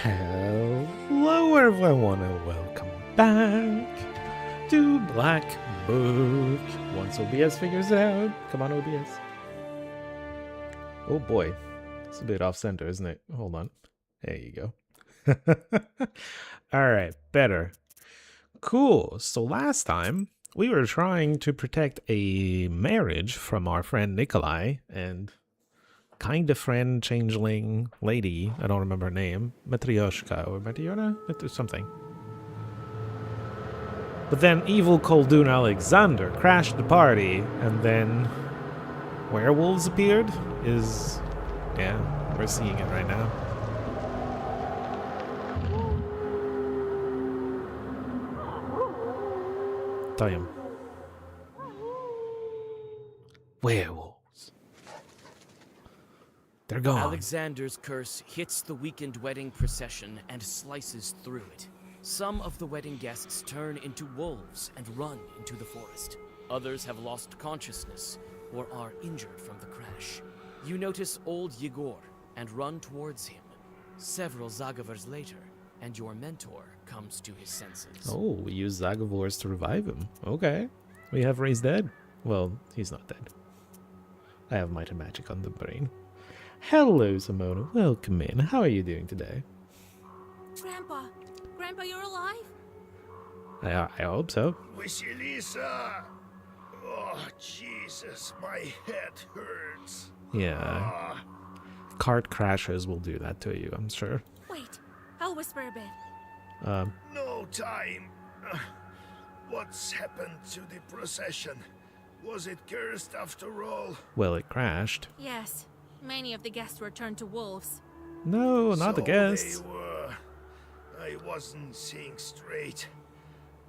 Hello everyone and welcome back to Black Book. Once OBS figures it out. Come on, OBS. Oh boy. It's a bit off center, isn't it? Hold on. There you go. Alright, better. Cool. So last time we were trying to protect a marriage from our friend Nikolai and kind of friend changeling lady. I don't remember her name. Matryoshka or Matriona? Something. But then evil Koldun Alexander crashed the party and then werewolves appeared. Yeah, we're seeing it right now. Damn. Werewolves. They're gone. Alexander's curse hits the weakened wedding procession and slices through it. Some of the wedding guests turn into wolves and run into the forest. Others have lost consciousness or are injured from the crash. You notice old Yegor and run towards him. Several Zagavars later, and your mentor comes to his senses. Oh, we use Zagavors to revive him. Okay. We have Ray's dead. Well, he's not dead. I have Might and Magic on the brain. Hello, Simona. Welcome in. How are you doing today? Grandpa! Grandpa, you're alive? I hope so. Vasilisa! Oh, Jesus, my head hurts. Yeah. Ah, Cart crashes will do that to you, I'm sure. Wait, I'll whisper a bit. no time. What's happened to the procession? Was it cursed after all? Well, it crashed. Yes, many of the guests were turned to wolves. No, not the So guests. They were. I wasn't seeing straight.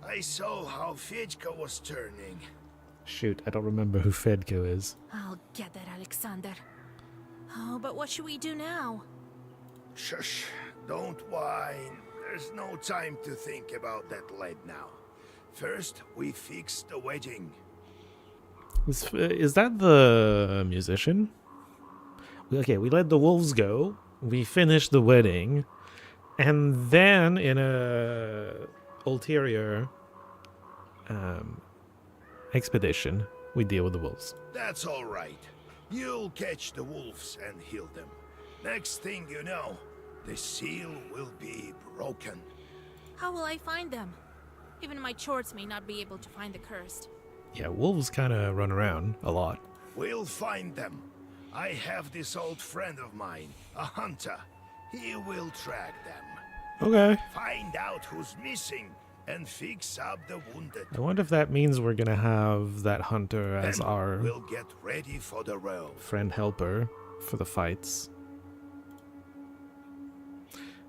I saw how Fedka was turning. Shoot, I don't remember who Fedko is. I'll get that, Alexander. Oh, but what should we do now? Shush, don't whine. There's no time to think about that lad now. First, we fix the wedding. Is that the musician? Okay, we let the wolves go. We finished the wedding. And then in a ulterior expedition, we deal with the wolves. That's all right. You'll catch the wolves and heal them. Next thing you know, the seal will be broken. How will I find them? Even my chords may not be able to find the cursed. Yeah, wolves kind of run around a lot. We'll find them. I have this old friend of mine, a hunter. He will track them. Okay. Find out who's missing and fix up the wounded. I wonder if that means we're gonna have that hunter as Then our we'll get ready for the road. friend helper for the fights.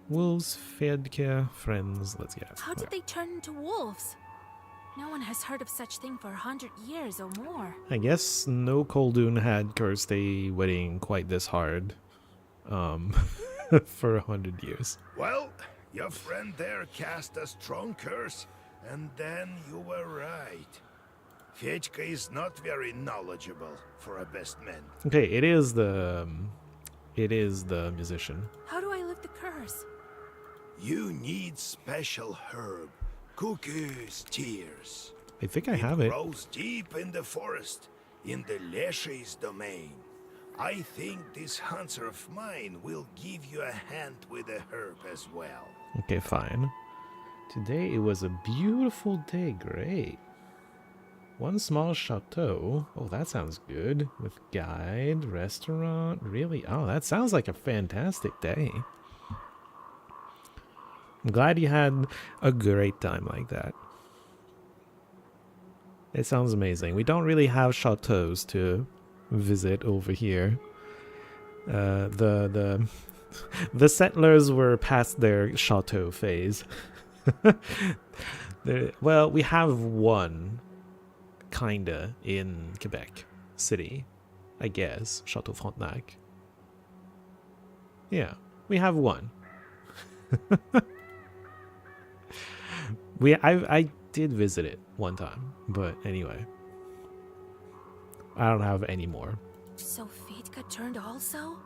Wolves, Fedke, friends, let's get it. How did they turn into wolves? No one has heard of such thing for 100 years or more. I guess no Koldun had cursed a wedding quite this hard. For 100 years. Well, your friend there cast a strong curse, and then you were right. Fedka is not very knowledgeable for a best man. Okay, it is the musician. How do I lift the curse? You need special herb, Cuckoo's tears. I think I have it. Grows deep in the forest, in the Leshy's domain. I think this hunter of mine will give you a hand with the herb as well. Okay, fine. Today it was a beautiful day. Great. One small chateau. Oh, that sounds good. With guide, restaurant. Really? Oh, that sounds like a fantastic day. I'm glad you had a great time like that. It sounds amazing. We don't really have chateaus to visit over here. The settlers were past their chateau phase. Well, we have one, kinda, in Quebec City, I guess. Chateau Frontenac. Yeah, we have one. I did visit it one time, but anyway. I don't have any more. So Fedka turned also?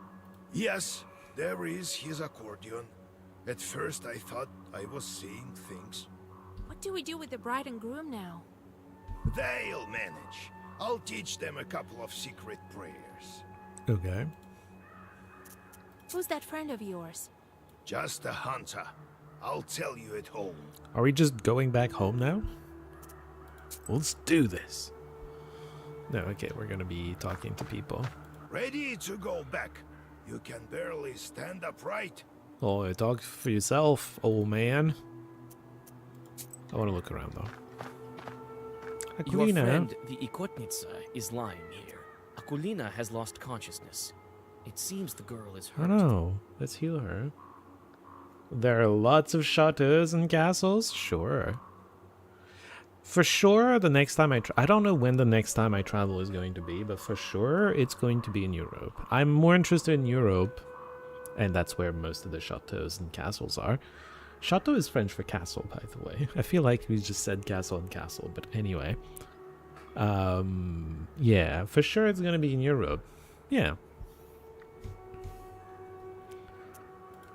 Yes, there is his accordion. At first I thought I was seeing things. What do we do with the bride and groom now? They'll manage. I'll teach them a couple of secret prayers. Okay. Who's that friend of yours? Just a hunter. I'll tell you at home. Are we just going back home now? Let's do this. No, okay, we're gonna be talking to people. Ready to go back. You can barely stand upright. Oh, talk for yourself, old man. I want to look around though. Your Akulina. friend, the Ikotnitsa, is lying here. Akulina has lost consciousness. It seems the girl is I hurt. know. Let's heal her. There are lots of chateaus and castles? Sure. For sure, the next time I don't know when the next time I travel is going to be, but for sure, it's going to be in Europe. I'm more interested in Europe, and that's where most of the chateaus and castles are. Chateau is French for castle, by the way. I feel like we just said castle and castle, but anyway. Yeah, for sure it's going to be in Europe. Yeah.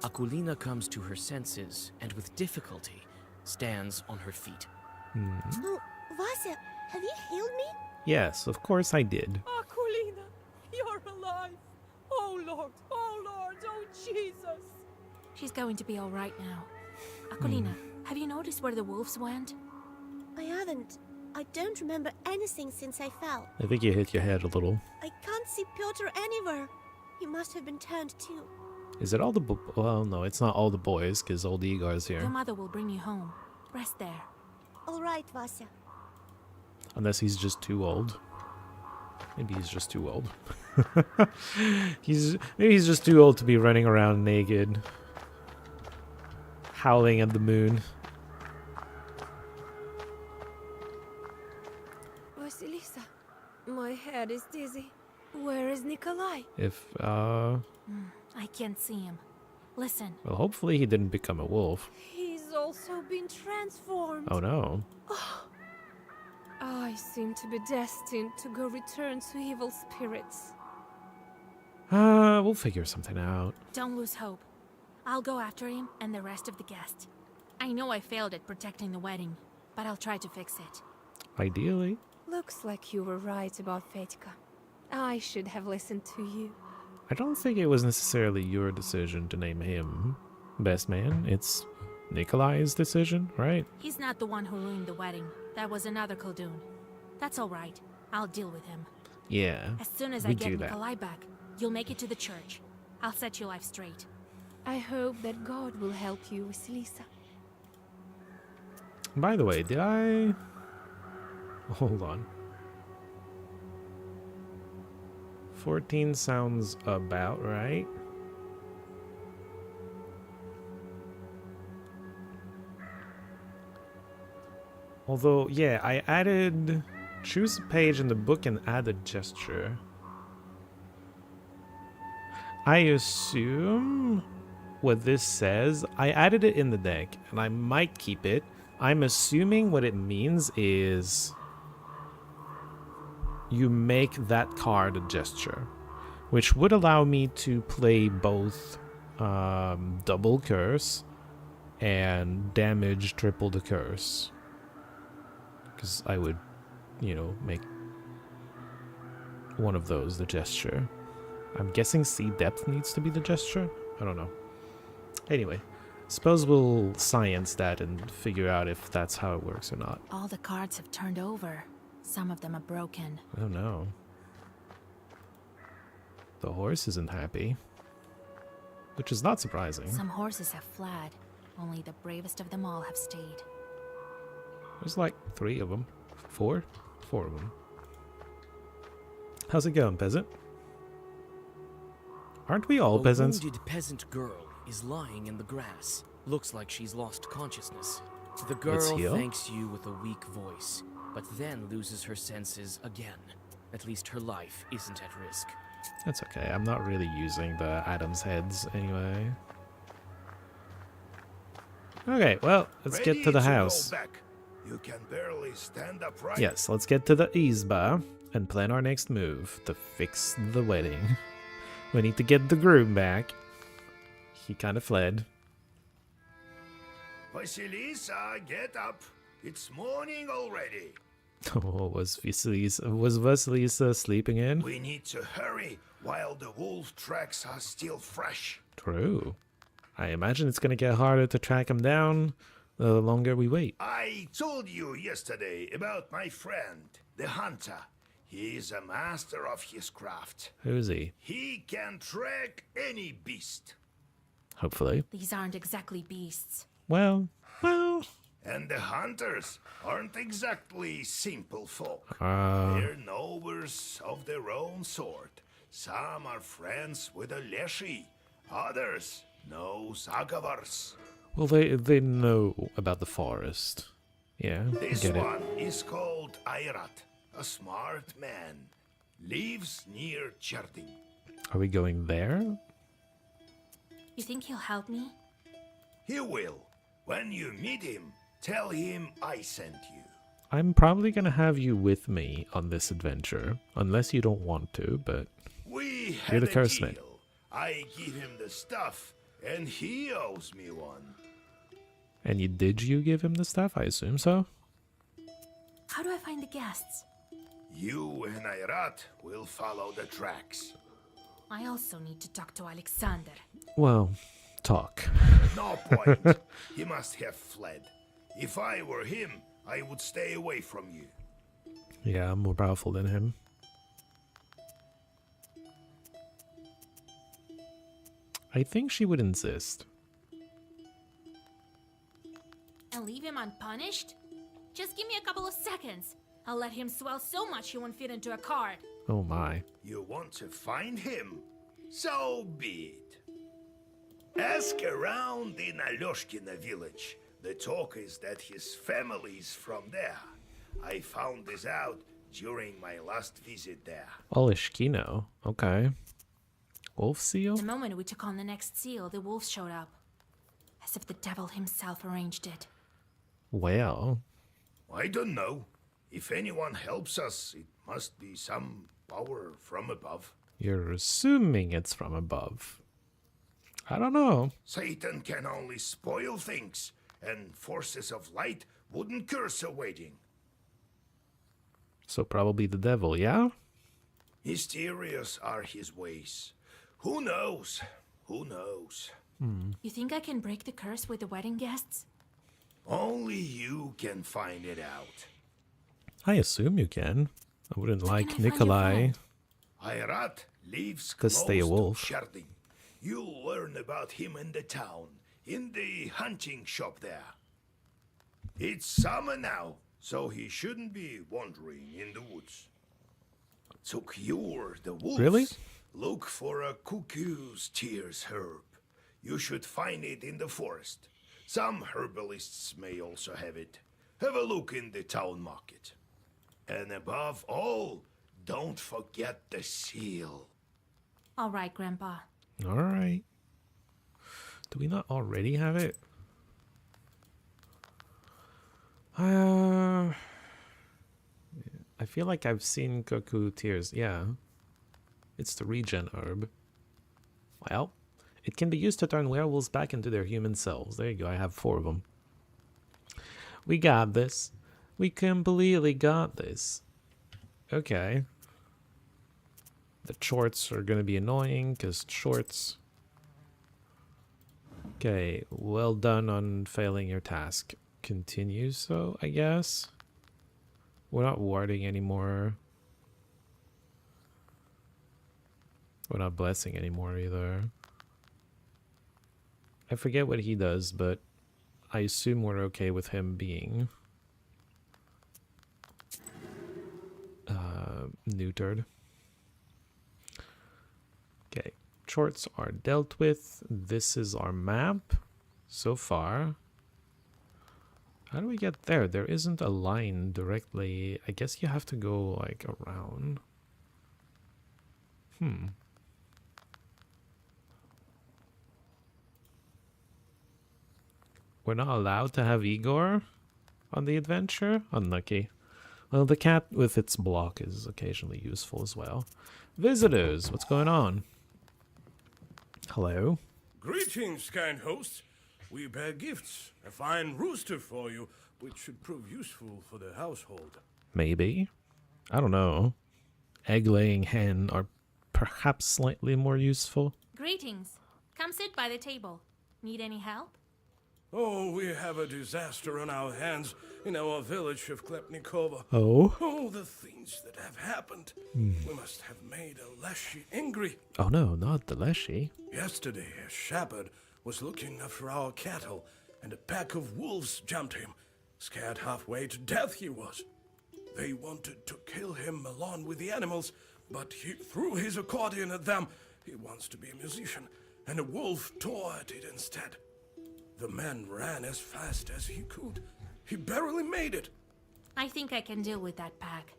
Akulina comes to her senses and with difficulty stands on her feet. Oh, Vasya, have you healed me? Yes, of course I did. Akulina, you're alive. Oh Lord, oh Jesus. She's going to be all right now. Akulina, have you noticed where the wolves went? I haven't. I don't remember anything since I fell. I think you hit your head a little. I can't see Piotr anywhere. He must have been turned too. Is it all the well, no, it's not all the boys, because old Igor's Your here. mother will bring you home. Rest there. All right, Vasya. Unless he's just too old. Maybe he's just too old. Maybe he's just too old to be running around naked. Howling at the moon. Vasilisa, my head is dizzy. Where is Nikolai? If, I can't see him. Listen, well, hopefully he didn't become a wolf. He's also been transformed. Oh no. I seem to be destined to go return to evil spirits. We'll figure something out. don't lose hope. I'll go after him and the rest of the guests. I know I failed at protecting the wedding, but I'll try to fix it. Ideally. Looks like you were right about Fetka. I should have listened to you. I don't think it was necessarily your decision to name him best man. It's Nikolai's decision, right? He's not the one who ruined the wedding. That was another Khaldun. That's all right. I'll deal with him. Yeah. As soon as I we get do that. Nikolai back, you'll make it to the church. I'll set your life straight. I hope that God will help you, Vasilisa. By the way, did I... Hold on. 14 sounds about right. Although, yeah, I added... Choose a page in the book and add a gesture. I assume what this says, I added it in the deck, and I might keep it. I'm assuming what it means is you make that card a gesture, which would allow me to play both double curse and damage triple the curse. Because I would, you know, make one of those the gesture. I'm guessing sea depth needs to be the gesture? I don't know. Anyway, suppose we'll science that and figure out if that's how it works or not. All the cards have turned over. Some of them are broken. Oh no. The horse isn't happy. Which is not surprising. Some horses have fled. Only the bravest of them all have stayed. There's like 3 of them. 4? 4 of them. How's it going, peasant? Aren't we all peasants? A wounded peasant girl is lying in the grass. Looks like she's lost consciousness. The Let's girl heal. thanks you with a weak voice, but then loses her senses again. At least her life isn't at risk. That's okay. I'm not really using the Adam's heads anyway. Okay, well, let's get Ready to the go house. back. You can barely stand upright. Yes, let's get to the Izba and plan our next move to fix the wedding. We need to get the groom back. He kind of fled. Vasilisa, get up. It's morning already. Oh, was Vasilisa sleeping in? We need to hurry while the wolf tracks are still fresh. True. I imagine it's gonna get harder to track him down the longer we wait. I told you yesterday about my friend, the hunter. He is a master of his craft. Who's he? He can track any beast. Hopefully. These aren't exactly beasts. Well. And the hunters aren't exactly simple folk. Uh, They're knowers of their own sort. Some are friends with the Leshy. Others know Zagavars. well, they know about the forest. Yeah, I This get it. one is called Airat, a smart man. Lives near Cherding. Are we going there? You think he'll help me? He will. When you meet him, tell him I sent you. I'm probably gonna have you with me on this adventure, unless you don't want to, but We You're had the a curse deal. man. I give him the stuff, and he owes me one. and did you give him the stuff? I assume so. How do I find the guests? You and Airat will follow the tracks. I also need to talk to Alexander. Well, talk. No point. He must have fled. If I were him, I would stay away from you. Yeah, I'm more powerful than him. I think she would insist. And leave him unpunished? Just give me a couple of seconds. I'll let him swell so much he won't fit into a cart. Oh my. You want to find him? So be it. Ask around in Alyoshkina village. The talk is that his family's from there. I found this out during my last visit there. Olishkino. Okay. Wolf seal? The moment we took on the next seal, the wolves showed up. As if the devil himself arranged it. Well, I don't know. If anyone helps us, it must be some power from above. you're assuming it's from above. I don't know. Satan can only spoil things, and forces of light wouldn't curse a wedding. So probably the devil, yeah? Mysterious are his ways. Who knows? Who knows? You think I can break the curse with the wedding guests? Only you can find it out. I assume you can. I wouldn't Where like can I find your Nikolai. friend? Airat lives To close stay a wolf. to Sharding. You'll learn about him in the town, in the hunting shop there. It's summer now, so he shouldn't be wandering in the woods. To cure the wolves, Really? look for a cuckoo's tears herb. You should find it in the forest. Some herbalists may also have it. Have a look in the town market. And above all, don't forget the seal. All right, Grandpa. Alright. Do we not already have it? I feel like I've seen Cuckoo Tears. Yeah. It's the regen herb. Well, it can be used to turn werewolves back into their human selves. There you go. I have 4 of them. We got this. We completely got this. Okay. The shorts are going to be annoying because shorts. Okay. Well done on failing your task. Continue so, I guess. We're not warding anymore. We're not blessing anymore either. I forget what he does, but I assume we're okay with him being neutered. Okay, shorts are dealt with. This is our map so far. How do we get there? There isn't a line directly. I guess you have to go like around. We're not allowed to have Igor on the adventure? Unlucky. Well, the cat with its block is occasionally useful as well. Visitors, what's going on? Hello? Greetings, kind host. we bear gifts. A fine rooster for you, which should prove useful for the household. Maybe. I don't know. Egg-laying hen are perhaps slightly more useful. Greetings. Come sit by the table. Need any help? Oh, we have a disaster on our hands in our village of Klepnikova. Oh? Oh, the things that have happened. We must have made a Leshy angry. Oh no, not the Leshy. Yesterday, a shepherd was looking after our cattle, and a pack of wolves jumped him. Scared halfway to death he was. They wanted to kill him along with the animals, but he threw his accordion at them. He wants to be a musician, and a wolf tore at it instead. The man ran as fast as he could. He barely made it. I think I can deal with that pack.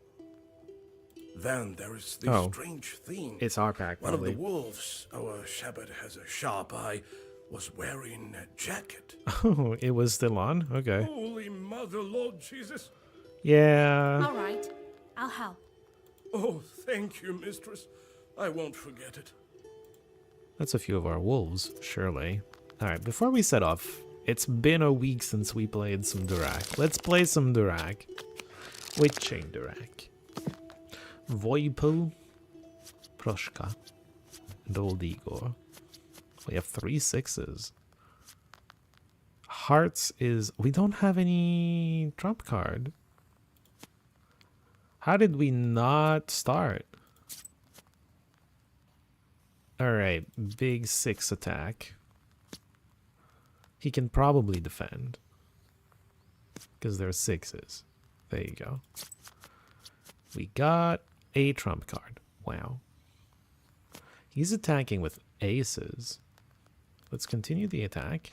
Then there is this Oh. strange thing. It's our pack, One of probably. the wolves, our shepherd has a sharp eye, was wearing a jacket. Oh, it was still on? Okay. Holy Mother, Lord Jesus. Yeah. All right. I'll help. Oh, thank you, mistress. I won't forget it. That's a few of our wolves, surely. Alright, before we set off, it's been a week since we played some Durak. Let's play some Durak. Witching Durak. Voipo, Proshka, and Old Igor. We have 3 6s. Hearts is... We don't have any trump card. How did we not start? Alright, big 6 attack. He can probably defend. Because they're 6s. There you go. We got a trump card. Wow. He's attacking with aces. Let's continue the attack.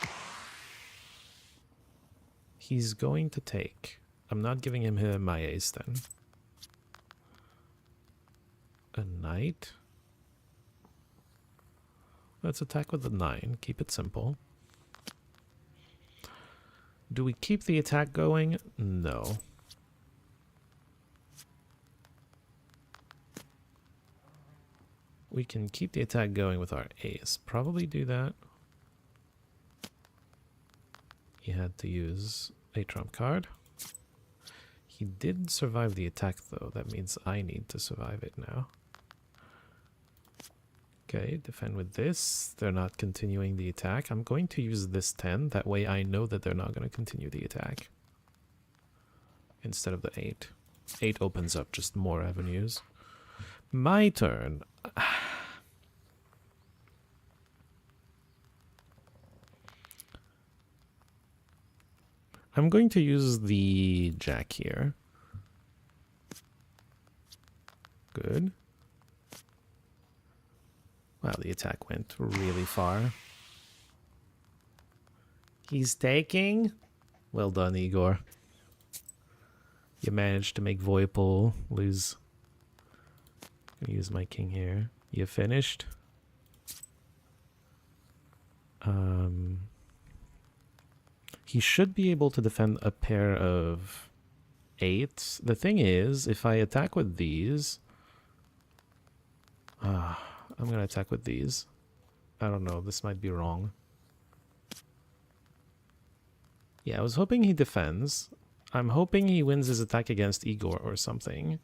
He's going to take. I'm not giving him my ace then. A knight. Let's attack with the 9. Keep it simple. Do we keep the attack going? No. We can keep the attack going with our ace. Probably do that. He had to use a trump card. He did survive the attack though. That means I need to survive it now. Okay, defend with this. They're not continuing the attack. I'm going to use this 10. That way I know that they're not going to continue the attack. Instead of the 8. 8 opens up just more avenues. My turn. I'm going to use the jack here. Good. Wow, the attack went really far. He's taking. Well done, Igor. You managed to make Voipol lose. I'm gonna use my king here. You finished? He should be able to defend a pair of 8s. The thing is, if I attack with these... I'm gonna attack with these. I don't know, this might be wrong. Yeah, I was hoping he defends. I'm hoping he wins his attack against Igor or something.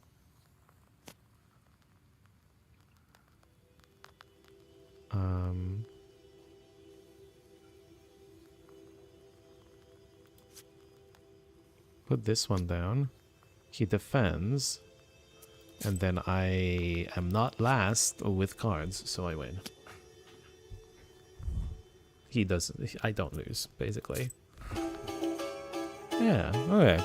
Put this one down. He defends. And then I am not last with cards, so I win. He doesn't. I don't lose, basically. Yeah, okay.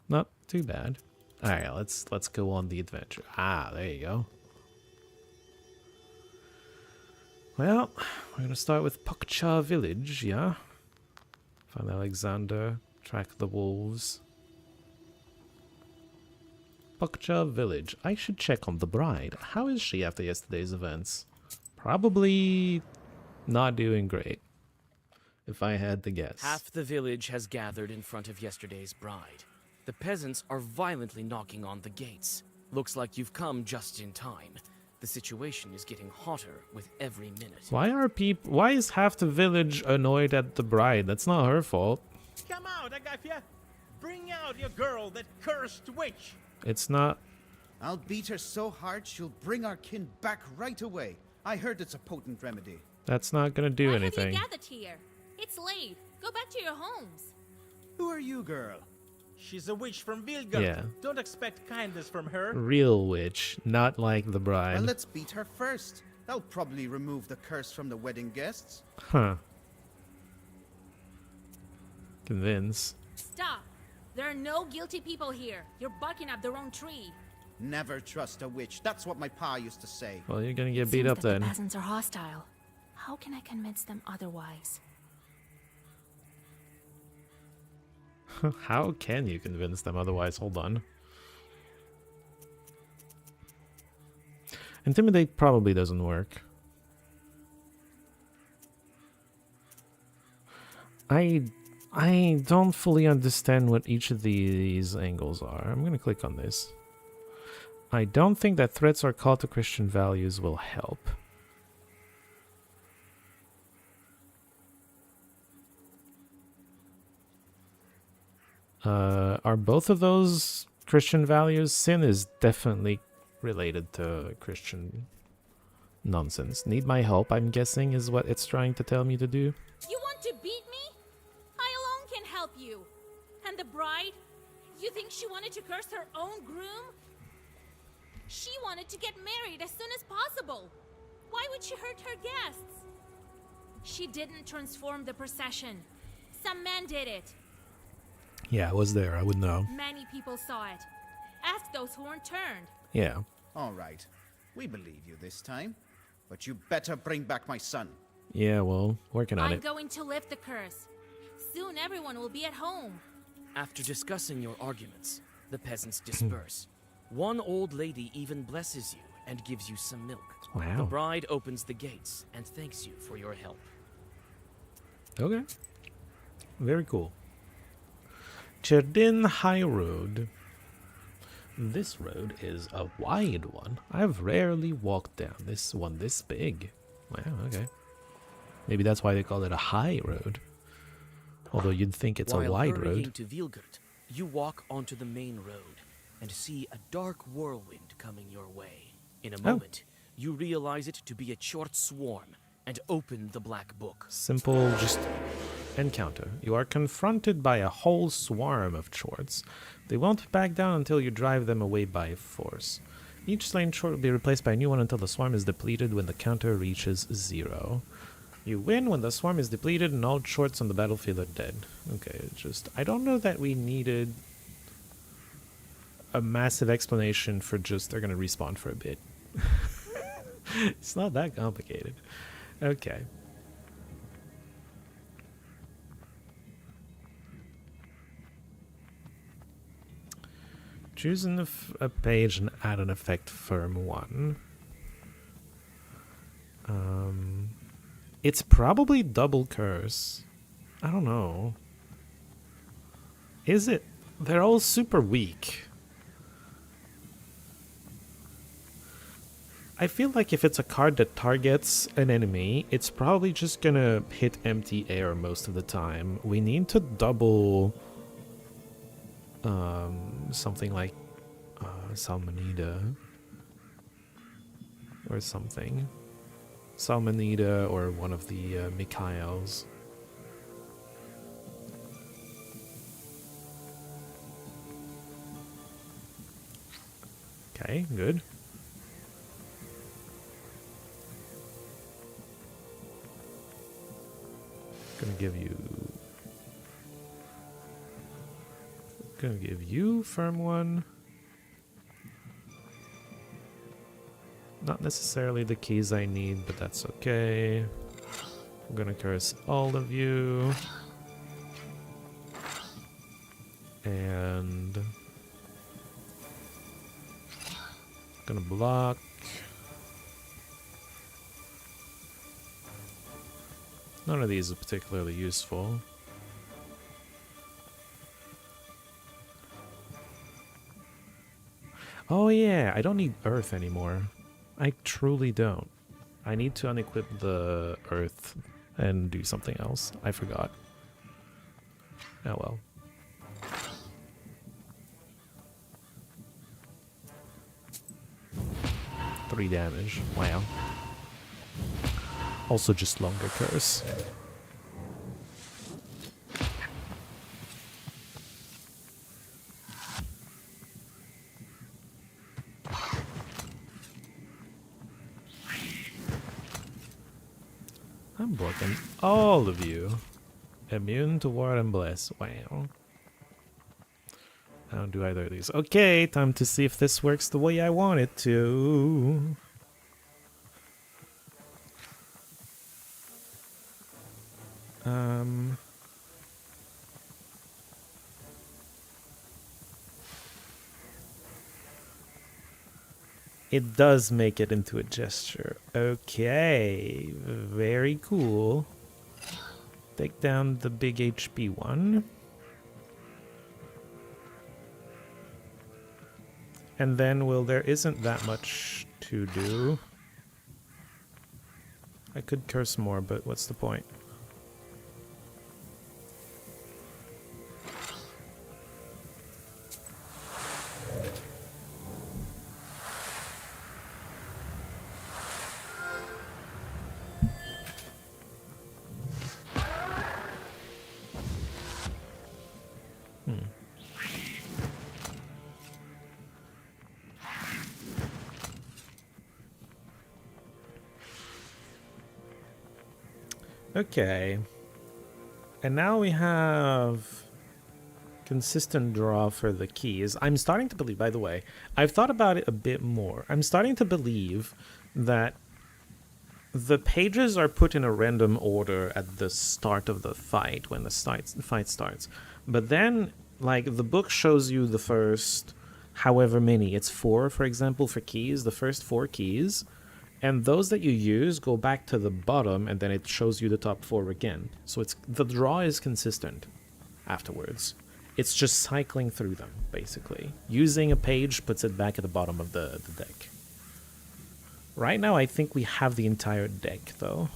Not too bad. Alright, let's go on the adventure. Ah, there you go. Well, we're gonna start with Pokcha village, yeah? Find Alexander, track the wolves. Pokcha village. I should check on the bride. How is she after yesterday's events? Probably not doing great, if I had to guess. Half the village has gathered in front of yesterday's bride. The peasants are violently knocking on the gates. Looks like you've come just in time. The situation is getting hotter with every minute. Why is half the village annoyed at the bride? That's not her fault. Come out, Agafia! Bring out your girl, that cursed witch! It's not. I'll beat her so hard she'll bring our kin back right away. I heard it's a potent remedy. That's not gonna do Why anything. have you gathered here? It's late. Go back to your homes. Who are you, girl? She's a witch from Vilgard. Yeah. Don't expect kindness from her. Real witch, not like the bride. Well, let's beat her first. That'll probably remove the curse from the wedding guests. Huh. Convince. Stop. There are no guilty people here. You're barking up the wrong tree. Never trust a witch. That's what my pa used to say. Well, you're gonna get beat Seems up that then. The peasants are hostile. How can I convince them otherwise? How can you convince them otherwise? Hold on. Intimidate probably doesn't work. I don't fully understand what each of these angles are. I'm gonna click on this. I don't think that threats or call to Christian values will help. Are both of those Christian values? Sin is definitely related to Christian nonsense. Need my help, I'm guessing, is what it's trying to tell me to do. You want to beat me? I alone can help you. And the bride? You think she wanted to curse her own groom? She wanted to get married as soon as possible. Why would she hurt her guests? She didn't transform the procession. Some man did it. Yeah, I was there. I would know. Many people saw it. Ask those who weren't turned. Yeah. All right. We believe you this time. But you better bring back my son. Yeah, well, working on I'm it. going to lift the curse. Soon everyone will be at home. After discussing your arguments, the peasants disperse. One old lady even blesses you and gives you some milk. The Wow. bride opens the gates and thanks you for your help. Okay. Very cool. Cherdin High Road. This road is a wide one. I've rarely walked down this one this big. Wow, okay. Maybe that's why they call it a high road. Although you'd think it's a While wide hurrying road. to Vilgard, you walk onto the main road and see a dark whirlwind coming your way. In a moment, you realize it to be a short swarm and open the black book. Simple, just encounter. You are confronted by a whole swarm of chorts. They won't back down until you drive them away by force. Each slain chort will be replaced by a new one until the swarm is depleted when the counter reaches 0. You win when the swarm is depleted and all chorts on the battlefield are dead. Okay, just... I don't know that we needed a massive explanation for just they're gonna respawn for a bit. It's not that complicated. Okay. Choose a page and add an effect firm 1. It's probably double curse. I don't know. Is it? They're all super weak. I feel like if it's a card that targets an enemy, it's probably just gonna hit empty air most of the time. We need to double something like Salmonida or something. Salmonida or one of the Mikhails. Okay, good. Gonna give you firm 1. Not necessarily the keys I need, but that's okay. I'm gonna curse all of you. And gonna block. None of these is particularly useful. Oh yeah, I don't need earth anymore. I truly don't. I need to unequip the earth and do something else. I forgot. Oh well. Three damage. Wow. Also just longer curse. I'm blocking all of you. Immune to Ward and Bless. Wow. I don't do either of these. Okay, time to see if this works the way I want it to. It does make it into a gesture. Okay, very cool. Take down the big HP one. And then, well, there isn't that much to do. I could curse more, but what's the point? Okay. And now we have consistent draw for the keys. I'm starting to believe, by the way, I've thought about it a bit more. I'm starting to believe that the pages are put in a random order at the start of the fight, when the fight starts. But then, like, the book shows you the first however many. It's 4, for example, for keys, the first 4 keys. And those that you use go back to the bottom, and then it shows you the top 4 again. So it's the draw is consistent afterwards. It's just cycling through them, basically. Using a page puts it back at the bottom of the deck. Right now, I think we have the entire deck, though.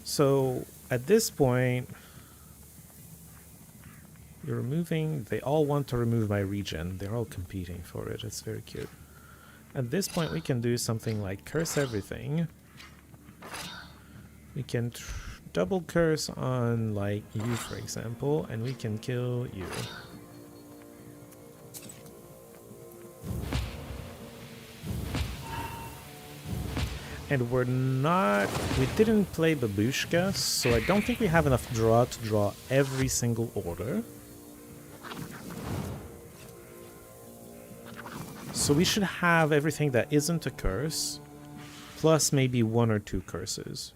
So, at this point, you're removing... They all want to remove my regen. They're all competing for it. It's very cute. At this point, we can do something like curse everything. We can double curse on, like, you, for example, and we can kill you. And we're not... We didn't play Babushka, so I don't think we have enough draw to draw every single order. So we should have everything that isn't a curse, plus maybe 1 or 2 curses.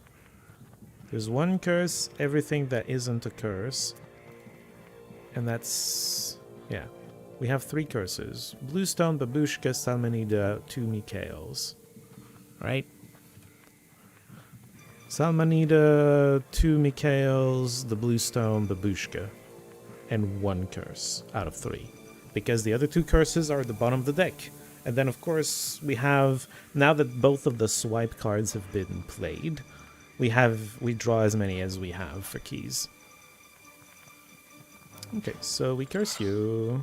There's 1 curse, everything that isn't a curse. And that's... yeah. We have 3 curses. Bluestone, Babushka, Salmonida, 2 Mikaels. Right? Salmonida, 2 Mikaels, the Bluestone, Babushka. And 1 curse out of 3. Because the other 2 curses are at the bottom of the deck. And then, of course, we have... Now that both of the swipe cards have been played, we draw as many as we have for keys. Okay, so we curse you.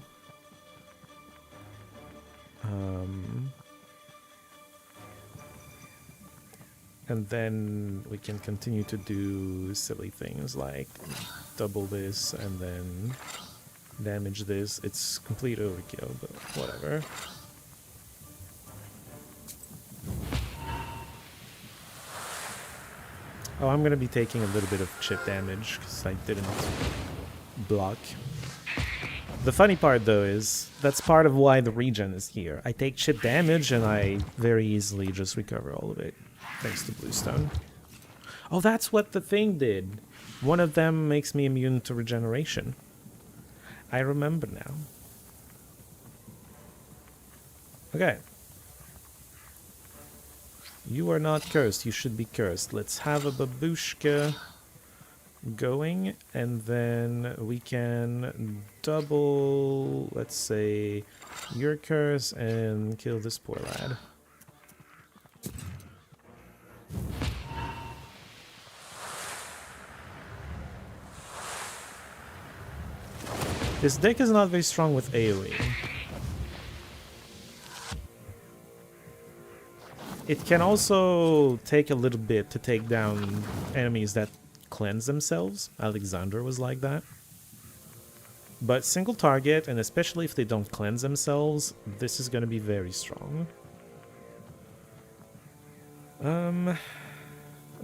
And then we can continue to do silly things like double this and then damage this. It's complete overkill, but whatever. Oh, I'm gonna be taking a little bit of chip damage because I didn't block. The funny part, though, is that's part of why the regen is here. I take chip damage and I very easily just recover all of it, thanks to Bluestone. Oh, that's what the thing did. One of them makes me immune to regeneration. I remember now. Okay. You are not cursed. You should be cursed. Let's have a Babushka. going, and then we can double, let's say, your curse and kill this poor lad. This deck is not very strong with AoE. It can also take a little bit to take down enemies that cleanse themselves. Alexander was like that. But single target, and especially if they don't cleanse themselves, this is going to be very strong.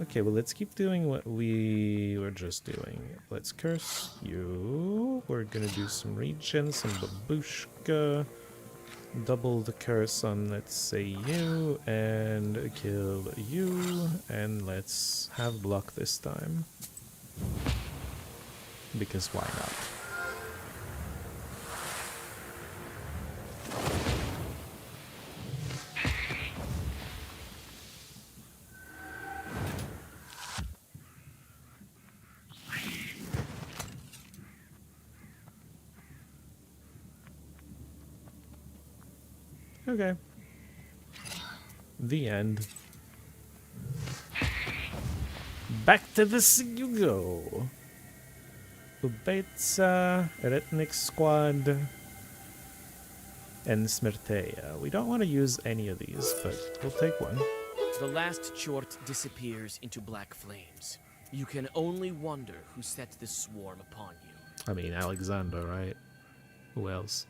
Okay, well, let's keep doing what we were just doing. Let's curse you. We're going to do some regen, some babushka. Double the curse on, let's say, you, and kill you, and let's have block this time. Because why not? Okay. The end. Back to the sea you go. Ubetsa, Eretnik Squad, and Smerteia. We don't want to use any of these, but we'll take one. The last chort disappears into black flames. You can only wonder who set this swarm upon you. I mean, Alexander, right? Who else?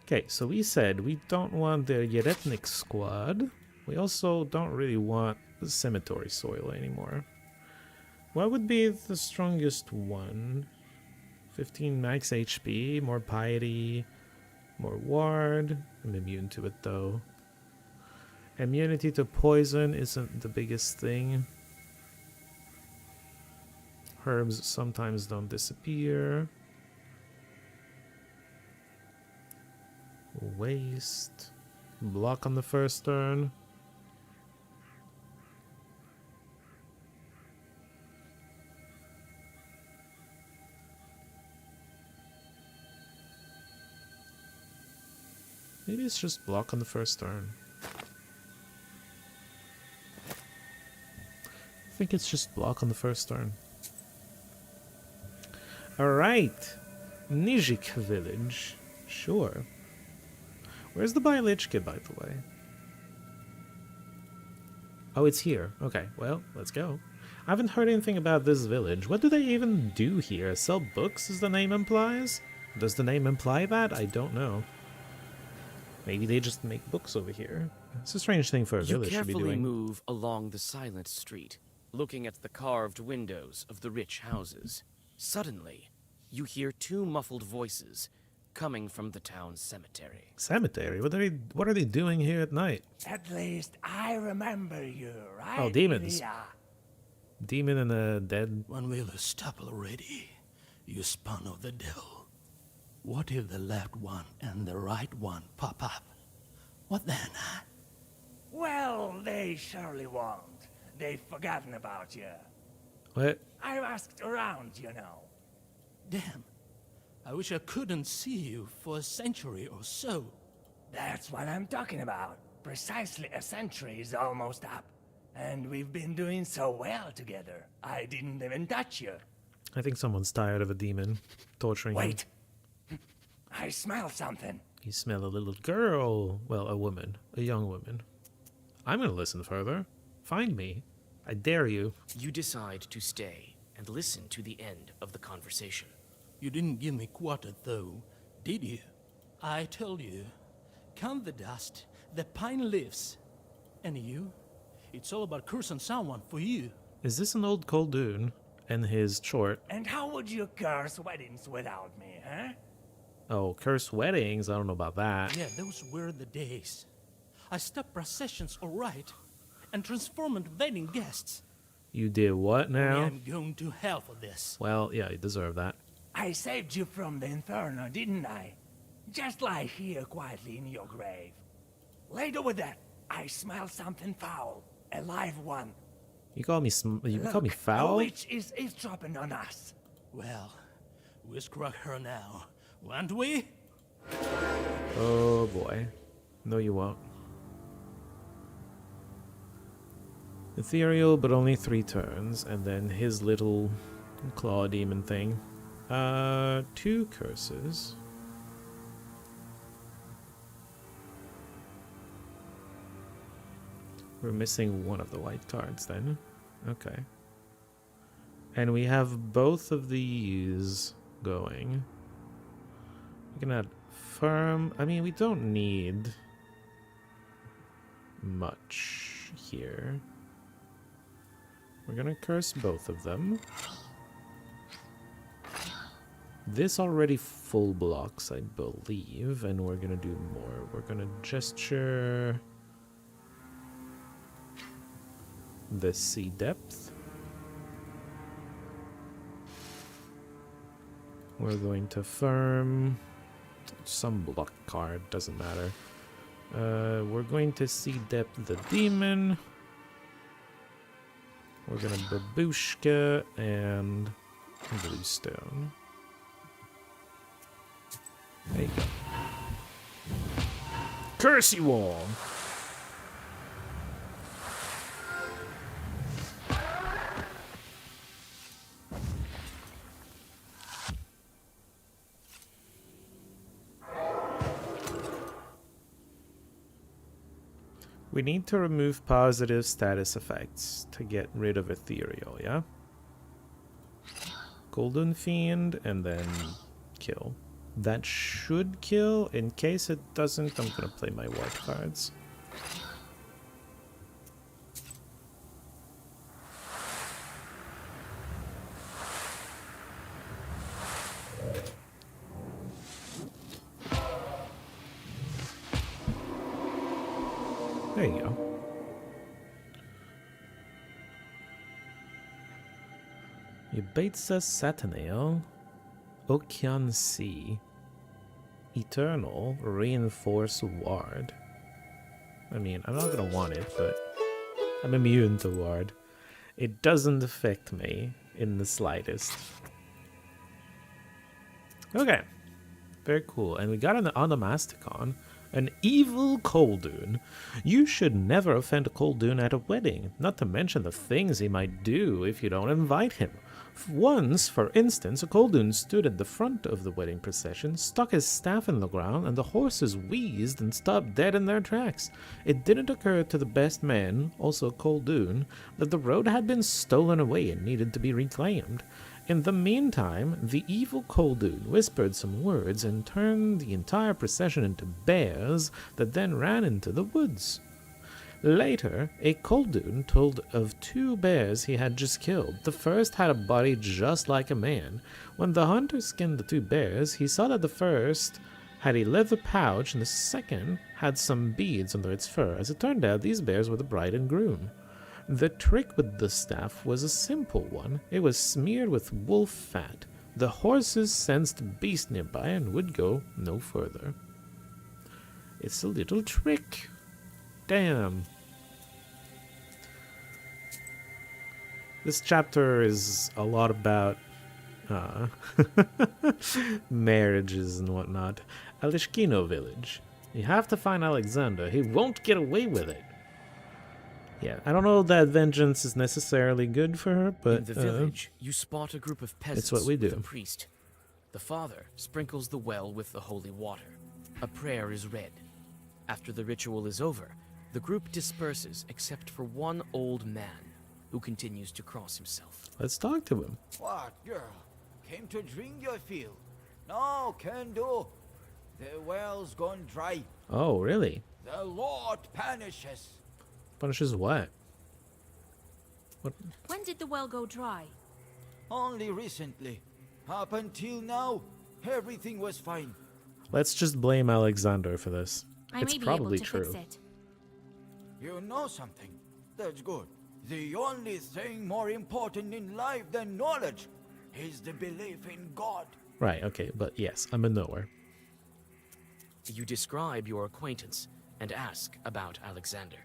Okay, so we said we don't want the Yeretnik Squad. We also don't really want the Cemetery Soil anymore. What would be the strongest one? 15 max HP, more Piety, more Ward. I'm immune to it though. Immunity to poison isn't the biggest thing. Herbs sometimes don't disappear. Waste. Block on the first turn. Maybe it's just block on the first turn. I think it's just block on the first turn. Alright. Nijik village. Sure. Where's the Bialichka, by the way? Oh, it's here. Okay, well, let's go. I haven't heard anything about this village. What do they even do here? Sell books, as the name implies? Does the name imply that? I don't know. Maybe they just make books over here. It's a strange thing for a village to be You carefully doing. move along the silent street, looking at the carved windows of the rich houses. Suddenly, you hear two muffled voices coming from the town's cemetery. Cemetery? What are they doing here at night? At least I remember you, right? Oh, demons. Ilya? Demon and a dead. When will you stop already, you spawn of the devil? What if the left one and the right one pop up? What then, huh? Well, they surely won't. They've forgotten about you. What? I've asked around, you know. Damn. I wish I couldn't see you for a century or so. That's what I'm talking about. Precisely a century is almost up. And we've been doing so well together. I didn't even touch you. I think someone's tired of a demon torturing him. Wait. I smell something. You smell a little girl. Well, a woman. A young woman. I'm gonna listen further. Find me. I dare you. You decide to stay and listen to the end of the conversation. You didn't give me quarter, though, did you? I told you. Count the dust, the pine leaves. And you? It's all about cursing someone for you. Is this an old Koldun and his short? And how would you curse weddings without me, huh? Oh, curse weddings? I don't know about that. Yeah, those were the days. I stopped processions, all right, and transformed wedding guests. You did what now? I'm going to hell for this. Well, yeah, you deserve that. I saved you from the inferno, didn't I? Just lie here quietly in your grave. Later with that, I smell something foul. A live one. You call me you call me Look, foul? a witch is eavesdropping on us. Well, we scrug her now, won't we? Oh boy. No, you won't. Ethereal, but only 3 turns, and then his little claw demon thing. 2 curses. We're missing one of the white cards then. Okay. And we have both of these going. We can add firm. I mean, we don't need much here. We're gonna curse both of them. This already full blocks, I believe, and we're gonna do more. We're gonna gesture the sea depth. We're going to firm some block card, doesn't matter. We're going to sea depth the demon. We're gonna babushka and bluestone. There you go. Curse you all! We need to remove positive status effects to get rid of Ethereal, yeah? Golden Fiend, and then kill. That should kill. In case it doesn't, I'm gonna play my white cards. There you go. Ubatsa Satanael, Okian Sea, Eternal Reinforce Ward. I mean, I'm not gonna want it, but I'm immune to Ward. It doesn't affect me in the slightest. Okay, very cool. And we got an Onomasticon. An evil Koldun. You should never offend a Koldun at a wedding, not to mention the things he might do if you don't invite him. Once, for instance, a Koldun stood at the front of the wedding procession, stuck his staff in the ground, and the horses wheezed and stopped dead in their tracks. It didn't occur to the best man, also Koldun, that the road had been stolen away and needed to be reclaimed. In the meantime, the evil Koldun whispered some words and turned the entire procession into bears that then ran into the woods. Later, a Koldun told of 2 bears he had just killed. The first had a body just like a man. When the hunter skinned the 2 bears, he saw that the first had a leather pouch and the second had some beads under its fur. As it turned out, these bears were the bride and groom. The trick with the staff was a simple one. It was smeared with wolf fat. The horses sensed a beast nearby and would go no further. It's a little trick. Damn. This chapter is a lot about marriages and whatnot. Alishkino village. You have to find Alexander. He won't get away with it. Yeah, I don't know that vengeance is necessarily good for her, but in the village, you spot a group of peasants it's what we do. with a priest. The father sprinkles the well with the holy water. A prayer is read. After the ritual is over, the group disperses except for one old man who continues to cross himself. Let's talk to him. What, girl? Came to drink, you feel? No, can do. The well's gone dry. Oh, really? The Lord punishes. Punishes what? What? When did the well go dry? Only recently. Up until now, everything was fine. Let's just blame Alexander for this. I It's may be probably able to true. fix it. You know something? That's good. The only thing more important in life than knowledge is the belief in God. Right, okay, but yes, I'm a knower. You describe your acquaintance and ask about Alexander.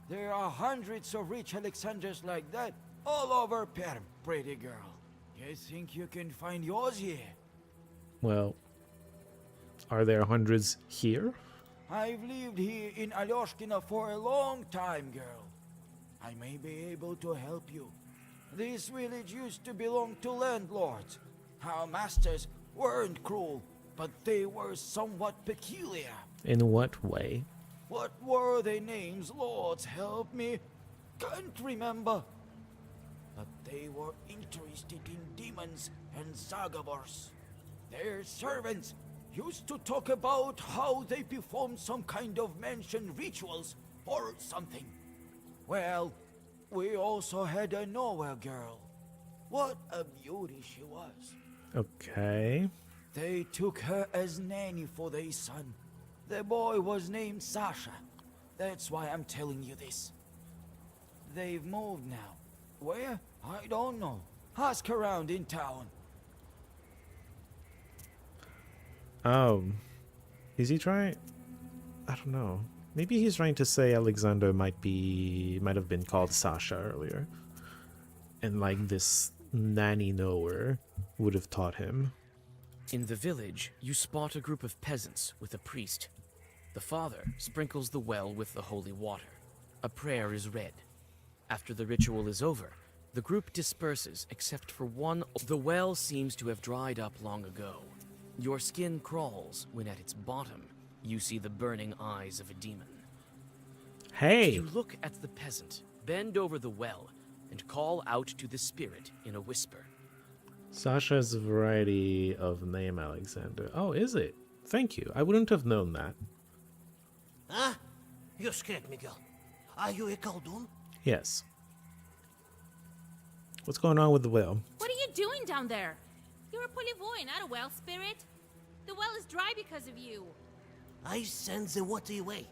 There are hundreds of rich Alexanders like that all over Perm, pretty girl. You think you can find yours here? Well, are there hundreds here? I've lived here in Alyoshkina for a long time, girl. I may be able to help you. This village used to belong to landlords. Our masters weren't cruel, but they were somewhat peculiar. In what way? What were their names, lords? Help me. Can't remember. But they were interested in demons and Zagavors. Their servants used to talk about how they performed some kind of mansion rituals or something. Well, we also had a Nowhere girl. What a beauty she was. Okay. They took her as nanny for their son. The boy was named Sasha. That's why I'm telling you this. They've moved now. Where? I don't know. Ask around in town. Is he trying? I don't know. Maybe he's trying to say Alexander might have been called Sasha earlier. And like this nanny knower would have taught him. In the village, you spot a group of peasants with a priest. The father sprinkles the well with the holy water. A prayer is read. After the ritual is over, the group disperses except for one. The well seems to have dried up long ago. Your skin crawls when at its bottom you see the burning eyes of a demon. Hey! You look at the peasant, bend over the well, and call out to the spirit in a whisper. Sasha's a variety of name Alexander. Oh, is it? Thank you. I wouldn't have known that. Huh? You scared me, girl. Are you a Khaldun? Yes. What's going on with the well? What are you doing down there? You're a Polyvoy, not a well spirit. The well is dry because of you. I send the water away.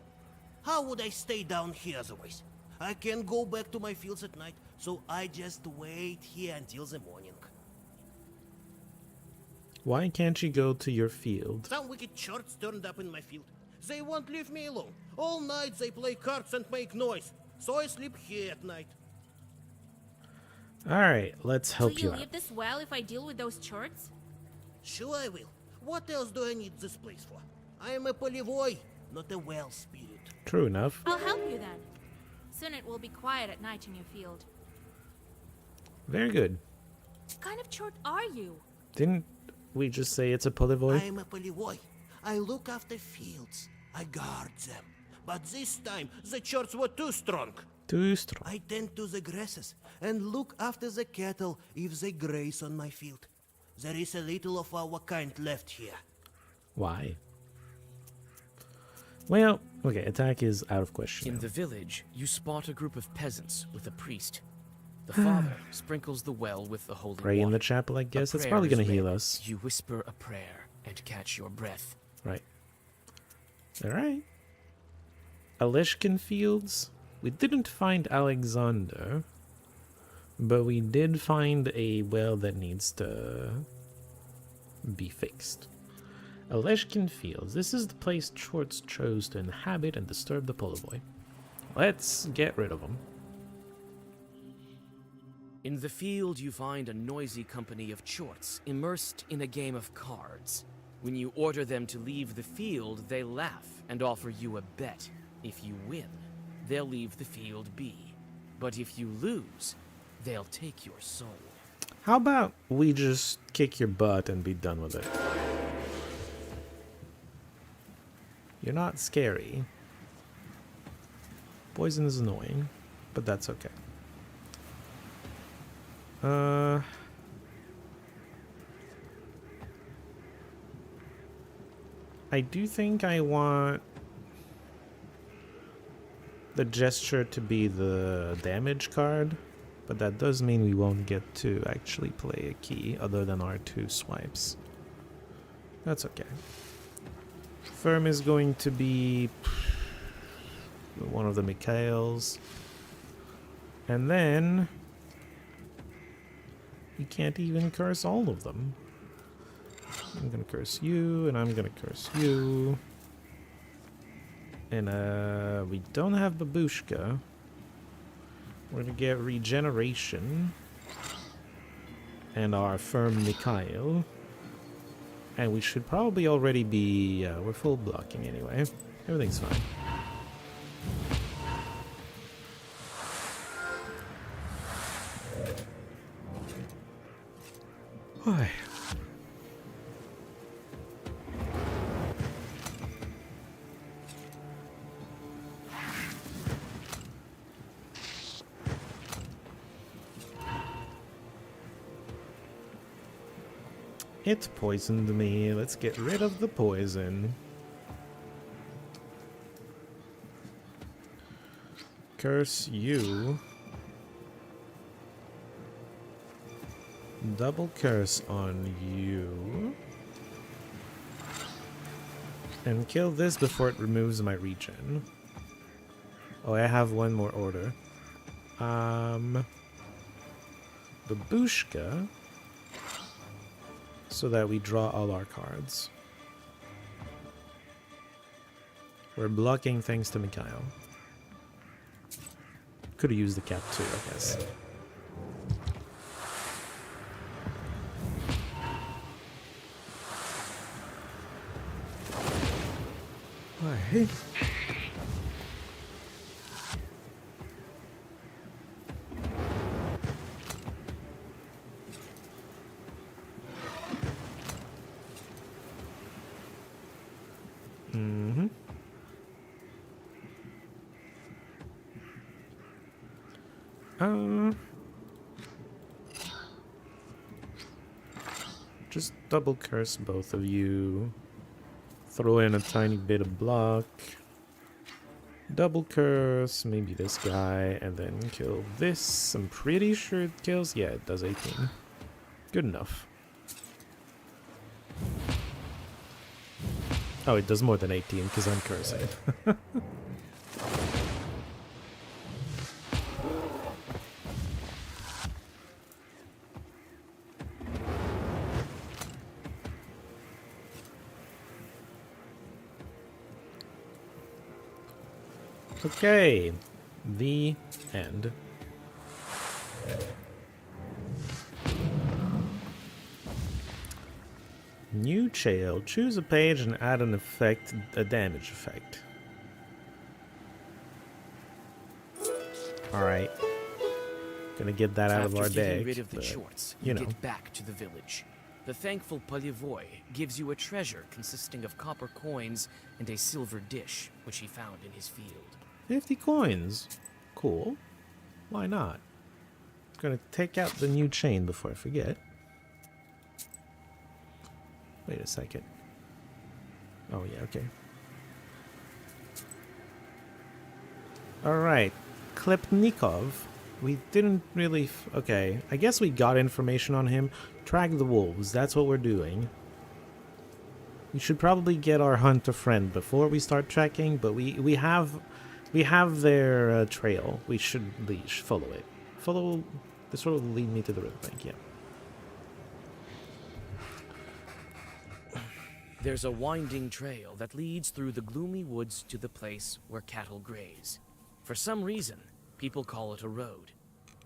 How would I stay down here otherwise? I can't go back to my fields at night, so I just wait here until the morning. Why can't you go to your field? Some wicked charts turned up in my field. They won't leave me alone. All night they play cards and make noise, so I sleep here at night. Alright, let's help Will you you out. leave this well if I deal with those churts? Sure I will. What else do I need this place for? I am a Polyvoy, not a well spirit. True enough. I'll help you then. Soon it will be quiet at night in your field. Very good. What kind of chort are you? Didn't we just say it's a Polyvoy? I am a Polyvoy. I look after fields. I guard them. But this time, the chorts were too strong. Too strong. I tend to the grasses and look after the cattle if they graze on my field. There is a little of our kind left here. Why? Well, okay, attack is out of question. In the village, you spot a group of peasants with a priest. The father sprinkles the well with the holy Pray water. in the chapel, I guess. A It's prayer probably is going to heal read. us. You whisper a prayer and catch your breath. Right. Alright. Alishkin Fields. We didn't find Alexander, but we did find a well that needs to be fixed. Aleshkin Fields. This is the place Chorts chose to inhabit and disturb the Polyvoy. Let's get rid of them. In the field, you find a noisy company of chorts immersed in a game of cards. When you order them to leave the field, they laugh and offer you a bet. If you win, they'll leave the field be. But if you lose, they'll take your soul. How about we just kick your butt and be done with it? You're not scary. Poison is annoying, but that's okay. I do think I want the gesture to be the damage card, but that does mean we won't get to actually play a key other than our 2 swipes. That's okay. Firm is going to be one of the Mikhails. And then you can't even curse all of them. I'm gonna curse you, and I'm gonna curse you. And we don't have Babushka. We're gonna get regeneration. And our firm Mikhail. And we should probably already be... we're full blocking anyway. Everything's fine. Why? It poisoned me. Let's get rid of the poison. Curse you. Double curse on you. And kill this before it removes my regen. Oh, I have one more order. Babushka. So that we draw all our cards. We're blocking thanks to Mikhail. Could have used the cap too, I guess. Alright. Just double curse both of you. Throw in a tiny bit of block. Double curse, maybe this guy, and then kill this. I'm pretty sure it kills. Yeah, it does 18. Good enough. Oh, it does more than 18 because I'm cursing. Okay, the end. New trail. Choose a page and add an effect, a damage effect. Alright. Gonna get that out of our After deck. getting rid of the but, shorts, you you know. get back to the village. The thankful Polyevoy gives you a treasure consisting of copper coins and a silver dish, which he found in his field. 50 coins. Cool. Why not? Gonna take out the new chain before I forget. Wait a second. Oh, yeah, okay. Alright. Klepnikov. We didn't really... okay, I guess we got information on him. Track the wolves. That's what we're doing. We should probably get our hunter friend before we start tracking, but we have their trail. We should follow it. This will lead me to the riverbank, yeah. There's a winding trail that leads through the gloomy woods to the place where cattle graze. For some reason, people call it a road.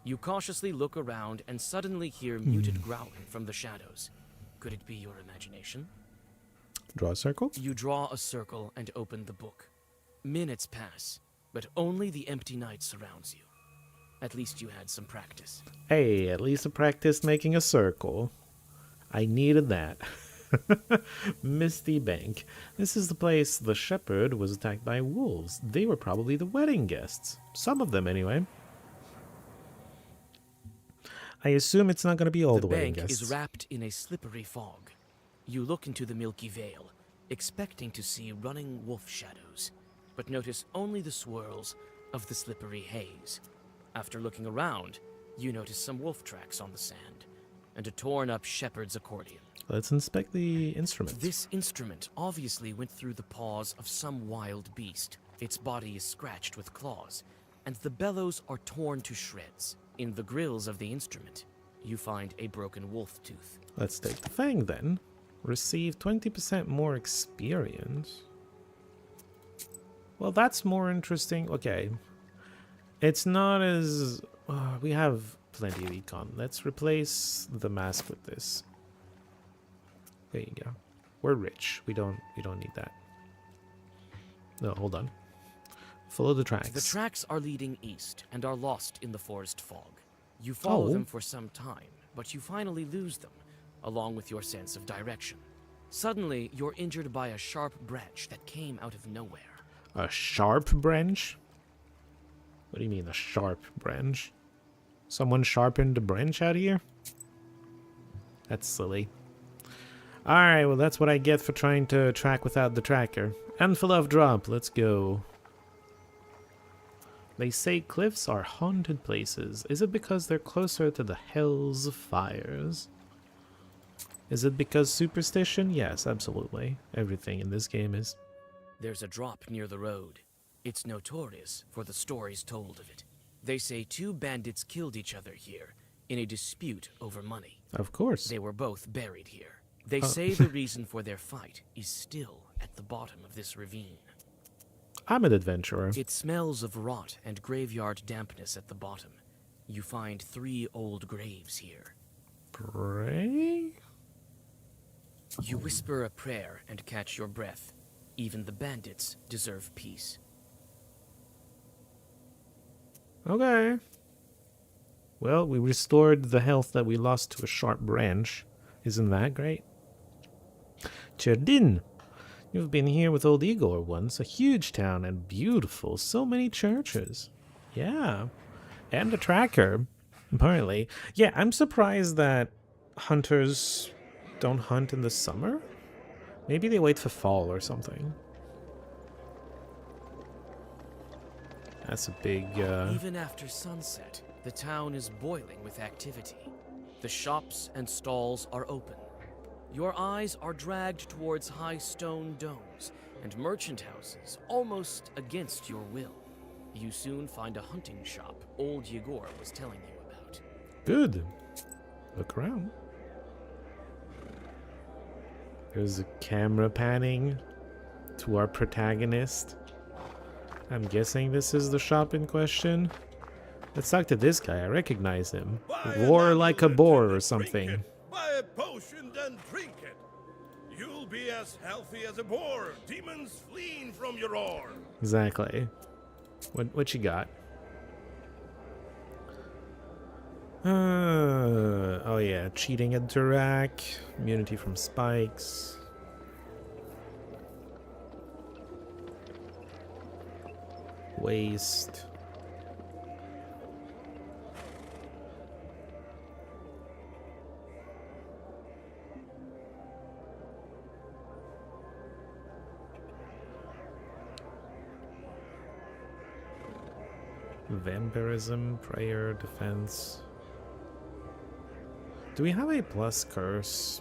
You cautiously look around and suddenly hear muted growling from the shadows. Could it be your imagination? Draw a circle? You draw a circle and open the book. Minutes pass, but only the empty night surrounds you. At least you had some practice. Hey, at least I practiced making a circle. I needed that. Misty Bank. This is the place the shepherd was attacked by wolves. They were probably the wedding guests. Some of them, anyway. I assume it's not going to be all the wedding bank guests. is wrapped in a slippery fog. You look into the milky veil, expecting to see running wolf shadows, but notice only the swirls of the slippery haze. After looking around, you notice some wolf tracks on the sand, and a torn-up shepherd's accordion. Let's inspect the instrument. This instrument obviously went through the paws of some wild beast. Its body is scratched with claws, and the bellows are torn to shreds. In the grills of the instrument, you find a broken wolf tooth. Let's take the fang then. Receive 20% more experience. Well, that's more interesting. Okay. It's not as We have plenty of econ. Let's replace the mask with this. There you go. We're rich. We don't need that. No, hold on. Follow the tracks. The tracks are leading east and are lost in the forest fog. You follow them for some time, but you finally lose them, along with your sense of direction. Suddenly, you're injured by a sharp branch that came out of nowhere. A sharp branch? What do you mean, a sharp branch? Someone sharpened a branch out here? That's silly. Alright, well that's what I get for trying to track without the tracker. Anfilov drop, let's go. They say cliffs are haunted places. Is it because they're closer to the Hell's Fires? Is it because superstition? Yes, absolutely. Everything in this game is. There's a drop near the road. It's notorious for the stories told of it. They say 2 bandits killed each other here in a dispute over money. Of course. They were both buried here. They say the reason for their fight is still at the bottom of this ravine. I'm an adventurer. It smells of rot and graveyard dampness at the bottom. You find 3 old graves here. Pray? You whisper a prayer and catch your breath. Even the bandits deserve peace. Okay. Well, we restored the health that we lost to a sharp branch. Isn't that great? Cherdin, you've been here with old Igor once. A huge town and beautiful. So many churches. Yeah. And a tracker, apparently. Yeah, I'm surprised that hunters don't hunt in the summer. Maybe they wait for fall or something. That's a big, Even after sunset, the town is boiling with activity. The shops and stalls are open. Your eyes are dragged towards high stone domes and merchant houses almost against your will. You soon find a hunting shop old Yegor was telling you about. Good. Look around. There's a camera panning to our protagonist. I'm guessing this is the shop in question. Let's talk to this guy. I recognize him. Roar like a boar or something. Buy a potion, then drink it. You'll be as healthy as a boar. Demons fleeing from your roar. Exactly. What you got? Oh yeah, cheating at Durak, immunity from spikes. Waste. Vampirism, prayer, defense. Do we have a plus curse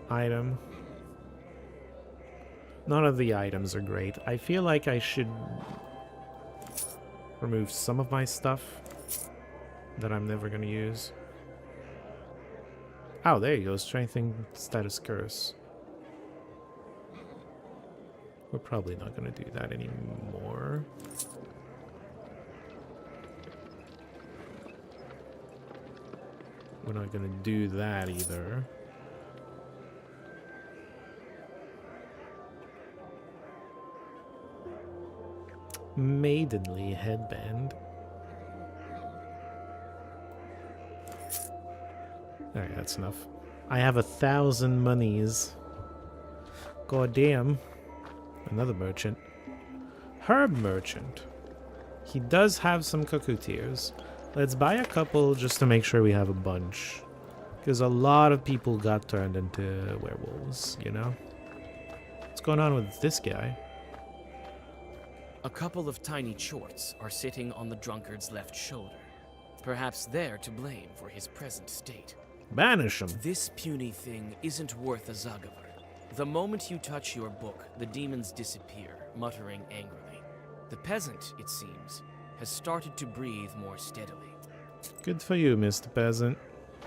item? None of the items are great. I feel like I should remove some of my stuff that I'm never going to use. Oh, there you go. Strengthening status curse. We're probably not going to do that anymore. We're not going to do that either. Maidenly headband. Alright, that's enough. I have 1,000 monies. God damn. Another merchant. Herb merchant. He does have some cuckoo tears. Let's buy a couple just to make sure we have a bunch. Because a lot of people got turned into werewolves, you know? What's going on with this guy? A couple of tiny chorts are sitting on the drunkard's left shoulder. Perhaps they're to blame for his present state. Banish him. This puny thing isn't worth a Zagavar. The moment you touch your book, the demons disappear, muttering angrily. The peasant, it seems, has started to breathe more steadily. Good for you, Mr. Peasant.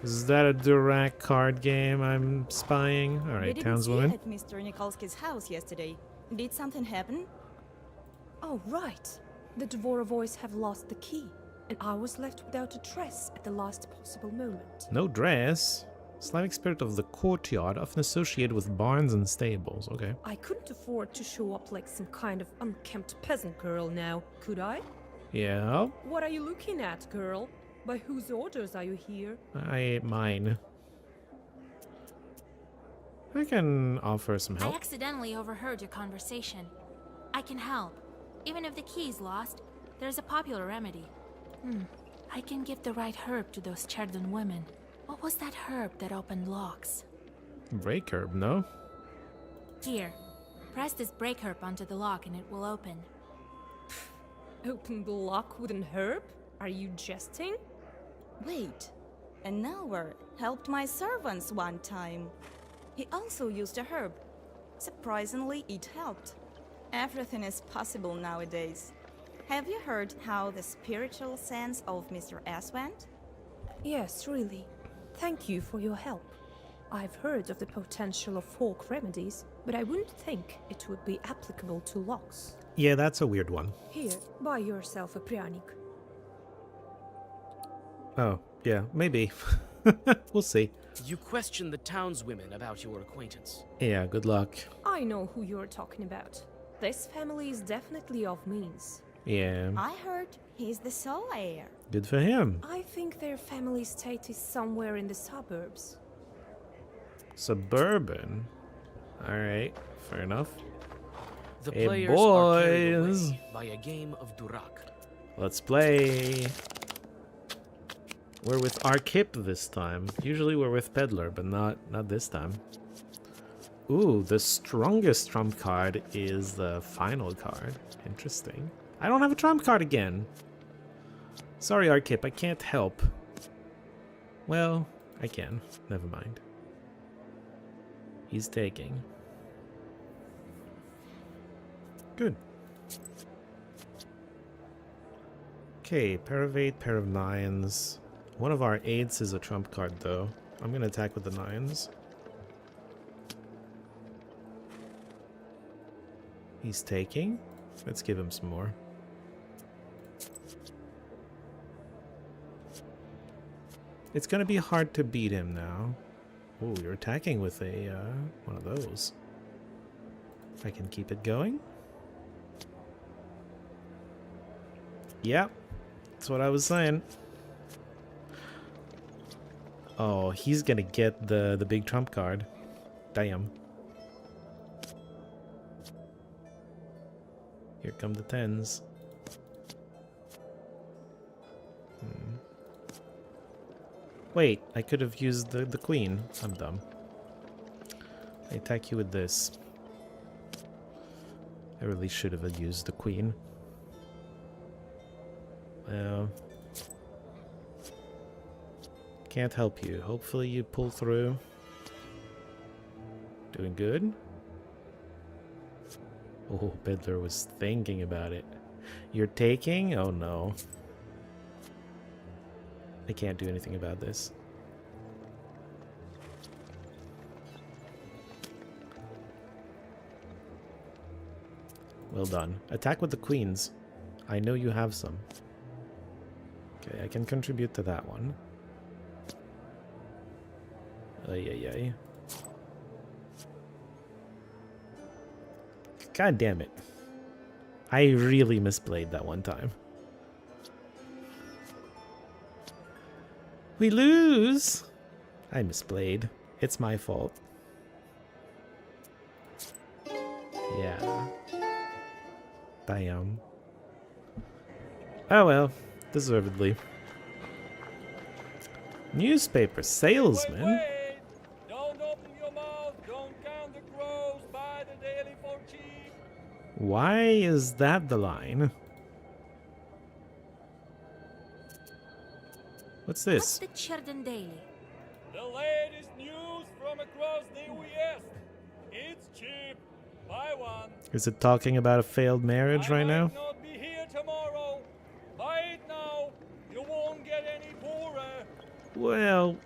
Is that a Durak card game I'm spying? Alright, townswoman. We didn't see you at Mr. Nikolsky's house yesterday. Did something happen? Oh, right. The Dvorovoys have lost the key, and I was left without a dress at the last possible moment. No dress. Slavic spirit of the courtyard, often associated with barns and stables. Okay. I couldn't afford to show up like some kind of unkempt peasant girl now, could I? Yeah. What are you looking at, girl? By whose orders are you here? Mine. I can offer some I help. accidentally overheard your conversation. I can help. Even if the key's lost, there's a popular remedy. I can give the right herb to those Cherden women. What was that herb that opened locks? Break herb, no? Here, press this break herb onto the lock and it will open. Open the lock with an herb? Are you jesting? Wait, an elver helped my servants one time. He also used a herb. Surprisingly, it helped. Everything is possible nowadays. Have you heard how the spiritual sense of Mr. S went? Yes, really. Thank you for your help. I've heard of the potential of folk remedies, but I wouldn't think it would be applicable to locks. Yeah, that's a weird one. Here, buy yourself a pryanik. Oh, yeah, maybe. We'll see. You question the townswomen about your acquaintance. Yeah, good luck. I know who you're talking about. This family is definitely of means. Yeah. I heard he's the sole heir. Good for him. I think their family estate is somewhere in the suburbs. Suburban. Alright, fair enough. The Hey, players are carried boys. away by a game of Durak. Let's play. We're with Arkip this time. Usually we're with Peddler, but not this time. Ooh, the strongest trump card is the final card. Interesting. I don't have a trump card again. Sorry, Arkip, I can't help. Well, I can. Never mind. He's taking. Good. Okay, pair of 8, pair of 9s. One of our 8s is a trump card, though. I'm gonna attack with the 9s. He's taking. Let's give him some more. It's gonna be hard to beat him now. Oh, you're attacking with a one of those. I can keep it going. Yep, that's what I was saying. Oh, he's gonna get the big trump card. Damn. Here come the 10s. Wait, I could have used the queen. I'm dumb. I attack you with this. I really should have used the queen. Well, can't help you. Hopefully you pull through. Doing good. Oh, Peddler was thinking about it. You're taking? Oh no. I can't do anything about this. Well done. Attack with the queens. I know you have some. Okay, I can contribute to that one. Ay, ay, ay. God damn it. I really misplayed that one time. We lose! I misplayed. It's my fault. Yeah. Damn. Oh well. Deservedly. Newspaper salesman? Wait! Don't open your mouth! Don't count the crows! Buy the daily for cheap! Why is that the line? What's this? What's the Cherden Daily? The latest news from across the West. It's cheap. Buy one. Is it talking about a failed marriage right now? Might not be here tomorrow. Buy it now. You won't get any poorer. Well...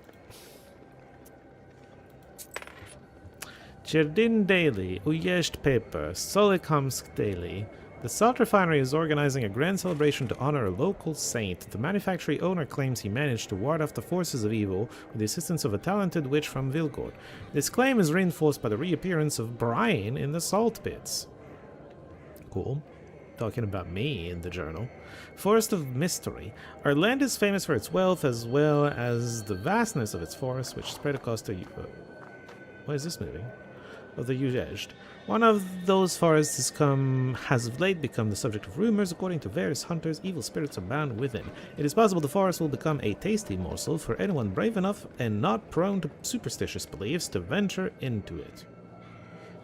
Cherdin Daily, Ujesht Paper, Solikamsk Daily, The salt refinery is organizing a grand celebration to honor a local saint. The manufactory owner claims he managed to ward off the forces of evil with the assistance of a talented witch from Vilgord. This claim is reinforced by the reappearance of Brian in the salt pits. Cool. Talking about me in the journal. Forest of Mystery. Our land is famous for its wealth as well as the vastness of its forests, which spread across the... why is this moving? Of the Ujedged. One of those forests has of late become the subject of rumors. According to various hunters, evil spirits abound within. It is possible the forest will become a tasty morsel for anyone brave enough and not prone to superstitious beliefs to venture into it.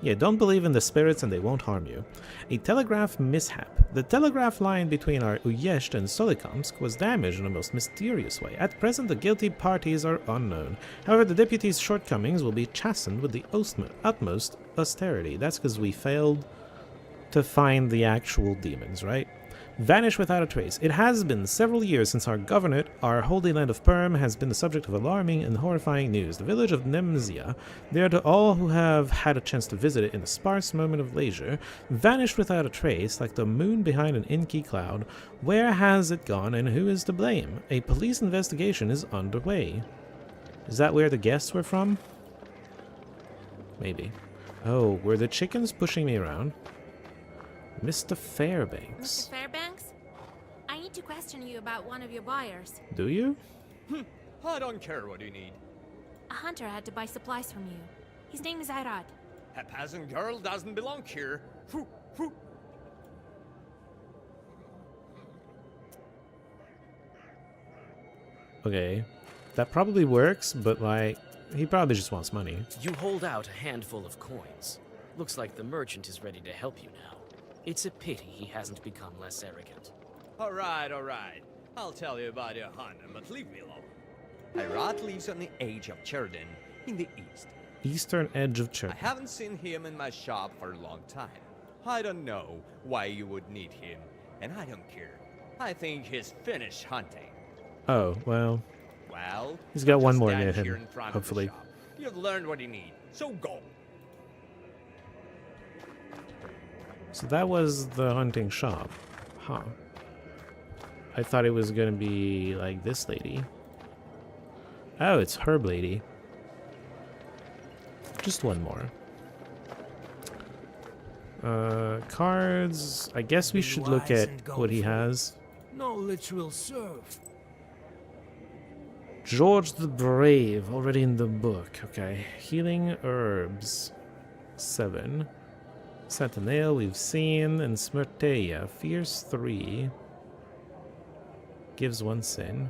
Yeah, don't believe in the spirits and they won't harm you. A telegraph mishap. The telegraph line between our Ujesht and Solikamsk was damaged in a most mysterious way. At present, the guilty parties are unknown. However, the deputy's shortcomings will be chastened with the utmost austerity. That's because we failed to find the actual demons, right? Vanish without a trace. It has been several years since our governorate, our holy land of Perm, has been the subject of alarming and horrifying news. The village of Nemzia, there to all who have had a chance to visit it in a sparse moment of leisure, vanished without a trace, like the moon behind an inky cloud. Where has it gone, and who is to blame? A police investigation is underway. Is that where the guests were from? Maybe. Oh, were the chickens pushing me around? Mr. Fairbanks. Mr. Fairbanks? I need to question you about one of your buyers. Do you? I don't care what you need. A hunter had to buy supplies from you. His name is Irad. A peasant girl doesn't belong here. Okay. That probably works, but like, he probably just wants money. You hold out a handful of coins. Looks like the merchant is ready to help you now. It's a pity he hasn't become less arrogant. Alright. I'll tell you about your hunter, but leave me alone. Irad lives on the edge of Cherden, in the east. Eastern edge of Cherden. I haven't seen him in my shop for a long time. I don't know why you would need him, and I don't care. I think he's finished hunting. Oh, well. Well, he's got one just more stand near here him, in front of the hopefully. shop. You've learned what you need, so go. So that was the hunting shop. Huh. I thought it was gonna be like this lady. Oh, it's Herb Lady. Just one more. Cards. I guess we should look at what he has. Knowledge will serve. George the Brave, already in the book. Okay. Healing herbs. 7. Sentinel, we've seen, and Smerteia. Fierce 3. Gives 1 sin.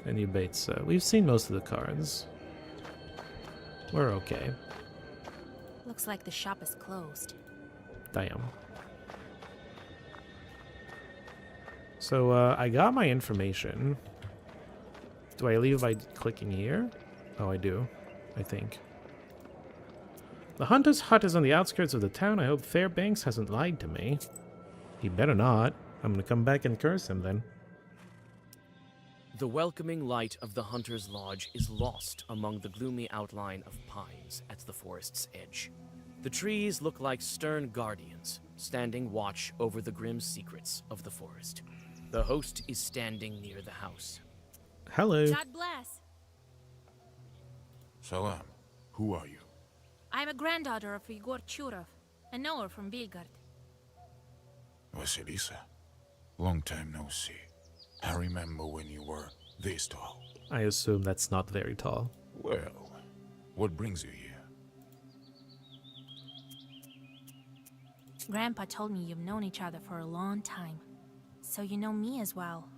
And Ubaitsa. We've seen most of the cards. We're okay. Looks like the shop is closed. Damn. So, I got my information. Do I leave by clicking here? Oh, I do. I think. The hunter's hut is on the outskirts of the town. I hope Fairbanks hasn't lied to me. He better not. I'm gonna come back and curse him then. The welcoming light of the hunter's lodge is lost among the gloomy outline of pines at the forest's edge. The trees look like stern guardians, standing watch over the grim secrets of the forest. The host is standing near the house. Hello. God bless. Salam. Who are you? I'm a granddaughter of Igor Churov, a knower from Vilgard. Vasilisa. Long time no see. I remember when you were this tall. I assume that's not very tall. Well, what brings you here? Grandpa told me you've known each other for a long time. So you know me as well.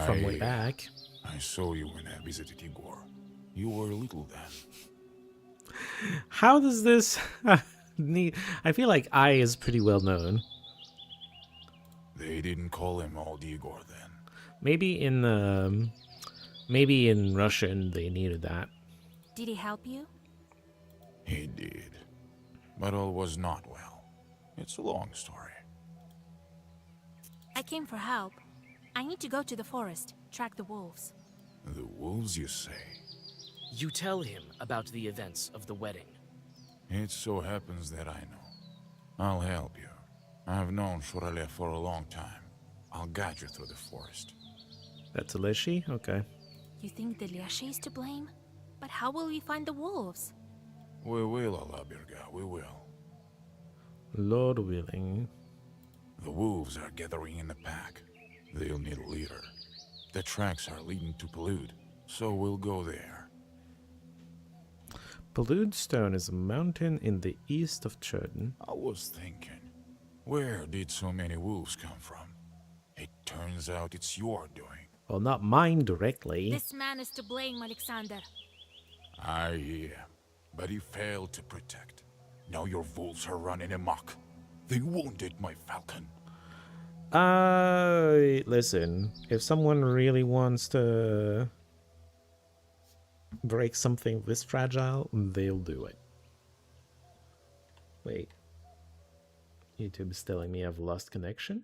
From way back. I saw you when I visited Igor. You were little then. How does this need... I feel like I is pretty well known. They didn't call him Old Igor then. Maybe in Russian they needed that. Did he help you? He did. But all was not well. It's a long story. I came for help. I need to go to the forest, track the wolves. The wolves, you say? You tell him about the events of the wedding. It so happens that I know. I'll help you. I've known Shuralev for a long time. I'll guide you through the forest. That's a Lishi? Okay. You think the Liashi is to blame? But how will we find the wolves? We will, Alabirga, we will. Lord willing. The wolves are gathering in a pack. They'll need a leader. The tracks are leading to Pelud, so we'll go there. Pelud Stone is a mountain in the east of Churden. I was thinking, where did so many wolves come from? It turns out it's your doing. Well, not mine directly. This man is to blame, Alexander. I hear, but he failed to protect. Now your wolves are running amok. They wounded my falcon. Listen, if someone really wants to break something this fragile, they'll do it. Wait. YouTube's telling me I've lost connection?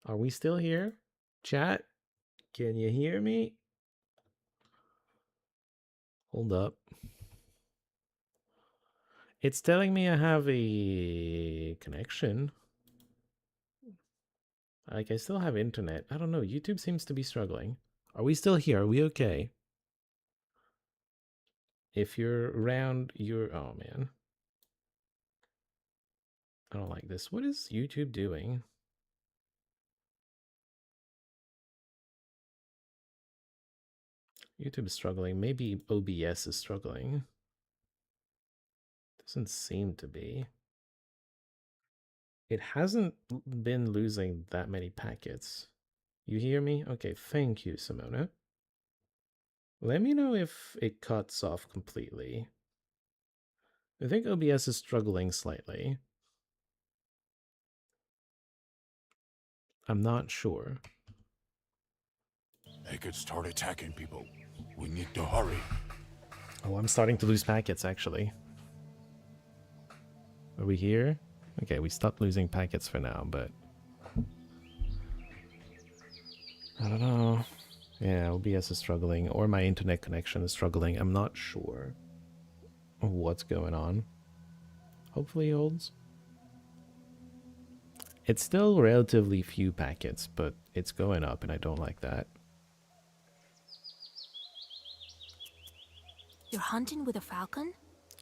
Are we still here? Chat? Can you hear me? Hold up. It's telling me I have a connection. Like, I still have internet. I don't know. YouTube seems to be struggling. Are we still here? Are we okay? If you're around, you're... Oh, man. I don't like this. What is YouTube doing? YouTube is struggling. Maybe OBS is struggling. Doesn't seem to be. It hasn't been losing that many packets. You hear me? Okay, thank you, Simona. Let me know if it cuts off completely. I think OBS is struggling slightly. I'm not sure. They could start attacking people. We need to hurry. Oh, I'm starting to lose packets, actually. Are we here? Okay, we stopped losing packets for now, but... I don't know. Yeah, OBS is struggling, or my internet connection is struggling. I'm not sure what's going on. Hopefully it holds. It's still relatively few packets, but it's going up, and I don't like that. You're hunting with a falcon?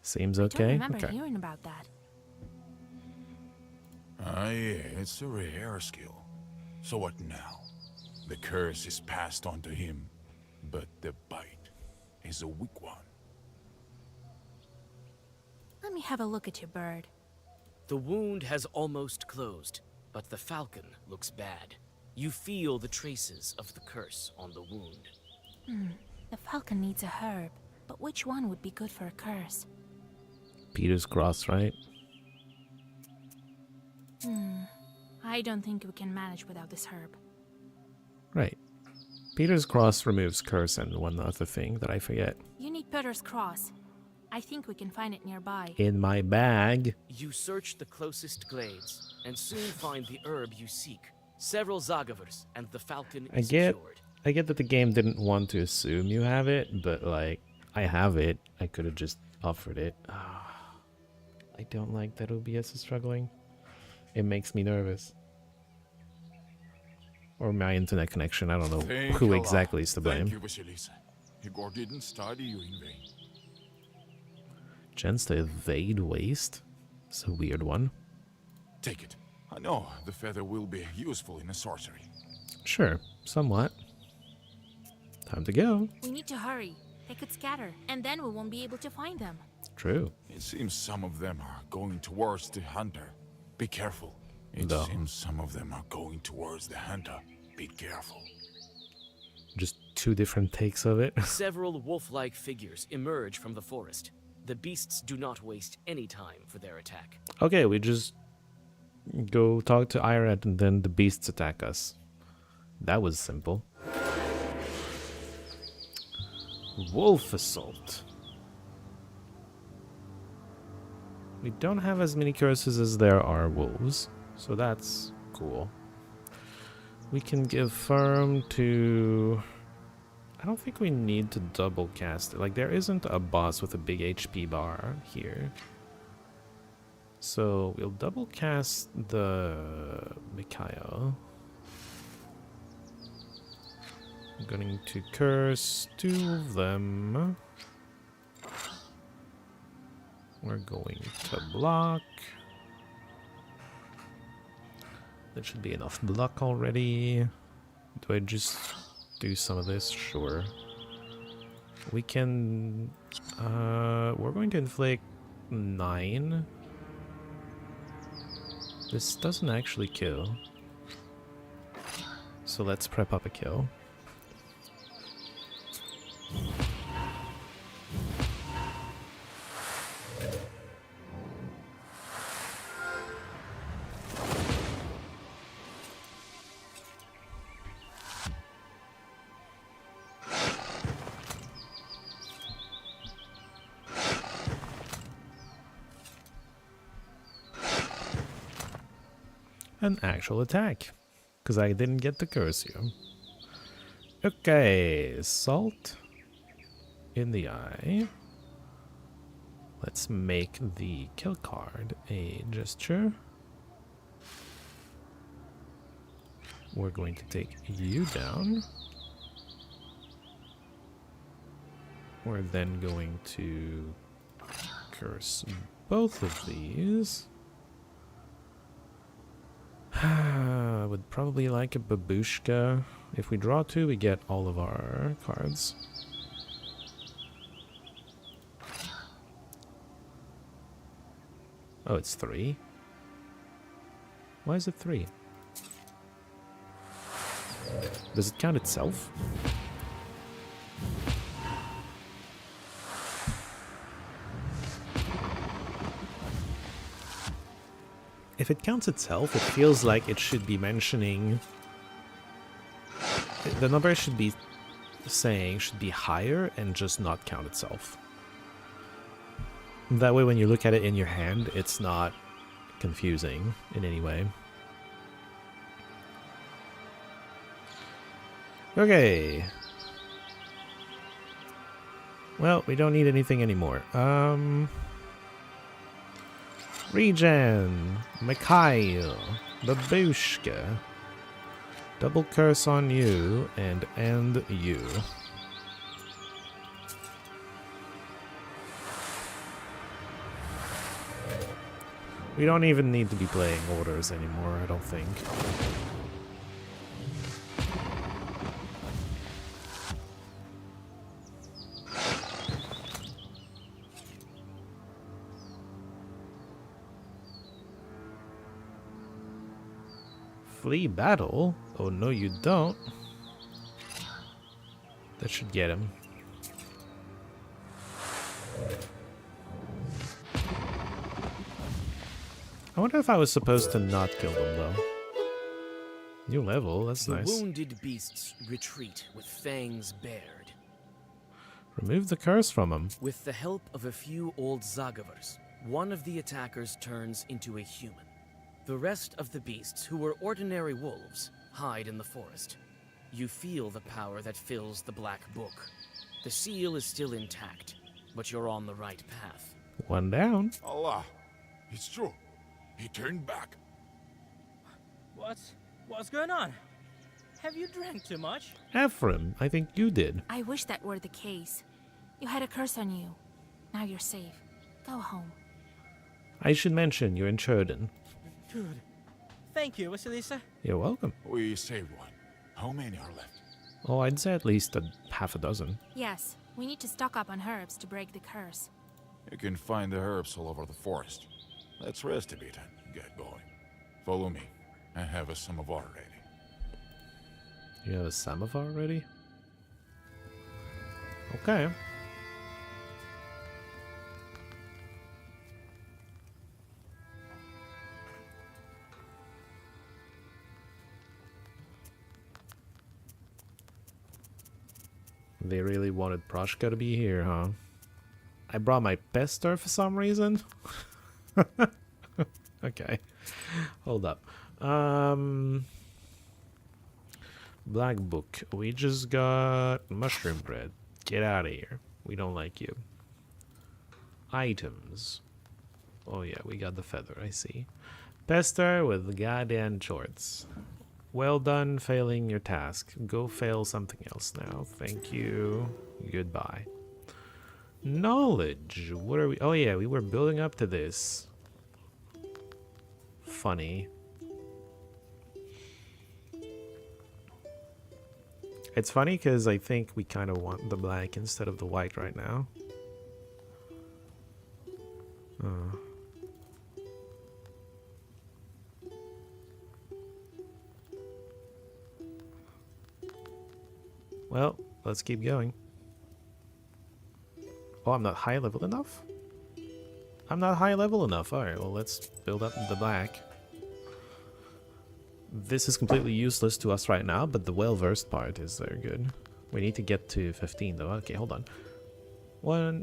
Seems I okay. don't remember Okay. hearing about that. Ah, yeah, it's a rare skill. So what now? The curse is passed on to him, but the bite is a weak one. Let me have a look at your bird. The wound has almost closed, but the falcon looks bad. You feel the traces of the curse on the wound. The falcon needs a herb, but which one would be good for a curse? Peter's Cross, right? I don't think we can manage without this herb. Right. Peter's Cross removes curse and one other thing that I forget. You need Peter's Cross. I think we can find it nearby. In my bag. You search the closest glades, and soon find the herb you seek. Several Zagavers, and the falcon is cured. I get that the game didn't want to assume you have it, but like, I have it. I could have just offered it. I don't like that OBS is struggling. It makes me nervous. Or my internet connection, I don't know who exactly is to blame. Thank you, Vasilisa. Igor didn't study you in vain. Chance to evade waste? It's a weird one. Take it. I know the feather will be useful in a sorcery. Sure, somewhat. Time to go. We need to hurry. They could scatter, and then we won't be able to find them. True. It seems some of them are going towards the hunter. Be careful. It No. seems some of them are going towards the hunter. Be careful. Just two different takes of it. Several wolf-like figures emerge from the forest. The beasts do not waste any time for their attack. Okay, we just go talk to Irat and then the beasts attack us. That was simple. Wolf Assault. We don't have as many curses as there are wolves, so that's cool. We can give Firm to... I don't think we need to double cast it. Like, there isn't a boss with a big HP bar here. So we'll double cast the Mikhail. I'm going to curse 2 of them. We're going to block. That should be enough block already. Do I just do some of this? Sure. We can... we're going to inflict 9. This doesn't actually kill. So let's prep up a kill. An actual attack, because I didn't get to curse you. Okay, salt in the eye. Let's make the kill card a gesture. We're going to take you down. We're then going to curse both of these. I would probably like a babushka. If we draw 2, we get all of our cards. Oh, it's 3? Why is it 3? Does it count itself? If it counts itself, it feels like it should be mentioning... The number should be saying should be higher and just not count itself. That way when you look at it in your hand, it's not confusing in any way. Okay. Well, we don't need anything anymore. Regen, Mikhail, Babushka. Double curse on you and end you. We don't even need to be playing orders anymore, I don't think. Flee battle? Oh no you don't. That should get him. I wonder if I was supposed to not kill them though. New level, that's nice. The wounded beasts retreat with fangs bared. Remove the curse from them. With the help of a few old Zagavars, one of the attackers turns into a human. The rest of the beasts, who were ordinary wolves, hide in the forest. You feel the power that fills the Black Book. The seal is still intact, but you're on the right path. One down. Allah, it's true. He turned back. What's going on? Have you drank too much? Ephraim, I think you did. I wish that were the case. You had a curse on you. Now you're safe. Go home. I should mention you're in Choden. Good. Thank you, Vasilisa. You're welcome. We saved one. How many are left? Oh, I'd say at least half a dozen. Yes, we need to stock up on herbs to break the curse. You can find the herbs all over the forest. Let's rest a bit and get going. Follow me. I have a samovar ready. You have a samovar ready? Okay. They really wanted Proshka to be here, huh? I brought my pester for some reason? Okay. Hold up. Black Book. We just got mushroom bread. Get out of here. We don't like you. Items. Oh yeah, we got the feather, I see. Pester with the goddamn shorts. Well done failing your task. Go fail something else now. Thank you. Goodbye. Knowledge. What are we? Oh yeah, we were building up to this. Funny. It's funny because I think we kind of want the black instead of the white right now. Well, let's keep going. Oh, I'm not high level enough? I'm not high level enough. Alright, well, let's build up the black. This is completely useless to us right now, but the well-versed part is very good. We need to get to 15 though. Okay, hold on.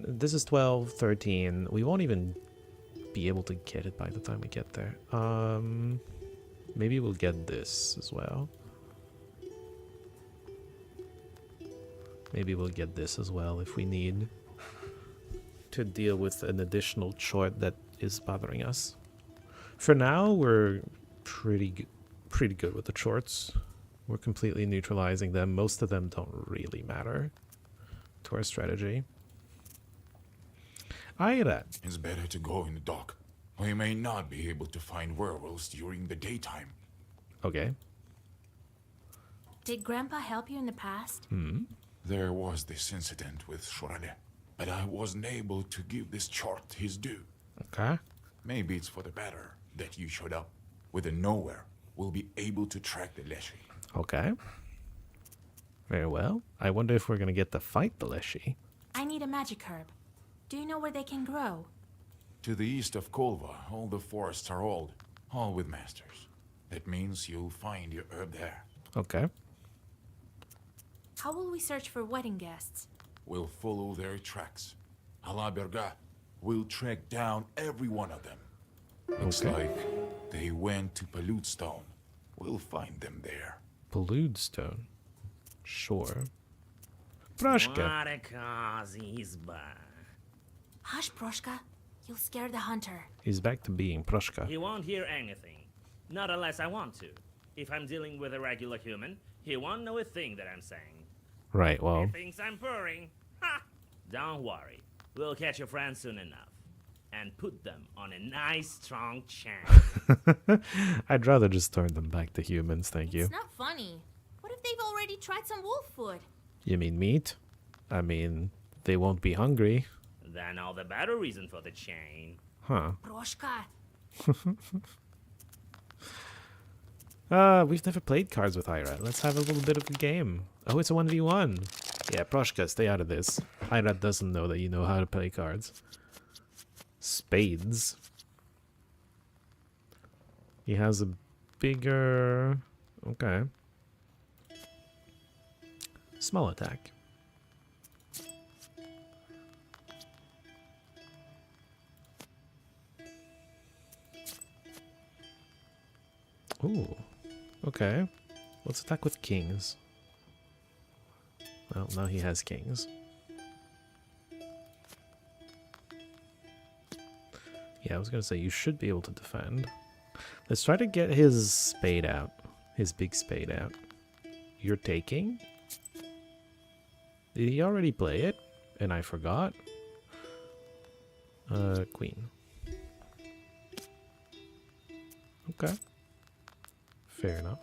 This is 12, 13. We won't even be able to get it by the time we get there. Maybe we'll get this as well. Maybe we'll get this as well if we need to deal with an additional chort that is bothering us. For now, we're pretty good with the chorts. We're completely neutralizing them. Most of them don't really matter to our strategy. Aira. It's better to go in the dark. We may not be able to find werewolves during the daytime. Okay. Did Grandpa help you in the past? There was this incident with Shorale, but I wasn't able to give this chart his due. Okay. Maybe it's for the better that you showed up. With a nowhere, we'll be able to track the Leshy. Okay. Very well. I wonder if we're gonna get to fight the Leshy. I need a magic herb. Do you know where they can grow? To the east of Kolva, all the forests are old, all with masters. That means you'll find your herb there. Okay. How will we search for wedding guests? We'll follow their tracks. Alaberga will track down every one of them. Looks like they went to Paludstone. We'll find them there. Paludstone. Sure. Proshka. Hush, Proshka. You'll scare the hunter. He's back to being Proshka. He won't hear anything. Not unless I want to. If I'm dealing with a regular human, he won't know a thing that I'm saying. Right, well. He thinks I'm purring. Ha! Don't worry. We'll catch your friends soon enough. And put them on a nice, strong chain. I'd rather just turn them back to humans, thank you. It's not funny. What if they've already tried some wolf food? You mean meat? I mean, they won't be hungry. Then all the better reason for the chain. Huh. Proshka. We've never played cards with Ira. Let's have a little bit of a game. Oh, it's a 1v1. Yeah, Proshka, stay out of this. Ira doesn't know that you know how to play cards. Spades. He has a bigger... Okay. Small attack. Ooh. Okay. Let's attack with kings. Well, now he has kings. Yeah, I was gonna say, you should be able to defend. Let's try to get his spade out. His big spade out. You're taking? Did he already play it? And I forgot? Queen. Okay. Fair enough.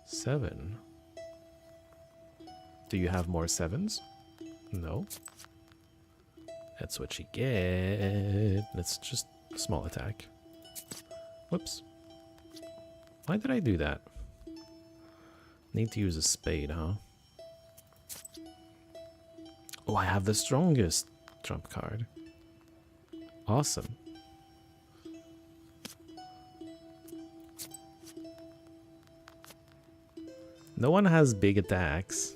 7. Do you have more 7s? No. That's what you get. Let's just small attack. Whoops. Why did I do that? Need to use a spade, huh? Oh, I have the strongest trump card. Awesome. No one has big attacks.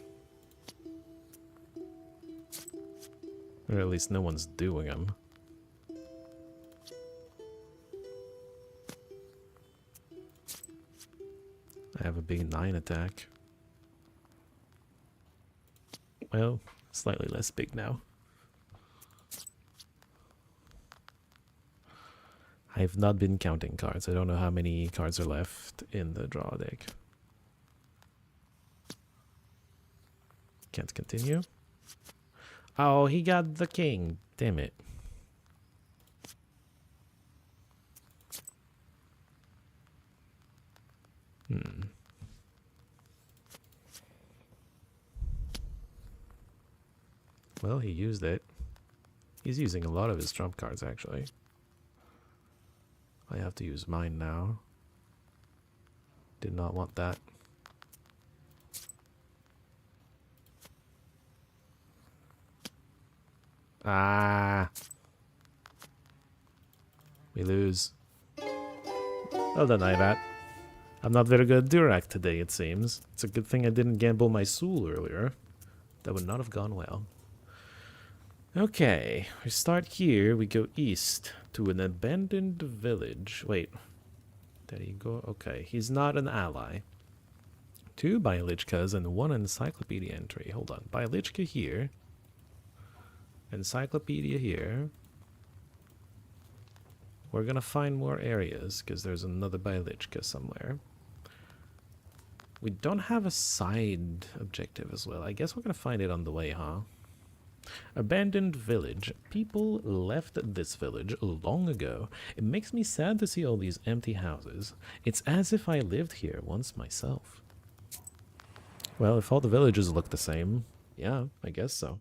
Or at least no one's doing them. I have a big 9 attack. Well, slightly less big now. I've not been counting cards. I don't know how many cards are left in the draw deck. Can't continue. Oh, he got the king. Damn it. Well, he used it. He's using a lot of his trump cards, actually. I have to use mine now. Did not want that. Ah. We lose. Well done, Ivat. I'm not very good at Durac today, it seems. It's a good thing I didn't gamble my soul earlier. That would not have gone well. Okay, we start here. We go east to an abandoned village. Wait. There you go. Okay, he's not an ally. 2 Bialichkas and 1 encyclopedia entry. Hold on. Bialichka here. Encyclopedia here. We're gonna find more areas because there's another Bialichka somewhere. We don't have a side objective as well. I guess we're gonna find it on the way, huh? Abandoned village. People left this village long ago. It makes me sad to see all these empty houses. It's as if I lived here once myself. Well, if all the villages look the same, yeah, I guess so.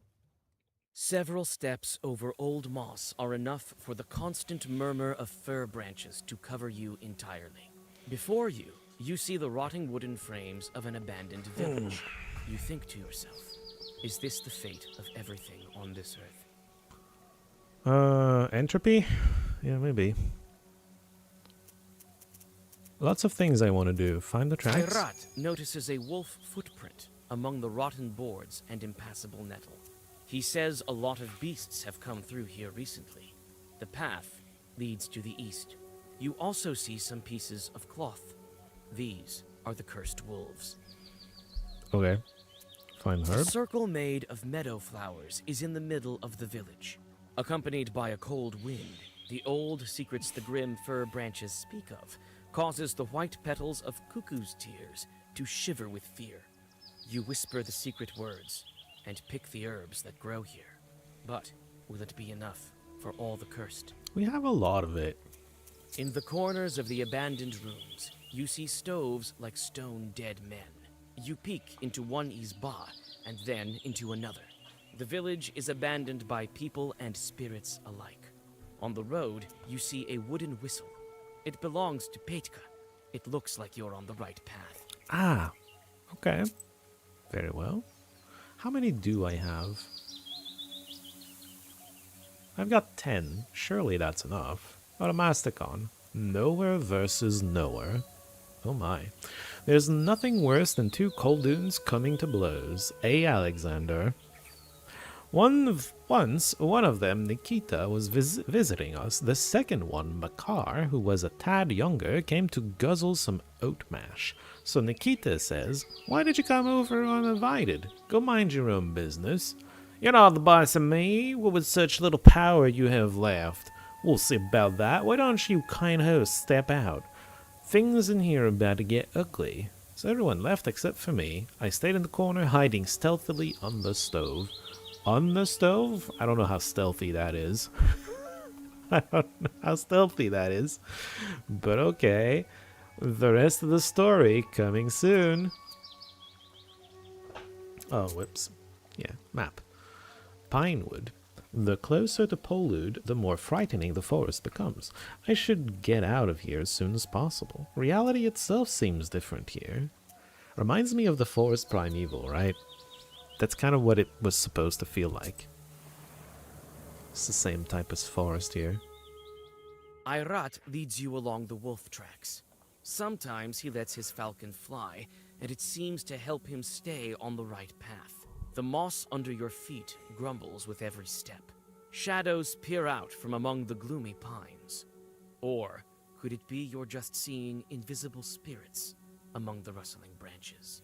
Several steps over old moss are enough for the constant murmur of fir branches to cover you entirely. Before you, you see the rotting wooden frames of an abandoned village. You think to yourself, is this the fate of everything on this earth? Entropy? Yeah, maybe. Lots of things I want to do. Find the tracks. Ayrat notices a wolf footprint among the rotten boards and impassable nettle. He says a lot of beasts have come through here recently. The path leads to the east. You also see some pieces of cloth. These are the cursed wolves. Okay. Find herb. A circle made of meadow flowers is in the middle of the village. Accompanied by a cold wind, the old secrets the grim fir branches speak of causes the white petals of cuckoo's tears to shiver with fear. You whisper the secret words and pick the herbs that grow here. But will it be enough for all the cursed? We have a lot of it. In the corners of the abandoned rooms, you see stoves like stone dead men. You peek into one izba and then into another. The village is abandoned by people and spirits alike. On the road, you see a wooden whistle. It belongs to Petka. It looks like you're on the right path. Ah, okay. Very well. How many do I have? I've got 10. Surely that's enough. Automasticon. Nowhere versus nowhere. Oh my. There's nothing worse than 2 Kolduns coming to blows. Alexander. Once, one of them, Nikita, was visiting us. The second one, Makar, who was a tad younger, came to guzzle some oat mash. So Nikita says, "Why did you come over uninvited? Go mind your own business. You're not the boss of me. What with such little power you have left? We'll see about that. Why don't you kind host step out? Things in here are about to get ugly." So everyone left except for me. I stayed in the corner, hiding stealthily on the stove. On the stove? I don't know how stealthy that is. I don't know how stealthy that is. But okay. The rest of the story coming soon. Oh, whoops. Yeah, map. Pinewood. The closer to Polud, the more frightening the forest becomes. I should get out of here as soon as possible. Reality itself seems different here. Reminds me of the forest primeval, right? That's kind of what it was supposed to feel like. It's the same type as forest here. Ayrat leads you along the wolf tracks. Sometimes he lets his falcon fly, and it seems to help him stay on the right path. The moss under your feet grumbles with every step. Shadows peer out from among the gloomy pines. Or could it be you're just seeing invisible spirits among the rustling branches?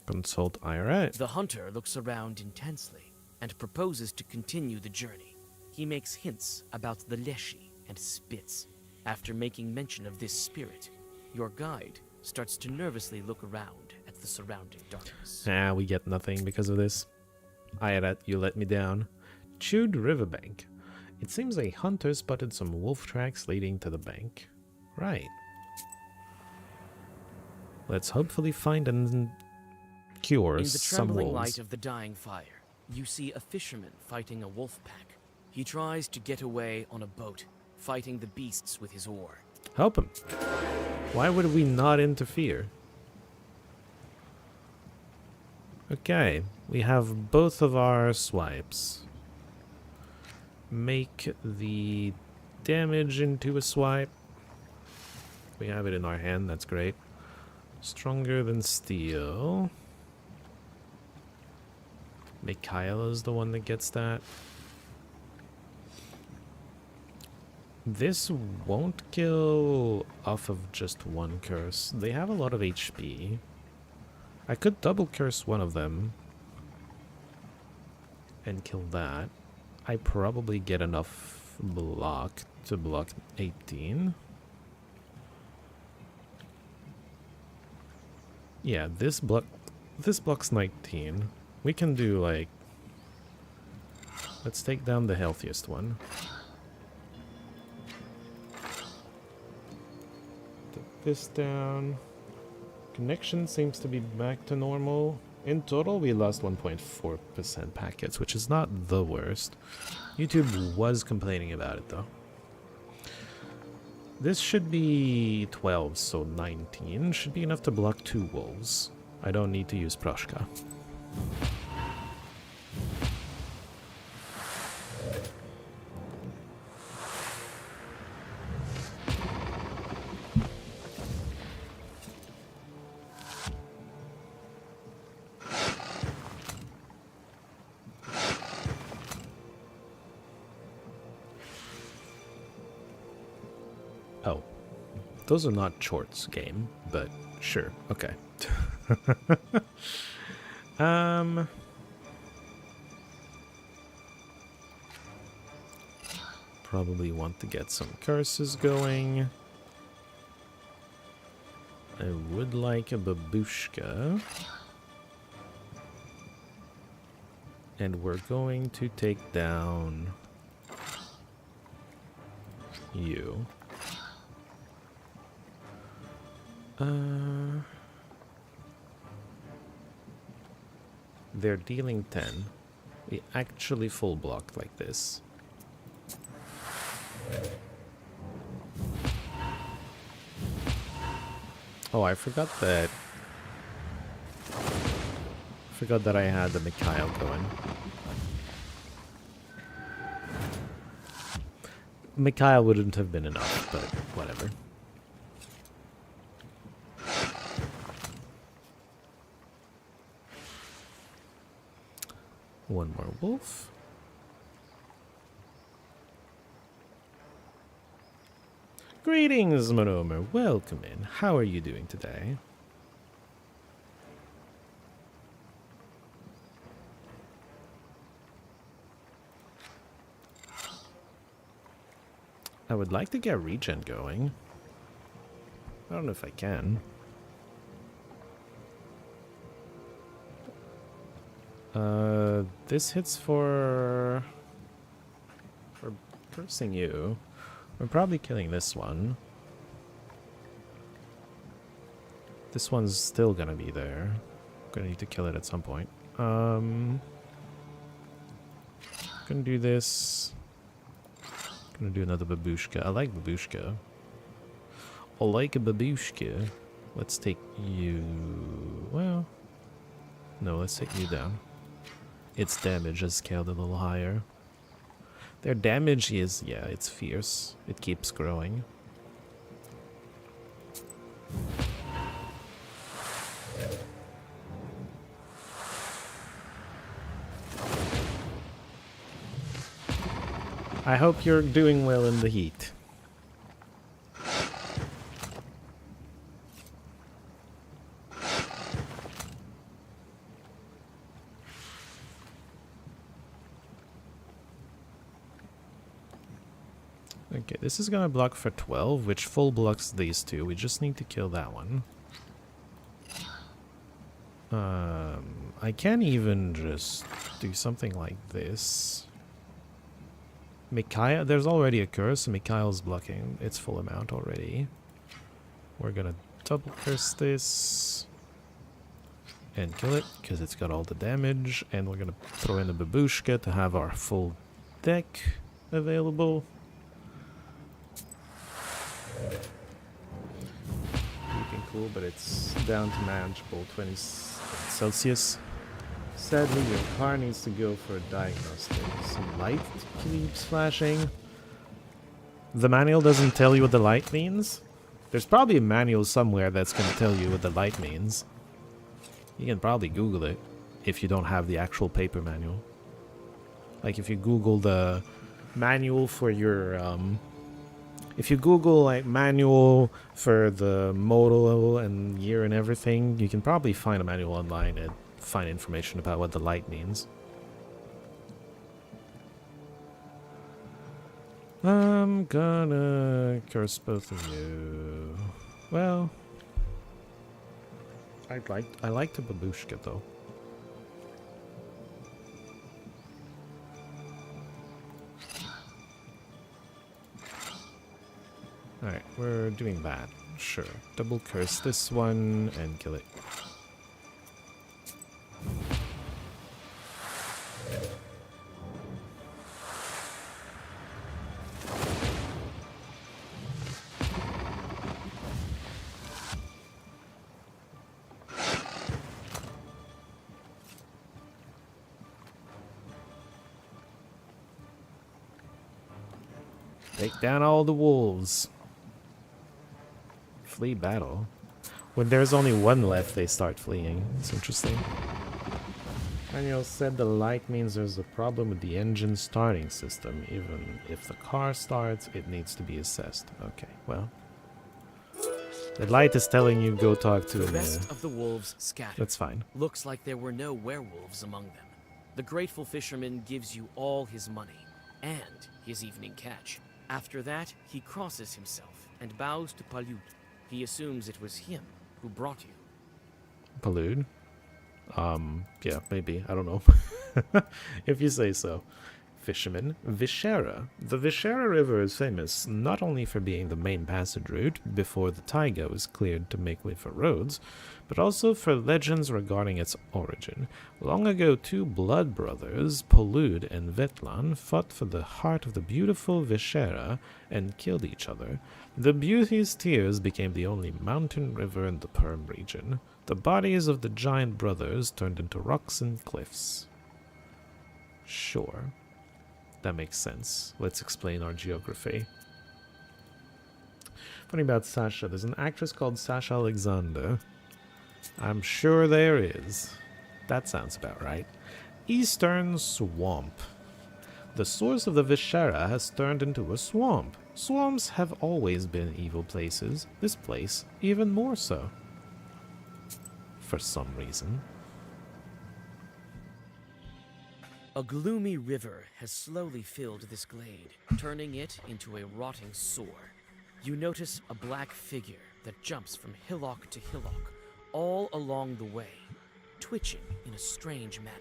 Consult Ayrat. The hunter looks around intensely and proposes to continue the journey. he makes hints about the Leshy and spits. After making mention of this spirit, your guide starts to nervously look around at the surrounding darkness. We get nothing because of this. You let me down. Chewed Riverbank. It seems a hunter spotted some wolf tracks leading to the bank. Right. Let's hopefully find and cure In the some trembling wolves. light of the dying fire, you see a fisherman fighting a wolf pack. He tries to get away on a boat, fighting the beasts with his oar. Help him. Why would we not interfere? Okay, we have both of our swipes. Make the damage into a swipe. We have it in our hand, that's great. Stronger than steel. Michaela's the one that gets that. This won't kill off of just one curse. They have a lot of HP. I could double curse one of them and kill that. I probably get enough block to block 18. Yeah, this blocks 19. We can do like, let's take down the healthiest one. Take this down. Connection seems to be back to normal. In total, we lost 1.4% packets, which is not the worst. YouTube was complaining about it, though. This should be 12, so 19. Should be enough to block 2 wolves. I don't need to use Proshka. Oh, those are not shorts game, but sure, okay. Probably want to get some curses going. I would like a babushka. And we're going to take down you. They're dealing 10. We actually full block like this. Oh, I forgot that. Forgot that I had the Mikhail going. Mikhail wouldn't have been enough, but whatever. One more wolf. Greetings, Monomer. Welcome in. How are you doing today? I would like to get regen going. I don't know if I can. This hits for cursing you. We're probably killing this one. This one's still gonna be there. Gonna need to kill it at some point. Gonna do this. Gonna do another babushka. I like babushka. I like a babushka. Let's take you. Well, no, let's take you down. Its damage is scaled a little higher. Their damage is, yeah, it's fierce. It keeps growing. I hope you're doing well in the heat. Okay, this is gonna block for 12, which full blocks these two. We just need to kill that one. I can even just do something like this. Mikhail, there's already a curse, so Mikhail's blocking its full amount already. We're gonna double curse this and kill it, because it's got all the damage, and we're gonna throw in the babushka to have our full deck available. Looking cool, but it's down to manageable 20 Celsius. Sadly, your car needs to go for a diagnostic. Some light keeps flashing. The manual doesn't tell you what the light means. There's probably a manual somewhere that's going to tell you what the light means. You can probably Google it if you don't have the actual paper manual. Like if you Google the manual for your if you Google like manual for the model and year and everything, you can probably find a manual online and find information about what the light means. I'm gonna curse both of you. Well, I like the babushka though. Alright, we're doing that. Sure. Double curse this one and kill it. Take down all the wolves. Flee battle. When there's only one left, they start fleeing. It's interesting. Daniel said the light means there's a problem with the engine starting system. Even if the car starts, it needs to be assessed. Okay, well. The light is telling you go talk to the rest of the wolves scattered. That's fine. Looks like there were no werewolves among them. The grateful fisherman gives you all his money and his evening catch. After that, he crosses himself and bows to Palyud. He assumes it was him who brought you. Palyud? Yeah, maybe. I don't know. If you say so. Fisherman, Vishera. The Vishera River is famous not only for being the main passage route before the taiga was cleared to make way for roads, but also for legends regarding its origin. Long ago, two blood brothers, Palyud and Vetlan, fought for the heart of the beautiful Vishera and killed each other. The Beauty's Tears became the only mountain river in the Perm region. The bodies of the giant brothers turned into rocks and cliffs. Sure. That makes sense. Let's explain our geography. Funny about Sasha, there's an actress called Sasha Alexander. I'm sure there is. That sounds about right. Eastern Swamp. The source of the Vishera has turned into a swamp. Swamps have always been evil places. This place, even more so. For some reason. A gloomy river has slowly filled this glade, turning it into a rotting sore. You notice a black figure that jumps from hillock to hillock, all along the way, twitching in a strange manner.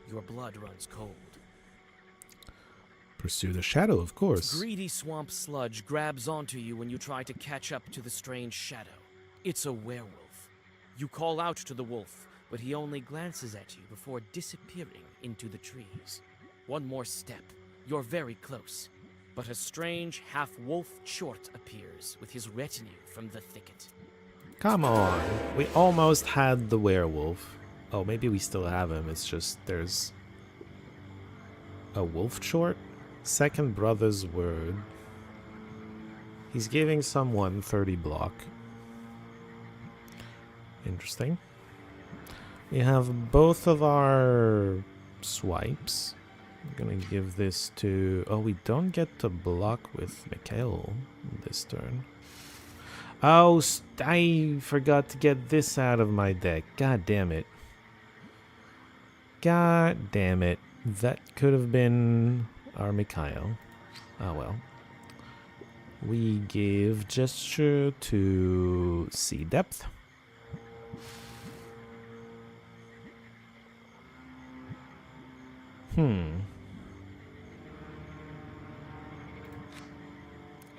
Your blood runs cold. Pursue the shadow, of course. Greedy swamp sludge grabs onto you when you try to catch up to the strange shadow. It's a werewolf. You call out to the wolf, but he only glances at you before disappearing into the trees. One more step. You're very close. But a strange half-wolf chort appears with his retinue from the thicket. Come on. We almost had the werewolf. Oh, maybe we still have him. It's just there's a wolf chort. Second brother's word. He's giving someone 30 block. Interesting. We have both of our swipes. I'm gonna give this to... Oh, we don't get to block with Mikhail this turn. Oh, I forgot to get this out of my deck. God damn it. God damn it. That could have been our Mikhail. Oh well. We give gesture to sea depth.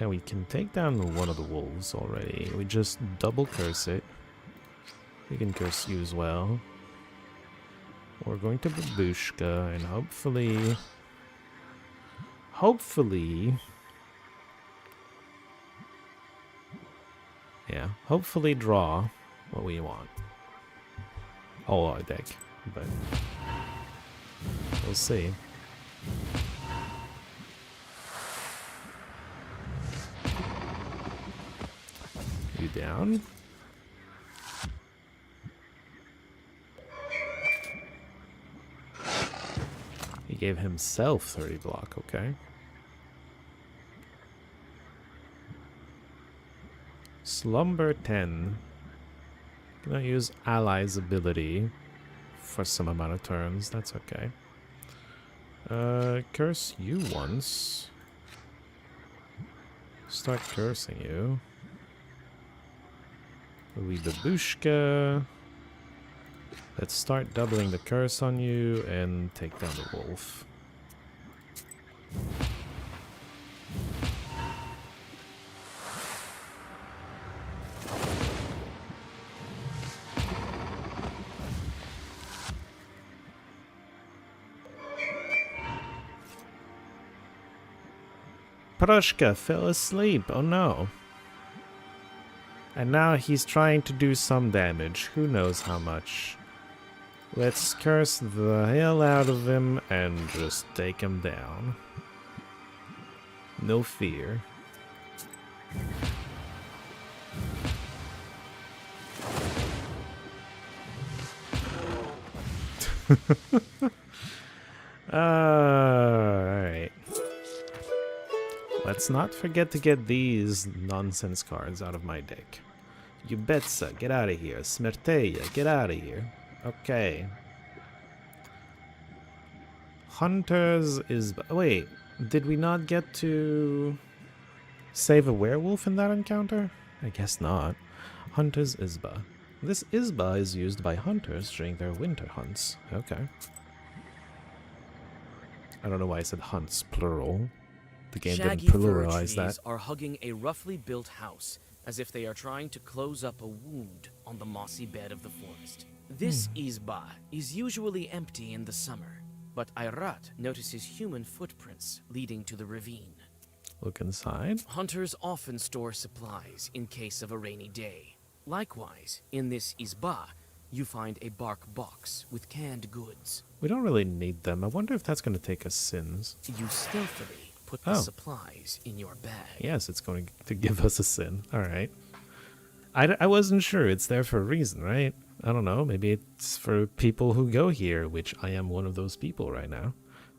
And we can take down one of the wolves already. We just double curse it. We can curse you as well. We're going to Babushka and hopefully... Yeah, hopefully draw what we want. All our deck, but we'll see. You down? He gave himself 30 block, okay. Slumber 10. Gonna use Ally's ability for some amount of turns, that's okay. Curse you once. Start cursing you. We Babushka. Let's start doubling the curse on you and take down the wolf. Proshka fell asleep, oh no. And now he's trying to do some damage, who knows how much. Let's curse the hell out of him and just take him down. No fear. Alright. Let's not forget to get these nonsense cards out of my deck. Yubetsa, get out of here. Smerteya, get out of here. Okay. Hunters is... Wait, did we not get to save a werewolf in that encounter? I guess not. Hunter's Isba. This Isba is used by hunters during their winter hunts. Okay. I don't know why I said hunts, plural. The game Shaggy didn't fir pluralize that. trees are hugging a roughly built house, as if they are trying to close up a wound on the mossy bed of the forest. This Isba is usually empty in the summer, but Ayrat notices human footprints leading to the ravine. Look inside. Hunters often store supplies in case of a rainy day. Likewise, in this Isba, you find a bark box with canned goods. We don't really need them. I wonder if that's going to take us sins. You stealthily put the supplies in your bag. Yes, it's going to give us a sin. Alright. I wasn't sure. It's there for a reason, right? I don't know. Maybe it's for people who go here, which I am one of those people right now.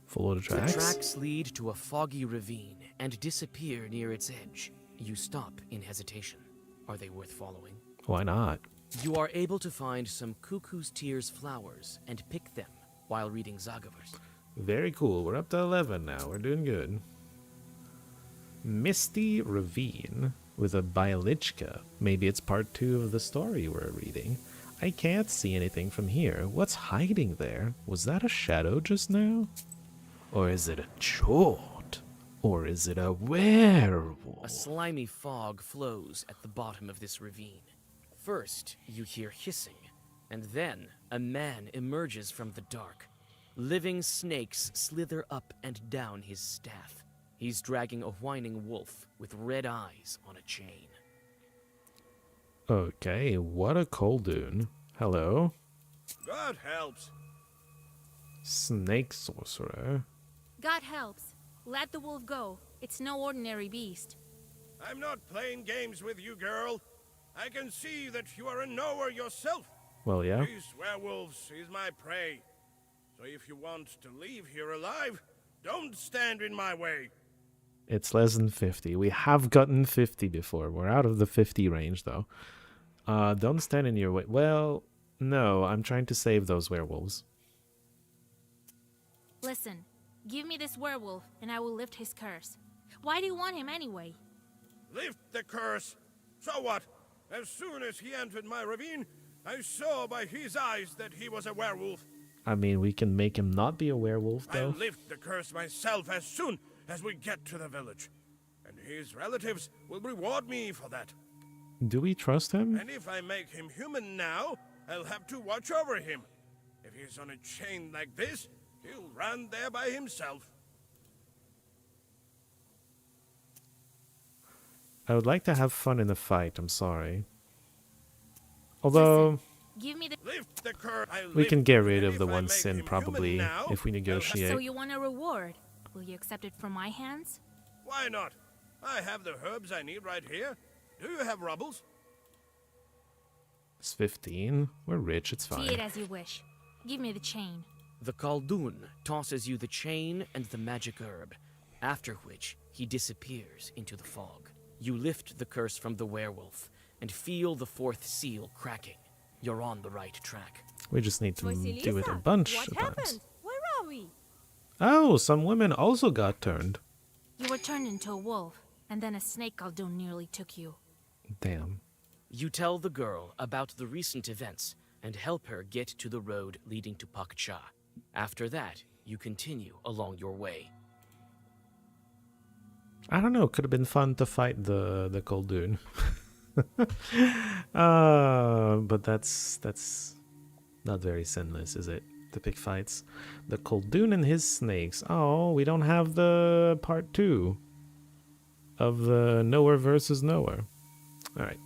Follow the tracks. The tracks lead to a foggy ravine and disappear near its edge. You stop in hesitation. Are they worth following? Why not? You are able to find some Cuckoo's Tears flowers and pick them while reading Zagavers. Very cool. We're up to 11 now. We're doing good. Misty Ravine with a Bialichka. Maybe it's part 2 of the story we're reading. I can't see anything from here. What's hiding there? Was that a shadow just now? Or is it a chort? Or is it a werewolf? A slimy fog flows at the bottom of this ravine. First, you hear hissing, and then a man emerges from the dark. Living snakes slither up and down his staff. He's dragging a whining wolf with red eyes on a chain. Okay, what a Koldoon. Hello? God helps. Snake sorcerer. God helps. Let the wolf go. It's no ordinary beast. I'm not playing games with you, girl. I can see that you are a knower yourself. Well, yeah. These werewolves is my prey. So if you want to leave here alive, don't stand in my way. It's less than 50. We have gotten 50 before. We're out of the 50 range, though. Don't stand in your way. Well, no, I'm trying to save those werewolves. Listen, give me this werewolf and I will lift his curse. Why do you want him anyway? lift the curse. So what? As soon as he entered my ravine, I saw by his eyes that he was a werewolf. I mean, we can make him not be a werewolf, I'll though. lift the curse myself as soon as we get to the village. And his relatives will reward me for that. Do we trust him? And if I make him human now, I'll have to watch over him. If he's on a chain like this, he'll run there by himself. I would like to have fun in the fight, I'm sorry. Although, Give me the. Lift the curse. we can get rid of the one sin probably if we So negotiate. you want a reward? Will you accept it from my hands? Why not? I have the herbs I need right here. Do you have rubbles? It's 15. We're rich, it's See fine. it as you wish. Give me the chain. The Khaldun tosses you the chain and the magic herb, after which he disappears into the fog. You lift the curse from the werewolf and feel the fourth seal cracking. You're on the right track. We just need to do it a bunch of times. Where are we? Oh, some women also got turned. You were turned into a wolf, and then a snake Khaldun nearly took you. Damn. You tell the girl about the recent events and help her get to the road leading to Pakcha. After that, you continue along your way. I don't know, could have been fun to fight the Khaldun. But that's not very sinless, is it? To pick fights. The Khaldun and his snakes. Oh, we don't have the part 2 of the Nowhere versus Nowhere. Alright.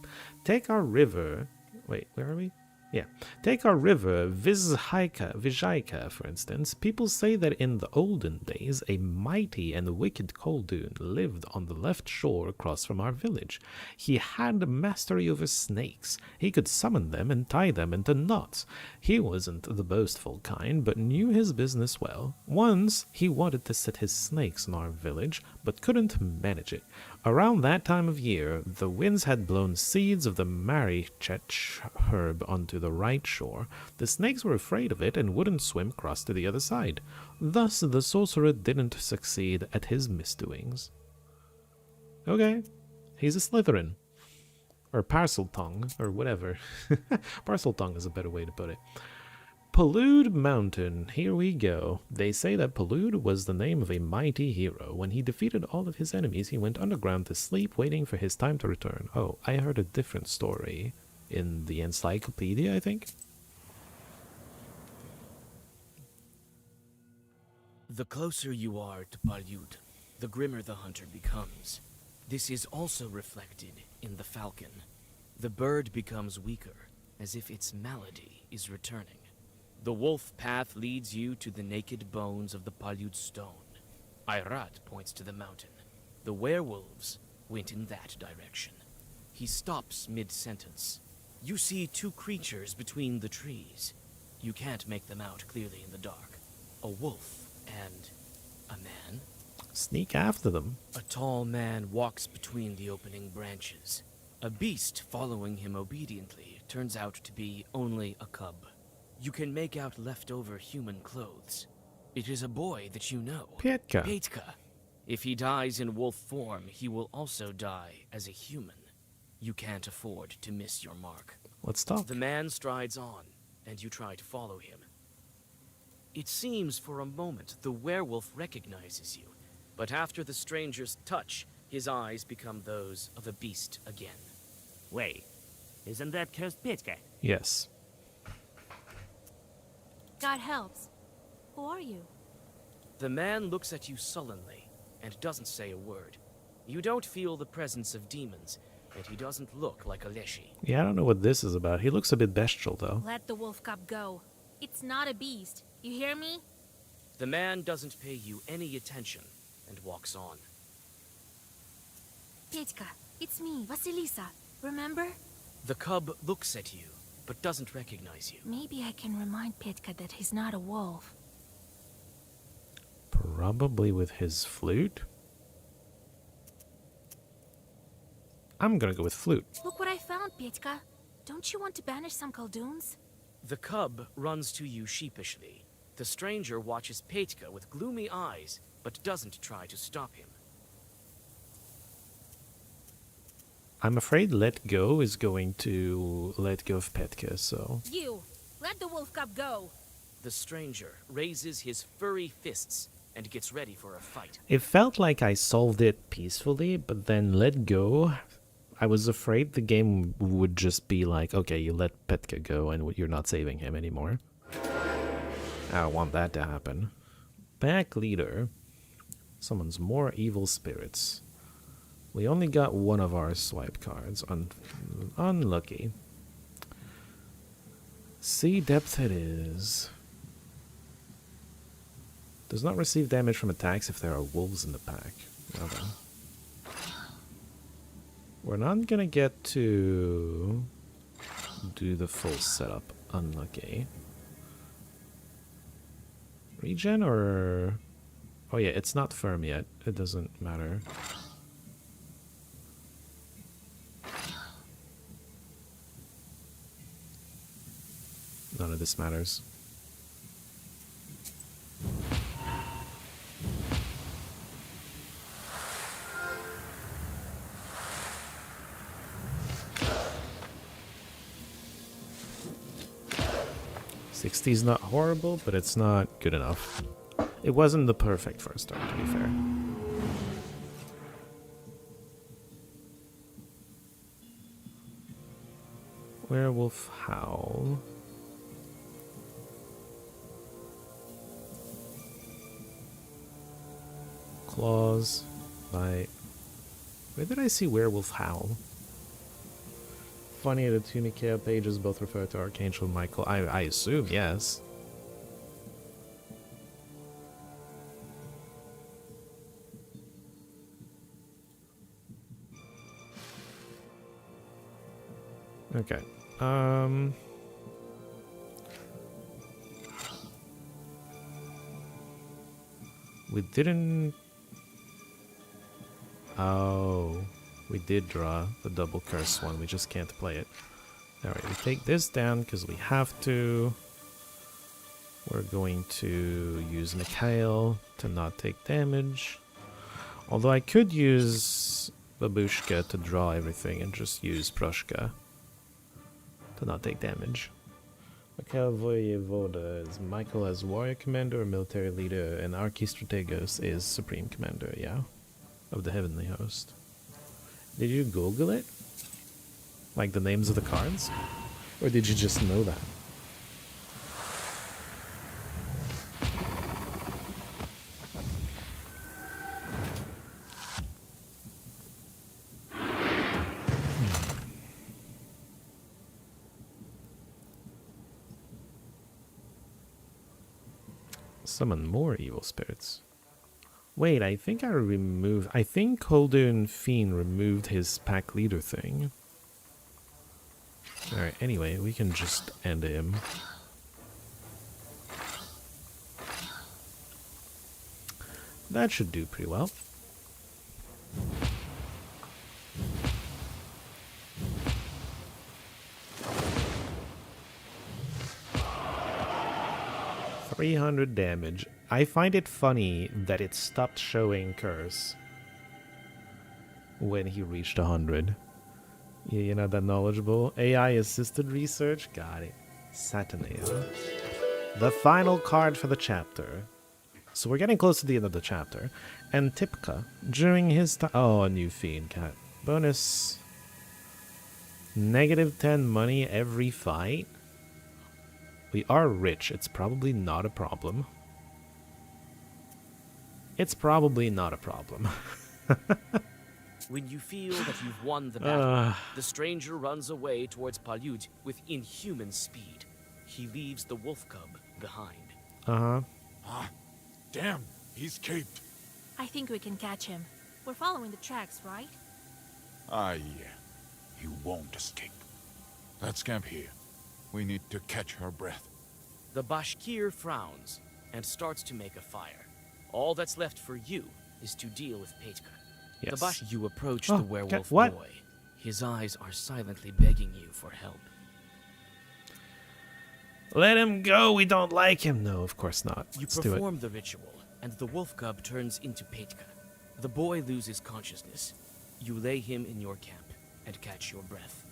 Take our river. Wait, where are we? Yeah. Take our river, Vizhaika, for instance. People say that in the olden days, a mighty and wicked Khaldun lived on the left shore across from our village. He had mastery over snakes. He could summon them and tie them into knots. He wasn't the boastful kind, but knew his business well. Once, he wanted to set his snakes in our village, but couldn't manage it. Around that time of year, the winds had blown seeds of the Marichech herb onto the right shore. The snakes were afraid of it and wouldn't swim across to the other side. Thus, the sorcerer didn't succeed at his misdoings. Okay, he's a Slytherin. Or Parseltongue, or whatever. Parseltongue is a better way to put it. Palude Mountain, here we go. They say that Palude was the name of a mighty hero. When he defeated all of his enemies, he went underground to sleep, waiting for his time to return. Oh, I heard a different story in the encyclopedia, I think. The closer you are to Palyud, the grimmer the hunter becomes. This is also reflected in the falcon. The bird becomes weaker, as if its malady is returning. The wolf path leads you to the naked bones of the Palyud stone. Ayrat points to the mountain. The werewolves went in that direction. He stops mid-sentence. You see two creatures between the trees. You can't make them out clearly in the dark. A wolf and a man. Sneak after them. A tall man walks between the opening branches. A beast following him obediently turns out to be only a cub. You can make out leftover human clothes. It is a boy that you know. Petka. Petka. If he dies in wolf form, he will also die as a human. You can't afford to miss your mark. Let's talk. The man strides on, and you try to follow him. It seems for a moment the werewolf recognizes you, but after the stranger's touch, his eyes become those of a beast again. Wait, isn't that cursed Petka? Yes. God helps. Who are you? The man looks at you sullenly and doesn't say a word. You don't feel the presence of demons, and he doesn't look like a Leshy. Yeah, I don't know what this is about. He looks a bit bestial, though. Let the wolf cub go. It's not a beast. You hear me? The man doesn't pay you any attention and walks on. Petka, it's me, Vasilisa. Remember? The cub looks at you, but doesn't recognize you. Maybe I can remind Petka that he's not a wolf. Probably with his flute? I'm gonna go with flute. Look what I found, Petka. Don't you want to banish some Khalduns? The cub runs to you sheepishly. The stranger watches Petka with gloomy eyes, but doesn't try to stop him. I'm afraid Let Go is going to let go of Petka, so... You, let the wolf cub go. The stranger raises his furry fists and gets ready for a fight. It felt like I solved it peacefully, but then Let Go... I was afraid the game would just be like, okay, you let Petka go and you're not saving him anymore. I don't want that to happen. Pack leader summons more evil spirits. We only got one of our swipe cards. Unlucky. Sea depth it is. Does not receive damage from attacks if there are wolves in the pack. Well then. We're not gonna get to do the full setup. Unlucky. Regen or... Oh yeah, it's not firm yet. It doesn't matter. None of this matters. $60's not horrible, but it's not good enough. It wasn't the perfect first start, to be fair. Werewolf Howl. Claws. Bite. Where did I see Werewolf Howl? Funny, the two Mikhail pages both refer to Archangel Michael. I assume, yes. Okay. We didn't... Oh, we did draw the double curse one. We just can't play it. Alright, we take this down because we have to. We're going to use Mikhail to not take damage. Although I could use Babushka to draw everything and just use Proshka to not take damage. Mikhail Voyevoda is Michael as warrior commander or military leader, and Archistrategos is supreme commander, yeah? Of the heavenly host. Did you Google it? Like the names of the cards? Or did you just know that? Summon more evil spirits. Wait, I think I think Koldun Fiend removed his pack leader thing. Alright, anyway, we can just end him. That should do pretty well. $300 damage. I find it funny that it stopped showing curse when he reached 100. You're not that knowledgeable. AI assisted research? Got it. Sataneo. The final card for the chapter. So we're getting close to the end of the chapter. And Tipka, during his time... Oh, a new fiend cat. Bonus... -10 money every fight? We are rich. It's probably not a problem. It's probably not a problem. When you feel that you've won the battle, the stranger runs away towards Palyud with inhuman speed. He leaves the wolf cub behind. Ah, damn, he escaped. I think we can catch him. We're following the tracks, right? Ah, yeah. He won't escape. Let's camp here. We need to catch her breath. The Bashkir frowns and starts to make a fire. All that's left for you is to deal with Petka. Yes. You approach the werewolf what? boy. His eyes are silently begging you for help. Let him go, we don't like him. No, of course not. You Let's do it. perform the ritual, and the wolf cub turns into Petka. The boy loses consciousness. You lay him in your camp. and catch your breath.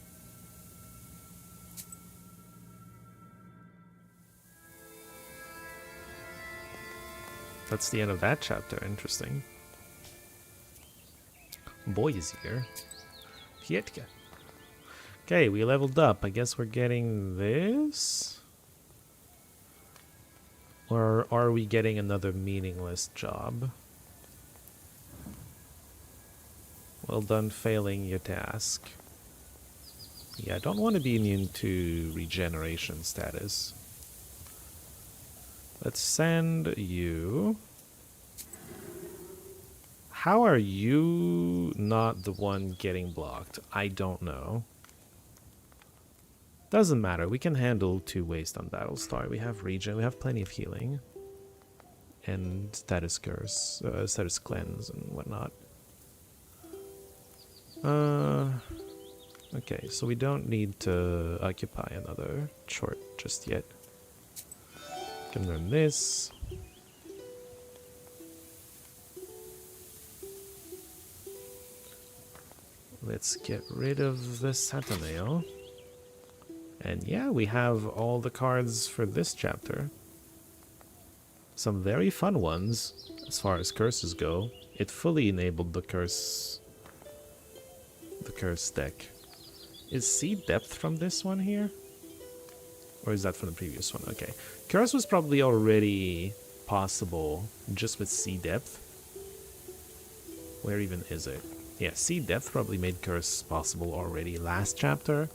That's the end of that chapter. Interesting. Boy is here. Pietka. Okay, we leveled up. I guess we're getting this? Or are we getting another meaningless job? Well done failing your task. Yeah, I don't want to be immune to regeneration status. Let's send you. How are you not the one getting blocked? I don't know. Doesn't matter. We can handle 2 waste on Battlestar. We have regen. We have plenty of healing. And status curse, status cleanse and whatnot. Okay, so we don't need to occupy another short just yet. Can learn this. Let's get rid of the Sataneo. And yeah, we have all the cards for this chapter. Some very fun ones as far as curses go. It fully enabled the curse deck. Is Sea Depth from this one here? Or is that from the previous one? Okay. Curse was probably already possible just with Sea Depth. Where even is it? Yeah, Sea Depth probably made Curse possible already last chapter.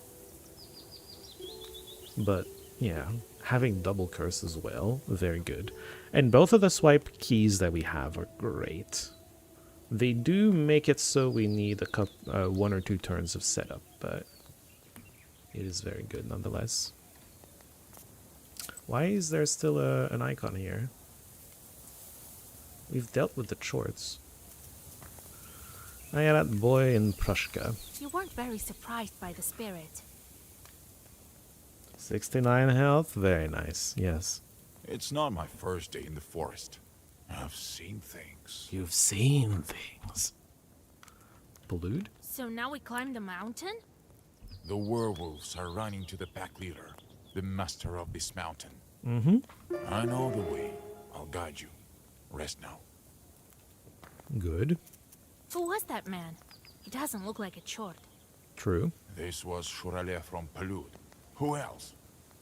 But, yeah, having double Curse as well, very good. And both of the swipe keys that we have are great. They do make it so we need a 1 or 2 turns of setup, but it is very good nonetheless. Why is there still an icon here? We've dealt with the shorts. I got that boy in Prushka. You weren't very surprised by the spirit. 69 health, very nice, yes. It's not my first day in the forest. I've seen things. You've seen things. Blood? So now we climb the mountain? The werewolves are running to the pack leader, the master of this mountain. Mm-hmm. I know the way. I'll guide you. Rest now. Good. Who was that man? He doesn't look like a Chort. True. This was Shurale from Palud. Who else?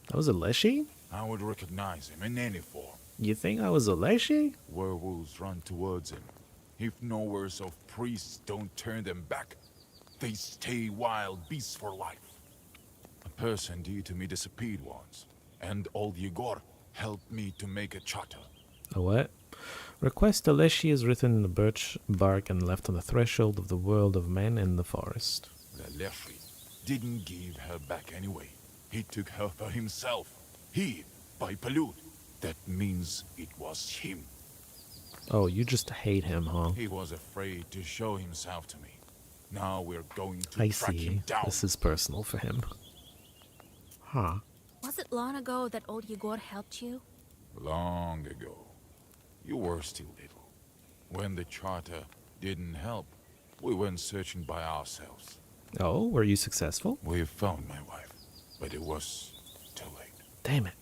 That was a Leshy? I would recognize him in any form. You think I was a Leshy? Werewolves run towards him. If knowers of priests don't turn them back, they stay wild beasts for life. A person dear to me disappeared once, and old Yegor helped me to make a charter. A what? Request a Leshy is written in the birch bark and left on the threshold of the world of men in the forest. The Leshy didn't give her back anyway. He took her for himself. He, by Palud. That means it was him. Oh, you just hate him, huh? He was afraid to show himself to me. Now we're going to I track see. him down. This is personal for him. Huh. Was it long ago that old Yegor helped you? Long ago. You were still little. When the charter didn't help, we went searching by ourselves. Oh, were you successful? We found my wife, but it was too late. Damn it.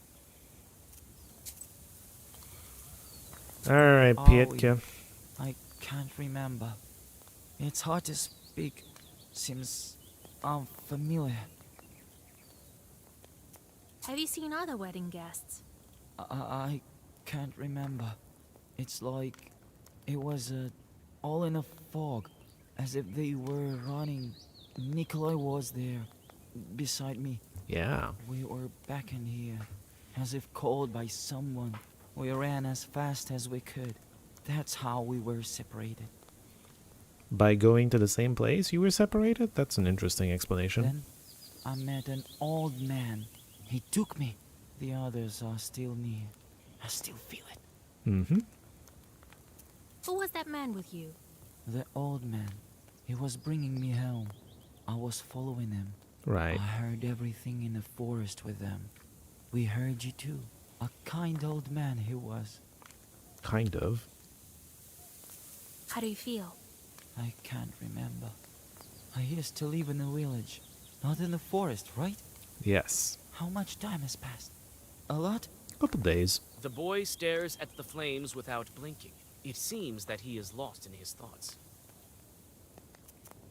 Alright, Pietka. I can't remember. It's hard to speak. Seems unfamiliar. Have you seen other wedding guests? I can't remember. It's like it was all in a fog, as if they were running. Nikolai was there, beside me. Yeah. We were back in here, as if called by someone. We ran as fast as we could. That's how we were separated. By going to the same place, you were separated? That's an interesting explanation. Then I met an old man. He took me. The others are still near. I still feel it. Mm-hmm. Who was that man with you? The old man. He was bringing me home. I was following him. Right. I heard everything in the forest with them. We heard you too. A kind old man he was. Kind of. How do you feel? I can't remember. I used to live in a village, not in the forest, right? Yes. How much time has passed? A lot? Couple days. The boy stares at the flames without blinking. It seems that he is lost in his thoughts.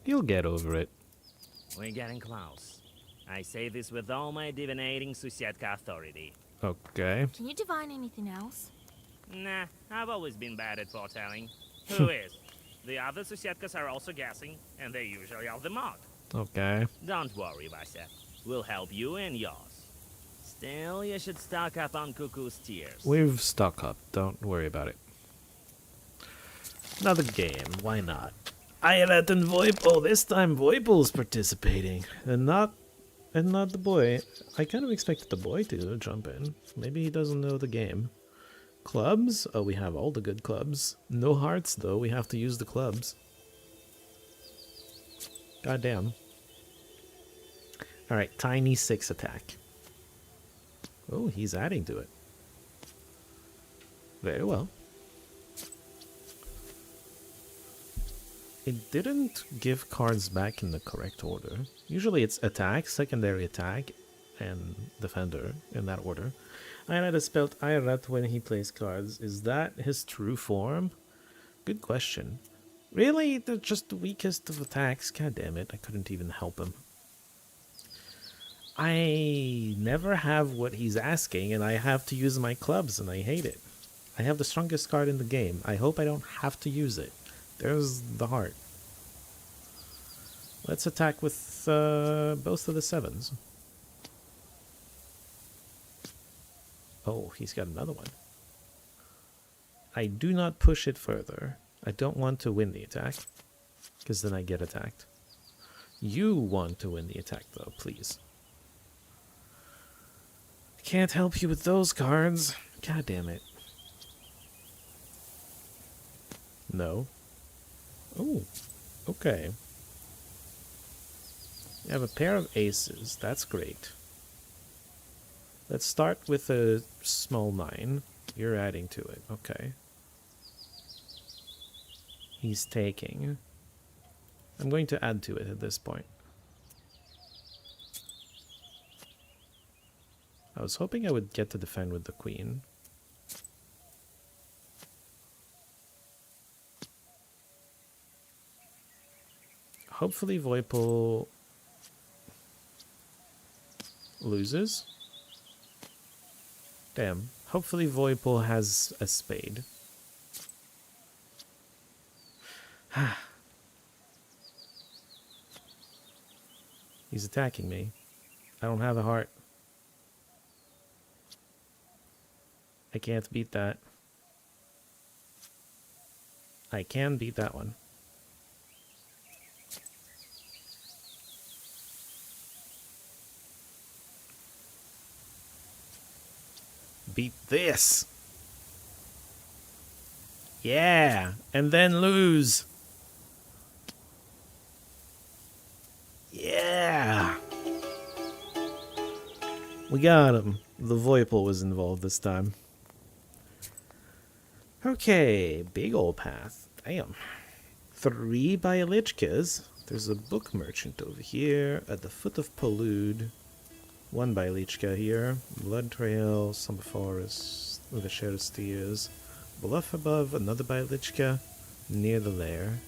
You'll get over it. We're getting close. I say this with all my divinating Susietka authority. Okay. Can you divine anything else? Nah, I've always been bad at foretelling. Who is? The other Susietkas are also guessing, and they usually are the mark. Okay. Don't worry, Vasya. We'll help you and yours. Still, you should stock up on Cuckoo's tears. We've stock up. Don't worry about it. Another game. Why not? Ayrat and Voipol. This time Voipol's participating, and not the boy. I kind of expected the boy to jump in. Maybe he doesn't know the game. Clubs? Oh, we have all the good clubs. No hearts, though. We have to use the clubs. Goddamn. Alright, tiny 6 attack. Oh, he's adding to it. Very well. It didn't give cards back in the correct order. Usually it's attack, secondary attack, and defender in that order. Ayrat is spelled Ayrat when he plays cards. Is that his true form? Good question. Really? They're just the weakest of attacks? God damn it, I couldn't even help him. I never have what he's asking, and I have to use my clubs, and I hate it. I have the strongest card in the game. I hope I don't have to use it. There's the heart. Let's attack with both of the 7s. Oh, he's got another one. I do not push it further. I don't want to win the attack, because then I get attacked. You want to win the attack, though, please. I can't help you with those cards. God damn it. No. Oh, okay. You have a pair of aces. That's great. Let's start with a small 9. You're adding to it. Okay. He's taking. I'm going to add to it at this point. I was hoping I would get to defend with the queen. Hopefully Voipol loses. Damn. Hopefully Voipol has a spade. He's attacking me. I don't have a heart. I can't beat that. I can beat that one. Beat this. Yeah, and then lose. Yeah. We got him. The Voipol was involved this time. Okay, big ol' path. Damn. 3 Bialichkas. There's a book merchant over here at the foot of Pollude. 1 Bialichka here. Blood Trail, Summer Forest, the Shadow Steers. Bluff above, another Bialichka near the lair.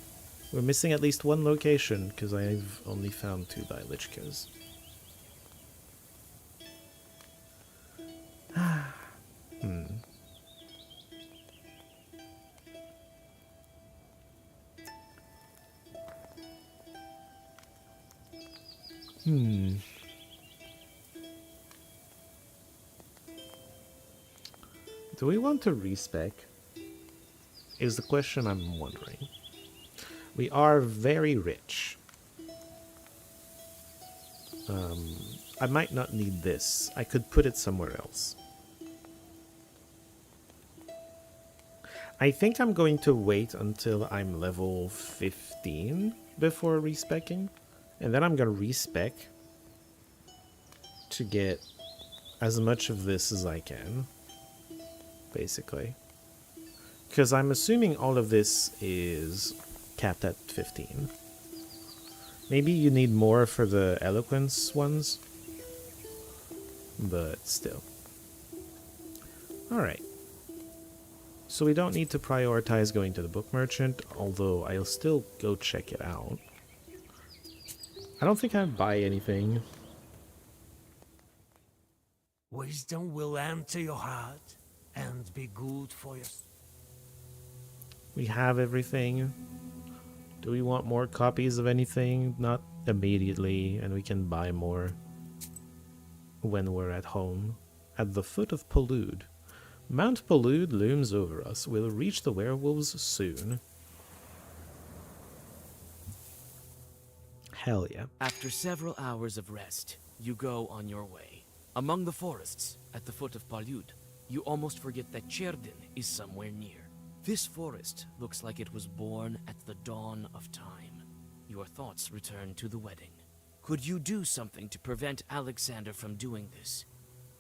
We're missing at least 1 location because I've only found 2 Bialichkas. Do we want to respec? Is the question I'm wondering. We are very rich. I might not need this. I could put it somewhere else. I think I'm going to wait until I'm level 15 before respecking. And then I'm going to respec to get as much of this as I can. Basically. Because I'm assuming all of this is capped at 15. Maybe you need more for the eloquence ones, but still. Alright. So we don't need to prioritize going to the book merchant, although I'll still go check it out. I don't think I'd buy anything. Wisdom will enter your heart and be good for you. We have everything. Do we want more copies of anything? Not immediately, and we can buy more when we're at home. At the foot of Pollude. Mount Pollude looms over us. We'll reach the werewolves soon. Hell yeah. After several hours of rest, you go on your way. Among the forests, at the foot of Pollude, you almost forget that Cerdyn is somewhere near. This forest looks like it was born at the dawn of time. Your thoughts return to the wedding. Could you do something to prevent Alexander from doing this?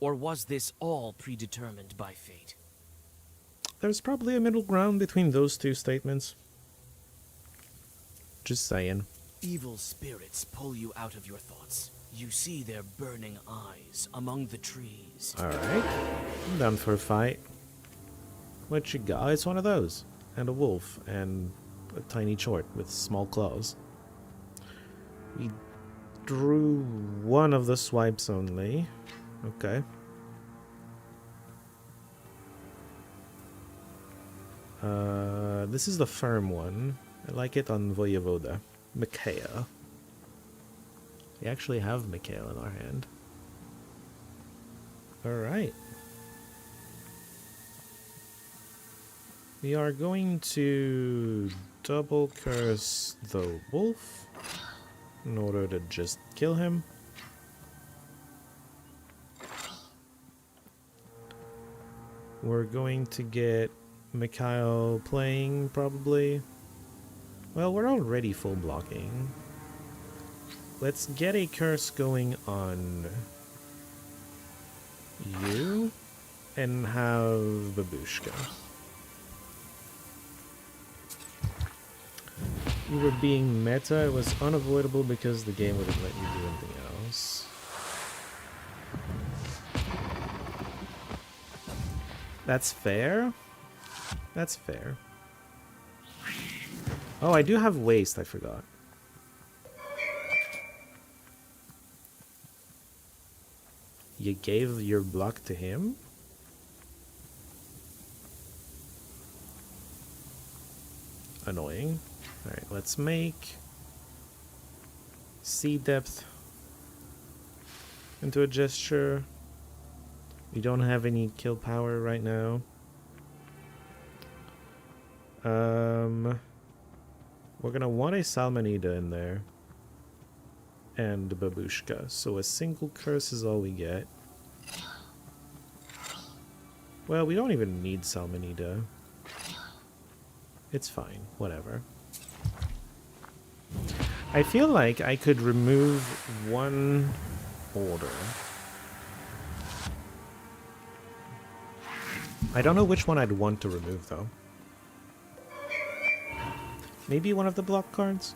Or was this all predetermined by fate? There's probably a middle ground between those two statements. Just saying. Evil spirits pull you out of your thoughts. You see their burning eyes among the trees. Alright. I'm down for a fight. What you got? It's one of those. And a wolf. And a tiny chort with small claws. We drew one of the swipes only. Okay. This is the firm one. I like it on Voyevoda. Mikhail. We actually have Mikhail in our hand. Alright. We are going to double curse the wolf in order to just kill him. We're going to get Mikhail playing, probably. Well, we're already full blocking. Let's get a curse going on you and have Babushka. You were being meta. It was unavoidable because the game wouldn't let you do anything else. That's fair. That's fair. Oh, I do have waste, I forgot. You gave your block to him? Annoying. Alright, let's make sea depth into a gesture. We don't have any kill power right now. We're gonna want a Salmonida in there. And Babushka. So a single curse is all we get. Well, we don't even need Salmonida. It's fine. Whatever. I feel like I could remove one order. I don't know which one I'd want to remove, though. Maybe one of the block cards?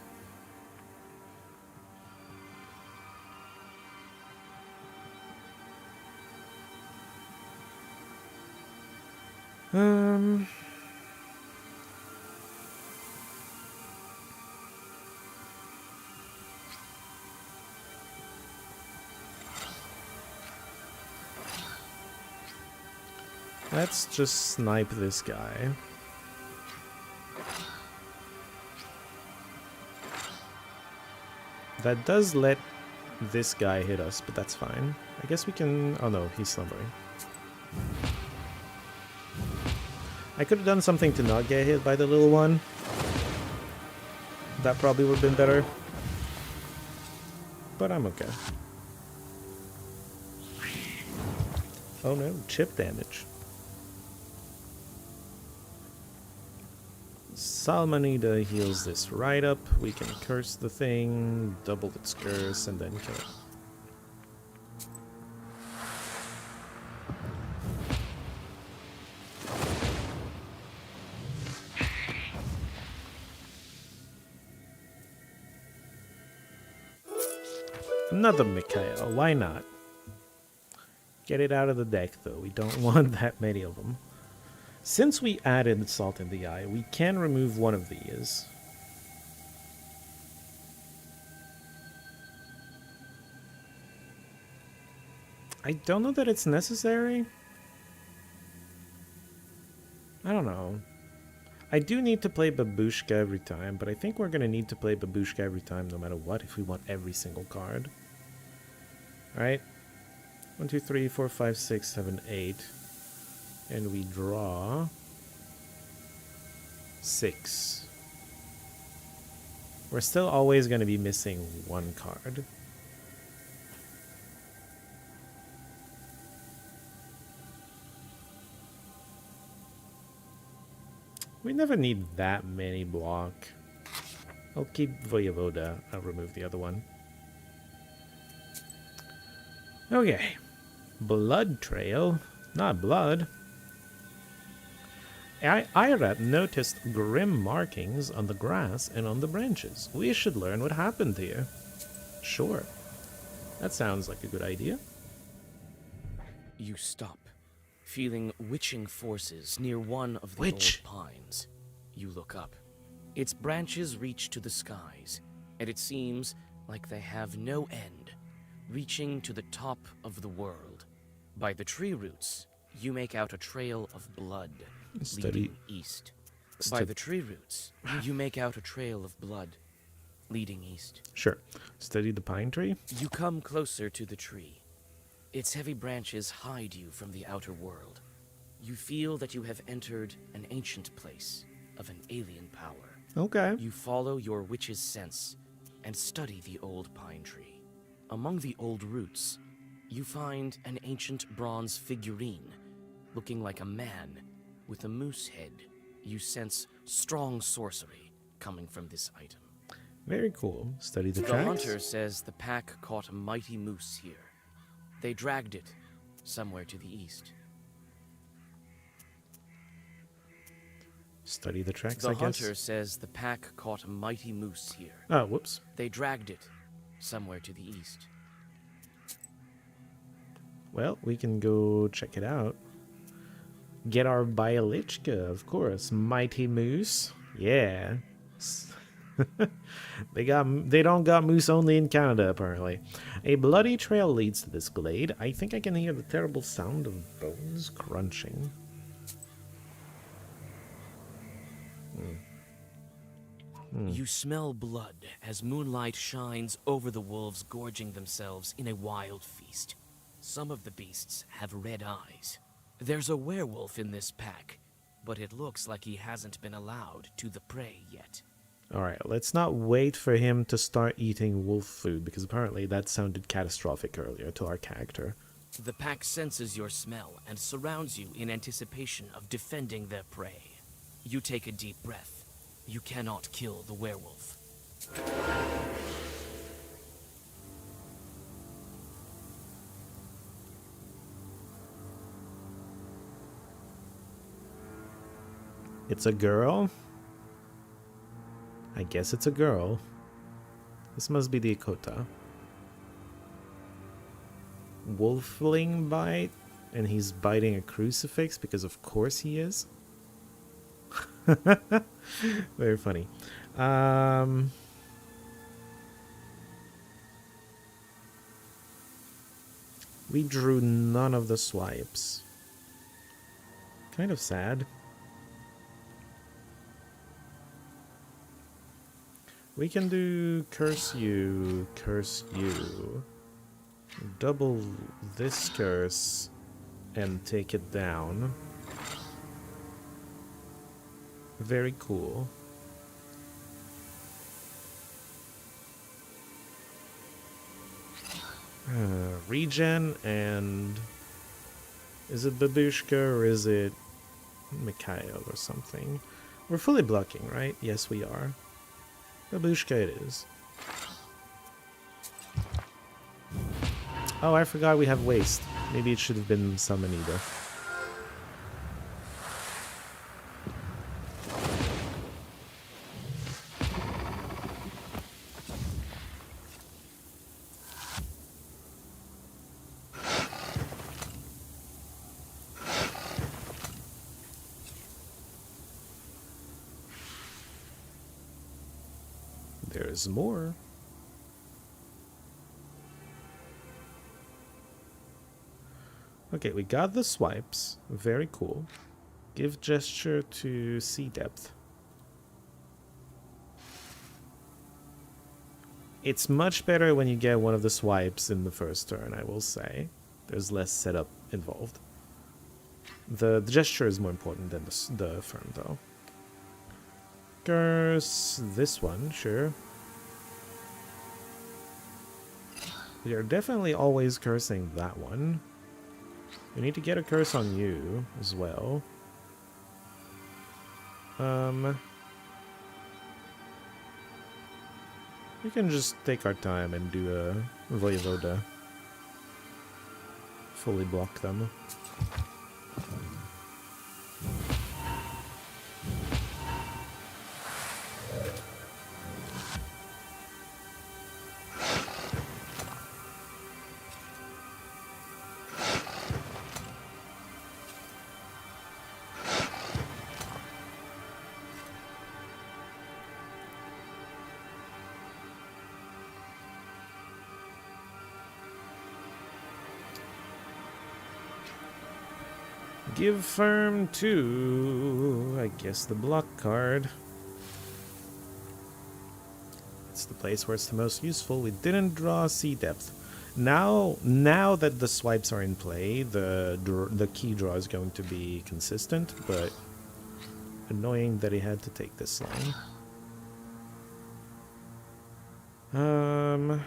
Let's just snipe this guy. That does let this guy hit us, but that's fine. I guess we can... Oh no, he's slumbering. I could have done something to not get hit by the little one. That probably would have been better. But I'm okay. Oh no, chip damage. Salmonida heals this right up. We can curse the thing, double its curse, and then kill it. Another Mikhail, why not? Get it out of the deck, though. We don't want that many of them. Since we added Salt in the Eye, we can remove one of these. I don't know that it's necessary. I don't know. I do need to play Babushka every time, but I think we're going to need to play Babushka every time no matter what if we want every single card. Alright. 1, 2, 3, 4, 5, 6, 7, 8. And we draw 6. We're still always going to be missing one card. We never need that many block. I'll keep Voyevoda. I'll remove the other one. Okay. Blood trail. Not blood. Ira noticed grim markings on the grass and on the branches. We should learn what happened here. Sure. That sounds like a good idea. You stop, feeling witching forces near one of the old pines. You look up. Its branches reach to the skies, and it seems like they have no end, reaching to the top of the world. By the tree roots, you make out a trail of blood leading east. By the tree roots, you make out a trail of blood leading east. Sure. Study the pine tree. You come closer to the tree. Its heavy branches hide you from the outer world. You feel that you have entered an ancient place of an alien power. Okay. You follow your witch's sense and study the old pine tree. Among the old roots, you find an ancient bronze figurine looking like a man with a moose head. You sense strong sorcery coming from this item. Very cool. Study the The tracks. hunter says the pack caught a mighty moose here. They dragged it somewhere to the east. Study the tracks, The I guess. hunter says the pack caught a mighty moose here. Oh, whoops. They dragged it somewhere to the east. Well, we can go check it out. Get our Bialichka, of course. Mighty Moose. Yeah. They don't got moose only in Canada, apparently. A bloody trail leads to this glade. I think I can hear the terrible sound of bones crunching. You smell blood as moonlight shines over the wolves gorging themselves in a wild feast. Some of the beasts have red eyes. There's a werewolf in this pack, but it looks like he hasn't been allowed to the prey yet. Alright, let's not wait for him to start eating wolf food, because apparently that sounded catastrophic earlier to our character. The pack senses your smell and surrounds you in anticipation of defending their prey. You take a deep breath. You cannot kill the werewolf. It's a girl? I guess it's a girl. This must be the Ikota. Wolfling bite? And he's biting a crucifix because of course he is? Very funny. We drew none of the swipes. Kind of sad. We can do curse you, double this curse and take it down. Very cool. Regen and... Is it Babushka or is it Mikhail or something? We're fully blocking, right? Yes, we are. Babushka it is. Oh, I forgot we have waste. Maybe it should have been Samanida. There's more. Okay, we got the swipes. Very cool. Give gesture to sea depth. It's much better when you get one of the swipes in the first turn, I will say. There's less setup involved. The gesture is more important than the firm, though. Curse this one, sure. We are definitely always cursing that one. We need to get a curse on you as well. We can just take our time and do a Voivoda. Fully block them. Give firm to, I guess, the block card. It's the place where it's the most useful. We didn't draw sea depth. Now that the swipes are in play, the key draw is going to be consistent, but annoying that he had to take this long.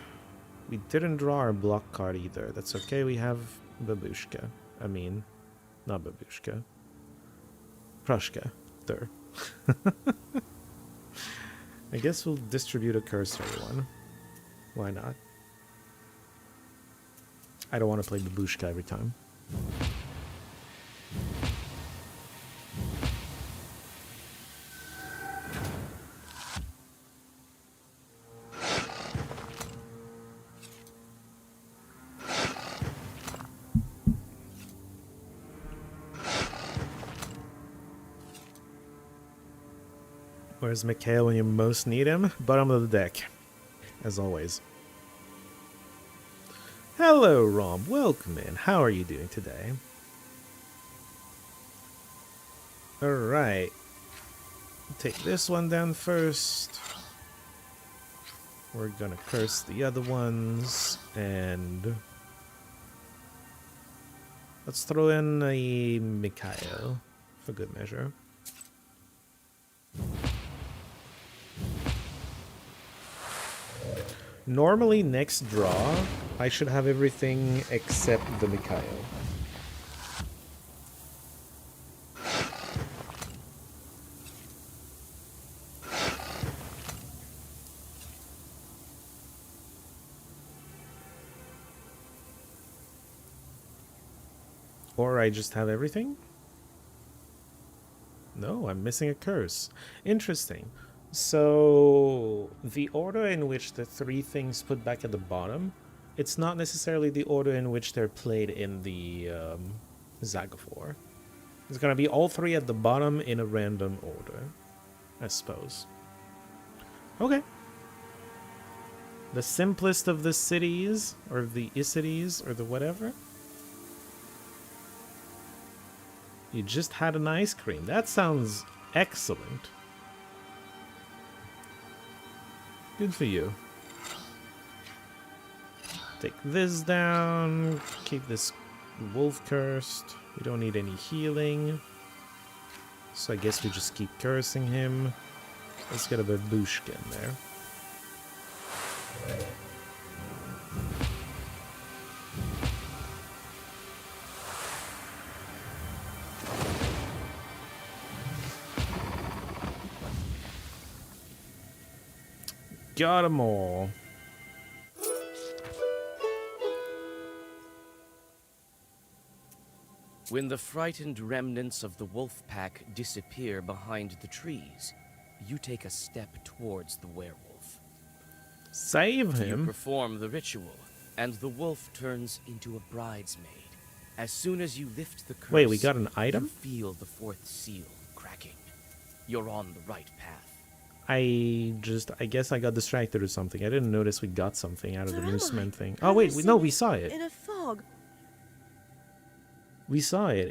We didn't draw our block card either. That's okay. We have Babushka. I mean, not Babushka. Prushka. There. I guess we'll distribute a curse to everyone. Why not? I don't want to play Babushka every time. Where's Mikhail when you most need him? Bottom of the deck, as always. Hello, Rom. Welcome in. How are you doing today? Alright. Take this one down first. We're gonna curse the other ones, and let's throw in a Mikhail for good measure. Normally, next draw, I should have everything except the Mikhail. Or I just have everything? No, I'm missing a curse. Interesting. So, the order in which the three things put back at the bottom, it's not necessarily the order in which they're played in the Zagafor. It's gonna be all three at the bottom in a random order, I suppose. Okay. The simplest of the cities, or the Isides, or the whatever. You just had an ice cream. That sounds excellent. Good for you. Take this down. Keep this wolf cursed. We don't need any healing. So I guess we just keep cursing him. Let's get a Babushka in there. Got 'em all. When the frightened remnants of the wolf pack disappear behind the trees, you take a step towards the werewolf. Save him? You perform the ritual, and the wolf turns into a bridesmaid. As soon as you lift the curse, wait, we got an item? You feel the fourth seal cracking. You're on the right path. I guess I got distracted or something. I didn't notice we got something out of the Where am newsman I? thing. I'm Oh wait, no, missing we saw it. In a fog. We saw it.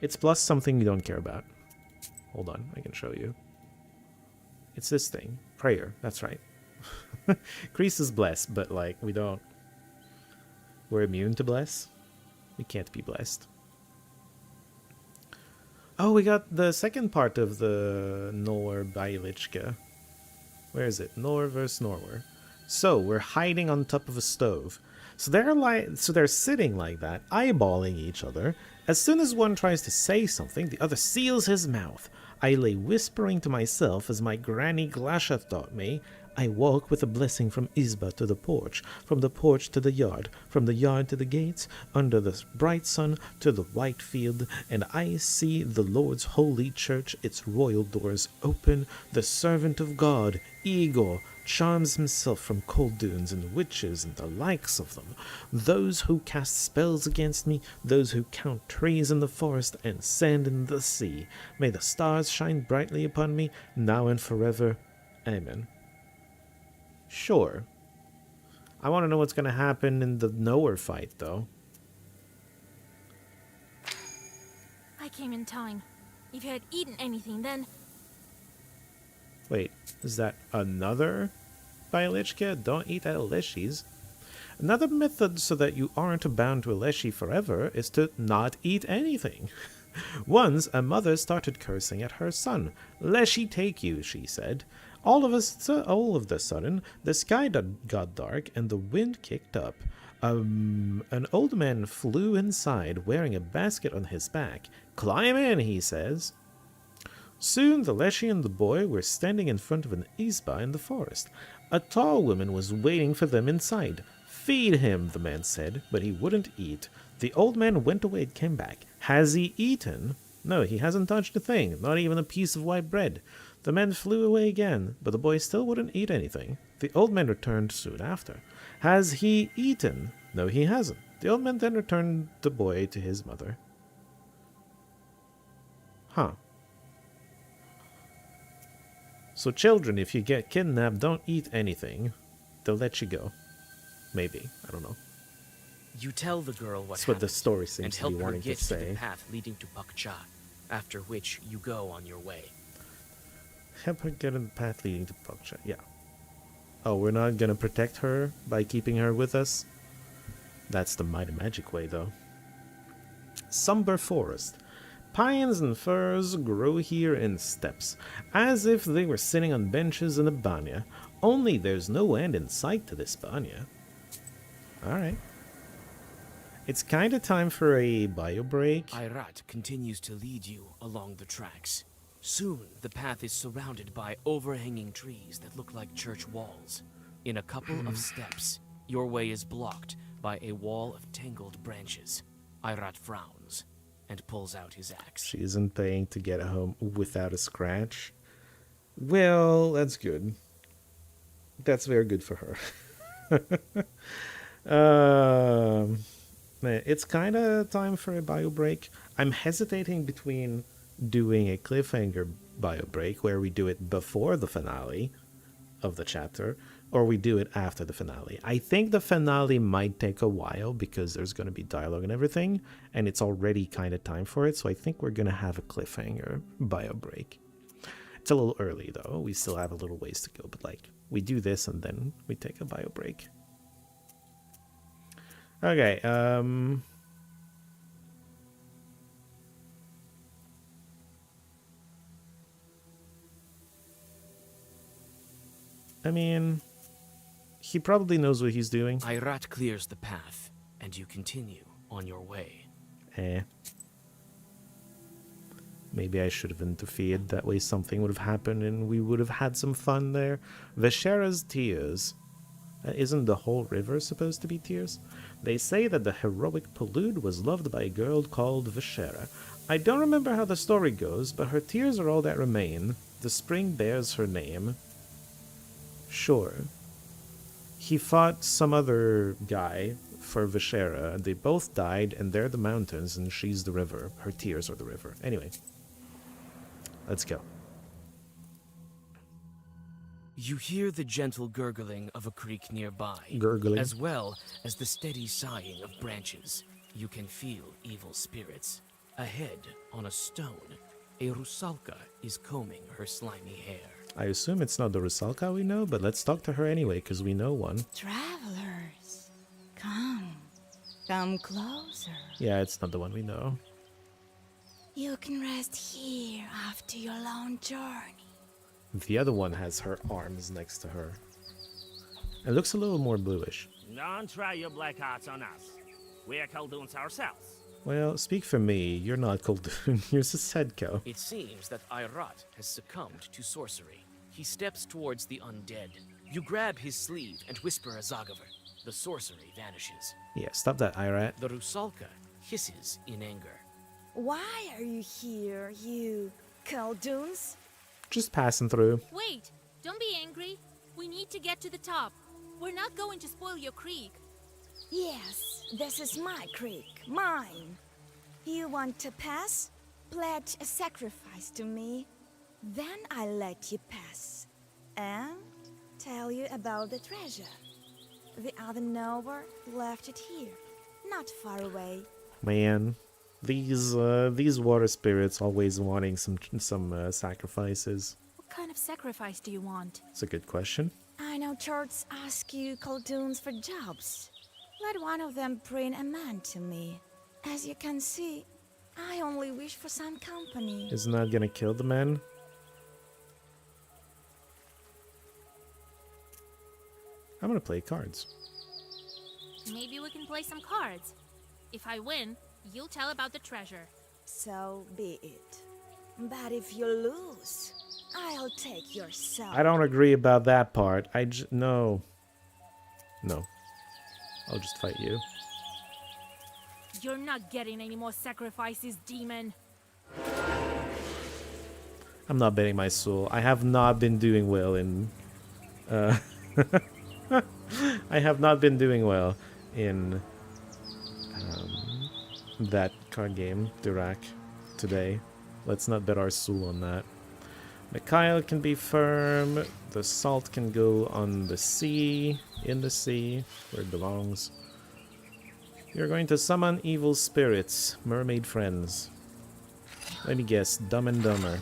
It's plus something you don't care about. Hold on, I can show you. It's this thing. Prayer, that's right. Kreese is blessed, but like we're immune to bless. We can't be blessed. Oh, we got the second part of the Nor Bailichka. Where is it? Nor versus Norwer. So we're hiding on top of a stove. So they're sitting like that, eyeballing each other. As soon as one tries to say something, the other seals his mouth. I lay whispering to myself as my granny Glasha taught me. I walk with a blessing from Isba to the porch, from the porch to the yard, from the yard to the gates, under the bright sun to the white field, and I see the Lord's holy church, its royal doors open. The servant of God, Igor, charms himself from cold dunes and witches and the likes of them, those who cast spells against me, those who count trees in the forest and sand in the sea. May the stars shine brightly upon me, now and forever. Amen. Sure. I want to know what's going to happen in the Nowhere fight, though. I came in time. If you had eaten anything, then... Wait, is that another Bailichka? Don't eat Eleshis. Another method so that you aren't bound to Eleshi forever is to not eat anything. Once, a mother started cursing at her son. Leshi take you, she said. All of a sudden, the sky got dark and the wind kicked up. An old man flew inside wearing a basket on his back. Climb in, he says. Soon the Leshi and the boy were standing in front of an isba in the forest. A tall woman was waiting for them inside. Feed him, the man said, but he wouldn't eat. The old man went away and came back. Has he eaten? No, he hasn't touched a thing, not even a piece of white bread. The man flew away again, but the boy still wouldn't eat anything. The old man returned soon after. Has he eaten? No, he hasn't. The old man then returned the boy to his mother. Huh. So children, if you get kidnapped, don't eat anything. They'll let you go. Maybe. I don't know. You tell the girl what That's what the happened, story seems and to help be her wanting to get to say. the path leading to Bakcha, after which you go on your way. Help her get in the path leading to Pokcha. Yeah. Oh, we're not gonna protect her by keeping her with us? That's the mighty magic way, though. Somber forest. Pines and firs grow here in steps, as if they were sitting on benches in a banya. Only there's no end in sight to this banya. Alright. It's kinda time for a bio break. Ayrat continues to lead you along the tracks. Soon, the path is surrounded by overhanging trees that look like church walls. In a couple of steps, your way is blocked by a wall of tangled branches. Ayrat frowns and pulls out his axe. She isn't paying to get home without a scratch. Well, that's good. That's very good for her. It's kind of time for a bio break. I'm hesitating between doing a cliffhanger bio break where we do it before the finale of the chapter, or we do it after the finale. I think the finale might take a while because there's going to be dialogue and everything, and it's already kind of time for it, so I think we're going to have a cliffhanger bio break. It's a little early though, we still have a little ways to go, but like, we do this and then we take a bio break. Okay, I mean, he probably knows what he's doing. Ayrat clears the path, and you continue on your way. Maybe I should have interfered. That way something would have happened and we would have had some fun there. Veshera's tears. Isn't the whole river supposed to be tears? They say that the heroic Palud was loved by a girl called Veshera. I don't remember how the story goes, but her tears are all that remain. The spring bears her name. Sure. He fought some other guy for Veshera, and they both died, and they're the mountains, and she's the river. Her tears are the river. Anyway. Let's go. You hear the gentle gurgling of a creek nearby, Gurgling. as well as the steady sighing of branches. You can feel evil spirits. Ahead, on a stone, a rusalka is combing her slimy hair. I assume it's not the Rusalka we know, but let's talk to her anyway, because we know one. Travelers, come closer. Yeah, it's not the one we know. You can rest here after your long journey. The other one has her arms next to her. It looks a little more bluish. Don't try your black arts on us. We are Khaldun's ourselves. Well, speak for me. You're not Khaldun. You're Sedko. It seems that Irat has succumbed to sorcery. He steps towards the undead. You grab his sleeve and whisper a Zagaver. The sorcery vanishes. Yeah, stop that, Irat. The Rusalka hisses in anger. Why are you here, you Khalduns? Just passing through. Wait, don't be angry. We need to get to the top. We're not going to spoil your creek. Yes, this is my creek, mine. You want to pass? Pledge a sacrifice to me. Then I'll let you pass. And tell you about the treasure. The other knower left it here, not far away. Man, these water spirits always wanting some sacrifices. What kind of sacrifice do you want? It's a good question. I know churches ask you Khalduns for jobs. Let one of them bring a man to me. As you can see, I only wish for some company. Isn't that gonna kill the man? I'm gonna play cards. Maybe we can play some cards. If I win, you'll tell about the treasure. So be it. But if you lose, I'll take your soul. I don't agree about that part. No. No. I'll just fight you. You're not getting any more sacrifices, demon. I'm not betting my soul. I have not been doing well in... I have not been doing well in that card game, Dirac, today. Let's not bet our soul on that. Mikhail can be firm. The salt can go on the sea, in the sea, where it belongs. You're going to summon evil spirits, mermaid friends. Let me guess, Dumb and Dumber.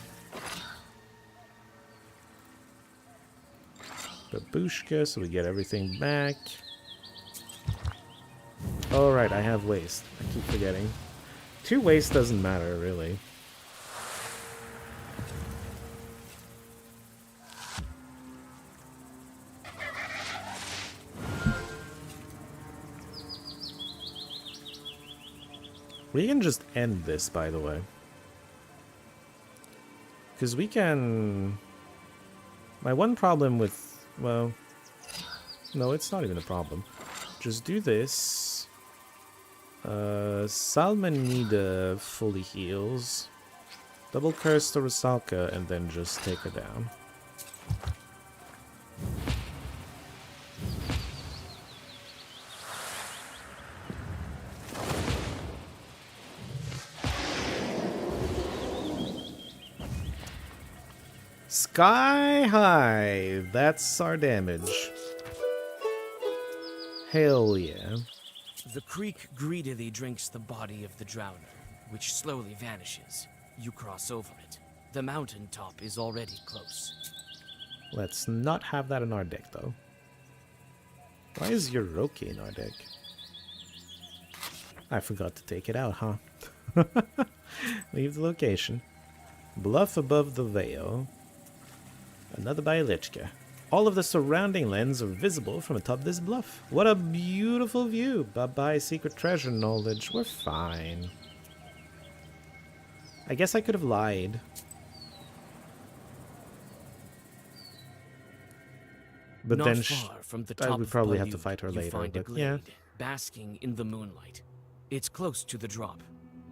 Babushka, so we get everything back. Alright, I have waste. I keep forgetting. 2 waste doesn't matter, really. We can just end this, by the way. Because we can... My one problem with... Well... No, it's not even a problem. Just do this. Salmonida fully heals. Double curse to Rusalka and then just take her down. Sky high! That's our damage. Hell yeah. The creek greedily drinks the body of the drowner, which slowly vanishes. You cross over it. The mountaintop is already close. Let's not have that in our deck, though. Why is Yoroki in our deck? I forgot to take it out, huh? Leave the location. Bluff above the veil. Another Byalichka. All of the surrounding lands are visible from atop this bluff. What a beautiful view. Bye-bye secret treasure knowledge. We're fine. I guess I could have lied. But Not then far from the I top would of probably have Balud, to fight her you later. find a But glade, yeah. basking in the moonlight. It's close to the drop,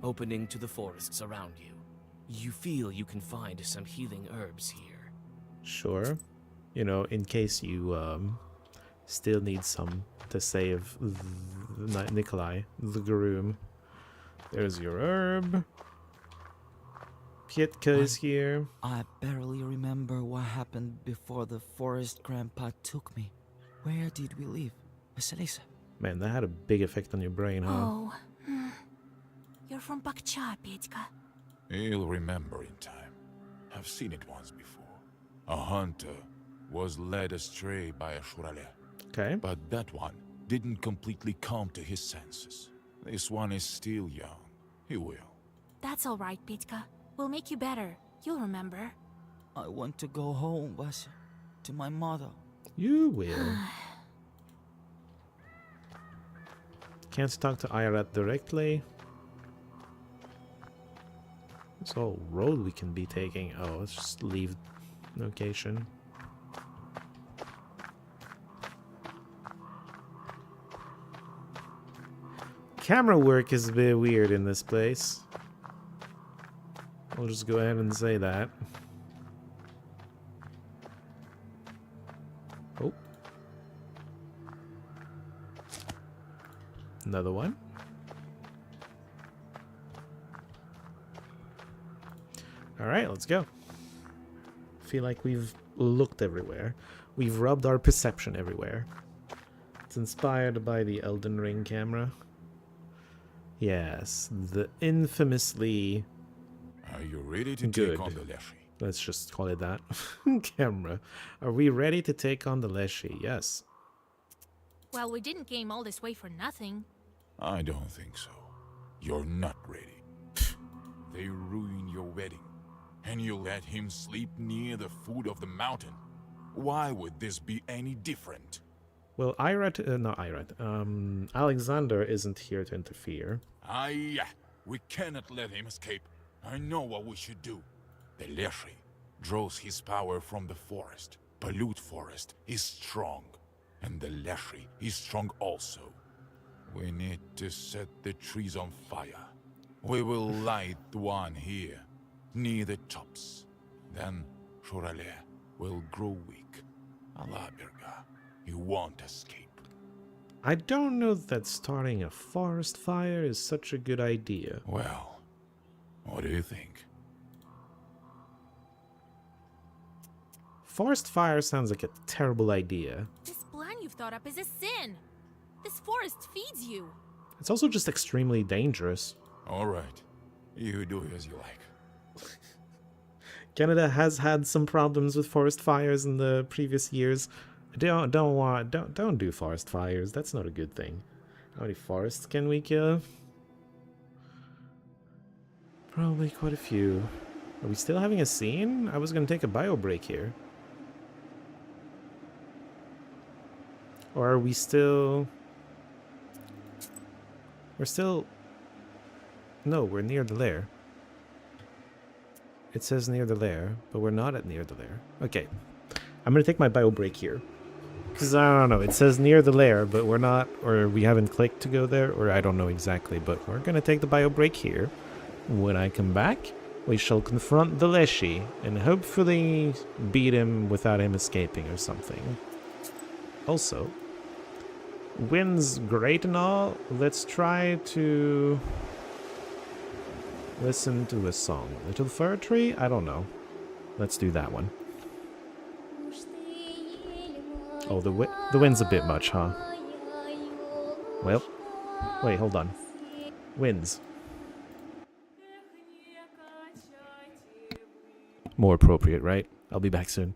opening to the forests around you. You feel you can find some healing herbs here. Sure. You know, in case you still need some to save Nikolai, the groom. There's your herb. Pietka is here. I barely remember what happened before the forest grandpa took me. Where did we live? Vasilisa. Man, that had a big effect on your brain, huh? Oh. You're from Bakcha, Petька. You'll remember in time. I've seen it once before. A hunter was led astray by a Shurale. Okay. But that one didn't completely come to his senses. This one is still young. He will. That's all right, Petька. We'll make you better. You'll remember. I want to go home, Vasia. To my mother. You will. Can't talk to Ayrat directly. This whole road we can be taking. Oh, let's just leave location. Camera work is a bit weird in this place. I'll just go ahead and say that. Oh. Another one. Alright, let's go. Feel like we've looked everywhere. We've rubbed our perception everywhere. It's inspired by the Elden Ring camera. Yes, the infamously Are you ready to good. take on the Leshy? Let's just call it that. Camera. Are we ready to take on the Leshy? Yes. Well, we didn't came all this way for nothing. I don't think so. You're not ready. They ruined your wedding, and you let him sleep near the foot of the mountain. Why would this be any different? Well, not Ayrat. Alexander isn't here to interfere. We cannot let him escape. I know what we should do. The Leshy draws his power from the forest. Balut Forest is strong, and the Leshy is strong also. We need to set the trees on fire. We will light one here, near the tops. Then Shurale will grow weak. Alabirga, you won't escape. I don't know that starting a forest fire is such a good idea. Well, what do you think? Forest fire sounds like a terrible idea. This plan you've thought up is a sin. This forest feeds you. It's also just extremely dangerous. Alright, you do as you like. Canada has had some problems with forest fires in the previous years. Don't do forest fires. That's not a good thing. How many forests can we kill? Probably quite a few. Are we still having a scene? I was gonna take a bio break here. Or are we still... We're still... No, we're near the lair. It says near the lair, but we're not at near the lair. Okay. I'm gonna take my bio break here. Because I don't know, it says near the lair, but we're not, or we haven't clicked to go there, or I don't know exactly, but we're gonna take the bio break here. When I come back, we shall confront the Leshy, and hopefully beat him without him escaping or something. Also, wind's great and all, let's try to listen to a song. Little Fir Tree? I don't know. Let's do that one. Oh, the wind's a bit much, huh? Well, wait, hold on. Winds. More appropriate, right? I'll be back soon.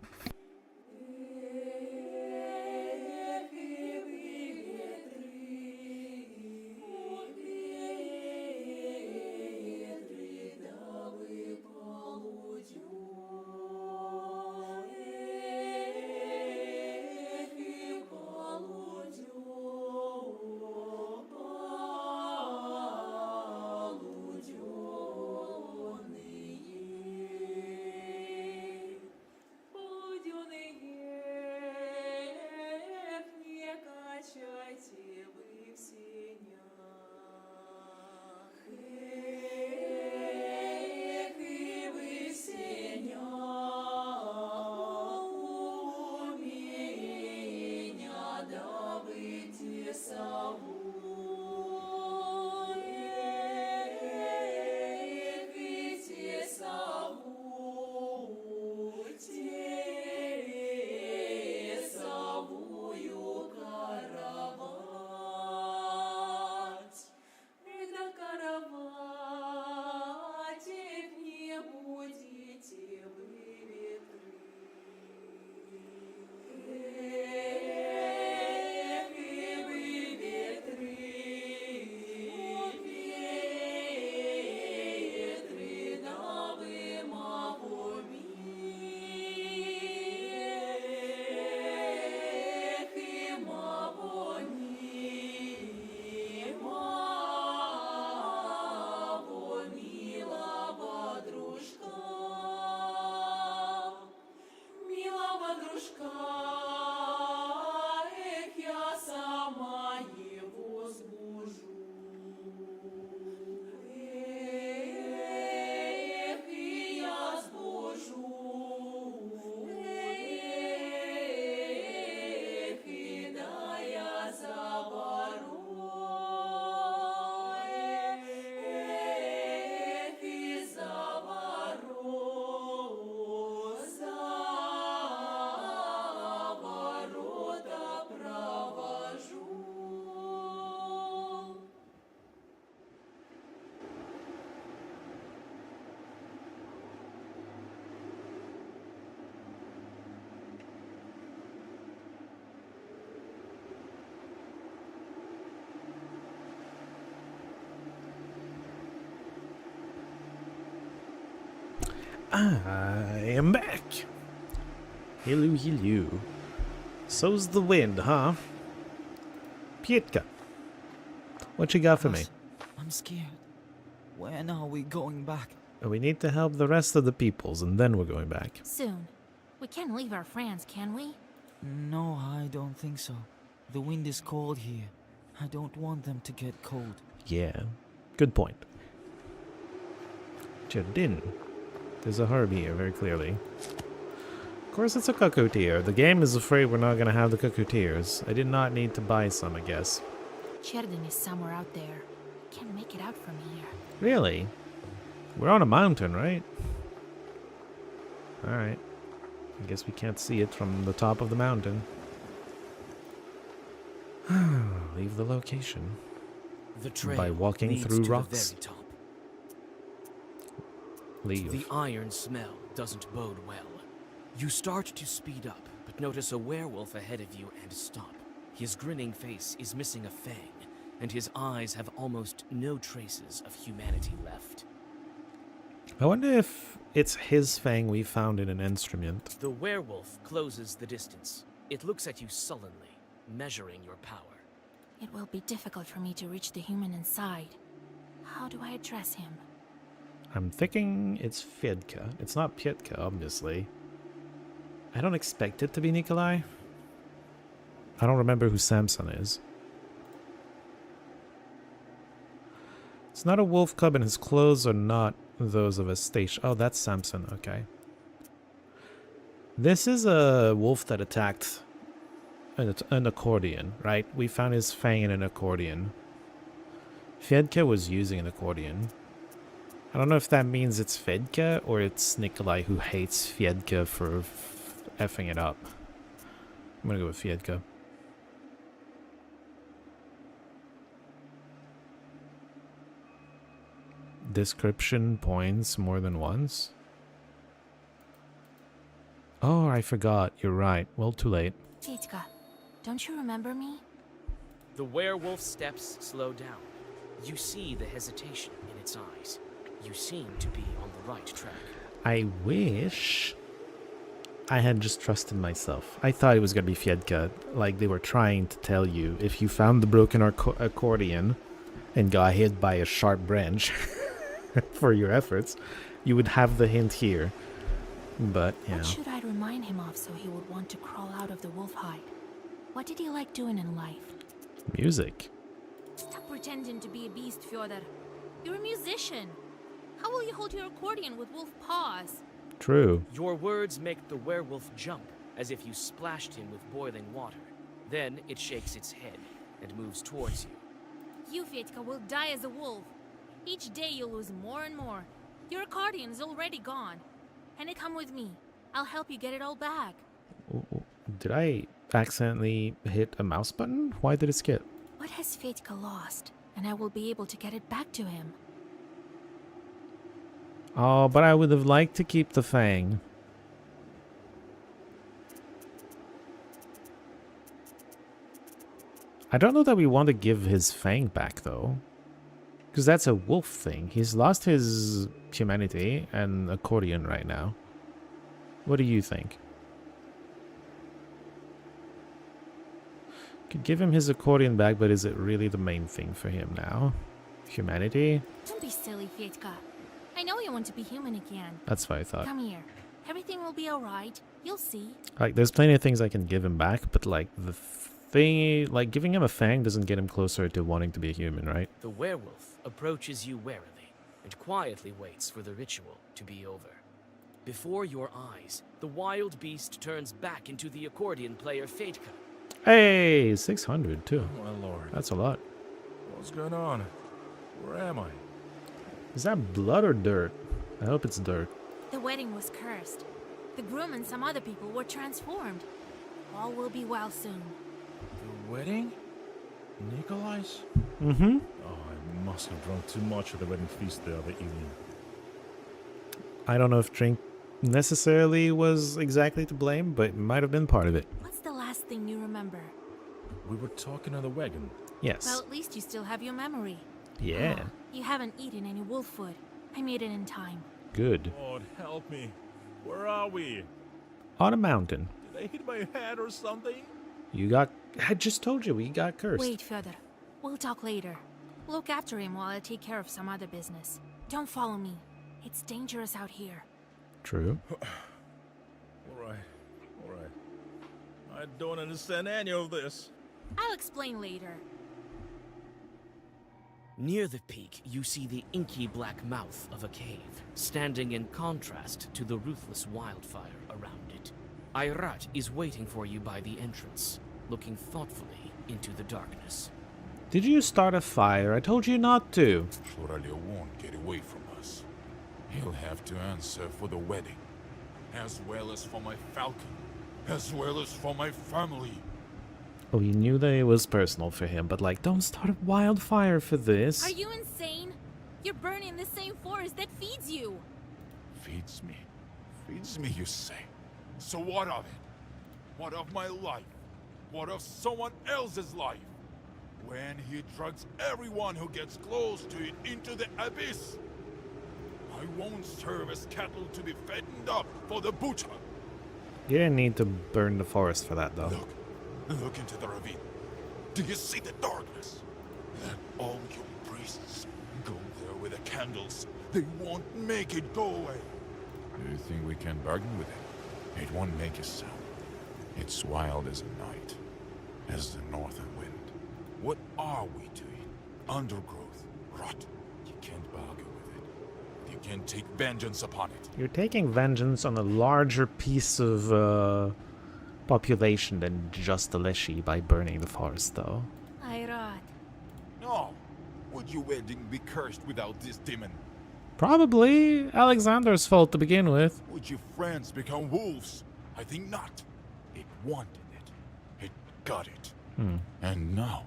I am back. Hello, hello. So's the wind, huh? Pietka, what you got for me? I'm scared. When are we going back? We need to help the rest of the peoples, and then we're going back. Soon. We can't leave our friends, can we? No, I don't think so. The wind is cold here. I don't want them to get cold. Yeah, good point. Jardin. There's a herb here, very clearly. Of course, it's a cockatier. The game is afraid we're not gonna have the cockatiers. I did not need to buy some, I guess. Sheridan is somewhere out there. Can't make it out from here. Really? We're on a mountain, right? Alright. I guess we can't see it from the top of the mountain. Leave the location. The trail by walking leads through to rocks. the very top. Leave. The iron smell doesn't bode well. You start to speed up, but notice a werewolf ahead of you and stop. His grinning face is missing a fang, and his eyes have almost no traces of humanity left. I wonder if it's his fang we found in an instrument. The werewolf closes the distance. It looks at you sullenly, measuring your power. It will be difficult for me to reach the human inside. How do I address him? I'm thinking it's Fedka. It's not Pietka, obviously. I don't expect it to be Nikolai. I don't remember who Samson is. It's not a wolf cub, and his clothes are not those of a station. Oh, that's Samson, okay. This is a wolf that attacked an accordion, right? We found his fang in an accordion. Fedka was using an accordion. I don't know if that means it's Fedka or it's Nikolai who hates Fedka for effing it up. I'm gonna go with Fedka. Description points more than once. Oh, I forgot. You're right. Well, too late. Fedka, don't you remember me? The werewolf's steps slow down. You see the hesitation in its eyes. You seem to be on the right track. I wish I had just trusted myself. I thought it was going to be Fedka. Like they were trying to tell you, if you found the broken accordion and got hit by a sharp branch for your efforts, you would have the hint here. But, you know. What should I remind him of so he would want to crawl out of the wolf hide? What did he like doing in life? Music. Stop pretending to be a beast, Fyodor. You're a musician. How will you hold your accordion with wolf paws? True. Your words make the werewolf jump, as if you splashed him with boiling water. Then it shakes its head and moves towards you. You, Fedka, will die as a wolf. Each day you'll lose more and more. Your accordion is already gone. And come with me. I'll help you get it all back. Did I accidentally hit a mouse button? Why did it skip? What has Fedka lost? And I will be able to get it back to him. Oh, but I would have liked to keep the fang. I don't know that we want to give his fang back, though. Because that's a wolf thing. He's lost his humanity and accordion right now. What do you think? Could give him his accordion back, but is it really the main thing for him now? Humanity? Don't be silly, Fedka. I know you want to be human again. That's what I thought. Come here. Everything will be alright. You'll see. Like, there's plenty of things I can give him back, but like, the thing, like, giving him a fang doesn't get him closer to wanting to be a human, right? The werewolf approaches you warily and quietly waits for the ritual to be over. Before your eyes, the wild beast turns back into the accordion player Fedka. Hey, 600 too. Oh my lord. That's a lot. What's going on? Where am I? Is that blood or dirt? I hope it's dirt. The wedding was cursed. The groom and some other people were transformed. All will be well soon. The wedding? Nikolai's? Mm-hmm. Oh, I must have drunk too much at the wedding feast the other evening. I don't know if drink necessarily was exactly to blame, but it might have been part of it. What's the last thing you remember? We were talking on the wagon. Yes. Well, at least you still have your memory. Yeah. You haven't eaten any wolf food. I made it in time. good. Lord, help me. Where are we? On a mountain. Did I hit my head or something? You got... I just told you, we got cursed. Wait, Fyodor. We'll talk later. Look after him while I take care of some other business. Don't follow me. It's dangerous out here. True. Alright. I don't understand any of this. I'll explain later. Near the peak, you see the inky black mouth of a cave, standing in contrast to the ruthless wildfire around it. Ayrat is waiting for you by the entrance, looking thoughtfully into the darkness. Did you start a fire? I told you not to. Shoralio won't get away from us. He'll have to answer for the wedding, as well as for my falcon, as well as for my family. Oh, he knew that it was personal for him, but like, don't start a wildfire for this. Are you insane? You're burning the same forest that feeds you. Feeds me? Feeds me, you say? So what of it? What of my life? What of someone else's life? When he drags everyone who gets close to it into the abyss? I won't serve as cattle to be fattened up for the butcher. You didn't need to burn the forest for that, though. Look into the ravine. Do you see the darkness? Then all you priests go there with the candles. They won't make it go away. Do you think we can bargain with it? It won't make a sound. It's wild as a night, as the northern wind. What are we to it? Undergrowth, rot. You can't bargain with it. You can't take vengeance upon it. You're taking vengeance on a larger piece of population than just the Leshy by burning the forest, though. Ayrat. No. Would your wedding be cursed without this demon? Probably Alexander's fault to begin with. Would your friends become wolves? I think not. It wanted it. It got it. And now,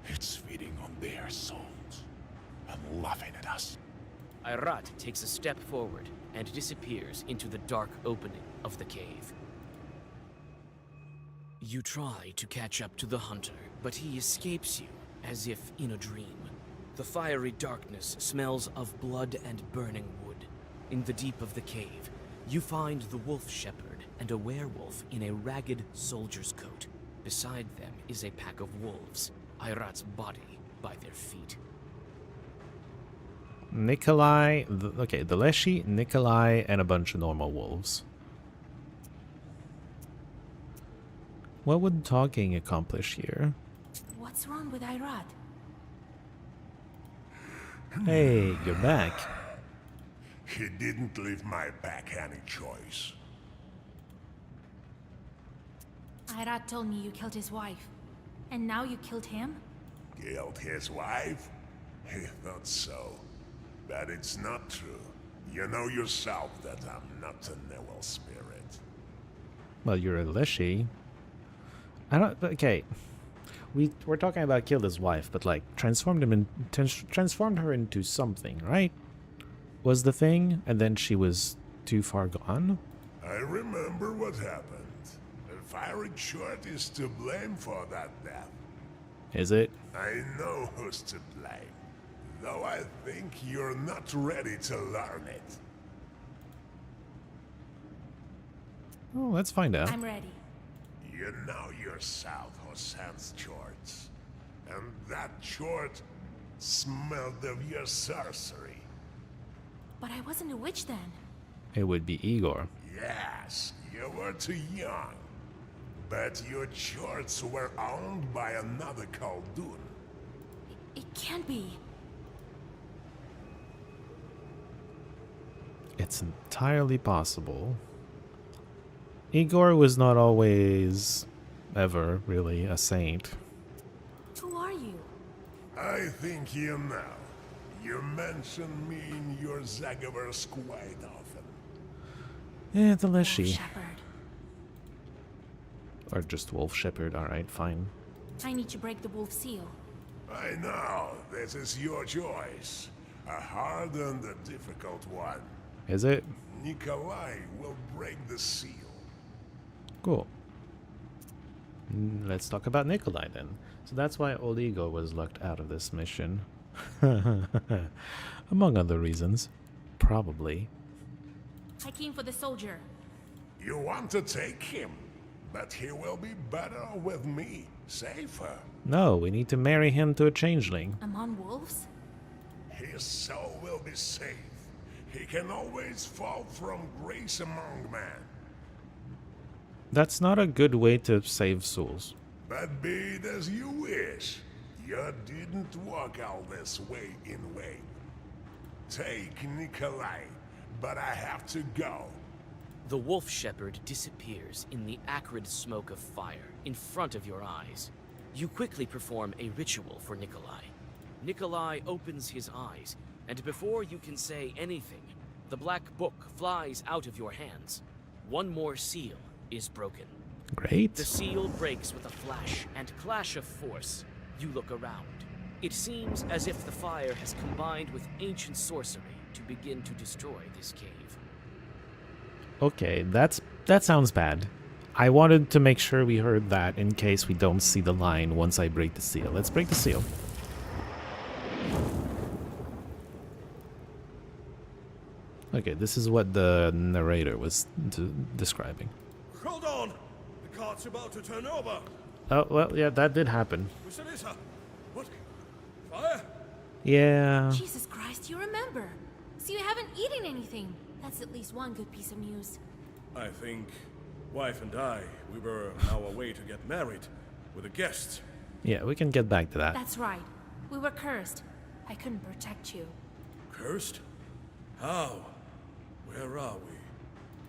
it's feeding on their souls and laughing at us. Ayrat takes a step forward and disappears into the dark opening of the cave. You try to catch up to the hunter, but he escapes you, as if in a dream. The fiery darkness smells of blood and burning wood. In the deep of the cave, you find the wolf shepherd and a werewolf in a ragged soldier's coat. Beside them is a pack of wolves, Ayrat's body by their feet. Nikolai, the Leshy, Nikolai, and a bunch of normal wolves. What would talking accomplish here? What's wrong with Ayrat? Hey, you're back. He didn't leave my back any choice. Ayrat told me you killed his wife. And now you killed him? Killed his wife? He thought so. But it's not true. You know yourself that I'm not a Newell spirit. Well, you're a Leshy. I don't... Okay. We're talking about killed his wife, but like, transformed her into something, right? Was the thing, and then she was too far gone? I remember what happened. The firing short is to blame for that death. Is it? I know who's to blame. Though I think you're not ready to learn it. Oh, let's find out. I'm ready. You know yourself who sends shorts. And that short smelled of your sorcery. But I wasn't a witch then. It would be Igor. Yes, you were too young. But your shorts were owned by another Khaldun. It can't be. It's entirely possible. Igor was not always, ever, really, a saint. Who are you? I think you know. You mention me in your Zaghaverse quite often. Yeah, the Leshy. Shepherd. Or just Wolf Shepherd, alright, fine. I need to break the wolf seal. I know, this is your choice. A hard and a difficult one. Is it? Nikolai will break the seal. Cool. Let's talk about Nikolai then. So that's why old Igor was locked out of this mission. Among other reasons. Probably. I came for the soldier. You want to take him, but he will be better with me, safer. No, we need to marry him to a changeling. Among wolves? His soul will be safe. He can always fall from grace among men. That's not a good way to save souls. But be it as you wish. You didn't walk all this way in vain. Take Nikolai, but I have to go. The wolf shepherd disappears in the acrid smoke of fire in front of your eyes. You quickly perform a ritual for Nikolai. Nikolai opens his eyes, and before you can say anything, the black book flies out of your hands. One more seal is broken. Great. The seal breaks with a flash and clash of force. You look around. It seems as if the fire has combined with ancient sorcery to begin to destroy this cave. Okay, that sounds bad. I wanted to make sure we heard that in case we don't see the line once I break the seal. Let's break the seal. Okay, this is what the narrator was describing. Hold on! The cart's about to turn over! Oh, well, yeah, that did happen. Vasilisa! What? Fire? Yeah. Jesus Christ, you remember. So you haven't eaten anything. That's at least one good piece of news. I think wife and I, we were on our way to get married with the guests. Yeah, we can get back to that. That's right. We were cursed. I couldn't protect you. Cursed? How? Where are we?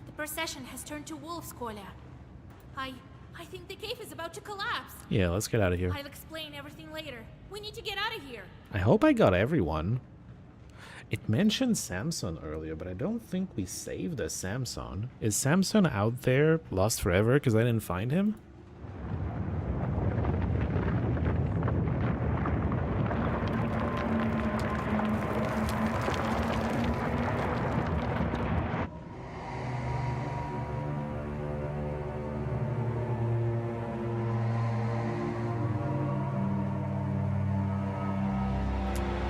The procession has turned to wolves, Kolya. I think the cave is about to collapse. Yeah, let's get out of here. I'll explain everything later. We need to get out of here. I hope I got everyone. It mentioned Samson earlier, but I don't think we saved a Samson. Is Samson out there, lost forever, because I didn't find him?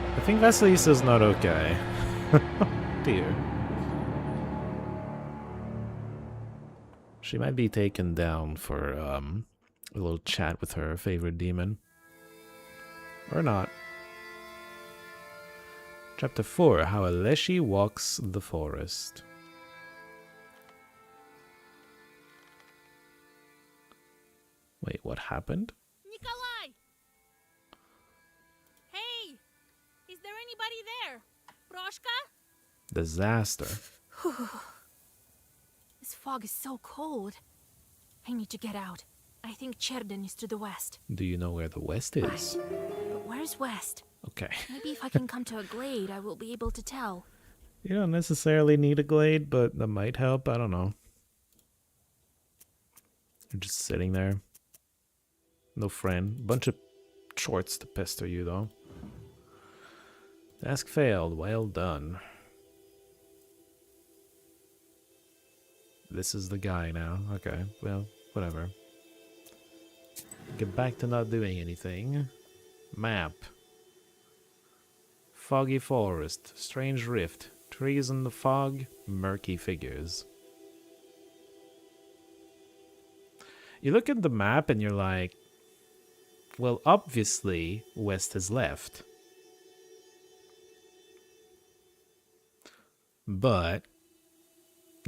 I think Vasilisa's not okay. Dear. She might be taken down for a little chat with her favorite demon. Or not. Chapter 4, How Aleshi Walks the Forest. Wait, what happened? Nikolai! Hey! Is there anybody there? Broshka? Disaster. This fog is so cold. I need to get out. I think Cherden is to the west. Do you know where the west is? Right. But where's west? Okay. Maybe if I can come to a glade, I will be able to tell. You don't necessarily need a glade, but that might help. I don't know. You're just sitting there. No friend. Bunch of shorts to pester you, though. Task failed. Well done. This is the guy now. Okay, well, whatever. Get back to not doing anything. Map. Foggy forest. Strange rift. Trees in the fog. Murky figures. You look at the map and you're like, well, obviously, west is left. But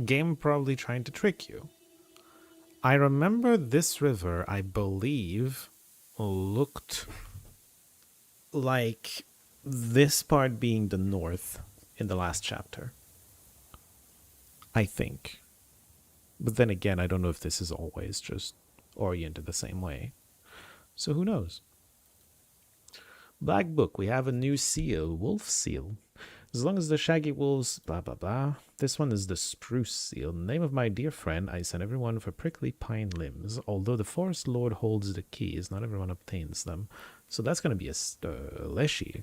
game probably trying to trick you. I remember this river, I believe, looked like this part being the north in the last chapter. I think. But then again, I don't know if this is always just oriented the same way. So who knows? Black Book, we have a new seal, Wolf Seal. As long as the shaggy wolves, blah blah blah. This one is the Spruce Seal. In the name of my dear friend, I send everyone for prickly pine limbs. Although the Forest Lord holds the keys, not everyone obtains them. So that's going to be a Aleshi,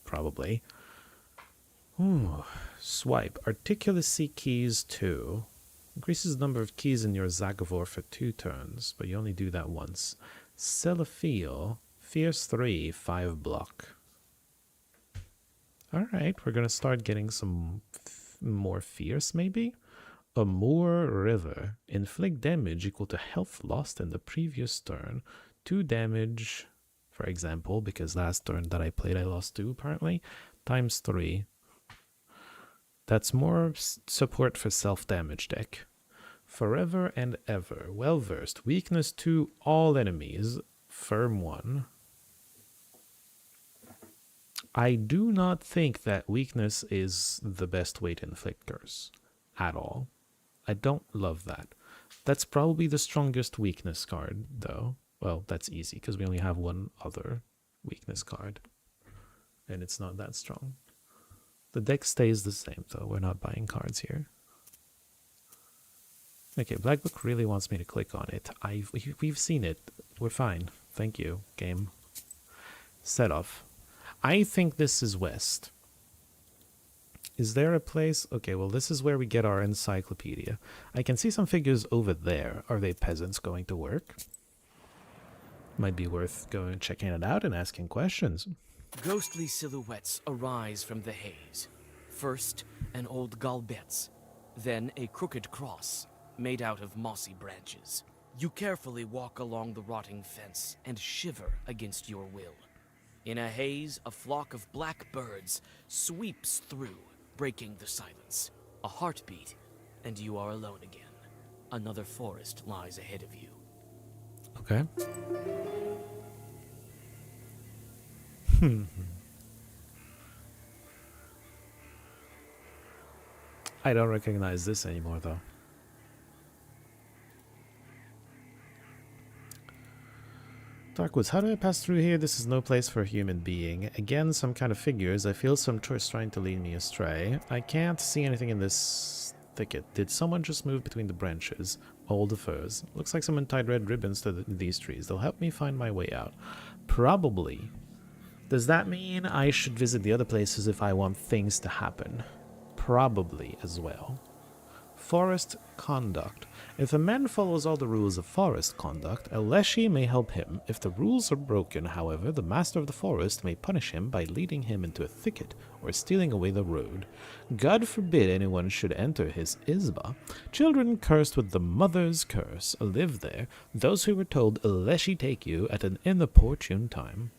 probably. Ooh. Swipe. Articulacy keys 2. Increases the number of keys in your Zagavor for 2 turns, but you only do that once. Celophiel. Fierce 3, 5 block. Alright, we're gonna start getting some more fierce, maybe? Amur River. Inflict damage equal to health lost in the previous turn. 2 damage, for example, because last turn that I played I lost 2 apparently, times 3. That's more support for self-damage deck. Forever and ever. Well versed. Weakness to all enemies. Firm 1. I do not think that weakness is the best way to inflict curse. At all. I don't love that. That's probably the strongest weakness card, though. Well, that's easy, because we only have one other weakness card. And it's not that strong. The deck stays the same, though. We're not buying cards here. Okay, Black Book really wants me to click on it. We've seen it. We're fine. Thank you, game. Set off. I think this is west. Is there a place? Okay, well, this is where we get our encyclopedia. I can see some figures over there. Are they peasants going to work? Might be worth going checking it out and asking questions. Ghostly silhouettes arise from the haze. First, an old galbetz, then a crooked cross made out of mossy branches. You carefully walk along the rotting fence and shiver against your will. In a haze, a flock of black birds sweeps through, breaking the silence. A heartbeat, and you are alone again. Another forest lies ahead of you. Okay. I don't recognize this anymore, though. Darkwoods, how do I pass through here? This is no place for a human being. Again, some kind of figures. I feel some choice trying to lead me astray. I can't see anything in this thicket. Did someone just move between the branches? All the firs. Looks like someone tied red ribbons to these trees. They'll help me find my way out. Probably. Does that mean I should visit the other places if I want things to happen? Probably as well. Forest conduct. If a man follows all the rules of forest conduct, a Leshy may help him. If the rules are broken, however, the master of the forest may punish him by leading him into a thicket or stealing away the road. God forbid anyone should enter his Izba. Children cursed with the mother's curse live there, those who were told Leshy take you at an inopportune time.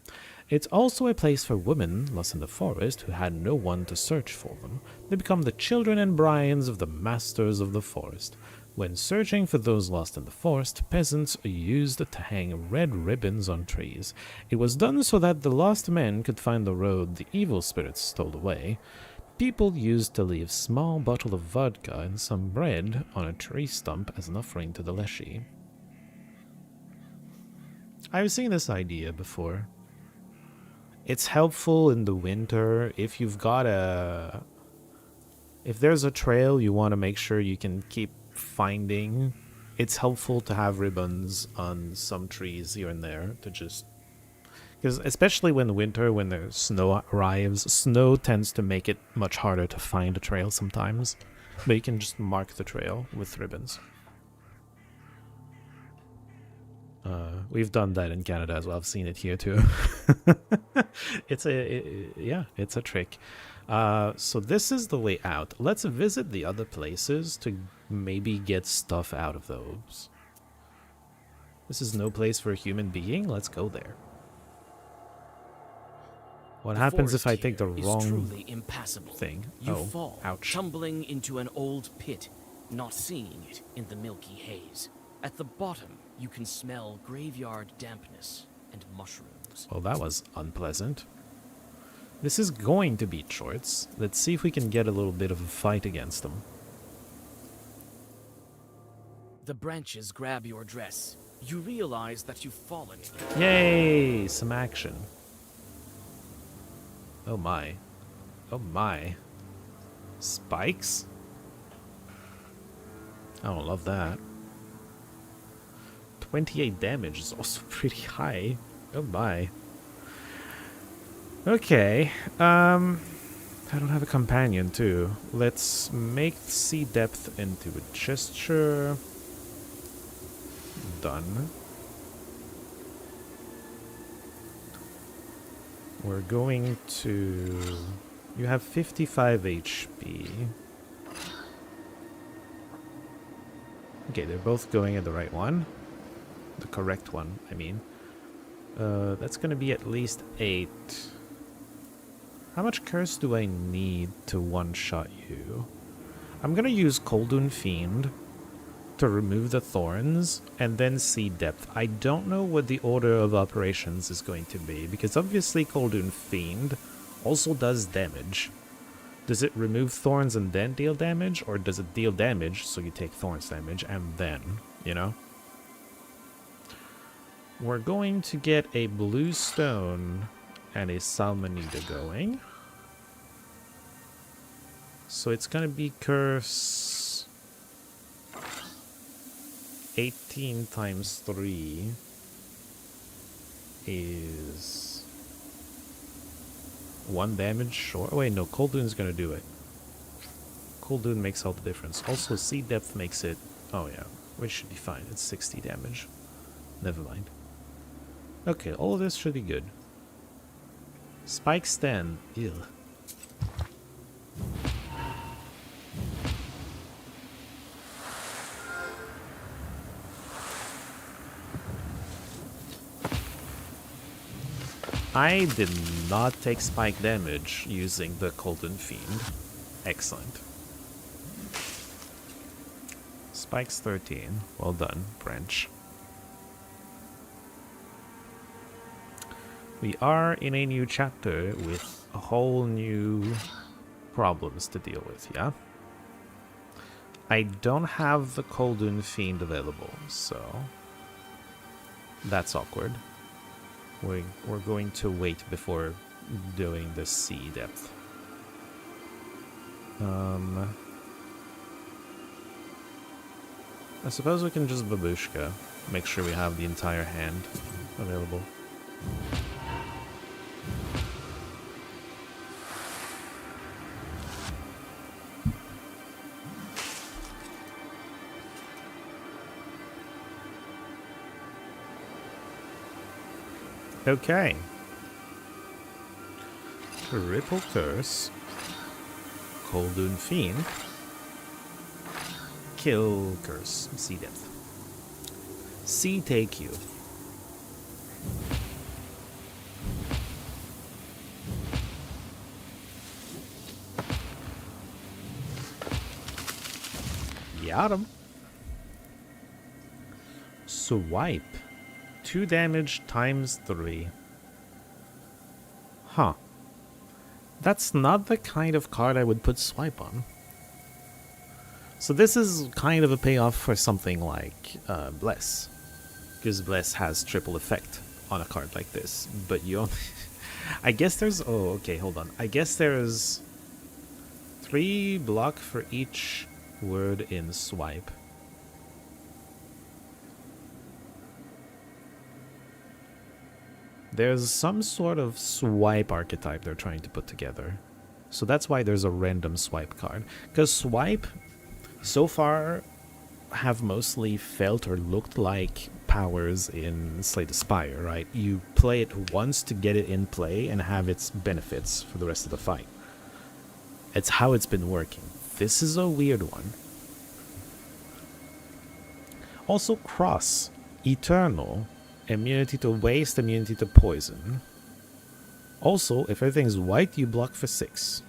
It's also a place for women lost in the forest who had no one to search for them. They become the children and brides of the masters of the forest. When searching for those lost in the forest, peasants used to hang red ribbons on trees. It was done so that the lost men could find the road the evil spirits stole away. People used to leave small bottle of vodka and some bread on a tree stump as an offering to the Leshy. I've seen this idea before. It's helpful in the winter if you've got if there's a trail you want to make sure you can keep finding. It's helpful to have ribbons on some trees here and there to just, because especially when winter, when the snow arrives, snow tends to make it much harder to find a trail sometimes, but you can just mark the trail with ribbons. We've done that in Canada as well. I've seen it here too. It's a trick. So this is the way out. Let's visit the other places to maybe get stuff out of those. This is no place for a human being. Let's go there. What happens if I take the wrong truly impassable. thing? You Oh, fall, ouch. tumbling into an old pit, not seeing it in the milky haze. At the bottom, you can smell graveyard dampness and mushrooms. Well, that was unpleasant. This is going to beat shorts. Let's see if we can get a little bit of a fight against them. The branches grab your dress. You realize that you've fallen. Yay! Some action. Oh my. Oh my. Spikes? I don't love that. 28 damage is also pretty high. Oh my. Okay. I don't have a companion too. Let's make sea depth into a gesture. Done. We're going to... You have 55 HP. Okay, they're both going at the right one. The correct one, I mean. That's gonna be at least 8. How much curse do I need to one-shot you? I'm gonna use Koldun Fiend to remove the thorns and then Sea Depth. I don't know what the order of operations is going to be, because obviously Koldun Fiend also does damage. Does it remove thorns and then deal damage, or does it deal damage so you take thorns damage and then, you know? We're going to get a blue stone and a Salmonida going. So it's gonna be curse 18 times 3 is 1 damage short. Oh, wait, no, Koldun's gonna do it. Koldun makes all the difference. Also, Sea Depth makes it. Oh, yeah, which should be fine. It's 60 damage. Never mind. Okay, all of this should be good. Spike Stand. Ew. I did not take spike damage using the Koldun Fiend. Excellent. Spikes 13. Well done, Branch. We are in a new chapter with a whole new problems to deal with, yeah? I don't have the Koldun Fiend available, so that's awkward. We're going to wait before doing the Sea Depth. I suppose we can just Babushka. Make sure we have the entire hand available. Okay. Triple Curse. Koldun Fiend. Kill Curse. Sea Depth. Sea Take You. Got him. Swipe. 2 damage times 3. Huh. That's not the kind of card I would put Swipe on. So this is kind of a payoff for something like Bless. Because Bless has triple effect on a card like this. But you only... I guess there's... Oh, okay, hold on. I guess there's 3 block for each word in Swipe. There's some sort of swipe archetype they're trying to put together. So that's why there's a random swipe card. Because swipe, so far, have mostly felt or looked like powers in Slay the Spire, right? You play it once to get it in play and have its benefits for the rest of the fight. It's how it's been working. This is a weird one. Also, Cross, Eternal. Immunity to waste, immunity to poison. Also, if everything's white, you block for 6.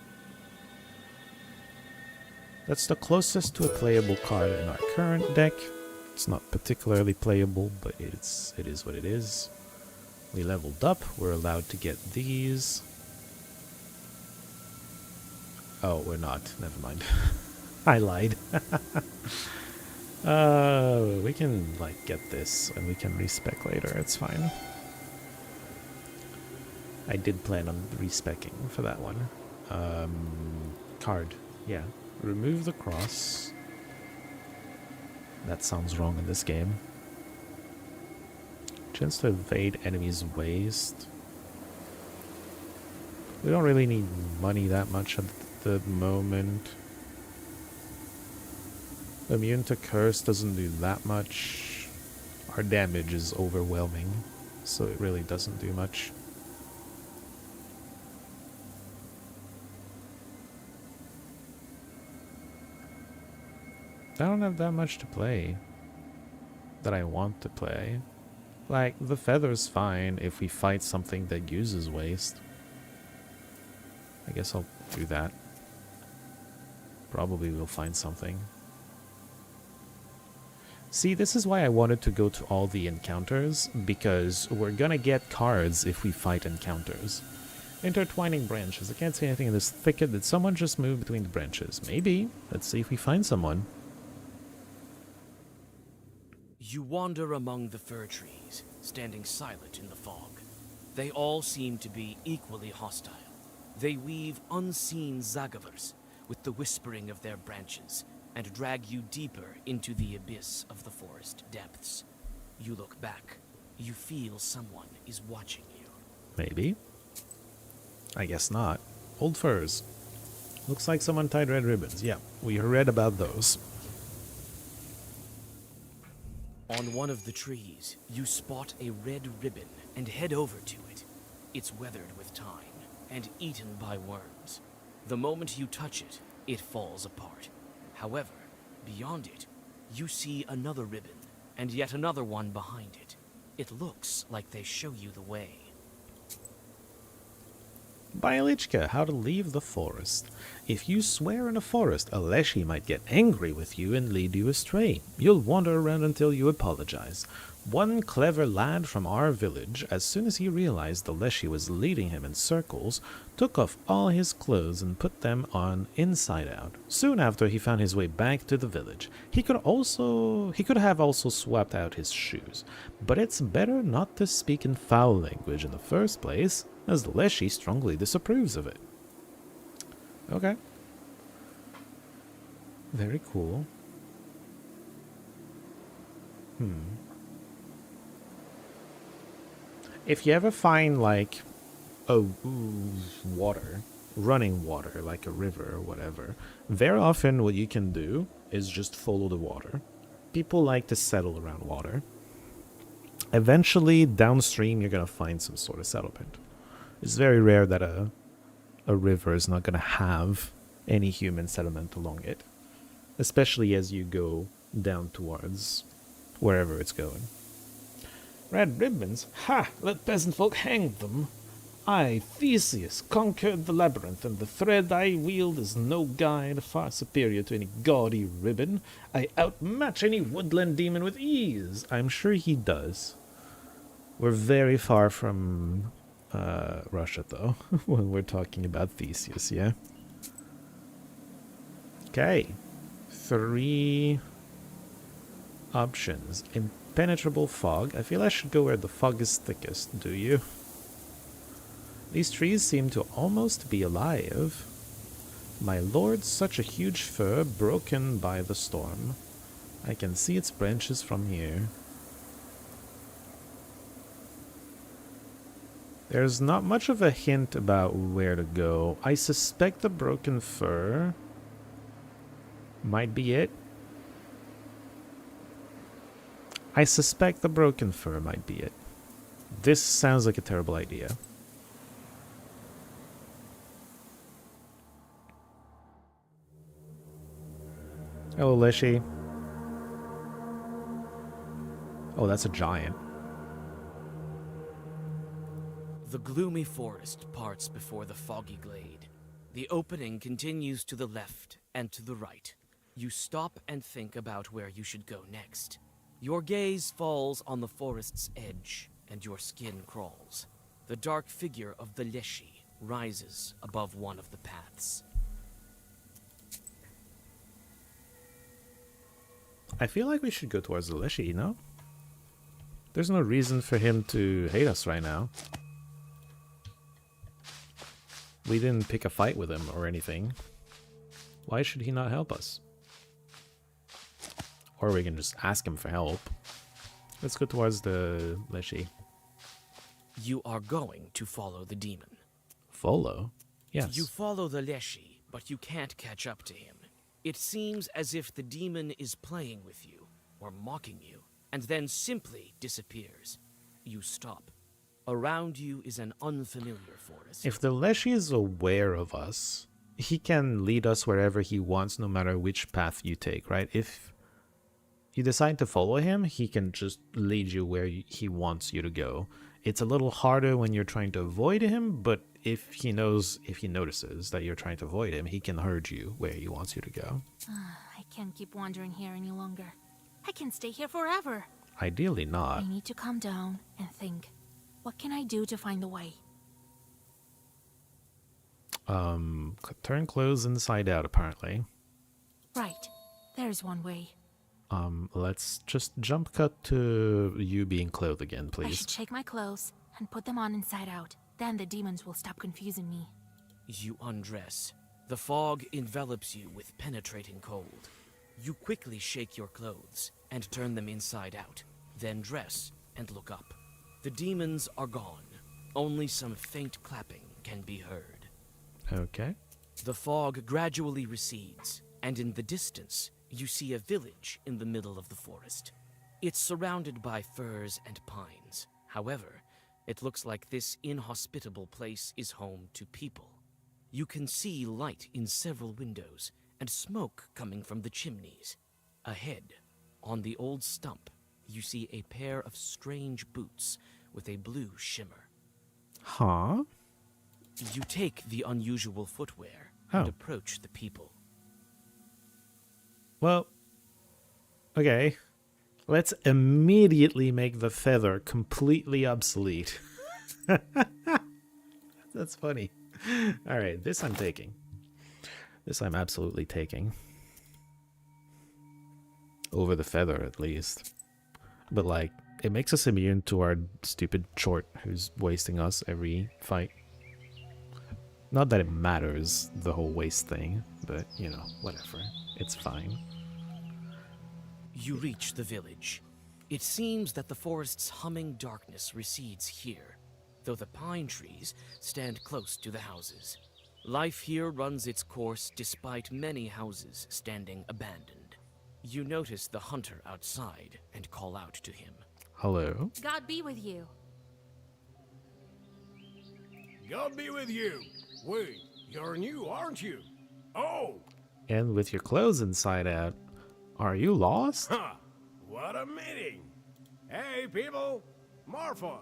That's the closest to a playable card in our current deck. It's not particularly playable, but it is what it is. We leveled up, we're allowed to get these. Oh, we're not. Never mind. I lied. We can, like, get this, and we can respec later, it's fine. I did plan on respecking for that one. Card, yeah. Remove the cross. That sounds wrong in this game. Chance to evade enemies' waste. We don't really need money that much at the moment. Immune to curse doesn't do that much. Our damage is overwhelming, so it really doesn't do much. I don't have that much to play that I want to play. Like, the feather's fine if we fight something that uses waste. I guess I'll do that. Probably we'll find something. See, this is why I wanted to go to all the encounters, because we're gonna get cards if we fight encounters. Intertwining branches. I can't see anything in this thicket. Did someone just move between the branches? Maybe. Let's see if we find someone. You wander among the fir trees, standing silent in the fog. They all seem to be equally hostile. They weave unseen zagavers with the whispering of their branches and drag you deeper into the abyss of the forest depths. You look back. You feel someone is watching you. Maybe. I guess not. Old furs. Looks like someone tied red ribbons. Yeah, we read about those. On one of the trees, you spot a red ribbon and head over to it. It's weathered with time and eaten by worms. The moment you touch it, it falls apart. However, beyond it, you see another ribbon and yet another one behind it. It looks like they show you the way. Bialichka, how to leave the forest. If you swear in a forest, a Leshy might get angry with you and lead you astray. You'll wander around until you apologize. One clever lad from our village, as soon as he realized the Leshy was leading him in circles, took off all his clothes and put them on inside out. Soon after, he found his way back to the village. He could have also swapped out his shoes, but it's better not to speak in foul language in the first place, as the Leshy strongly disapproves of it. Okay. Very cool. If you ever find, like, water, running water, like a river or whatever, very often what you can do is just follow the water. People like to settle around water. Eventually, downstream, you're going to find some sort of settlement. It's very rare that a river is not going to have any human settlement along it, especially as you go down towards wherever it's going. Red ribbons? Ha! Let peasant folk hang them. I, Theseus, conquered the labyrinth, and the thread I wield is no guide far superior to any gaudy ribbon. I outmatch any woodland demon with ease. I'm sure he does. We're very far from Russia, though, when we're talking about Theseus, yeah? Okay. 3 options. Impenetrable fog. I feel I should go where the fog is thickest, do you? These trees seem to almost be alive. My lord, such a huge fir broken by the storm. I can see its branches from here. There's not much of a hint about where to go. I suspect the broken fir might be it. I suspect the broken fir might be it. This sounds like a terrible idea. Hello, Leshy. Oh, that's a giant. The gloomy forest parts before the foggy glade. The opening continues to the left and to the right. You stop and think about where you should go next. Your gaze falls on the forest's edge, and your skin crawls. The dark figure of the Leshy rises above one of the paths. I feel like we should go towards the Leshy, you know? There's no reason for him to hate us right now. We didn't pick a fight with him or anything. Why should he not help us? Or we can just ask him for help. Let's go towards the Leshy. You are going to follow the demon. Follow? Yes. You follow the Leshy, but you can't catch up to him. It seems as if the demon is playing with you, or mocking you, and then simply disappears. You stop. Around you is an unfamiliar forest. If the Leshy is aware of us, he can lead us wherever he wants, no matter which path you take, right? If you decide to follow him, he can just lead you where he wants you to go. It's a little harder when you're trying to avoid him, but if he notices that you're trying to avoid him, he can herd you where he wants you to go. I can't keep wandering here any longer. I can stay here forever. Ideally not. I need to calm down and think. What can I do to find the way? Turn clothes inside out, apparently. Right. There's one way. Let's just jump cut to you being clothed again, I please. should shake my clothes and put them on inside out. Then the demons will stop confusing me. You undress. The fog envelops you with penetrating cold. You quickly shake your clothes and turn them inside out, then dress and look up. The demons are gone. Only some faint clapping can be heard. Okay. The fog gradually recedes, and in the distance, you see a village in the middle of the forest. It's surrounded by firs and pines. However, it looks like this inhospitable place is home to people. You can see light in several windows and smoke coming from the chimneys. Ahead, on the old stump, you see a pair of strange boots with a blue shimmer. Huh? You take the unusual footwear Oh. and approach the people. Well, okay. Let's immediately make the feather completely obsolete. That's funny. Alright, this I'm taking. This I'm absolutely taking. Over the feather, at least. But, like, it makes us immune to our stupid short who's wasting us every fight. Not that it matters, the whole waste thing, but, you know, whatever. It's fine. You reach the village. It seems that the forest's humming darkness recedes here, though the pine trees stand close to the houses. Life here runs its course despite many houses standing abandoned. You notice the hunter outside and call out to him. Hello? God be with you. God be with you. Wait, you're new, aren't you? Oh! And with your clothes inside out, are you lost? Ha! What a meeting! Hey, people! Marfa,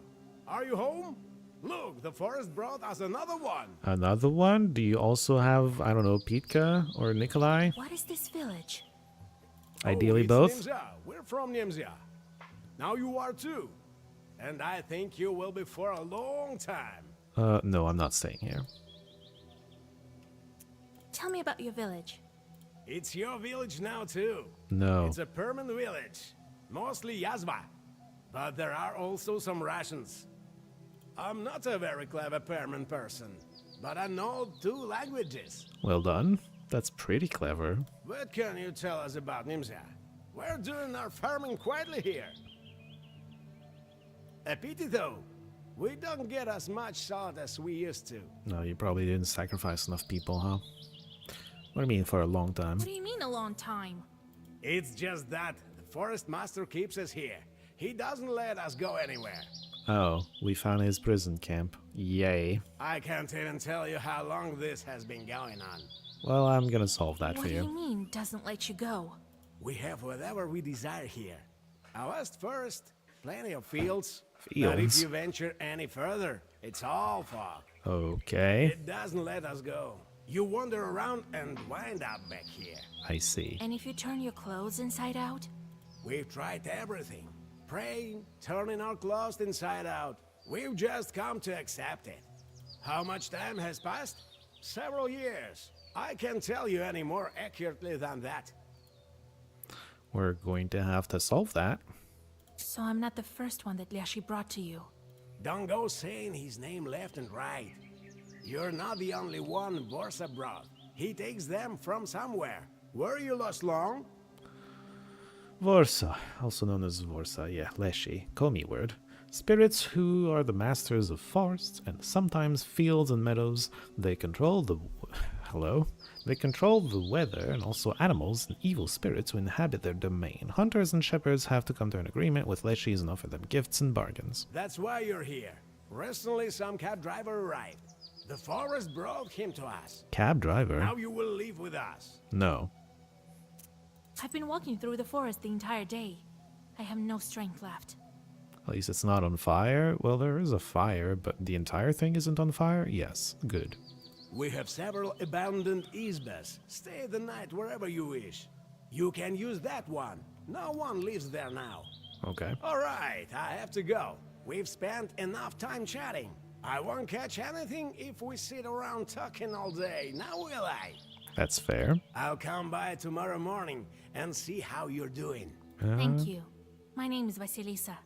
are you home? Look, the forest brought us another one. Another one? Do you also have, I don't know, Pitka or Nikolai? What is this village? Ideally it's both? Nimzia. We're from Nimzia. Now you are too. And I think you will be for a long time. No, I'm not staying here. Tell me about your village. It's your village now too. No. It's a permanent village. Mostly Yazba. But there are also some Russians. I'm not a very clever permanent person, but I know 2 languages. Well done. That's pretty clever. What can you tell us about Nimzia? We're doing our farming quietly here. A pity though. We don't get as much salt as we used to. No, you probably didn't sacrifice enough people, huh? What do you mean for a long time? What do you mean a long time? It's just that the forest master keeps us here. He doesn't let us go anywhere. Oh, we found his prison camp. Yay. I can't even tell you how long this has been going on. Well, I'm gonna solve that What for do you. you mean, doesn't let you go? We have whatever we desire here. A west forest, plenty of fields. But if Fields? you venture any further, it's all fog. Okay. It doesn't let us go. You wander around and wind up back here. I see. And if you turn your clothes inside out? We've tried everything. Praying, turning our clothes inside out. We've just come to accept it. How much time has passed? Several years. I can't tell you any more accurately than that. We're going to have to solve that. So I'm not the first one that Lyashi brought to you. Don't go saying his name left and right. You're not the only one Vorsa brought. He takes them from somewhere. Were you lost long? Vorsa, also known as Vorsa, yeah, Leshy, Komi word. Spirits who are the masters of forests and sometimes fields and meadows. They control the... Hello? They control the weather and also animals and evil spirits who inhabit their domain. Hunters and shepherds have to come to an agreement with Leshies and offer them gifts and bargains. That's why you're here. Recently, some cab driver arrived. The forest brought him to us. Cab driver? Now you will live with us. No. I've been walking through the forest the entire day. I have no strength left. At least it's not on fire. Well, there is a fire, but the entire thing isn't on fire? Yes, good. We have several abandoned isbas. Stay the night wherever you wish. You can use that one. No one lives there now. Okay. All right, I have to go. We've spent enough time chatting. I won't catch anything if we sit around talking all day, now will I? That's fair. I'll come by tomorrow morning and see how you're doing. Thank you. My name is Vasilisa.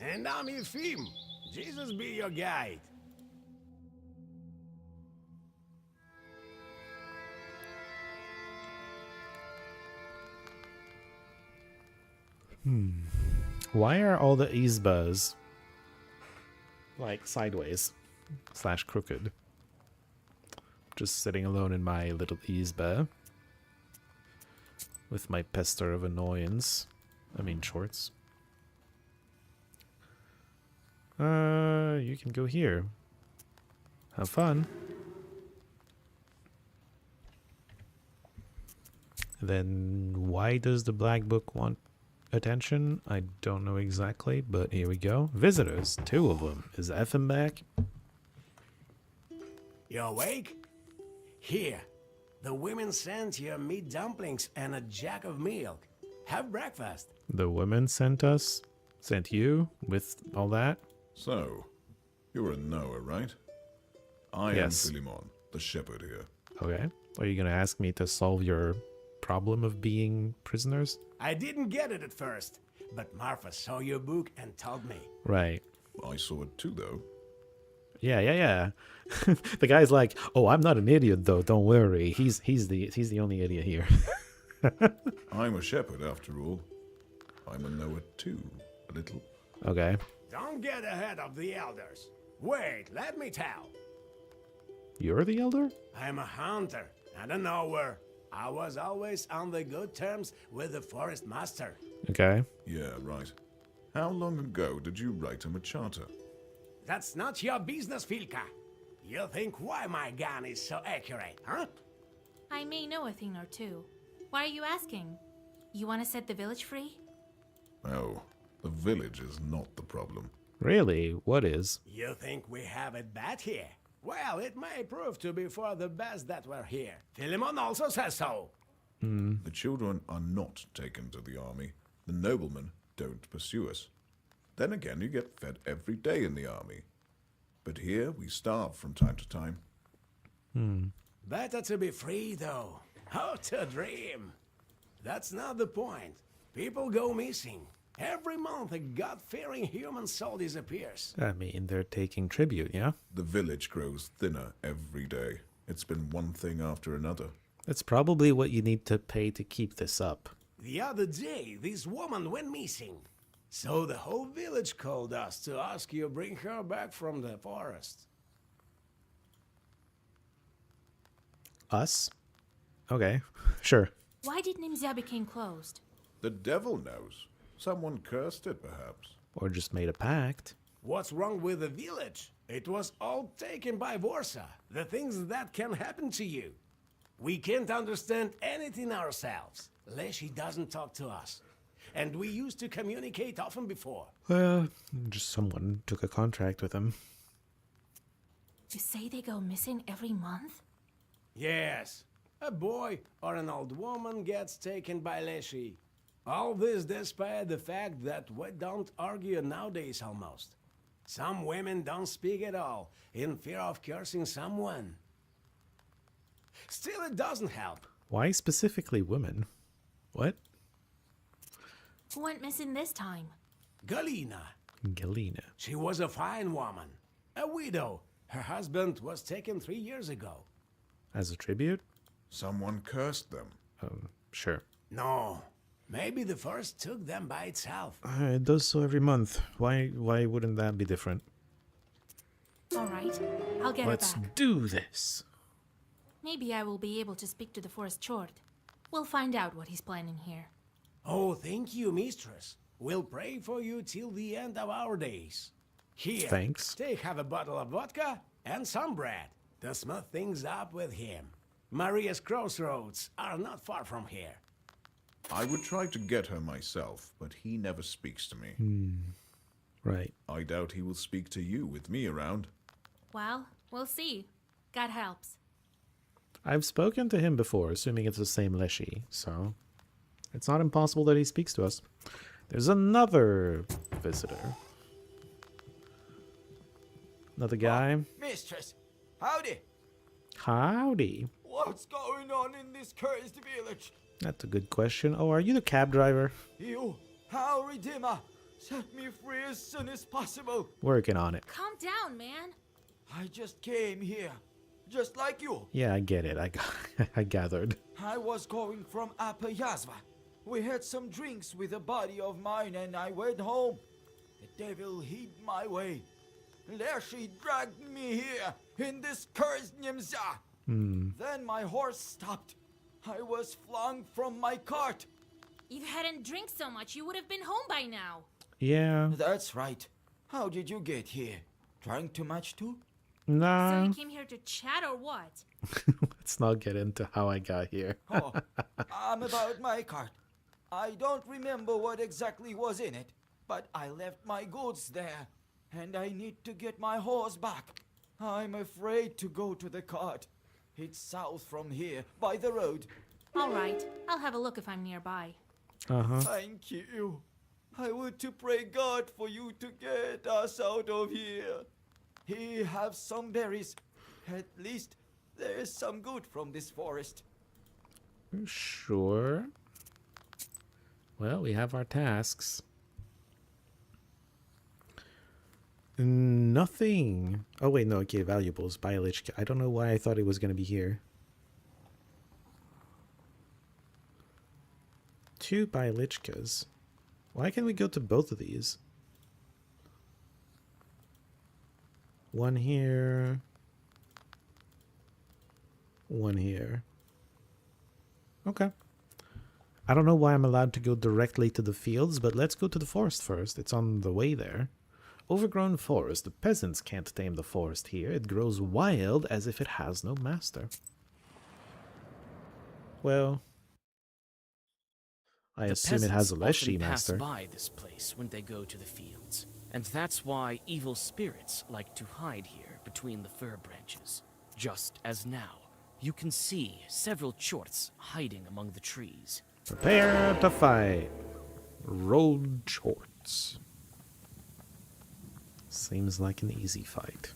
And I'm Efim. Jesus be your guide. Why are all the Izbas like sideways / crooked? Just sitting alone in my little Izba with my pester of annoyance. I mean shorts. You can go here. Have fun. Then why does the Black Book want attention? I don't know exactly, but here we go. Visitors, 2 of them. Is Effin back? You awake? Here, the women sent you meat dumplings and a jug of milk. Have breakfast. The women sent you with all that? So, you're a Noah, right? I Yes. am Philemon, the shepherd here. Okay. Are you gonna ask me to solve your problem of being prisoners? I didn't get it at first, but Marfa saw your book and told me. Right. I saw it too, though. Yeah. The guy's like, "Oh, I'm not an idiot though. Don't worry. He's the only idiot here." I'm a shepherd, after all. I'm a Noah too, a little. Okay. Don't get ahead of the elders. Wait, let me tell. You're the elder? I'm a hunter and a knower. I was always on the good terms with the forest master. Okay. Yeah, right. How long ago did you write him a charter? That's not your business, Filka. You think why my gun is so accurate, huh? I may know a thing or two. Why are you asking? You want to set the village free? Oh, the village is not the problem. Really? What is? You think we have it bad here? Well, it may prove to be for the best that we're here. Philemon also says so. The children are not taken to the army. The noblemen don't pursue us. Then again, you get fed every day in the army. But here, we starve from time to time. Better to be free, though. How to dream. That's not the point. People go missing. Every month, a God-fearing human soul disappears. I mean, they're taking tribute, yeah? The village grows thinner every day. It's been one thing after another. That's probably what you need to pay to keep this up. The other day, this woman went missing. So the whole village called us to ask you bring her back from the forest. Us? Okay, sure. Why did Nimzia become closed? The devil knows. Someone cursed it, perhaps. Or just made a pact. What's wrong with the village? It was all taken by Vorsa. The things that can happen to you. We can't understand anything ourselves. Leshy doesn't talk to us. And we used to communicate often before. Well, just someone took a contract with him. You say they go missing every month? Yes. A boy or an old woman gets taken by Leshy. All this despite the fact that we don't argue nowadays almost. Some women don't speak at all, in fear of cursing someone. Still, it doesn't help. Why specifically women? What? Who went missing this time? Galina. Galina. She was a fine woman. A widow. Her husband was taken 3 years ago. As a tribute? Someone cursed them. Sure. No. Maybe the forest took them by itself. It does so every month. Why wouldn't that be different? All right, I'll get Let's her back. do this. Maybe I will be able to speak to the forest Chord. We'll find out what he's planning here. Oh, thank you, mistress. We'll pray for you till the end of our days. Here, Thanks. take have a bottle of vodka and some bread. to smooth things up with him. Maria's crossroads are not far from here. I would try to get her myself, but he never speaks to me. Right. I doubt he will speak to you with me around. Well, we'll see. God helps. I've spoken to him before, assuming it's the same Leshy, so it's not impossible that he speaks to us. There's another visitor. Another guy. Mistress, howdy. Howdy. What's going on in this cursed village? That's a good question. Oh, are you the cab driver? You, our Redeemer, set me free as soon as possible. Working on it. Calm down, man. I just came here, just like you. Yeah, I get it. I gathered. I was going from Upper Yazva. We had some drinks with a buddy of mine and I went home. The devil hid my way. Leshy dragged me here in this cursed Nimza. Then my horse stopped. I was flung from my cart. If you hadn't drank so much, you would have been home by now. Yeah. That's right. How did you get here? Drank too much too? So Nah. you came here to chat or what? Let's not get into how I got here. Oh, I'm about my cart. I don't remember what exactly was in it, but I left my goods there, and I need to get my horse back. I'm afraid to go to the cart. It's south from here, by the road. All right, I'll have a look if I'm nearby. Thank you. I would to pray God for you to get us out of here. He have some berries. At least there is some good from this forest. Sure. Well, we have our tasks. Nothing. Oh, wait, no, okay, valuables. Bialichka. I don't know why I thought it was going to be here. 2 Bialichkas. Why can't we go to both of these? One here. One here. Okay. I don't know why I'm allowed to go directly to the fields, but let's go to the forest first. It's on the way there. Overgrown forest. The peasants can't tame the forest here. It grows wild as if it has no master. Well, I assume it has a Leshy master. Pass by this place when they go to the fields, and that's why evil spirits like to hide here between the fir branches. Just as now, you can see several chorts hiding among the trees. Prepare to fight. Road chorts. Seems like an easy fight.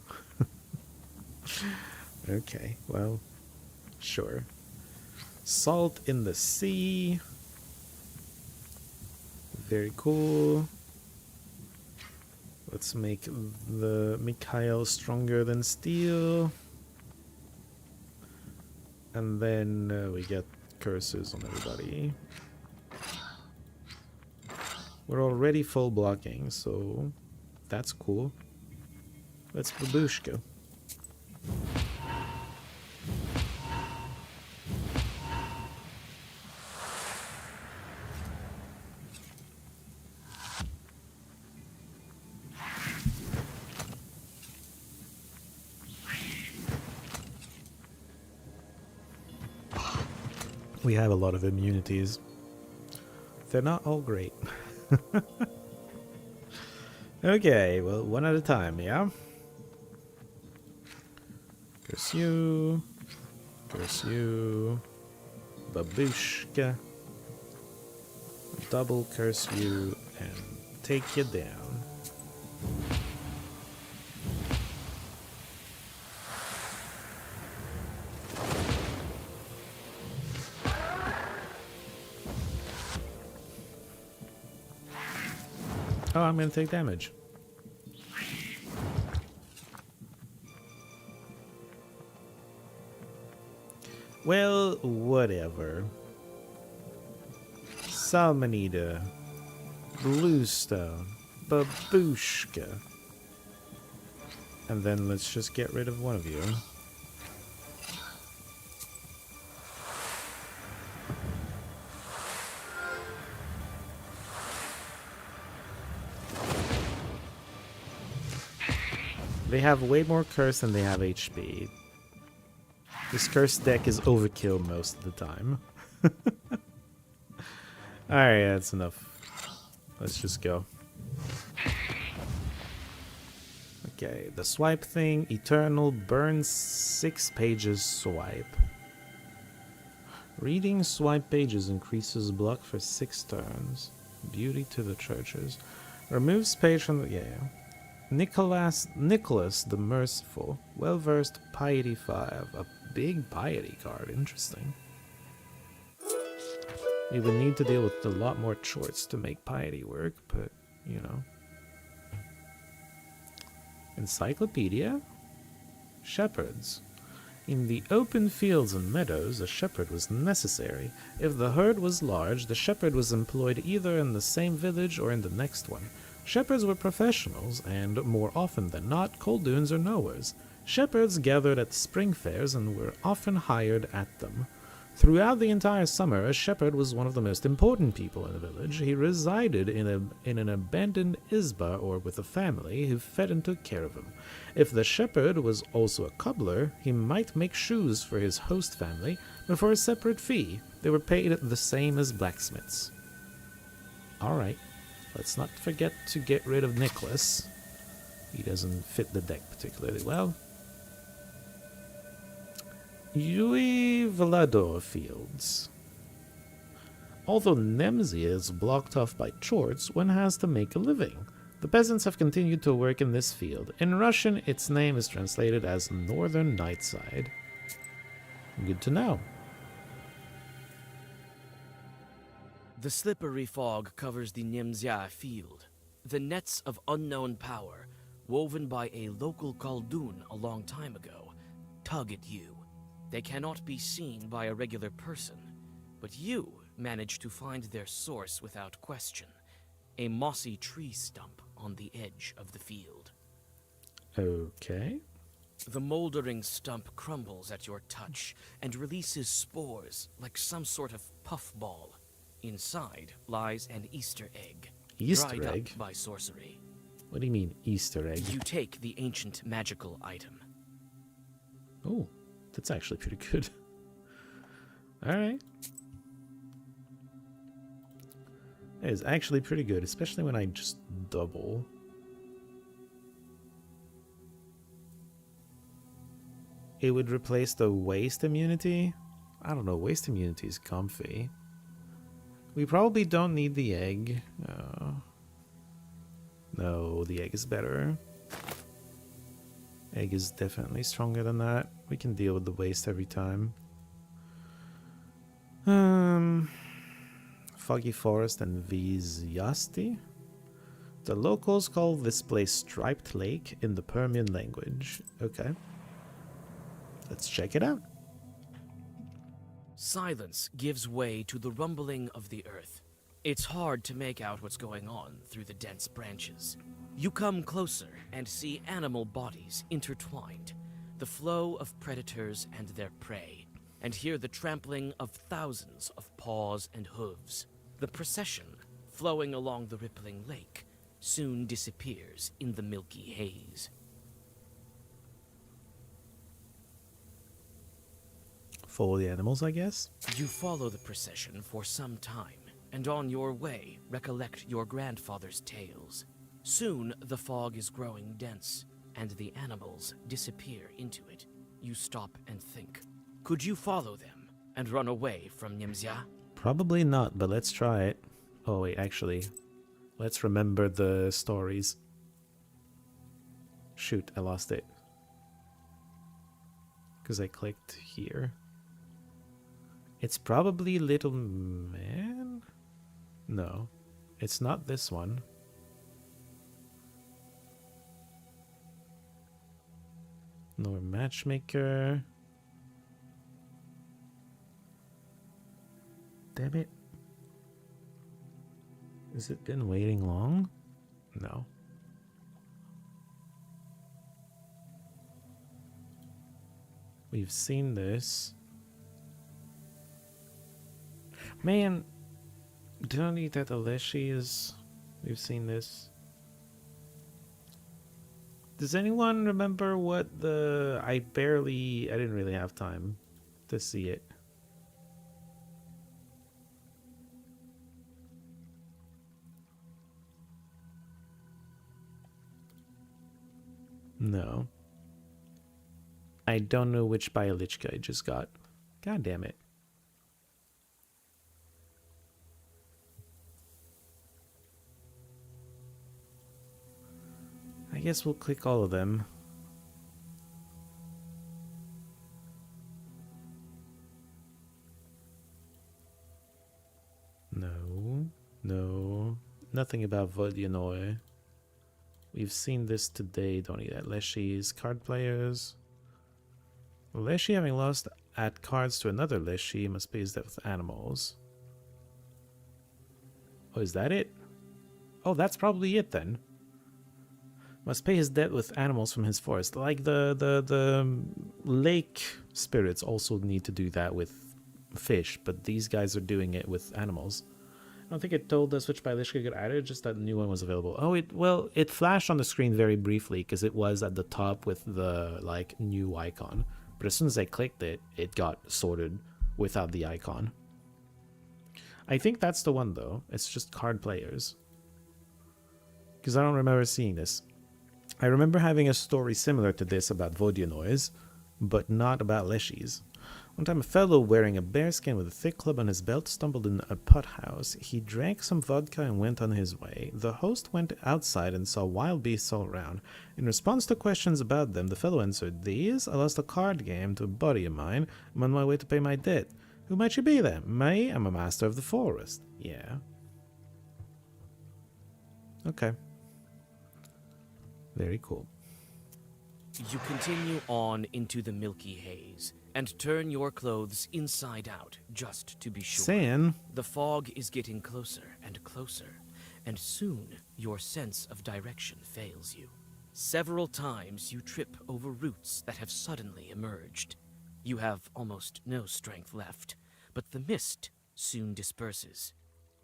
Okay, well, sure. Salt in the sea. Very cool. Let's make the Mikhail stronger than steel. And then we get curses on everybody. We're already full blocking, so that's cool. Let's babushka. We have a lot of immunities. They're not all great. Okay, well, one at a time, yeah? Curse you. Curse you. Babushka. Double curse you and take you down. Oh, I'm gonna take damage. Well, whatever. Salmonida. Bluestone. Babushka. And then let's just get rid of one of you. They have way more curse than they have HP. This cursed deck is overkill most of the time. Alright, that's enough. Let's just go. Okay, the swipe thing. Eternal burns 6 pages swipe. Reading swipe pages increases block for 6 turns. Beauty to the churches. Removes page from the... Yeah. Nicholas the Merciful. Well-versed Piety 5. A big Piety card. Interesting. We would need to deal with a lot more chorts to make Piety work, but, you know. Encyclopedia? Shepherds. In the open fields and meadows, a shepherd was necessary. If the herd was large, the shepherd was employed either in the same village or in the next one. Shepherds were professionals, and, more often than not, Coldoons or knowers. Shepherds gathered at spring fairs and were often hired at them. Throughout the entire summer, a shepherd was one of the most important people in the village. He resided in an abandoned izba or with a family who fed and took care of him. If the shepherd was also a cobbler, he might make shoes for his host family, but for a separate fee. They were paid the same as blacksmiths. Alright, let's not forget to get rid of Nicholas. He doesn't fit the deck particularly well. Yui Velador Fields. Although Nemzia is blocked off by chorts, one has to make a living. The peasants have continued to work in this field. In Russian, its name is translated as Northern Nightside. Good to know. The slippery fog covers the Nemzia field. The nets of unknown power, woven by a local Khaldun a long time ago, tug at you. They cannot be seen by a regular person, but you manage to find their source without question. A mossy tree stump on the edge of the field. Okay. The moldering stump crumbles at your touch and releases spores like some sort of puffball. Inside lies an Easter egg. Easter dried egg? up by sorcery. What do you mean, Easter egg? You take the ancient magical item. Oh, that's actually pretty good. Alright. That is actually pretty good, especially when I just double. It would replace the waste immunity? I don't know, waste immunity is comfy. We probably don't need the egg. No, the egg is better. Egg is definitely stronger than that. We can deal with the waste every time. Foggy Forest and Vizyasti. The locals call this place Striped Lake in the Permian language. Okay. Let's check it out. Silence gives way to the rumbling of the earth. It's hard to make out what's going on through the dense branches. You come closer and see animal bodies intertwined, the flow of predators and their prey, and hear the trampling of thousands of paws and hooves. The procession, flowing along the rippling lake, soon disappears in the milky haze. Follow the animals, I guess? You follow the procession for some time, and on your way, recollect your grandfather's tales. Soon, the fog is growing dense, and the animals disappear into it. You stop and think. Could you follow them and run away from Nemzia? Probably not, but let's try it. Oh wait, actually, let's remember the stories. Shoot, I lost it. Because I clicked here. It's probably Little Man? No, it's not this one. Nor Matchmaker. Damn it. Has it been waiting long? No. We've seen this. Man, don't need that Aleshi is... We've seen this. Does anyone remember what the... I didn't really have time to see it. No. I don't know which Bialichka I just got. God damn it. I guess we'll click all of them. No. Nothing about Vodyanoi. We've seen this today, don't we? That Leshy's card players. Leshy, having lost at cards to another Leshy, must pay his debt with animals. Oh, is that it? Oh, that's probably it then. Must pay his debt with animals from his forest. Like the lake spirits also need to do that with fish, but these guys are doing it with animals. I don't think it told us which Bialishka got added, just that new one was available. Oh, it flashed on the screen very briefly because it was at the top with the like new icon. But as soon as I clicked it, it got sorted without the icon. I think that's the one though. It's just card players. Because I don't remember seeing this. I remember having a story similar to this about Vodyanoi, but not about Leshy's. One time a fellow wearing a bearskin with a thick club on his belt stumbled in a pot house. He drank some vodka and went on his way. The host went outside and saw wild beasts all around. In response to questions about them, the fellow answered, "These? I lost a card game to a buddy of mine. I'm on my way to pay my debt." "Who might you be then?" "Me? I'm a master of the forest." "Yeah." Okay. Very cool. You continue on into the milky haze and turn your clothes inside out just to be sure. San. The fog is getting closer and closer, and soon your sense of direction fails you. Several times you trip over roots that have suddenly emerged. You have almost no strength left, but the mist soon disperses.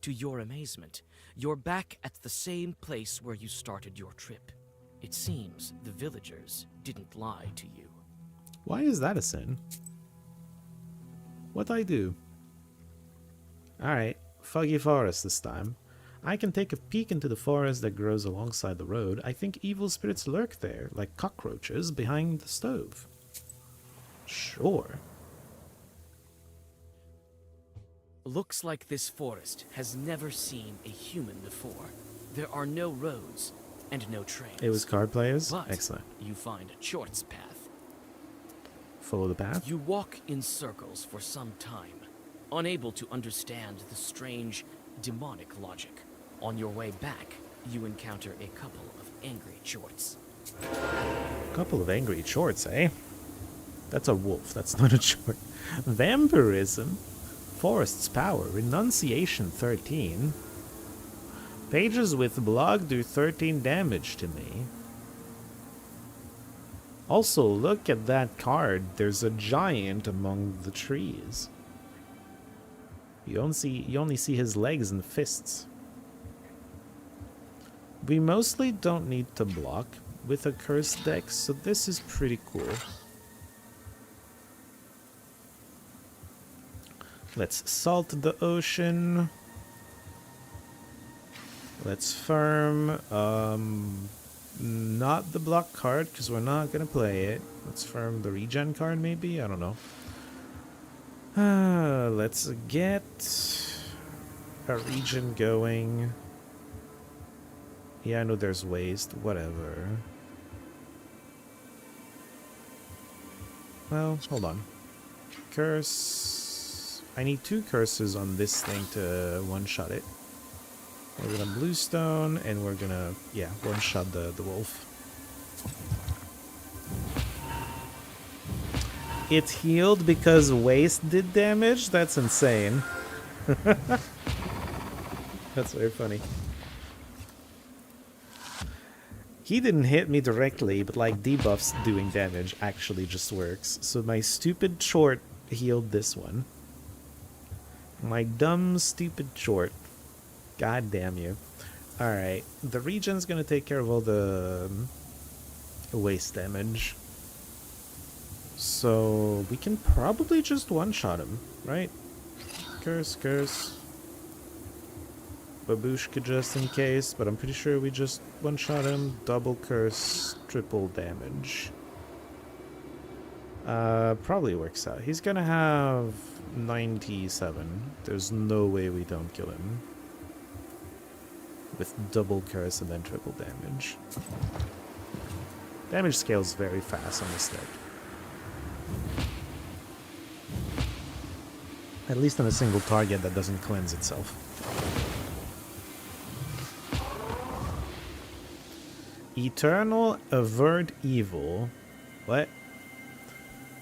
To your amazement, you're back at the same place where you started your trip. It seems the villagers didn't lie to you. Why is that a sin? What'd I do? Alright, foggy forest this time. I can take a peek into the forest that grows alongside the road. I think evil spirits lurk there, like cockroaches behind the stove. Sure. Looks like this forest has never seen a human before. There are no roads and no trains. It was card players? But excellent. You find a short's path. Follow the path? You walk in circles for some time, unable to understand the strange, demonic logic. On your way back, you encounter a couple of angry chorts. Couple of angry chorts, eh? That's a wolf, that's not a chort. Vampirism? Forest's power, Renunciation 13. Pages with block do 13 damage to me. Also, look at that card. There's a giant among the trees. You only see his legs and fists. We mostly don't need to block with a cursed deck, so this is pretty cool. Let's salt the ocean. Let's farm, not the block card, because we're not going to play it. Let's farm the regen card, maybe? I don't know. Let's get a regen going. Yeah, I know there's waste. Whatever. Well, hold on. Curse. I need 2 curses on this thing to one-shot it. We're gonna bluestone, and we're gonna, yeah, one-shot the wolf. It healed because waste did damage? That's insane. That's very funny. He didn't hit me directly, but like debuffs doing damage actually just works. So my stupid short healed this one. My dumb, stupid short. God damn you. Alright, the regen's gonna take care of all the waste damage. So we can probably just one-shot him, right? Curse, curse. Babushka just in case, but I'm pretty sure we just one-shot him. Double curse, triple damage. Probably works out. He's gonna have 97. There's no way we don't kill him. With double curse and then triple damage. Damage scales very fast on this deck. At least on a single target that doesn't cleanse itself. Eternal Avert Evil. What?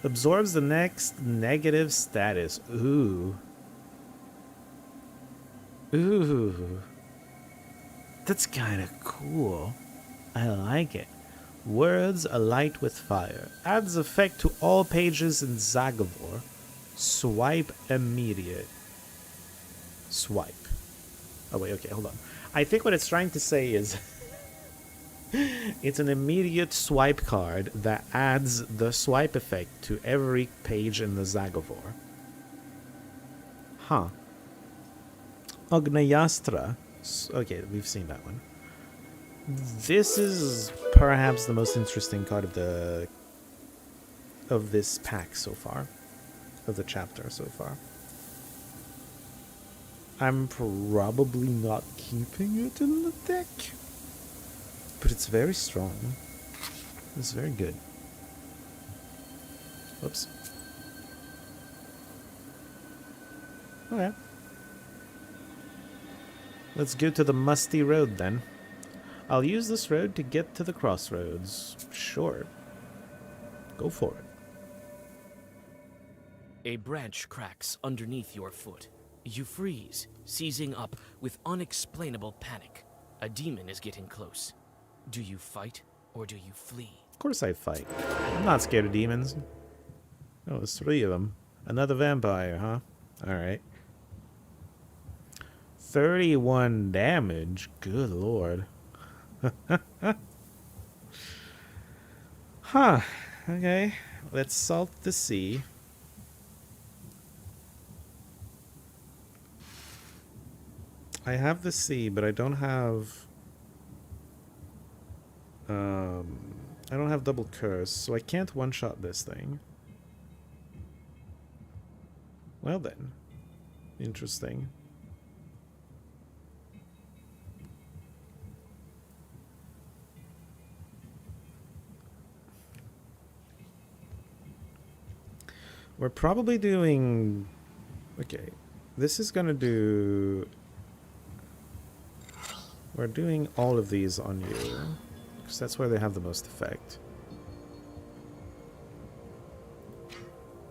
Absorbs the next negative status. Ooh. Ooh. That's kind of cool. I like it. Words alight with fire. Adds effect to all pages in Zagavor. Swipe immediate. Swipe. Oh wait, okay, hold on. I think what it's trying to say is it's an immediate swipe card that adds the swipe effect to every page in the Zagavor. Huh. Ognayastra. Okay, we've seen that one. This is perhaps the most interesting card of this pack so far. Of the chapter so far. I'm probably not keeping it in the deck. But it's very strong. It's very good. Whoops. Okay. Let's go to the musty road then. I'll use this road to get to the crossroads. Sure. Go for it. A branch cracks underneath your foot. You freeze, seizing up with unexplainable panic. A demon is getting close. Do you fight or do you flee? Of course I fight. I'm not scared of demons. Oh, there's 3 of them. Another vampire, huh? Alright. 31 damage. Good lord. Huh. Okay. Let's salt the sea. I have the sea, but I don't have... I don't have double curse, so I can't one-shot this thing. Well then. Interesting. We're probably doing... Okay. This is gonna do... We're doing all of these on you. Because that's where they have the most effect.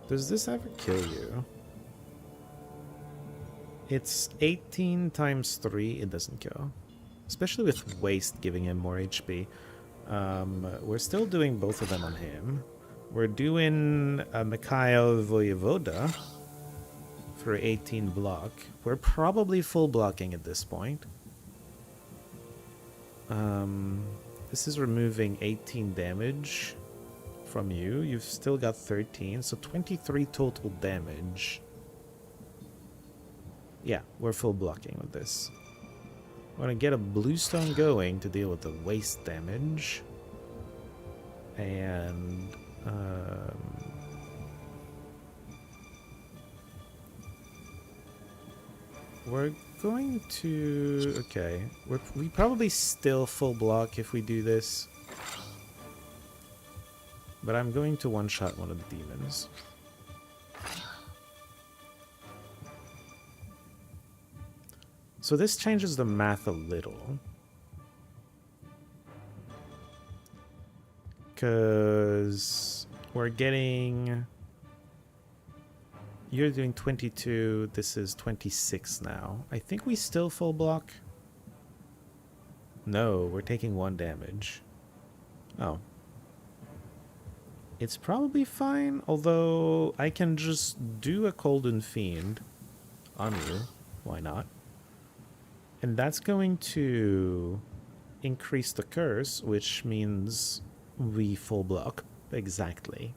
Does this ever kill you? It's 18 times 3. It doesn't kill. Especially with Waste giving him more HP. We're still doing both of them on him. We're doing Mikhail Voyevoda for 18 block. We're probably full blocking at this point. This is removing 18 damage from you. You've still got 13, so 23 total damage. Yeah, we're full blocking with this. I want to get a bluestone going to deal with the waste damage. And... we're going to... Okay. We probably still full block if we do this. But I'm going to one-shot one of the demons. So this changes the math a little. Because we're getting... You're doing 22, this is 26 now. I think we still full block. No, we're taking 1 damage. Oh. It's probably fine, although I can just do a Colden Fiend on you. Why not? And that's going to increase the curse, which means we full block. Exactly.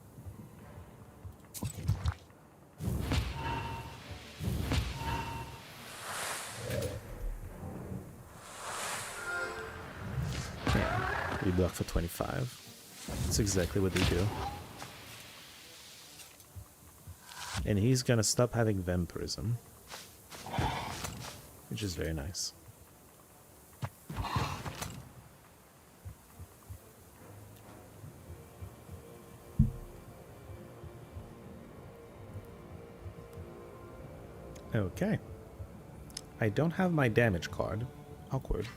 Yeah, we block for 25. That's exactly what they do. And he's gonna stop having vampirism, which is very nice. Okay. I don't have my damage card. Awkward.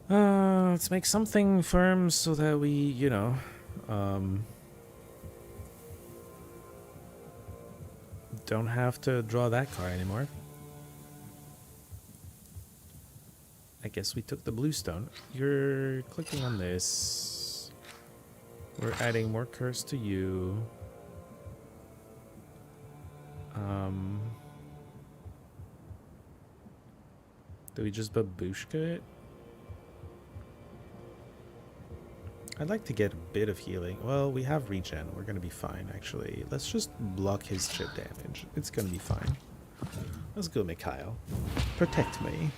Let's make something firm so that we, you know, don't have to draw that card anymore. I guess we took the bluestone. You're clicking on this. We're adding more curse to you. Do we just babushka it? I'd like to get a bit of healing. Well, we have regen. We're gonna be fine, actually. Let's just block his chip damage. It's gonna be fine. Let's go, Mikhail. Protect me.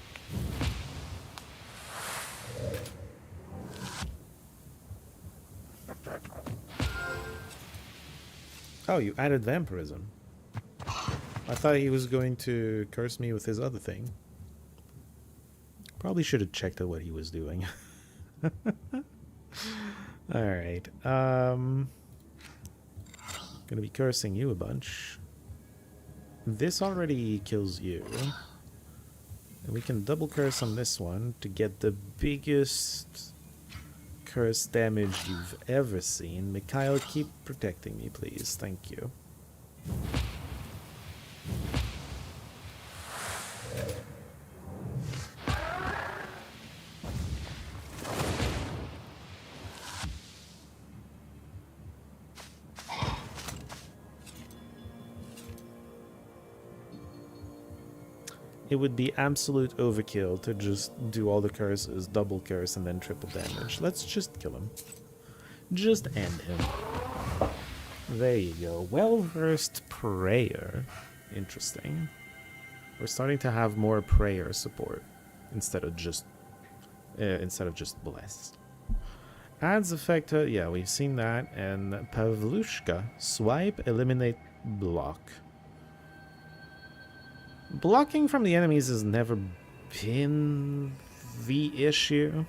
Oh, you added vampirism. I thought he was going to curse me with his other thing. Probably should have checked out what he was doing. Alright. Gonna be cursing you a bunch. This already kills you. And we can double curse on this one to get the biggest curse damage you've ever seen. Mikhail, keep protecting me, please. Thank you. It would be absolute overkill to just do all the curses, double curse, and then triple damage. Let's just kill him. Just end him. There you go. Well-versed prayer. Interesting. We're starting to have more prayer support instead of just bless. Adds effect. Yeah, we've seen that. And Pavlushka. Swipe, eliminate, block. Blocking from the enemies has never been the issue. I'm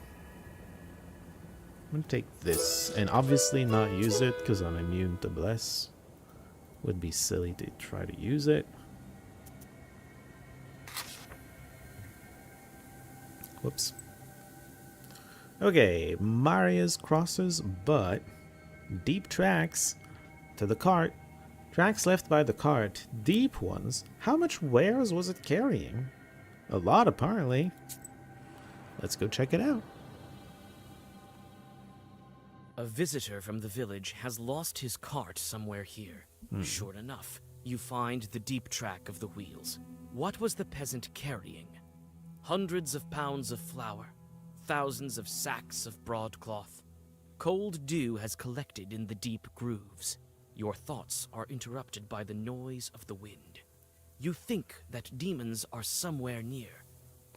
gonna take this and obviously not use it because I'm immune to bless. Would be silly to try to use it. Whoops. Okay, Maria's crosses, but deep tracks to the cart. Tracks left by the cart, deep ones. How much wares was it carrying? A lot, apparently. Let's go check it out. A visitor from the village has lost his cart somewhere here. Sure enough, you find the deep track of the wheels. What was the peasant carrying? Hundreds of pounds of flour, thousands of sacks of broadcloth. Cold dew has collected in the deep grooves. Your thoughts are interrupted by the noise of the wind. You think that demons are somewhere near,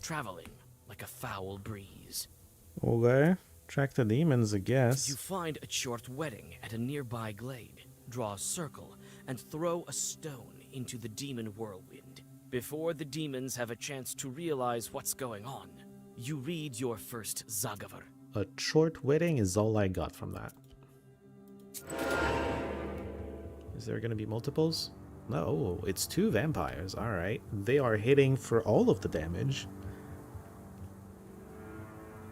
traveling like a foul breeze. Okay, track the demons, I guess. You find a short wedding at a nearby glade, draw a circle, and throw a stone into the demon whirlwind. Before the demons have a chance to realize what's going on, you read your first Zagavar. A short wedding is all I got from that. Is there going to be multiples? No, it's 2 vampires. Alright. They are hitting for all of the damage.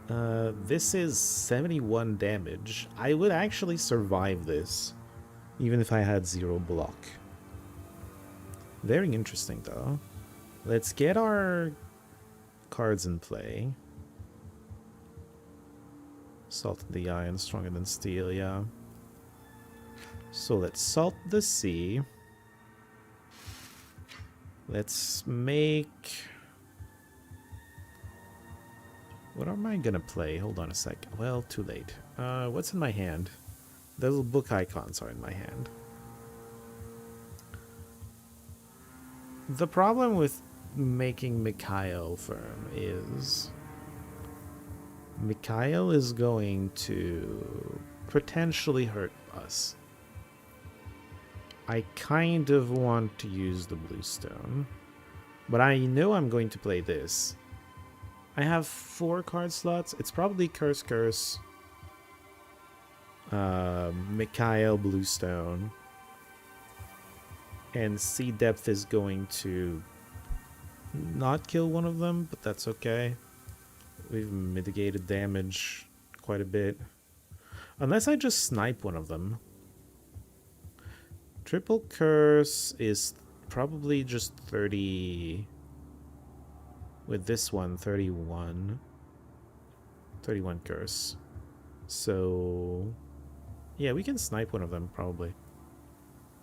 This is 71 damage. I would actually survive this, even if I had 0 block. Very interesting, though. Let's get our cards in play. Salt in the iron, stronger than steel, yeah. So let's salt the sea. Let's make... what am I gonna play? Hold on a sec. Well, too late. What's in my hand? The little book icons are in my hand. The problem with making Mikhail firm is Mikhail is going to potentially hurt us. I kind of want to use the bluestone, but I know I'm going to play this. I have 4 card slots. It's probably Curse, Mikhail, bluestone, and Sea Depth is going to not kill one of them, but that's okay. We've mitigated damage quite a bit. Unless I just snipe one of them. Triple Curse is probably just 30. With this one, 31. 31 Curse. So yeah, we can snipe one of them probably.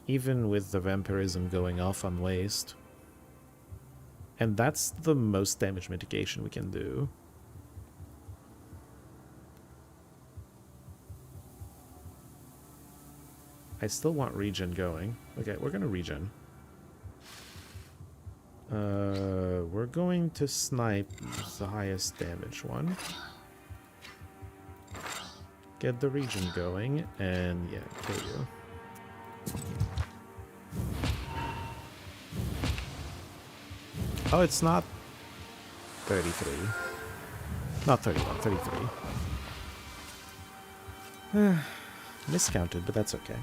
Even with the vampirism going off on waste. And that's the most damage mitigation we can do. I still want regen going. Okay, we're gonna regen. We're going to snipe the highest damage one. Get the regen going, and yeah, kill you. Oh, it's not 33. Not 31, 33. Miscounted, but that's okay.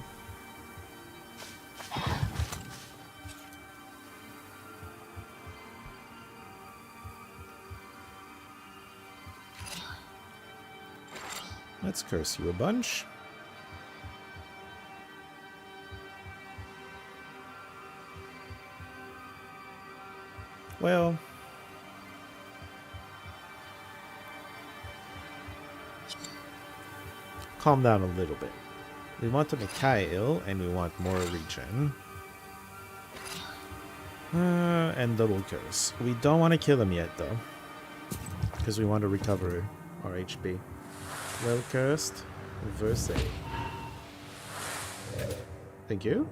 Let's curse you a bunch. Well, calm down a little bit. We want to make Mikhail, and we want more regen. And double curse. We don't want to kill him yet, though, because we want to recover our HP. Well cursed, verse 8. Thank you.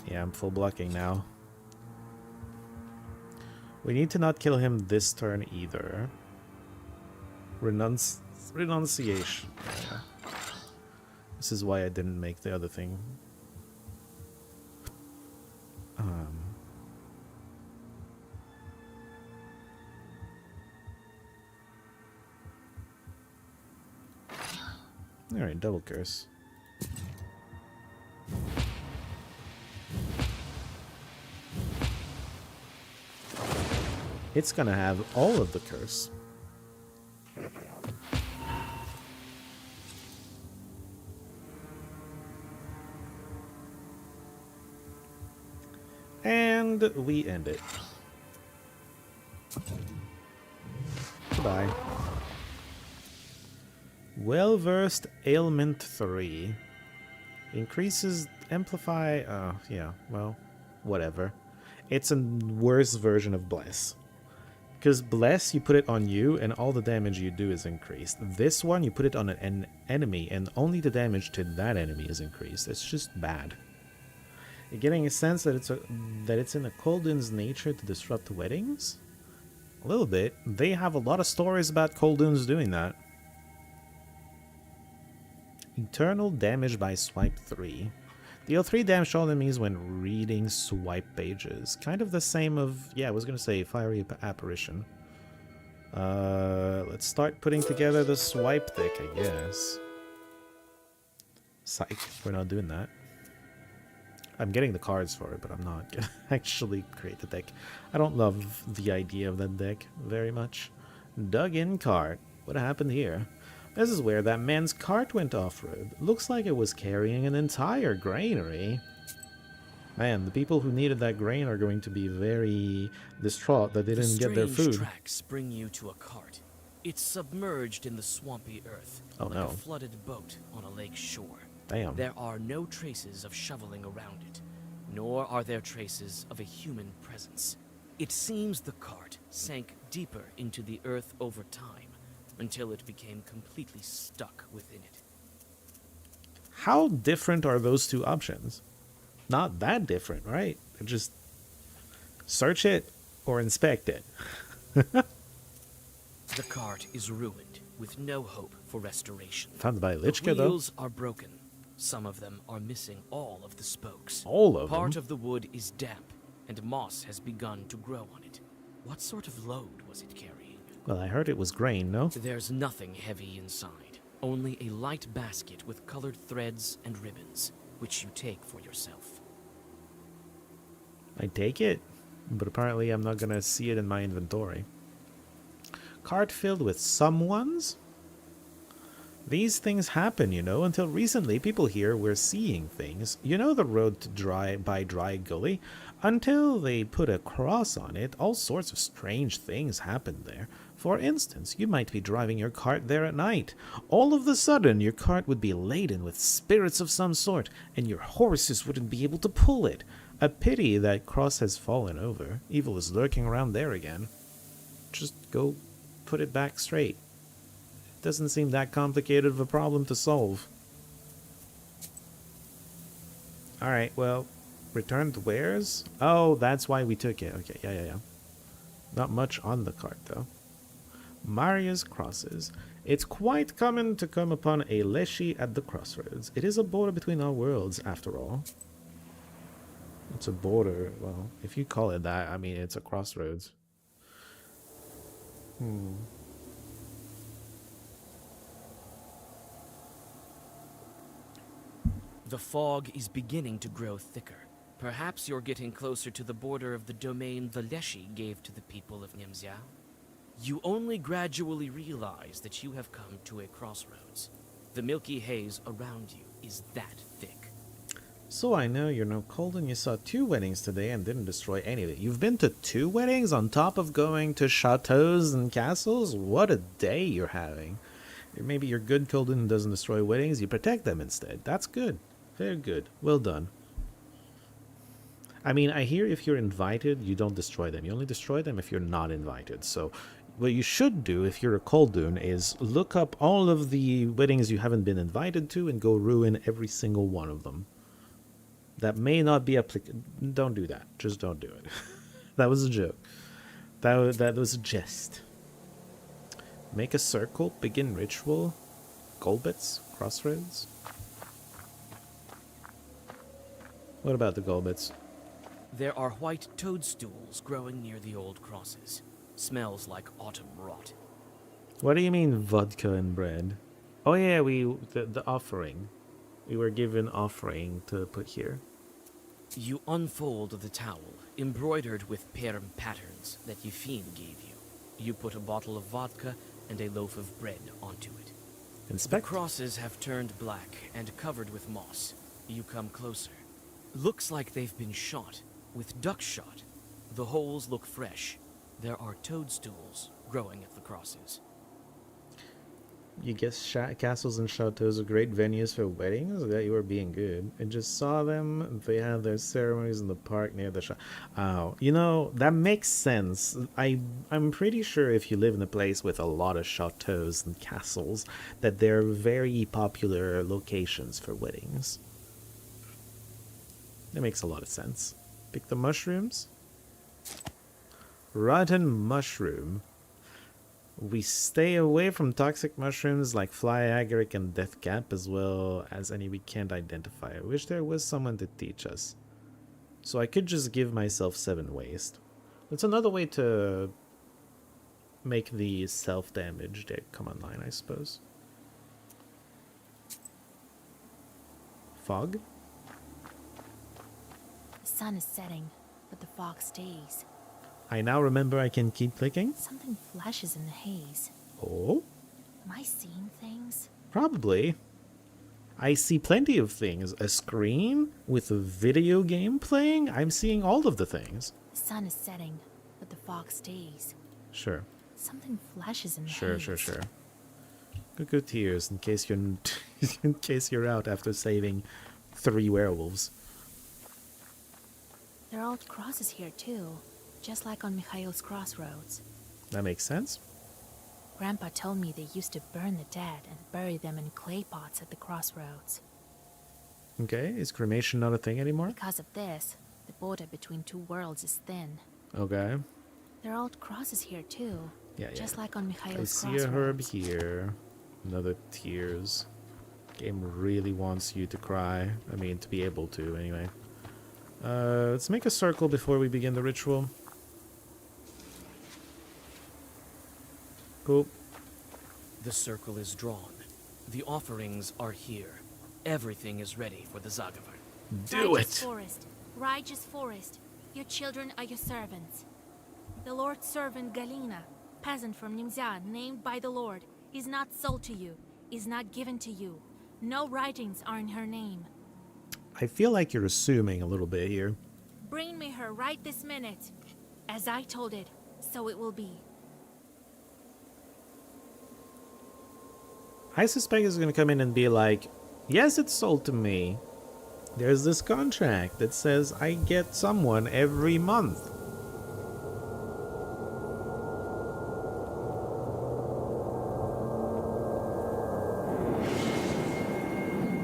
Yeah, I'm full blocking now. We need to not kill him this turn either. Renunciation. Yeah. This is why I didn't make the other thing. Alright, double curse. It's gonna have all of the curse. And we end it. Goodbye. Well-versed ailment 3. Increases amplify. Yeah, well, whatever. It's a worse version of Bless. Because Bless, you put it on you, and all the damage you do is increased. This one, you put it on an enemy, and only the damage to that enemy is increased. It's just bad. You're getting a sense that it's in the Koldun's nature to disrupt weddings? A little bit. They have a lot of stories about Kolduns doing that. Eternal damage by swipe 3. Deal 3 damage to all enemies when reading swipe pages. Kind of the same of, yeah, I was gonna say Fiery Apparition. Let's start putting together the swipe deck, I guess. Psych, we're not doing that. I'm getting the cards for it, but I'm not gonna actually create the deck. I don't love the idea of that deck very much. Dug in cart. What happened here? This is where that man's cart went off-road. Looks like it was carrying an entire granary. Man, the people who needed that grain are going to be very distraught that they didn't get their food. The strange tracks bring you to a cart. It's submerged in the swampy earth, Oh, like no. a flooded boat on a lake shore. Damn. There are no traces of shoveling around it, nor are there traces of a human presence. It seems the cart sank deeper into the earth over time, until it became completely stuck within it. How different are those two options? Not that different, right? Just search it or inspect it. The cart is ruined, with no hope for restoration. Found by Lichka, The though. wheels are broken. Some of them are missing all of the spokes. All of Part them? of the wood is damp, and moss has begun to grow on it. What sort of load was it carrying? Well, I heard it was grain, no? There's nothing heavy inside. Only a light basket with colored threads and ribbons, which you take for yourself. I take it, but apparently I'm not gonna see it in my inventory. Cart filled with someone's? These things happen, you know. Until recently, people here were seeing things. You know the road to Dry Gully? Until they put a cross on it, all sorts of strange things happened there. For instance, you might be driving your cart there at night. All of a sudden, your cart would be laden with spirits of some sort, and your horses wouldn't be able to pull it. A pity that cross has fallen over. Evil is lurking around there again. Just go put it back straight. It doesn't seem that complicated of a problem to solve. Alright, well, returned wares? Oh, that's why we took it. Okay, yeah. Not much on the cart, though. Maria's Crosses. It's quite common to come upon a Leshy at the crossroads. It is a border between our worlds, after all. It's a border. Well, if you call it that, I mean, it's a crossroads. The fog is beginning to grow thicker. Perhaps you're getting closer to the border of the domain the Leshy gave to the people of Nemzia. You only gradually realize that you have come to a crossroads. The milky haze around you is that thick. So I know you're no cold and you saw 2 weddings today and didn't destroy any of it. You've been to 2 weddings on top of going to chateaus and castles? What a day you're having. Maybe you're good Kolden and doesn't destroy weddings, you protect them instead. That's good. Very good. Well done. I mean, I hear if you're invited, you don't destroy them. You only destroy them if you're not invited. So what you should do if you're a Koldun is look up all of the weddings you haven't been invited to and go ruin every single one of them. That may not be applicable. Don't do that. Just don't do it. That was a joke. That was a jest. Make a circle. Begin ritual. Golbits. Crossroads. What about the Golbits? There are white toadstools growing near the old crosses. Smells like autumn rot. What do you mean vodka and bread? Oh yeah, the offering. We were given offering to put here. You unfold the towel, embroidered with Perm patterns that Yefine gave you. You put a bottle of vodka and a loaf of bread onto it. Inspect. The crosses have turned black and covered with moss. You come closer. Looks like they've been shot, with duck shot. The holes look fresh. There are toadstools growing at the crosses. You guess castles and chateaus are great venues for weddings? That you were being good. I just saw them. They had their ceremonies in the park near the Oh, you know, that makes sense. I'm pretty sure if you live in a place with a lot of chateaus and castles, that they're very popular locations for weddings. That makes a lot of sense. Pick the mushrooms. Rotten mushroom. We stay away from toxic mushrooms like fly agaric and deathcap, as well as any we can't identify. I wish there was someone to teach us. So I could just give myself 7 waste. That's another way to make the self-damage deck come online, I suppose. Fog? The sun is setting, but the fog stays. I now remember I can keep clicking. Something flashes in the haze. Oh? Am I seeing things? Probably. I see plenty of things. A screen with a video game playing? I'm seeing all of the things. The sun is setting, but the fog stays. Sure. Something flashes in the Sure. haze. Gonna Cuckoo tears in case you're in case you're out after saving 3 werewolves. There are old crosses here too, just like on Mikhail's crossroads. That makes sense. Grandpa told me they used to burn the dead and bury them in clay pots at the crossroads. Okay, is cremation not a thing anymore? Because of this, the border between 2 worlds is thin. Okay. There are old crosses here too, Yeah, just yeah. like on I Mikhail's see crossroads. a herb here. Another tears. Game really wants you to cry. I mean, to be able to, anyway. Let's make a circle before we begin the ritual. Cool. The circle is drawn. The offerings are here. Everything is ready for the Zagavar. Do Righteous it! Forest, righteous forest, your children are your servants. The Lord's servant Galina, peasant from Nimzia, named by the Lord, is not sold to you, is not given to you. No writings are in her name. I feel like you're assuming a little bit here. Bring me her right this minute. As I told it, so it will be. I suspect it's gonna come in and be like, yes, it's sold to me. There's this contract that says I get someone every month.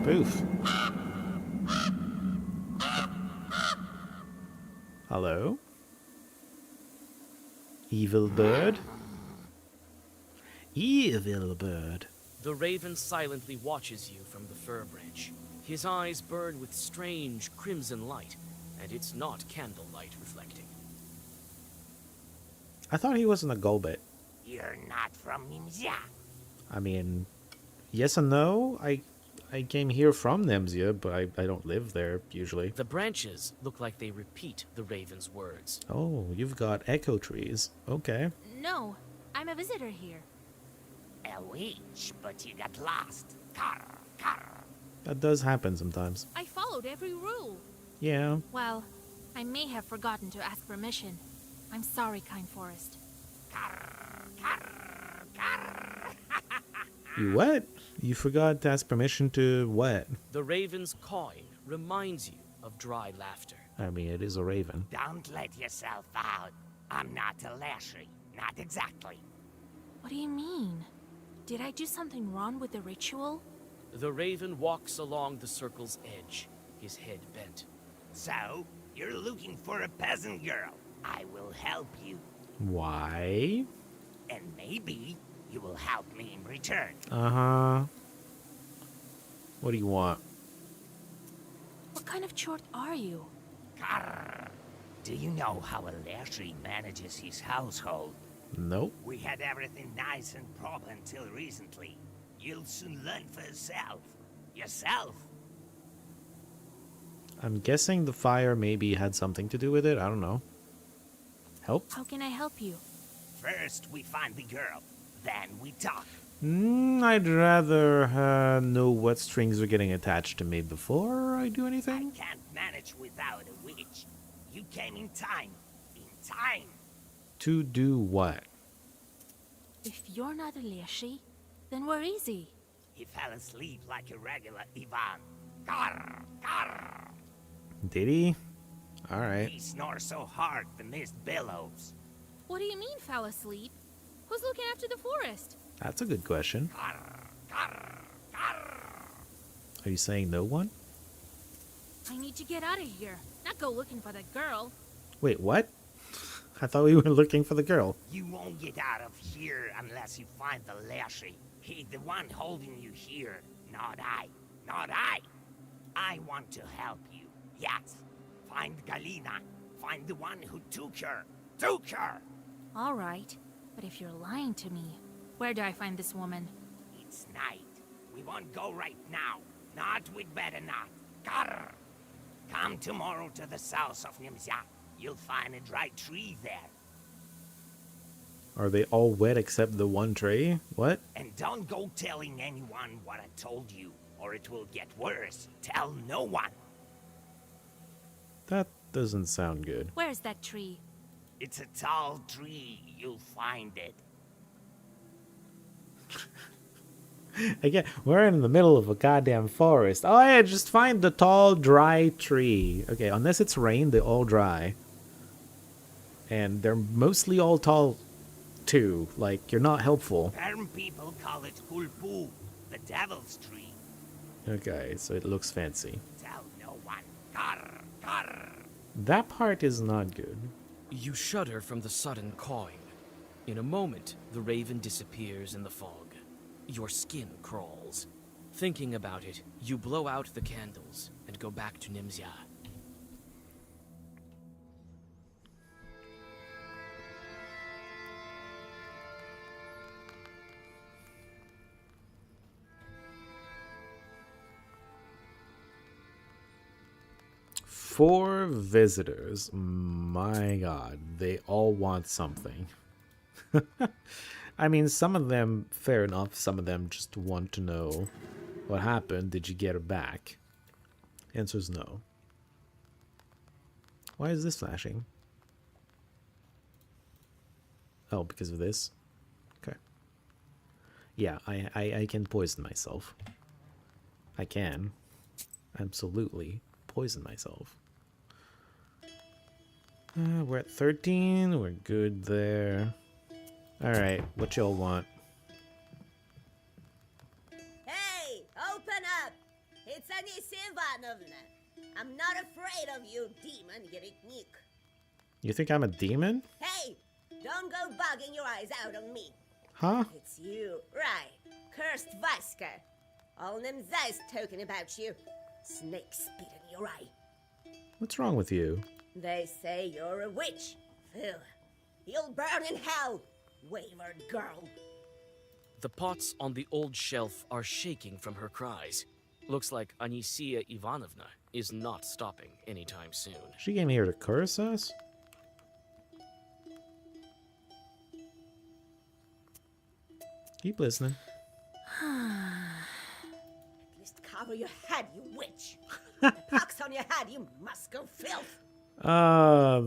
Poof. Hello? Evil bird? Evil bird. The raven silently watches you from the fir branch. His eyes burn with strange crimson light, and it's not candlelight reflecting. I thought he wasn't a Golbet. You're not from Nimzia. I mean, yes and no. I came here from Nemzia, but I don't live there, usually. The branches look like they repeat the raven's words. Oh, you've got echo trees. Okay. No, I'm a visitor here. A witch, but you got lost. Carr, carr. That does happen sometimes. I followed every rule. Yeah. Well, I may have forgotten to ask permission. I'm sorry, Kind Forest. You what? You forgot to ask permission to what? The raven's cawing reminds you of dry laughter. I mean, it is a raven. Don't let yourself out. I'm not a Lashley. Not exactly. What do you mean? Did I do something wrong with the ritual? The raven walks along the circle's edge, his head bent. So, you're looking for a peasant girl. I will help you. Why? And maybe you will help me in return. Uh-huh. What do you want? What kind of chort are you? Carr. Do you know how a Lashley manages his household? Nope. We had everything nice and proper until recently. You'll soon learn for yourself. Yourself. I'm guessing the fire maybe had something to do with it. I don't know. Help? How can I help you? First, we find the girl. Then we talk. I'd rather know what strings are getting attached to me before I do anything. I can't manage without a witch. You came in time. In time. To do what? If you're not a Leshy, then we're easy. He fell asleep like a regular Ivan. Carr, carr. Did he? Alright. He snores so hard the mist billows. What do you mean, fell asleep? Who's looking after the forest? That's a good question. Carr, carr, carr. Are you saying no one? I need to get out of here, not go looking for that girl. Wait, what? I thought we were looking for the girl. You won't get out of here unless you find the Lashy. He's the one holding you here, not I. Not I. I want to help you. Yes. Find Galina. Find the one who took her. Took her! All right, but if you're lying to me, where do I find this woman? It's night. We won't go right now. Not we'd better not. Carr! Come tomorrow to the south of Nimzia. You'll find a dry tree there. Are they all wet except the one tree? What? And don't go telling anyone what I told you, or it will get worse. Tell no one. That doesn't sound good. Where's that tree? It's a tall tree. You'll find it. Again, we're in the middle of a goddamn forest. Oh yeah, just find the tall, dry tree. Okay, unless it's rain, they're all dry. And they're mostly all tall, too. Like, you're not helpful. Perm people call it Hulpu, the devil's tree. Okay, so it looks fancy. Tell no one. Grr, grr. That part is not good. You shudder from the sudden cawing. In a moment, the raven disappears in the fog. Your skin crawls. Thinking about it, you blow out the candles and go back to Nimzia. Four visitors. My god, they all want something. I mean, some of them, fair enough, some of them just want to know what happened. Did you get her back? Answer's no. Why is this flashing? Oh, because of this? Okay. Yeah, I can poison myself. I can. Absolutely poison myself. We're at 13. We're good there. Alright, what y'all want? Hey, open up! It's Anisia Ivanovna. I'm not afraid of you, demon Yeretnik. You think I'm a demon? Hey, don't go bugging your eyes out on me. Huh? It's you, right? Cursed Vaska. All Nimzai's talking about you. Snake spit in your eye. What's wrong with you? They say you're a witch. Phil, you'll burn in hell, wayward girl. The pots on the old shelf are shaking from her cries. Looks like Anisia Ivanovna is not stopping anytime soon. She came here to curse us? Keep listening. At least cover your head, you witch. The pox on your head, you Moscow filth.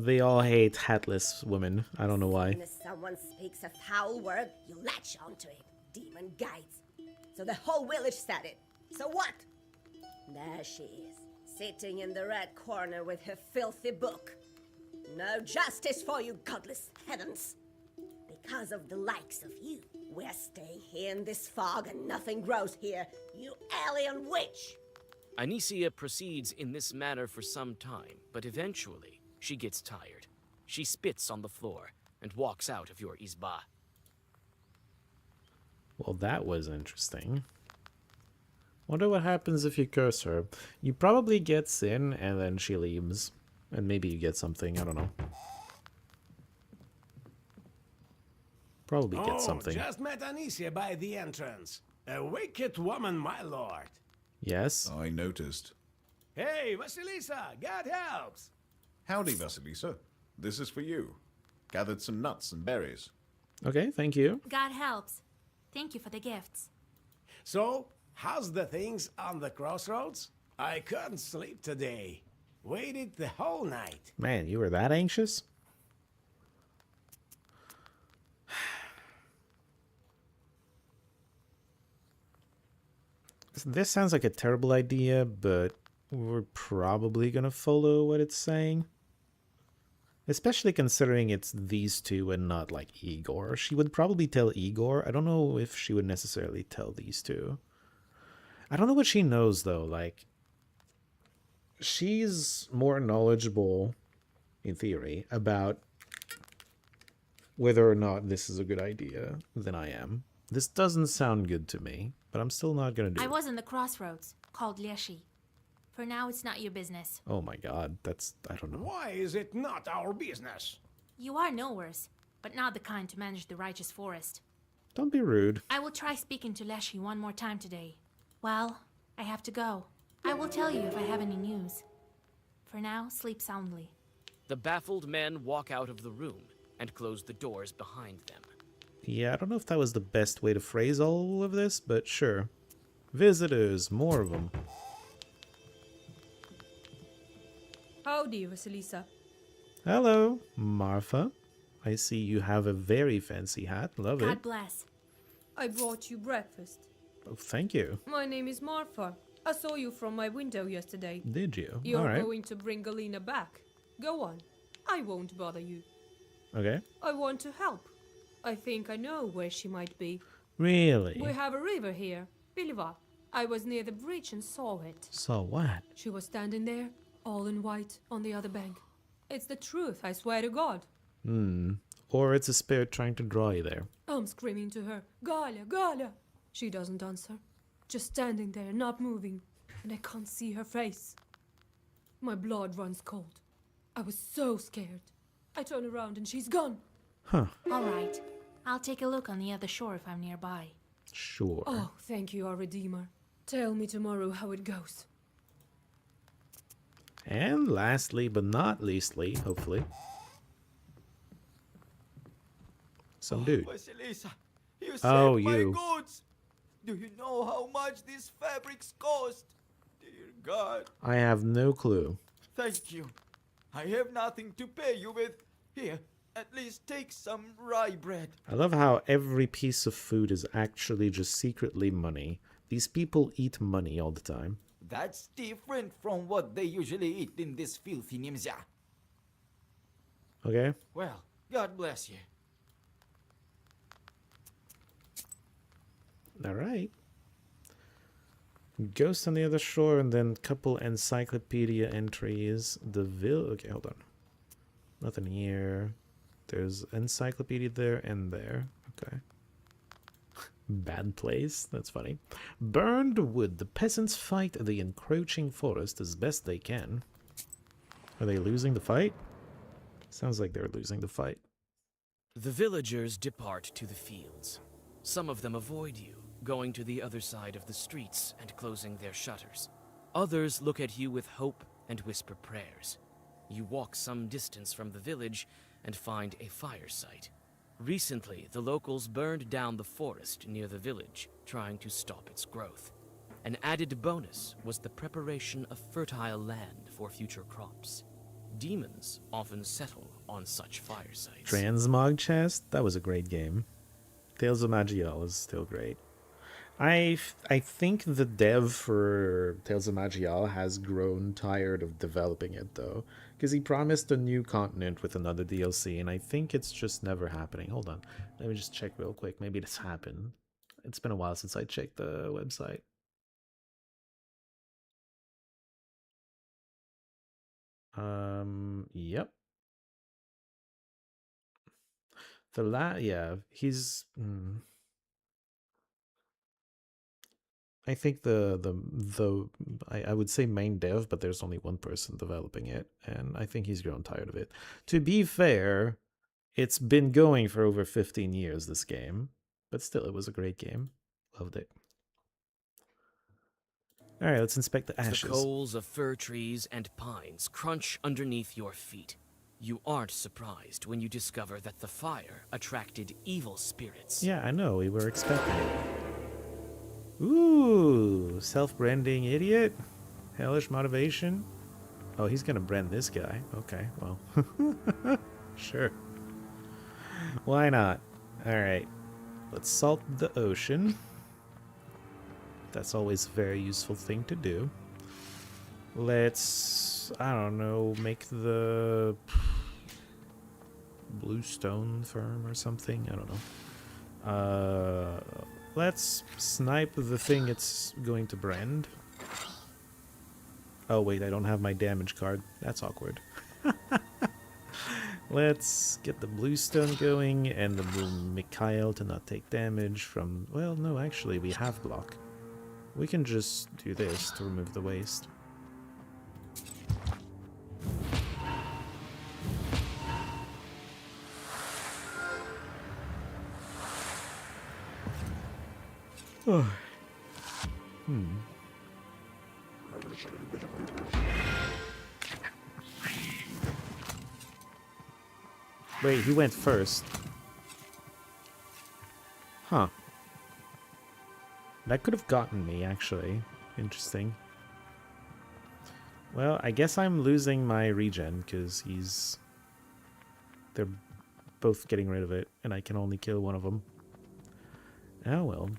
They all hate hatless women. I don't know why. As someone speaks a foul word, you latch onto it. Demon guides. So the whole village said it. So what? There she is, sitting in the red corner with her filthy book. No justice for you, godless heathens. Because of the likes of you, we're staying here in this fog and nothing grows here, you alien witch! Anisia proceeds in this manner for some time, but eventually she gets tired. She spits on the floor and walks out of your izba. Well, that was interesting. Wonder what happens if you curse her. You probably get sin and then she leaves. And maybe you get something, I don't know. Probably get something. Just met Anisia by the entrance. A wicked woman, my lord. Yes? I noticed. Hey, Vasilisa, God helps. Howdy, Vasilisa. This is for you. Gathered some nuts and berries. Okay, thank you. God helps. Thank you for the gifts. So, how's the things on the crossroads? I couldn't sleep today. Waited the whole night. Man, you were that anxious? This sounds like a terrible idea, but we're probably gonna follow what it's saying. Especially considering it's these two and not like Igor. She would probably tell Igor. I don't know if she would necessarily tell these two. I don't know what she knows though. Like, she's more knowledgeable, in theory, about whether or not this is a good idea than I am. This doesn't sound good to me, but I'm still not gonna do I it. was in the crossroads, called Leshi. For now, it's not your business. Oh my god, that's... I don't know. Why is it not our business? You are nowheres, but not the kind to manage the righteous forest. Don't be rude. I will try speaking to Leshi one more time today. Well, I have to go. I will tell you if I have any news. For now, sleep soundly. The baffled men walk out of the room and close the doors behind them. Yeah, I don't know if that was the best way to phrase all of this, but sure. Visitors, more of them. Howdy, Vasilisa. Hello, Marfa. I see you have a very fancy hat. Love God it. bless. I brought you breakfast. Oh, thank you. My name is Marfa. I saw you from my window yesterday. Did you? You're All right. going to bring Galena back. Go on. I won't bother you. Okay. I want to help. I think I know where she might be. Really? We have a river here, Biliva. I was near the bridge and saw it. So what? She was standing there, all in white, on the other bank. It's the truth, I swear to God. Or it's a spirit trying to draw you there. I'm screaming to her, Galia, Galia! She doesn't answer. Just standing there, not moving. And I can't see her face. My blood runs cold. I was so scared. I turn around and she's gone. Huh. All right. I'll take a look on the other shore if I'm nearby. Sure. Oh, thank you, our Redeemer. Tell me tomorrow how it goes. And lastly, but not leastly, hopefully, some dude. Vasilisa, you Oh, saved my you. goods. Do you know how much these fabrics cost? Dear God, I have no clue. thank you. I have nothing to pay you with. Here, at least take some rye bread. I love how every piece of food is actually just secretly money. These people eat money all the time. That's different from what they usually eat in this filthy Nimza. Okay? Well, God bless you. Alright. Ghost on the other shore, and then couple encyclopedia entries. The okay, hold on. Nothing here. There's encyclopedia there and there. Okay. Bad place. That's funny. Burned wood. The peasants fight the encroaching forest as best they can. Are they losing the fight? Sounds like they're losing the fight. The villagers depart to the fields. Some of them avoid you, going to the other side of the streets and closing their shutters. Others look at you with hope and whisper prayers. You walk some distance from the village and find a fire site. Recently, the locals burned down the forest near the village, trying to stop its growth. An added bonus was the preparation of fertile land for future crops. Demons often settle on such fire sites. Transmog Chest? That was a great game. Tales of Magiel is still great. I think the dev for Tales of Magiel has grown tired of developing it, though. Because he promised a new continent with another DLC, and I think it's just never happening. Hold on. Let me just check real quick. Maybe this happened. It's been a while since I checked the website. Yep. Yeah, he's... I think I would say main dev, but there's only one person developing it, and I think he's grown tired of it. To be fair, it's been going for over 15 years, this game, but still, it was a great game. Loved it. All right, let's inspect the ashes. The coals of fir trees and pines crunch underneath your feet. You aren't surprised when you discover that the fire attracted evil spirits. Yeah, I know, we were expecting it. Ooh, self-branding idiot? Hellish motivation? Oh, he's gonna brand this guy. Okay, well. Sure. Why not? Alright. Let's salt the ocean. That's always a very useful thing to do. Let's, I don't know, make the bluestone firm or something. I don't know. Let's snipe the thing it's going to brand. Oh wait, I don't have my damage card. That's awkward. Let's get the bluestone going and the Mikhail to not take damage from... Well, no, actually, we have block. We can just do this to remove the waste. Wait, he went first. Huh. That could have gotten me, actually. Interesting. Well, I guess I'm losing my regen, because they're both getting rid of it, and I can only kill one of them. Oh well.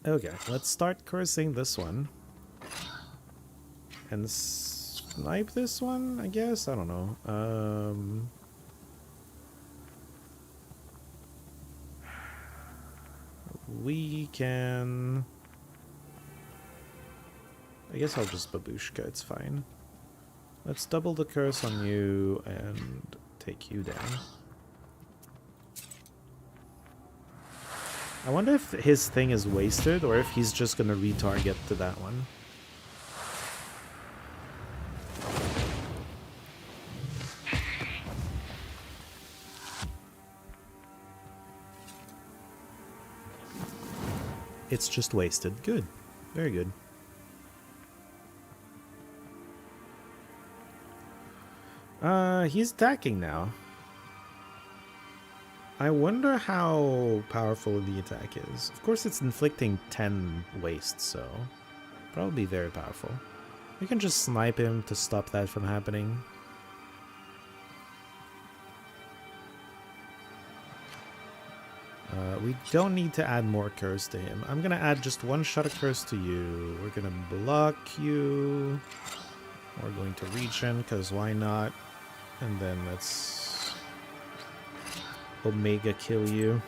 Okay, let's start cursing this one. And snipe this one, I guess? I don't know. We can... I guess I'll just babushka, it's fine. Let's double the curse on you and take you down. I wonder if his thing is wasted or if he's just gonna retarget to that one. It's just wasted. Good. Very good. He's attacking now. I wonder how powerful the attack is. Of course, it's inflicting 10 waste, so probably very powerful. We can just snipe him to stop that from happening. We don't need to add more curse to him. I'm gonna add just one shot of curse to you. We're gonna block you. We're going to reach in, because why not? And then let's Omega kill you.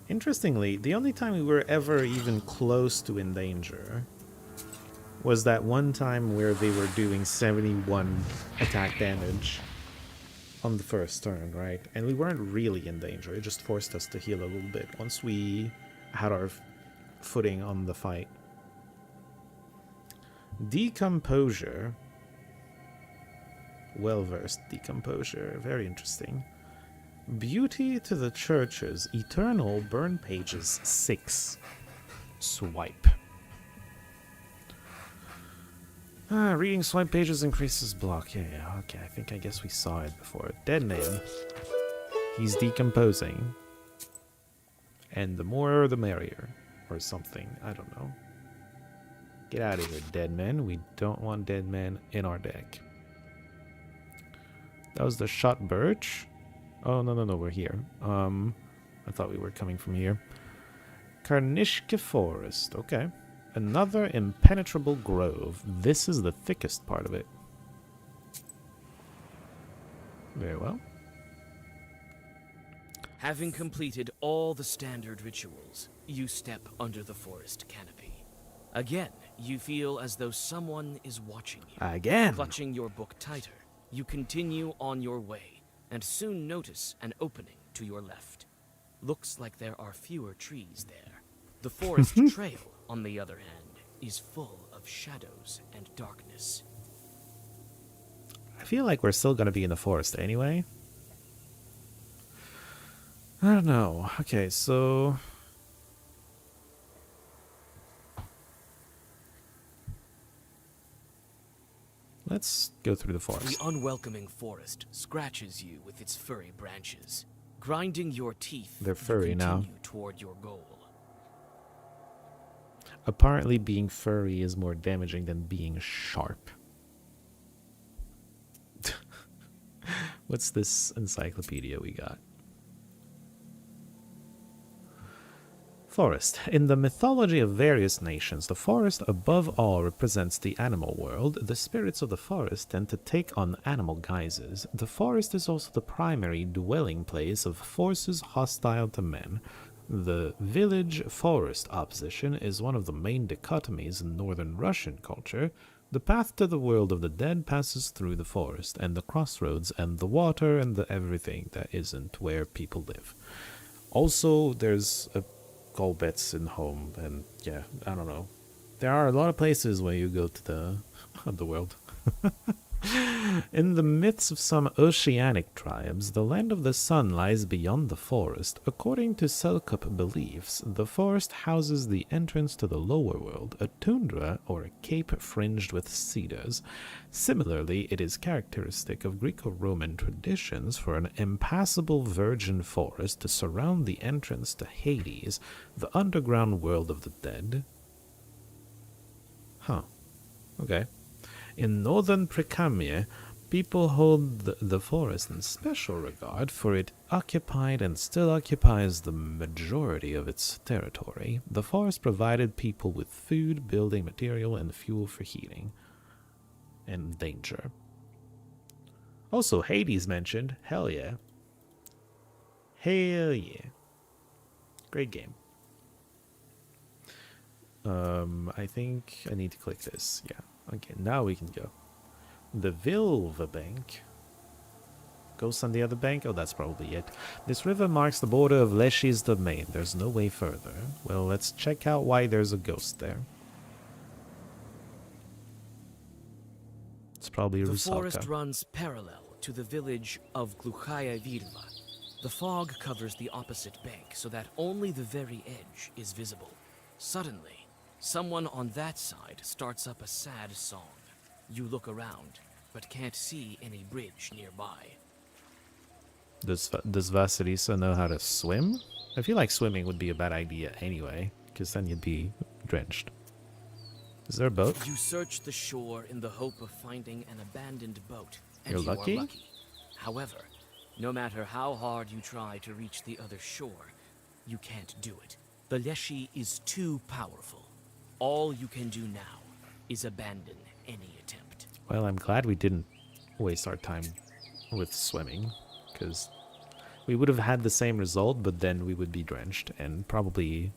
Interestingly, the only time we were ever even close to in danger was that one time where they were doing 71 attack damage on the first turn, right? And we weren't really in danger. It just forced us to heal a little bit once we had our footing on the fight. Decomposure. Well-versed decomposure. Very interesting. Beauty to the Churches. Eternal burn pages 6. Swipe. Reading swipe pages increases block. Yeah, okay. I guess we saw it before. Dead man. He's decomposing. And the more the merrier. Or something. I don't know. Get out of here, dead men. We don't want dead men in our deck. That was the shot birch. Oh, no, we're here. I thought we were coming from here. Karnishka Forest, okay. Another impenetrable grove. This is the thickest part of it. Very well. Having completed all the standard rituals, you step under the forest canopy. Again, you feel as though someone is watching you. Again! Clutching your book tighter, you continue on your way, and soon notice an opening to your left. Looks like there are fewer trees there. The forest trail, on the other hand, is full of shadows and darkness. I feel like we're still going to be in the forest anyway. I don't know. Okay, so... let's go through the forest. The unwelcoming forest scratches you with its furry branches. Grinding your teeth, they're furry now. Toward your goal. Apparently being furry is more damaging than being sharp. What's this encyclopedia we got? Forest. In the mythology of various nations, the forest above all represents the animal world. The spirits of the forest tend to take on animal guises. The forest is also the primary dwelling place of forces hostile to men. The village-forest opposition is one of the main dichotomies in northern Russian culture. The path to the world of the dead passes through the forest, and the crossroads, and the water, and the everything that isn't where people live. Also, there's a Golbets in home, and yeah, I don't know. There are a lot of places where you go to the underworld. In the myths of some oceanic tribes, the land of the sun lies beyond the forest. According to Selkup beliefs, the forest houses the entrance to the lower world, a tundra or a cape fringed with cedars. Similarly, it is characteristic of Greco-Roman traditions for an impassable virgin forest to surround the entrance to Hades, the underground world of the dead. Huh. Okay. In northern Precamia, people hold the forest in special regard, for it occupied and still occupies the majority of its territory. The forest provided people with food, building material, and fuel for heating. And danger. Also, Hades mentioned. Hell yeah. Hell yeah. Great game. I think I need to click this. Yeah. Okay, now we can go. The Vilva Bank. Ghost on the other bank? Oh, that's probably it. This river marks the border of Leshy's domain. There's no way further. Well, let's check out why there's a ghost there. It's probably The Rusalka. forest runs parallel to the village of Gluchaya Virva. The fog covers the opposite bank so that only the very edge is visible. Suddenly, someone on that side starts up a sad song. You look around, but can't see any bridge nearby. Does Vasilisa know how to swim? I feel like swimming would be a bad idea anyway, because then you'd be drenched. Is there a boat? You search the shore in the hope of finding an abandoned boat, and You're you lucky? are lucky. However, no matter how hard you try to reach the other shore, you can't do it. The Leshy is too powerful. All you can do now is abandon any attempt. Well, I'm glad we didn't waste our time with swimming, because we would have had the same result, but then we would be drenched, and probably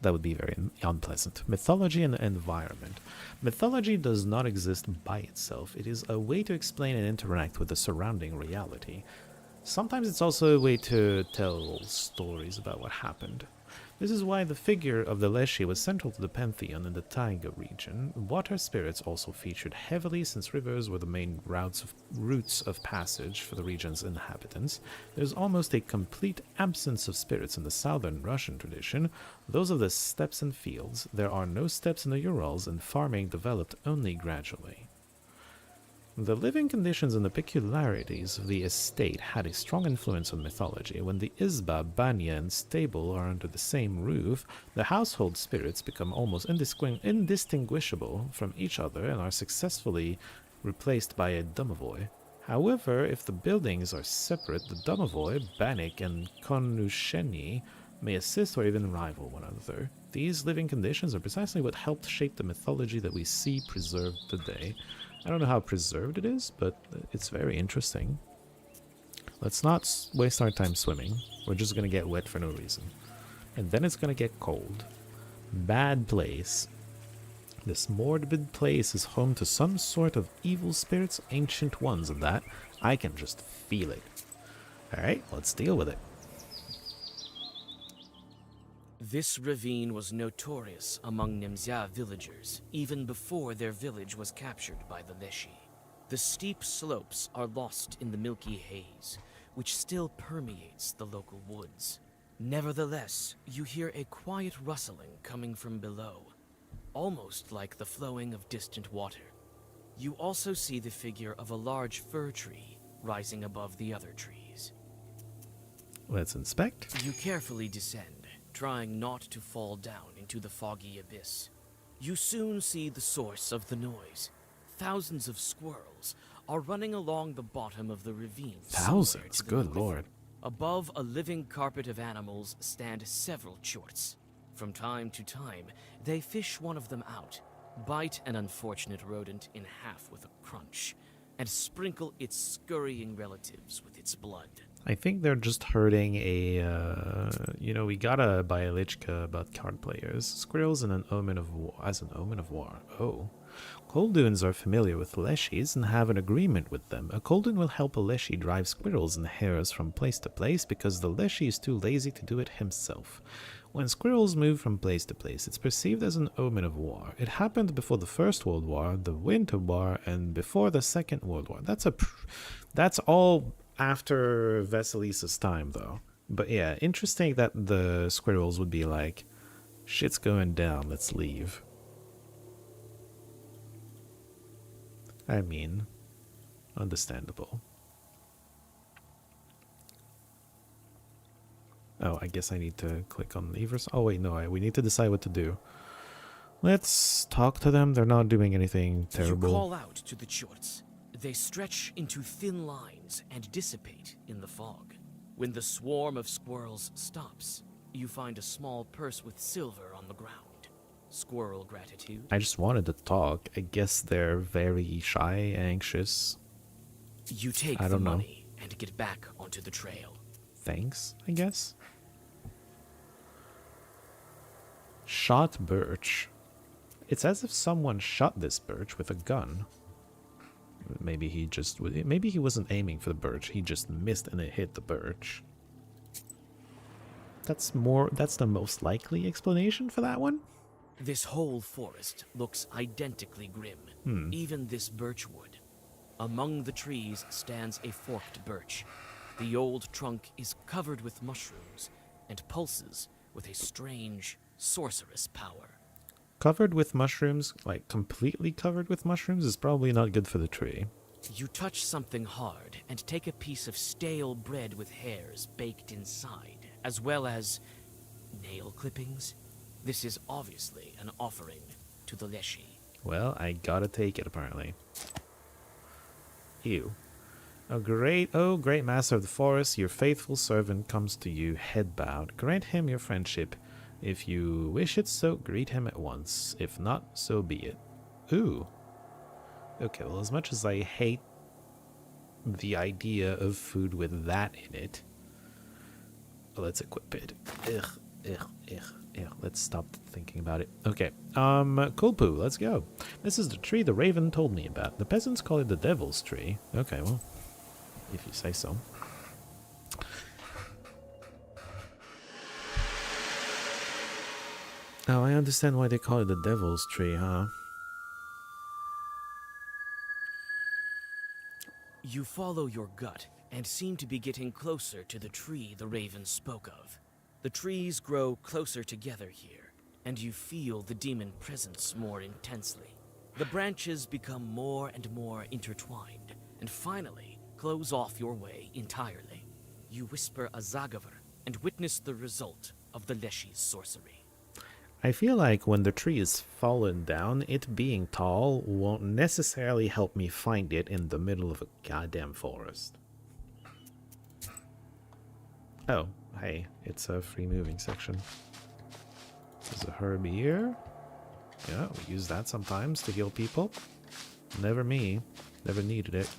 that would be very unpleasant. Mythology and environment. Mythology does not exist by itself. It is a way to explain and interact with the surrounding reality. Sometimes it's also a way to tell stories about what happened. This is why the figure of the Leshy was central to the pantheon in the Taiga region. Water spirits also featured heavily since rivers were the main routes of passage for the region's inhabitants. There's almost a complete absence of spirits in the southern Russian tradition, those of the steppes and fields. There are no steppes in the Urals, and farming developed only gradually. The living conditions and the peculiarities of the estate had a strong influence on mythology. When the izba, banya, and stable are under the same roof, the household spirits become almost indistinguishable from each other and are successfully replaced by a domovoi. However, if the buildings are separate, the domovoi, banik, and konusheni may assist or even rival one another. These living conditions are precisely what helped shape the mythology that we see preserved today. I don't know how preserved it is, but it's very interesting. Let's not waste our time swimming. We're just gonna get wet for no reason. And then it's gonna get cold. Bad place. This morbid place is home to some sort of evil spirits, ancient ones, and that I can just feel it. Alright, let's deal with it. This ravine was notorious among Nemzya villagers, even before their village was captured by the Leshy. The steep slopes are lost in the milky haze, which still permeates the local woods. Nevertheless, you hear a quiet rustling coming from below, almost like the flowing of distant water. You also see the figure of a large fir tree rising above the other trees. Let's inspect. You carefully descend, trying not to fall down into the foggy abyss. You soon see the source of the noise. Thousands of squirrels are running along the bottom of the ravine. Thousands? Good lord. Above a living carpet of animals stand several chorts. From time to time, they fish one of them out, bite an unfortunate rodent in half with a crunch, and sprinkle its scurrying relatives with its blood. I think they're just hurting a, we got a Bialichka about card players. Squirrels and an omen of war, as an omen of war. Oh. Kolduns are familiar with Leshies and have an agreement with them. A Koldun will help a Leshy drive squirrels and hares from place to place because the Leshy is too lazy to do it himself. When squirrels move from place to place, it's perceived as an omen of war. It happened before the First World War, the Winter War, and before the Second World War. That's all after Vasilisa's time, though. But yeah, interesting that the squirrels would be like, shit's going down, let's leave. I mean, understandable. Oh, I guess I need to click on levers. Oh wait, no, we need to decide what to do. Let's talk to them. They're not doing anything terrible. You call out to the Chorts. They stretch into thin lines and dissipate in the fog. When the swarm of squirrels stops, you find a small purse with silver on the ground. Squirrel gratitude. I just wanted to talk. I guess they're very shy, anxious. You take the money and get back onto the trail. Thanks, I guess. Shot birch. It's as if someone shot this birch with a gun. Maybe he wasn't aiming for the birch. He just missed and it hit the birch. That's the most likely explanation for that one. This whole forest looks identically grim, even this birch wood. Among the trees stands a forked birch. The old trunk is covered with mushrooms and pulses with a strange, sorcerous power. Covered with mushrooms, like completely covered with mushrooms, is probably not good for the tree. You touch something hard and take a piece of stale bread with hairs baked inside, as well as nail clippings. This is obviously an offering to the Leshy. Well, I gotta take it, apparently. Ew. Oh, great master of the forest, your faithful servant comes to you, head bowed. Grant him your friendship. If you wish it so, greet him at once. If not, so be it. Ooh. Okay, well, as much as I hate the idea of food with that in it, let's equip it. Let's stop thinking about it. Okay, Kulpu, let's go. This is the tree the raven told me about. The peasants call it the devil's tree. Okay, well, if you say so. Oh, I understand why they call it the devil's tree, huh? You follow your gut and seem to be getting closer to the tree the raven spoke of. The trees grow closer together here, and you feel the demon presence more intensely. The branches become more and more intertwined, and finally close off your way entirely. You whisper a Zagavor and witness the result of the Leshy's sorcery. I feel like when the tree is fallen down, it being tall won't necessarily help me find it in the middle of a goddamn forest. Oh, hey, it's a free moving section. There's a herb here. Yeah, we use that sometimes to heal people. Never me. Never needed it.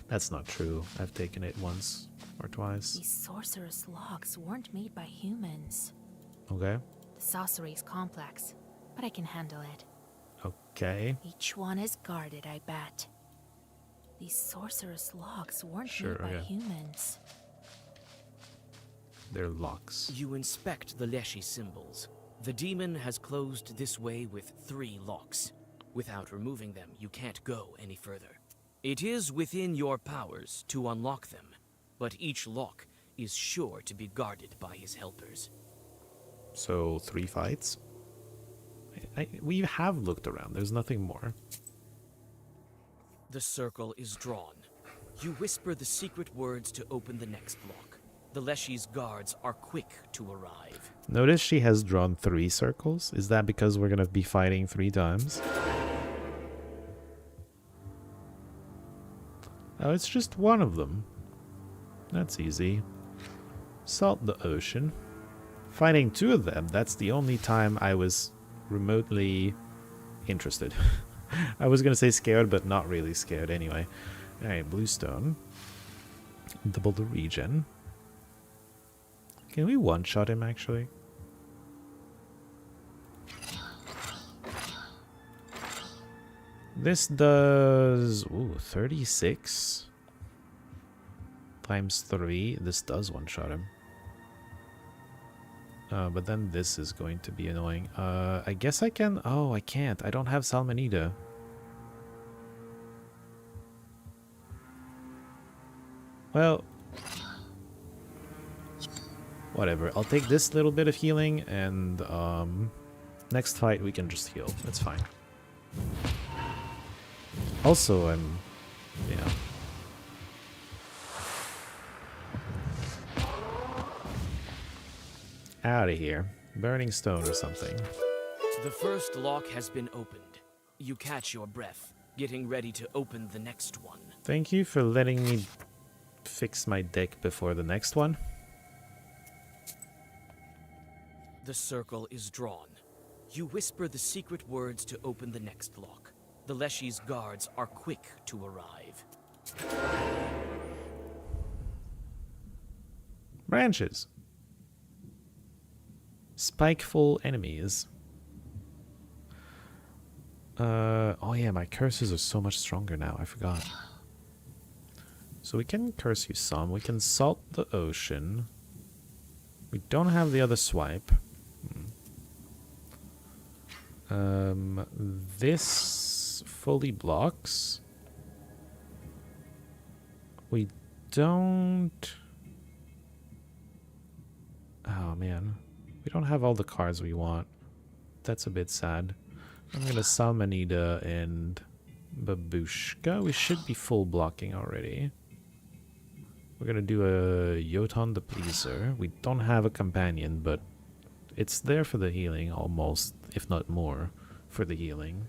That's not true. I've taken it once or twice. These sorcerous logs weren't made by humans. Okay. The sorcery is complex, but I can handle it. Okay. Each one is guarded, I bet. These sorcerous logs weren't made by humans. They're locks. You inspect the Leshy symbols. The demon has closed this way with 3 locks. Without removing them, you can't go any further. It is within your powers to unlock them, but each lock is sure to be guarded by his helpers. So 3 fights? We have looked around. There's nothing more. The circle is drawn. You whisper the secret words to open the next lock. The Leshy's guards are quick to arrive. Notice she has drawn 3 circles. Is that because we're going to be fighting 3 times? Oh, it's just one of them. That's easy. Salt the ocean. Fighting 2 of them, that's the only time I was remotely interested. I was going to say scared, but not really scared anyway. Alright, bluestone. Double the regen. Can we one-shot him, actually? This does... Ooh, 36. Times 3. This does one-shot him. But then this is going to be annoying. I guess I can... Oh, I can't. I don't have Salmonida. Well... Whatever. I'll take this little bit of healing and... next fight we can just heal. That's fine. Also, I'm... Yeah. Out of here. Burning stone or something. The first lock has been opened. You catch your breath, getting ready to open the next one. Thank you for letting me fix my deck before the next one. The circle is drawn. You whisper the secret words to open the next lock. The Leshy's guards are quick to arrive. Branches. Spikeful enemies. Oh yeah, my curses are so much stronger now, I forgot. So we can curse you some. We can salt the ocean. We don't have the other swipe. This fully blocks. We don't... Oh man. We don't have all the cards we want. That's a bit sad. I'm gonna Salmonida and Babushka. We should be full blocking already. We're gonna do a Jotun the Pleaser. We don't have a companion, but it's there for the healing almost, if not more, for the healing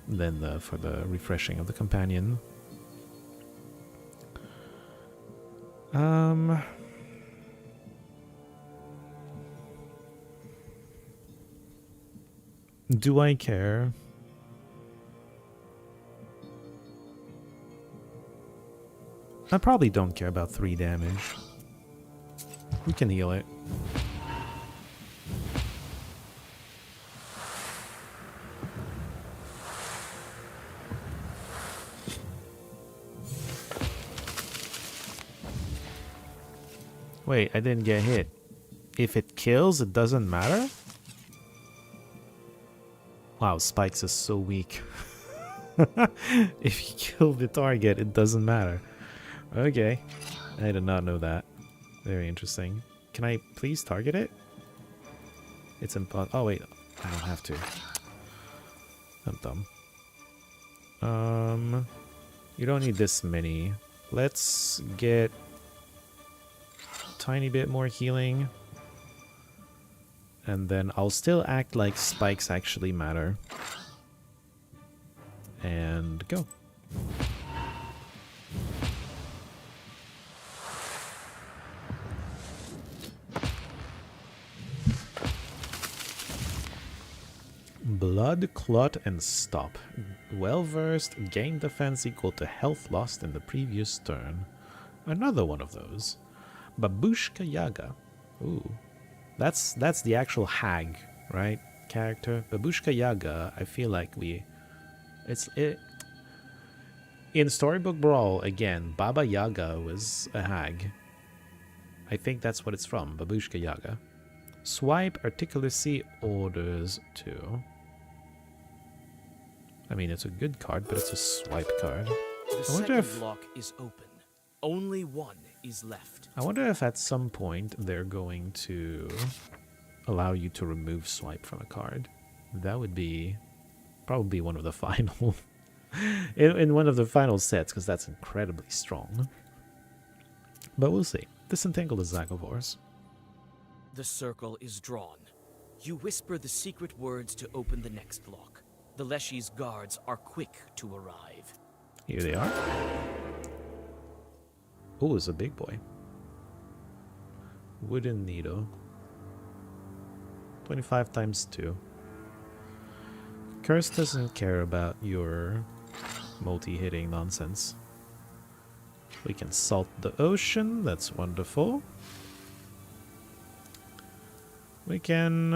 than for the refreshing of the companion. Do I care? I probably don't care about 3 damage. We can heal it. Wait, I didn't get hit. If it kills, it doesn't matter? Wow, Spikes is so weak. If you kill the target, it doesn't matter. Okay. I did not know that. Very interesting. Can I please target it? It's impossible. Oh wait, I don't have to. I'm dumb. You don't need this many. Let's get a tiny bit more healing. And then I'll still act like spikes actually matter. And go. Blood, clot, and stop. Well versed, gain defense equal to health lost in the previous turn. Another one of those. Babushka Yaga. Ooh. That's the actual hag, right? Character. Babushka Yaga, I feel like in Storybook Brawl, again, Baba Yaga was a hag. I think that's what it's from, Babushka Yaga. Swipe, Articulacy, Orders 2. I mean, it's a good card, but it's a swipe card. The second lock is open. Only one is left. I wonder if at some point they're going to allow you to remove swipe from a card. That would be probably one of the final... in one of the final sets, because that's incredibly strong. But we'll see. Disentangle the Zagavors. The circle is drawn. You whisper the secret words to open the next lock. The Leshy's guards are quick to arrive. Here they are. Oh, it's a big boy. Wooden needle. 25 times 2. Curse doesn't care about your multi-hitting nonsense. We can salt the ocean. That's wonderful. We can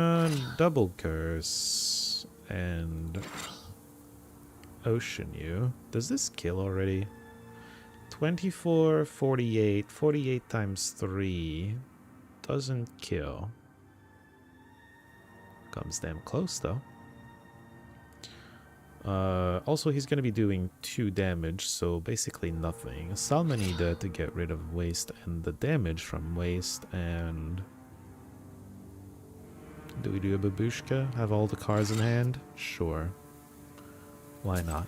double curse and ocean you. Does this kill already? 24, 48, 48 times 3 doesn't kill. Comes damn close though. Also, he's gonna be doing 2 damage, so basically nothing. Salmonida to get rid of waste and the damage from waste, and... Do we do a babushka? Have all the cards in hand? Sure. Why not?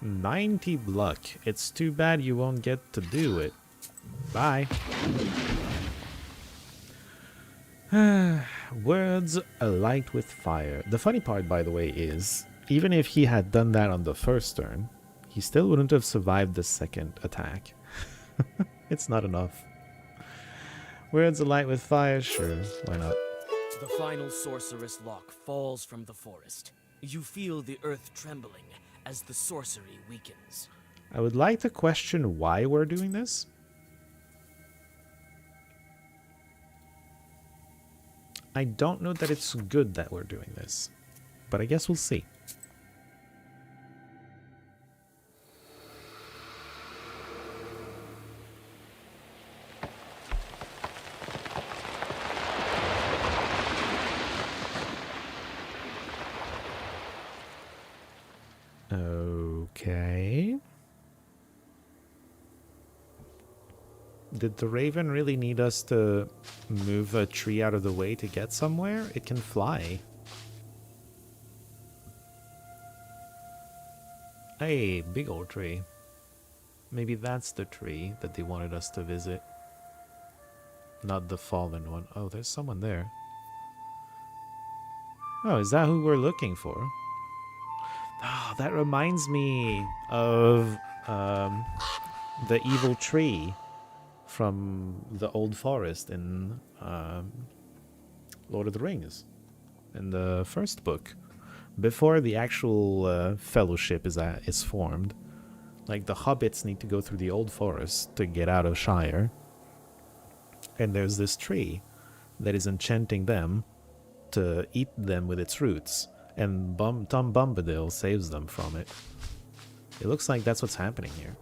$90 luck. It's too bad you won't get to do it. Bye. Words alight with fire. The funny part, by the way, is even if he had done that on the first turn, he still wouldn't have survived the second attack. It's not enough. Words alight with fire, sure, why not? The final sorceress lock falls from the forest. You feel the earth trembling as the sorcery weakens. I would like to question why we're doing this. I don't know that it's good that we're doing this, but I guess we'll see. Okay. Did the raven really need us to move a tree out of the way to get somewhere? It can fly. Hey, big old tree. Maybe that's the tree that they wanted us to visit. Not the fallen one. Oh, there's someone there. Oh, is that who we're looking for? Oh, that reminds me of the evil tree from the old forest in Lord of the Rings, in the first book, before the actual fellowship is formed. Like, the hobbits need to go through the old forest to get out of Shire, and there's this tree that is enchanting them to eat them with its roots, and Tom Bombadil saves them from it. It looks like that's what's happening here.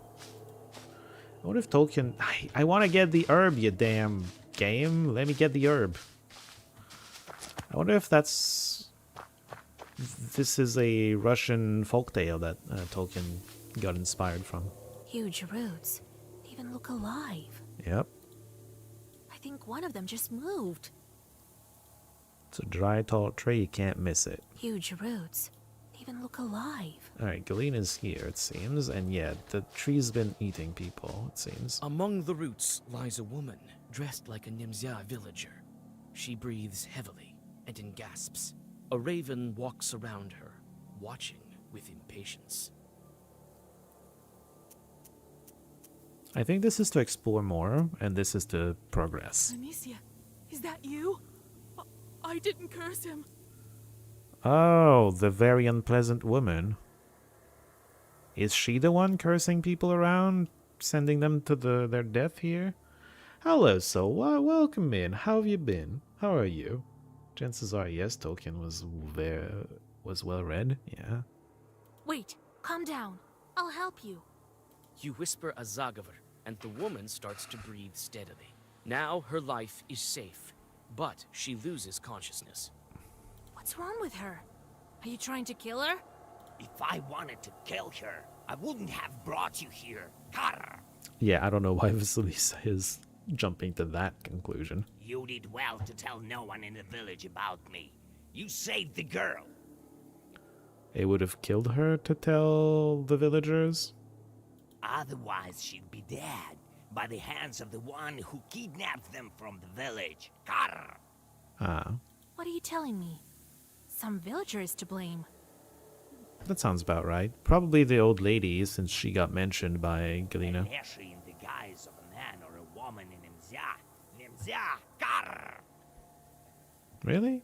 I wonder if Tolkien... I want to get the herb, you damn game. Let me get the herb. I wonder if that's... This is a Russian folktale that Tolkien got inspired from. Huge roots. They even look alive. Yep. I think one of them just moved. It's a dry, tall tree. You can't miss it. Huge roots. They even look alive. Alright, Galena's here, it seems. And yeah, the tree's been eating people, it seems. Among the roots lies a woman dressed like a Nimzia villager. She breathes heavily and in gasps. A raven walks around her, watching with impatience. I think this is to explore more, and this is to progress. Amicia, is that you? I didn't curse him. Oh, the very unpleasant woman. Is she the one cursing people around, sending them to their death here? Hello, soul. Welcome in. How have you been? How are you? Chances are, yes, Tolkien was well read. Yeah. Wait, calm down. I'll help you. You whisper a Zagavr, and the woman starts to breathe steadily. Now her life is safe, but she loses consciousness. What's wrong with her? Are you trying to kill her? If I wanted to kill her, I wouldn't have brought you here. Karr! Yeah, I don't know why Vasilisa is jumping to that conclusion. You did well to tell no one in the village about me. You saved the girl. It would have killed her to tell the villagers? Otherwise, she'd be dead by the hands of the one who kidnapped them from the village. Karr! Ah. What are you telling me? Some villager is to blame. That sounds about right. Probably the old lady, since she got mentioned by Galena. Leshy in the guise of a man or a woman in Nimzia, Karr! Really?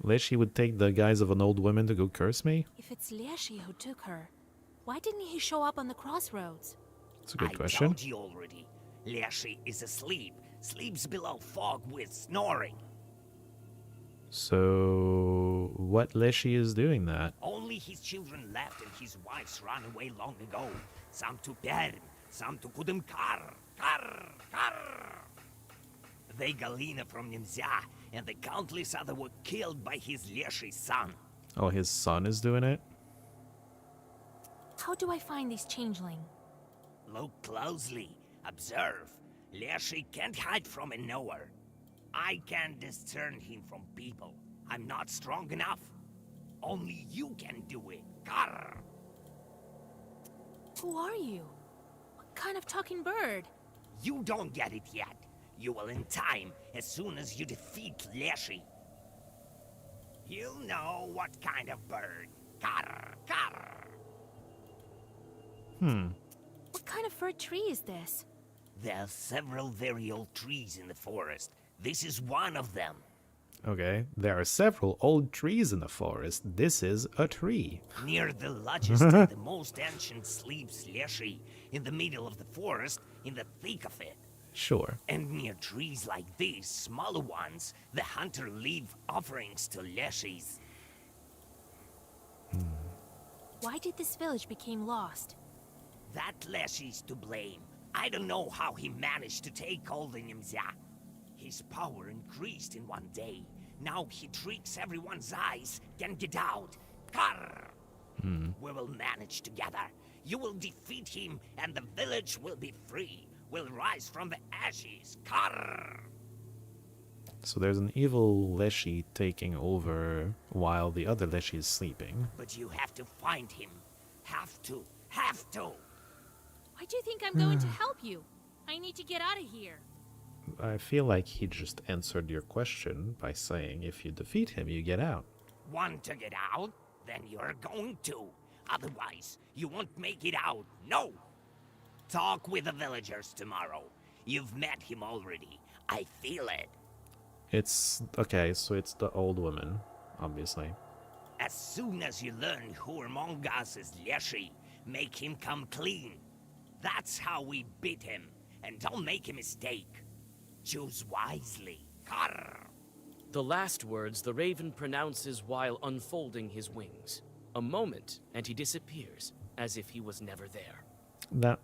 Leshy would take the guise of an old woman to go curse me? If it's Leshy who took her, why didn't he show up on the crossroads? It's a good I question. told you already. Leshy is asleep. Sleeps below fog with snoring. So, what Leshy is doing that? Only his children left and his wives ran away long ago. Some to Bern, some to Kudumkar. Kar. They Galina from Nimzia, and the countless other were killed by his Leshy son. Oh, his son is doing it? How do I find this changeling? Look closely. Observe. Leshy can't hide from a knower. I can't discern him from people. I'm not strong enough. Only you can do it. Karr! Who are you? What kind of talking bird? You don't get it yet. You will in time, as soon as you defeat Leshy. You'll know what kind of bird. Karr! What kind of fir tree is this? There are several very old trees in the forest. This is one of them. Okay, there are several old trees in the forest. This is a tree. Near the largest and the most ancient sleeps Leshy, in the middle of the forest, in the thick of it. Sure. And near trees like these, smaller ones, the hunter leave offerings to Leshies. Why did this village become lost? That Leshy's to blame. I don't know how he managed to take all the Nimzia. His power increased in one day. Now he tricks everyone's eyes, can get out. Karr! We will manage together. You will defeat him, and the village will be free. Will rise from the ashes. Karr! So there's an evil Leshy taking over while the other Leshy is sleeping. But you have to find him. Have to. Why do you think I'm going to help you? I need to get out of here. I feel like he just answered your question by saying if you defeat him, you get out. Want to get out? Then you're going to. Otherwise, you won't make it out. No! Talk with the villagers tomorrow. You've met him already. I feel it. It's... okay, so it's the old woman, obviously. As soon as you learn who among us is Leshy, make him come clean. That's how we beat him. And don't make a mistake. Choose wisely. Karr! The last words the raven pronounces while unfolding his wings. A moment, and he disappears, as if he was never there.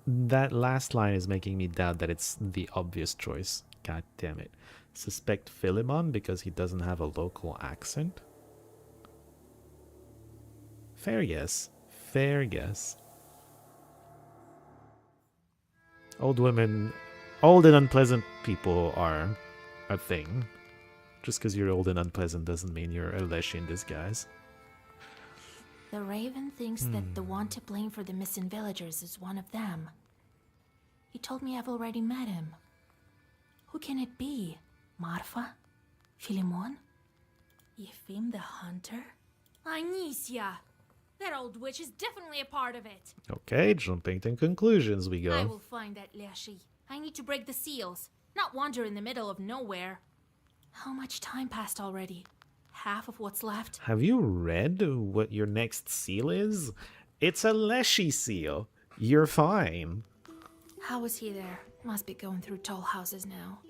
That last line is making me doubt that it's the obvious choice. God damn it. Suspect Philemon because he doesn't have a local accent? Fair guess. Fair guess. Old women... Old and unpleasant people are a thing. Just because you're old and unpleasant doesn't mean you're a Leshy in disguise. The raven thinks that the one to blame for the missing villagers is one of them. He told me I've already met him. Who can it be? Marfa? Philemon? Yefim the hunter? Anicia! That old witch is definitely a part of it. Okay, jumping to conclusions we I go. will find that Leshy. I need to break the seals, not wander in the middle of nowhere. How much time passed already? Half of what's left? Have you read what your next seal is? It's a Leshy seal. You're fine. How was he there? Must be going through tall houses now.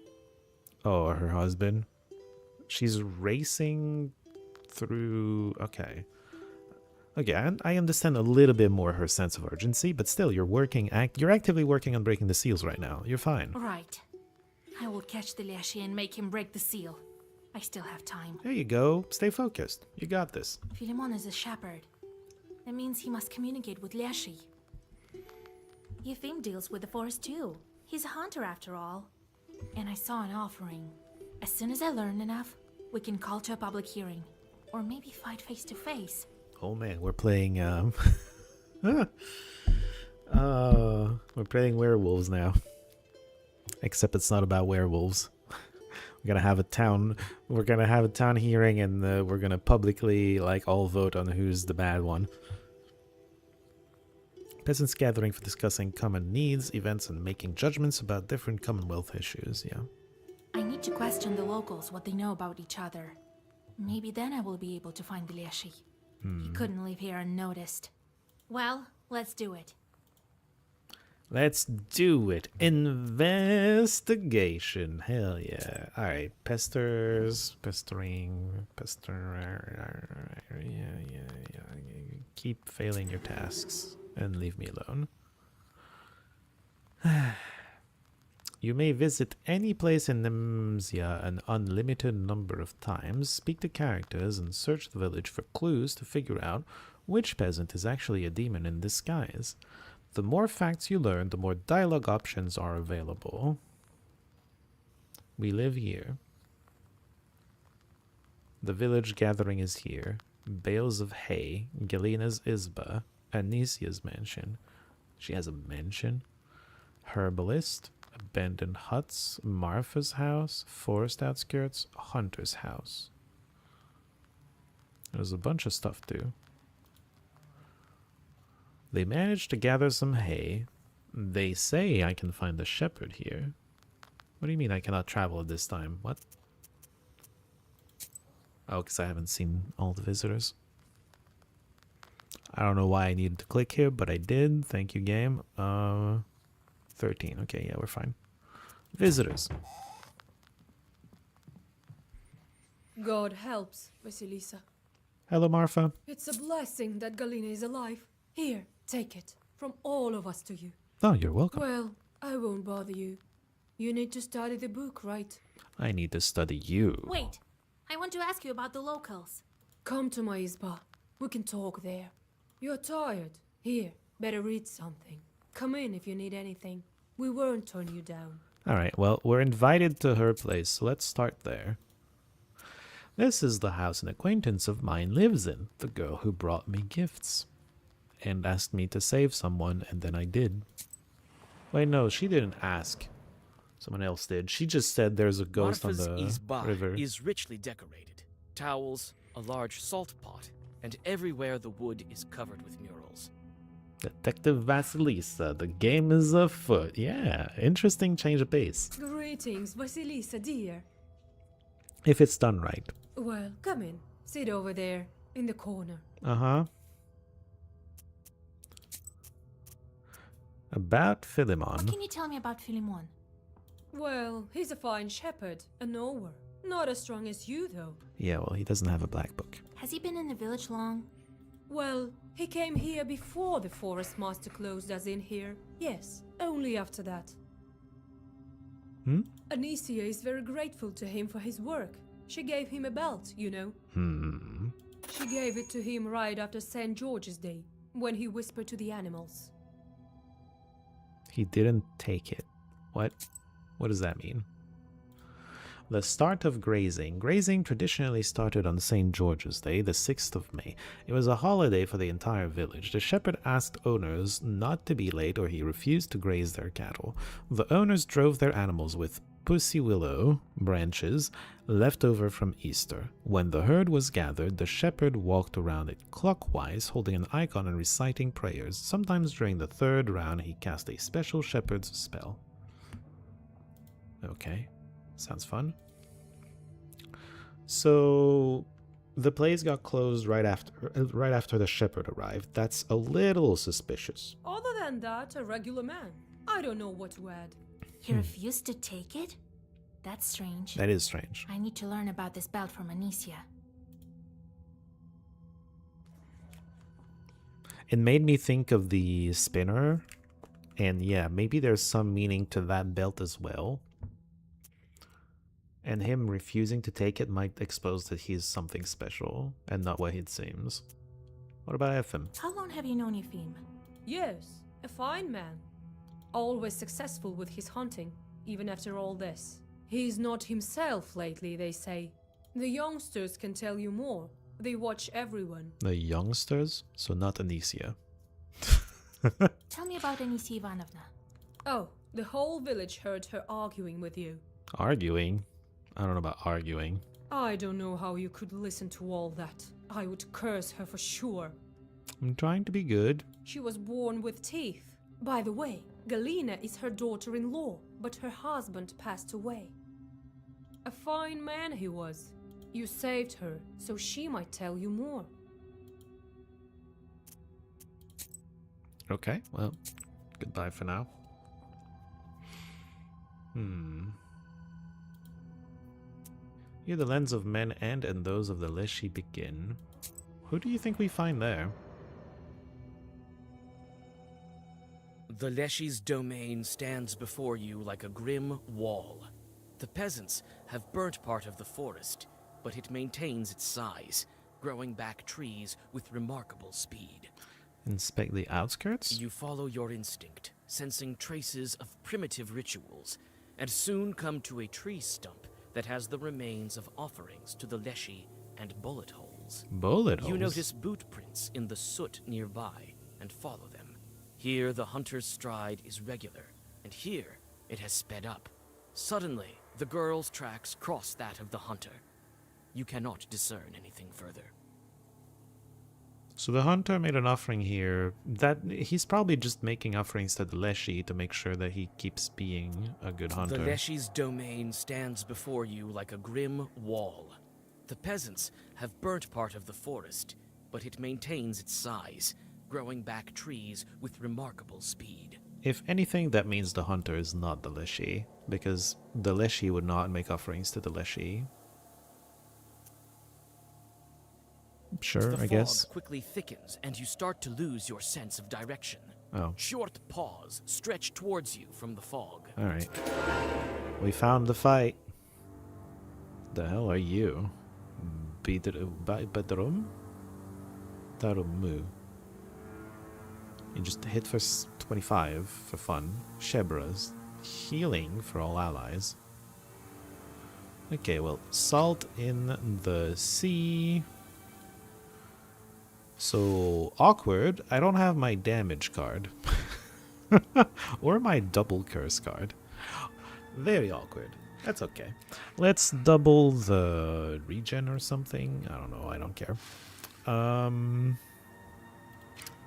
Oh, her husband? She's racing through... Okay. Again, I understand a little bit more her sense of urgency, but still, you're actively working on breaking the seals right now. You're fine. Right. I will catch the Leshy and make him break the seal. I still have time. There you go. Stay focused. You got this. Philemon is a shepherd. That means he must communicate with Leshy. Yefim deals with the forest too. He's a hunter after all. And I saw an offering. As soon as I learn enough, we can call to a public hearing. Or maybe fight face to face. Oh man, we're playing, we're playing werewolves now. Except it's not about werewolves. We're gonna have a town hearing, and we're gonna publicly, all vote on who's the bad one. Peasants gathering for discussing common needs, events, and making judgments about different Commonwealth issues, yeah. I need to question the locals what they know about each other. Maybe then I will be able to find the Leshy. He couldn't leave here unnoticed. Well, let's do it. Let's do it. Investigation. Hell yeah. Alright. Pestering. Yeah. Keep failing your tasks and leave me alone. You may visit any place in Nemzia an unlimited number of times, speak to characters, and search the village for clues to figure out which peasant is actually a demon in disguise. The more facts you learn, the more dialogue options are available. We live here. The village gathering is here. Bales of hay, Galena's Isba, Anisia's mansion. She has a mansion? Herbalist, abandoned huts, Marfa's house, forest outskirts, Hunter's house. There's a bunch of stuff too. They managed to gather some hay. They say I can find the shepherd here. What do you mean I cannot travel at this time? What? Oh, because I haven't seen all the visitors. I don't know why I needed to click here, but I did. Thank you, game. 13. Okay, yeah, we're fine. Visitors. God helps, Vasilisa. Hello, Marfa. It's a blessing that Galena is alive. Here, take it. From all of us to you. Oh, you're welcome. Well, I won't bother you. You need to study the book, right? I need to study you. Wait, I want to ask you about the locals. Come to my isba. We can talk there. You're tired. Here, better read something. Come in if you need anything. We won't turn you down. Alright, well, we're invited to her place, so let's start there. This is the house an acquaintance of mine lives in, the girl who brought me gifts. And asked me to save someone, and then I did. Wait, no, she didn't ask. Someone else did. She just said there's a ghost Marfa's on the Izba river. is richly decorated. Towels, a large salt pot, and everywhere the wood is covered with murals. Detective Vasilisa, the game is afoot. Yeah, interesting change of pace. Greetings, Vasilisa, dear. If it's done right. Well, come in. Sit over there, in the corner. Uh-huh. About Philemon. What can you tell me about Philemon? Well, he's a fine shepherd, a knower. Not as strong as you, though. Yeah, well, he doesn't have a black book. Has he been in the village long? Well, he came here before the forest master closed us in here. Yes, only after that. Anicia is very grateful to him for his work. She gave him a belt, you know. She gave it to him right after St. George's Day, when he whispered to the animals. He didn't take it. What? What does that mean? The start of grazing. Grazing traditionally started on St. George's Day, the 6th of May. It was a holiday for the entire village. The shepherd asked owners not to be late or he refused to graze their cattle. The owners drove their animals with pussy willow branches left over from Easter. When the herd was gathered, the shepherd walked around it clockwise, holding an icon and reciting prayers. Sometimes during the third round, he cast a special shepherd's spell. Okay, sounds fun. So the place got closed right after the shepherd arrived. That's a little suspicious. Other than that, a regular man. I don't know what to add. He refused to take it? That's strange. That is strange. I need to learn about this belt from Anicia. It made me think of the spinner. And yeah, maybe there's some meaning to that belt as well. And him refusing to take it might expose that he's something special and not what it seems. What about Efim? How long have you known Efim? Yes, a fine man. Always successful with his hunting, even after all this. He's not himself lately, they say. The youngsters can tell you more. They watch everyone. The youngsters? So not Anicia. Tell me about Anicia Ivanovna. Oh, the whole village heard her arguing with you. Arguing? I don't know about arguing. I don't know how you could listen to all that. I would curse her for sure. I'm trying to be good. She was born with teeth. By the way, Galena is her daughter-in-law, but her husband passed away. A fine man he was. You saved her, so she might tell you more. Okay, well, goodbye for now. Here the lens of men and those of the Leshy begin. Who do you think we find there? The Leshy's domain stands before you like a grim wall. The peasants have burnt part of the forest, but it maintains its size, growing back trees with remarkable speed. Inspect the outskirts? You follow your instinct, sensing traces of primitive rituals, and soon come to a tree stump that has the remains of offerings to the Leshy and bullet holes. Bullet holes? You notice boot prints in the soot nearby and follow them. Here the hunter's stride is regular, and here it has sped up. Suddenly, the girl's tracks cross that of the hunter. You cannot discern anything further. So the hunter made an offering here. That he's probably just making offerings to the Leshy to make sure that he keeps being a good hunter. The Leshy's domain stands before you like a grim wall. The peasants have burnt part of the forest, but it maintains its size, growing back trees with remarkable speed. If anything, that means the hunter is not the Leshy, because the Leshy would not make offerings to the Leshy. Sure, I guess. The fog quickly thickens, and you start to lose your sense of direction. Oh. Short paws stretch towards you from the fog. Alright. We found the fight. The hell are you? Badrum? Tarumu. You just hit for 25 for fun. Shebras. Healing for all allies. Okay, well, salt in the sea. So, awkward. I don't have my damage card. Or my double curse card. Very awkward. That's okay. Let's double the regen or something. I don't know. I don't care.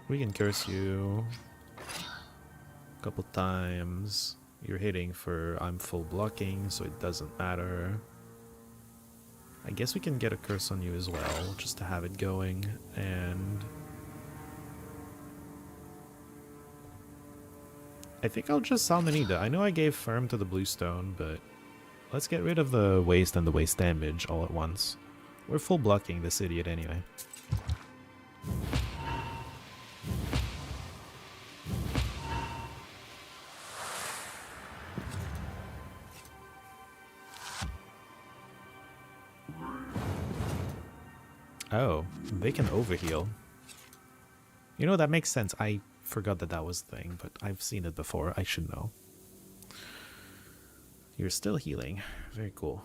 We can curse you a couple times. You're hitting for I'm full blocking, so it doesn't matter. I guess we can get a curse on you as well, just to have it going, and I think I'll just Salmonida. I know I gave Firm to the Bluestone, but let's get rid of the waste and the waste damage all at once. We're full blocking this idiot anyway. Oh, they can overheal. You know, that makes sense. I forgot that that was a thing, but I've seen it before. I should know. You're still healing. Very cool.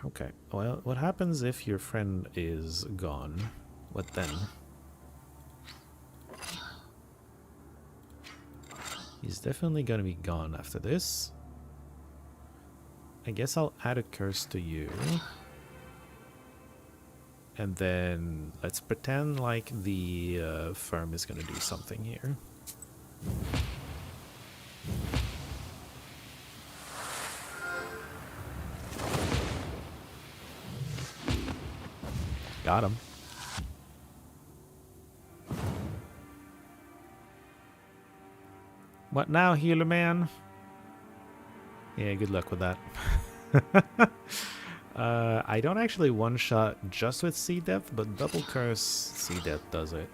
Okay. Well, what happens if your friend is gone? What then? He's definitely gonna be gone after this. I guess I'll add a curse to you. And then let's pretend like the Firm is gonna do something here. Got him. What now, healer man? Yeah, good luck with that. I don't actually one-shot just with Sea Depth, but double curse Sea Depth does it.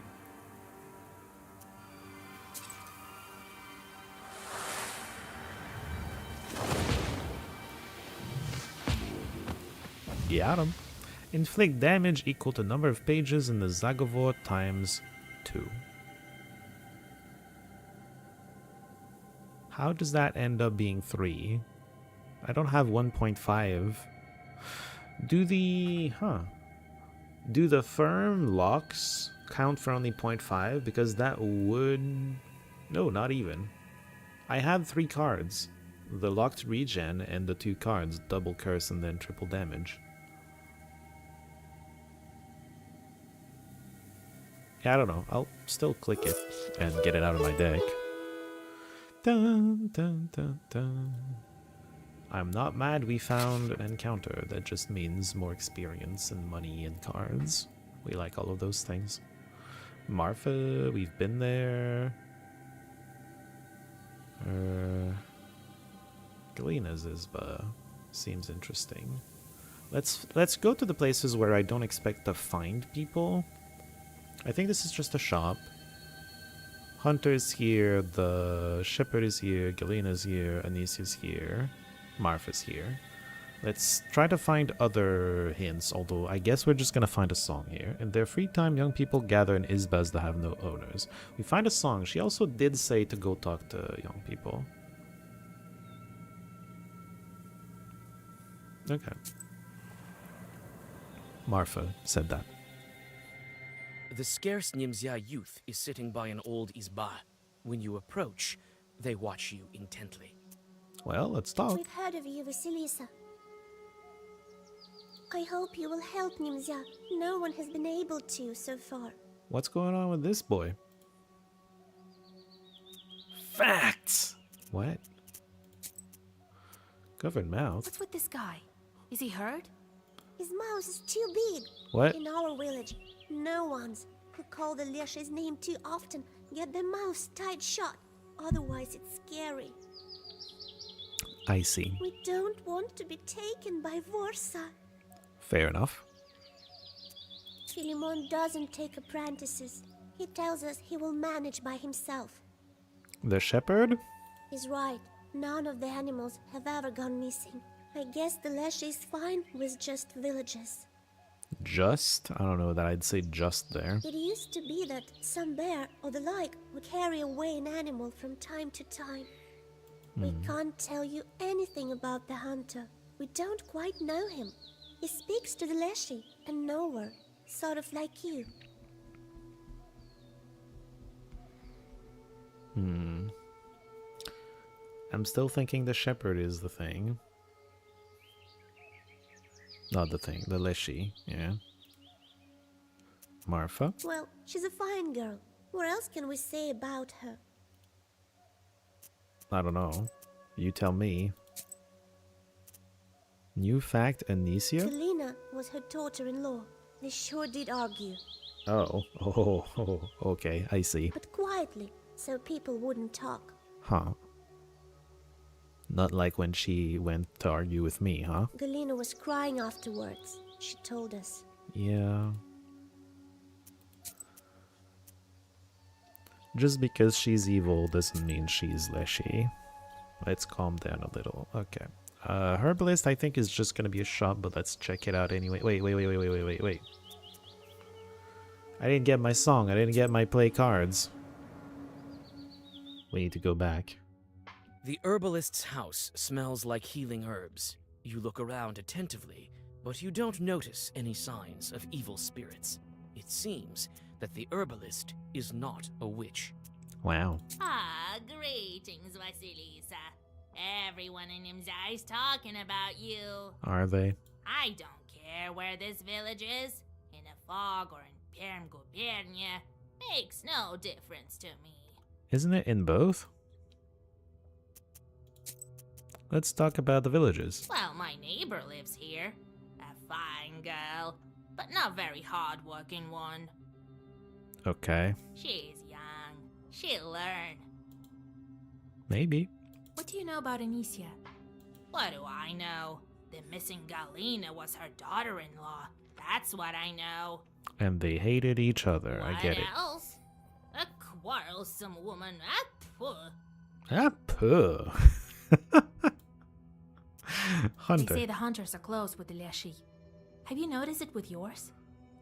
Got him. Inflict damage equal to number of pages in the Zagovor times 2. How does that end up being 3? I don't have 1.5. Do the Firm locks count for only 0.5? Because that would... No, not even. I had 3 cards. The locked regen and the 2 cards, double curse and then triple damage. Yeah, I don't know. I'll still click it and get it out of my deck. Dun, dun, dun, dun. I'm not mad we found an encounter. That just means more experience and money and cards. We like all of those things. Marfa, we've been Galena's Isba seems interesting. Let's go to the places where I don't expect to find people. I think this is just a shop. Hunter's here, the shepherd is here, Galena's here, Anisia's here, Marfa's here. Let's try to find other hints, although I guess we're just gonna find a song here. In their free time, young people gather in Isbas that have no owners. We find a song. She also did say to go talk to young people. Okay. Marfa said that. The scarce Nimzia youth is sitting by an old Izba. When you approach, they watch you intently. Well, let's talk. We've heard of you, Vasilisa. I hope you will help Nimzia. No one has been able to so far. What's going on with this boy? Facts! What? Covered mouth? What's with this guy? Is he hurt? His mouth is too big. What? In our village, no ones who call the Leshy's name too often get their mouths tied shut. Otherwise, it's scary. I see. We don't want to be taken by Vorsa. Fair enough. Philemon doesn't take apprentices. He tells us he will manage by himself. The shepherd? He's right. None of the animals have ever gone missing. I guess the Leshy is fine with just villages. Just? I don't know that I'd say just there. It used to be that some bear or the like would carry away an animal from time to time. We can't tell you anything about the hunter. We don't quite know him. He speaks to the Leshy and nowhere, sort of like you. I'm still thinking the shepherd is the thing. Not the thing, the Leshy, yeah. Marfa? Well, she's a fine girl. What else can we say about her? I don't know. You tell me. New fact, Anisia? Selena was her daughter-in-law. They sure did argue. Oh, okay, I see. But quietly, so people wouldn't talk. Huh. Not like when she went to argue with me, huh? Galena was crying afterwards, she told us. Yeah. Just because she's evil doesn't mean she's Leshy. Let's calm down a little. Okay. Herbalist, I think, is just gonna be a shop, but let's check it out anyway. Wait. I didn't get my song. I didn't get my play cards. We need to go back. The herbalist's house smells like healing herbs. You look around attentively, but you don't notice any signs of evil spirits. It seems that the herbalist is not a witch. Wow. Ah, greetings, Vasilisa. Everyone in Nimzia is talking about you. Are they? I don't care where this village is, in a fog or in Perm Gubernia. Makes no difference to me. Isn't it in both? Let's talk about the villages. Well, my neighbor lives here. A fine girl, but not very hard-working one. Okay. She's young. She'll learn. Maybe. What do you know about Anisia? What do I know? The missing Galena was her daughter-in-law. That's what I know. And they hated each other. I get it. What else? A quarrelsome woman. Ah, puh. Hunter. They say the hunters are close with the Leshy. Have you noticed it with yours?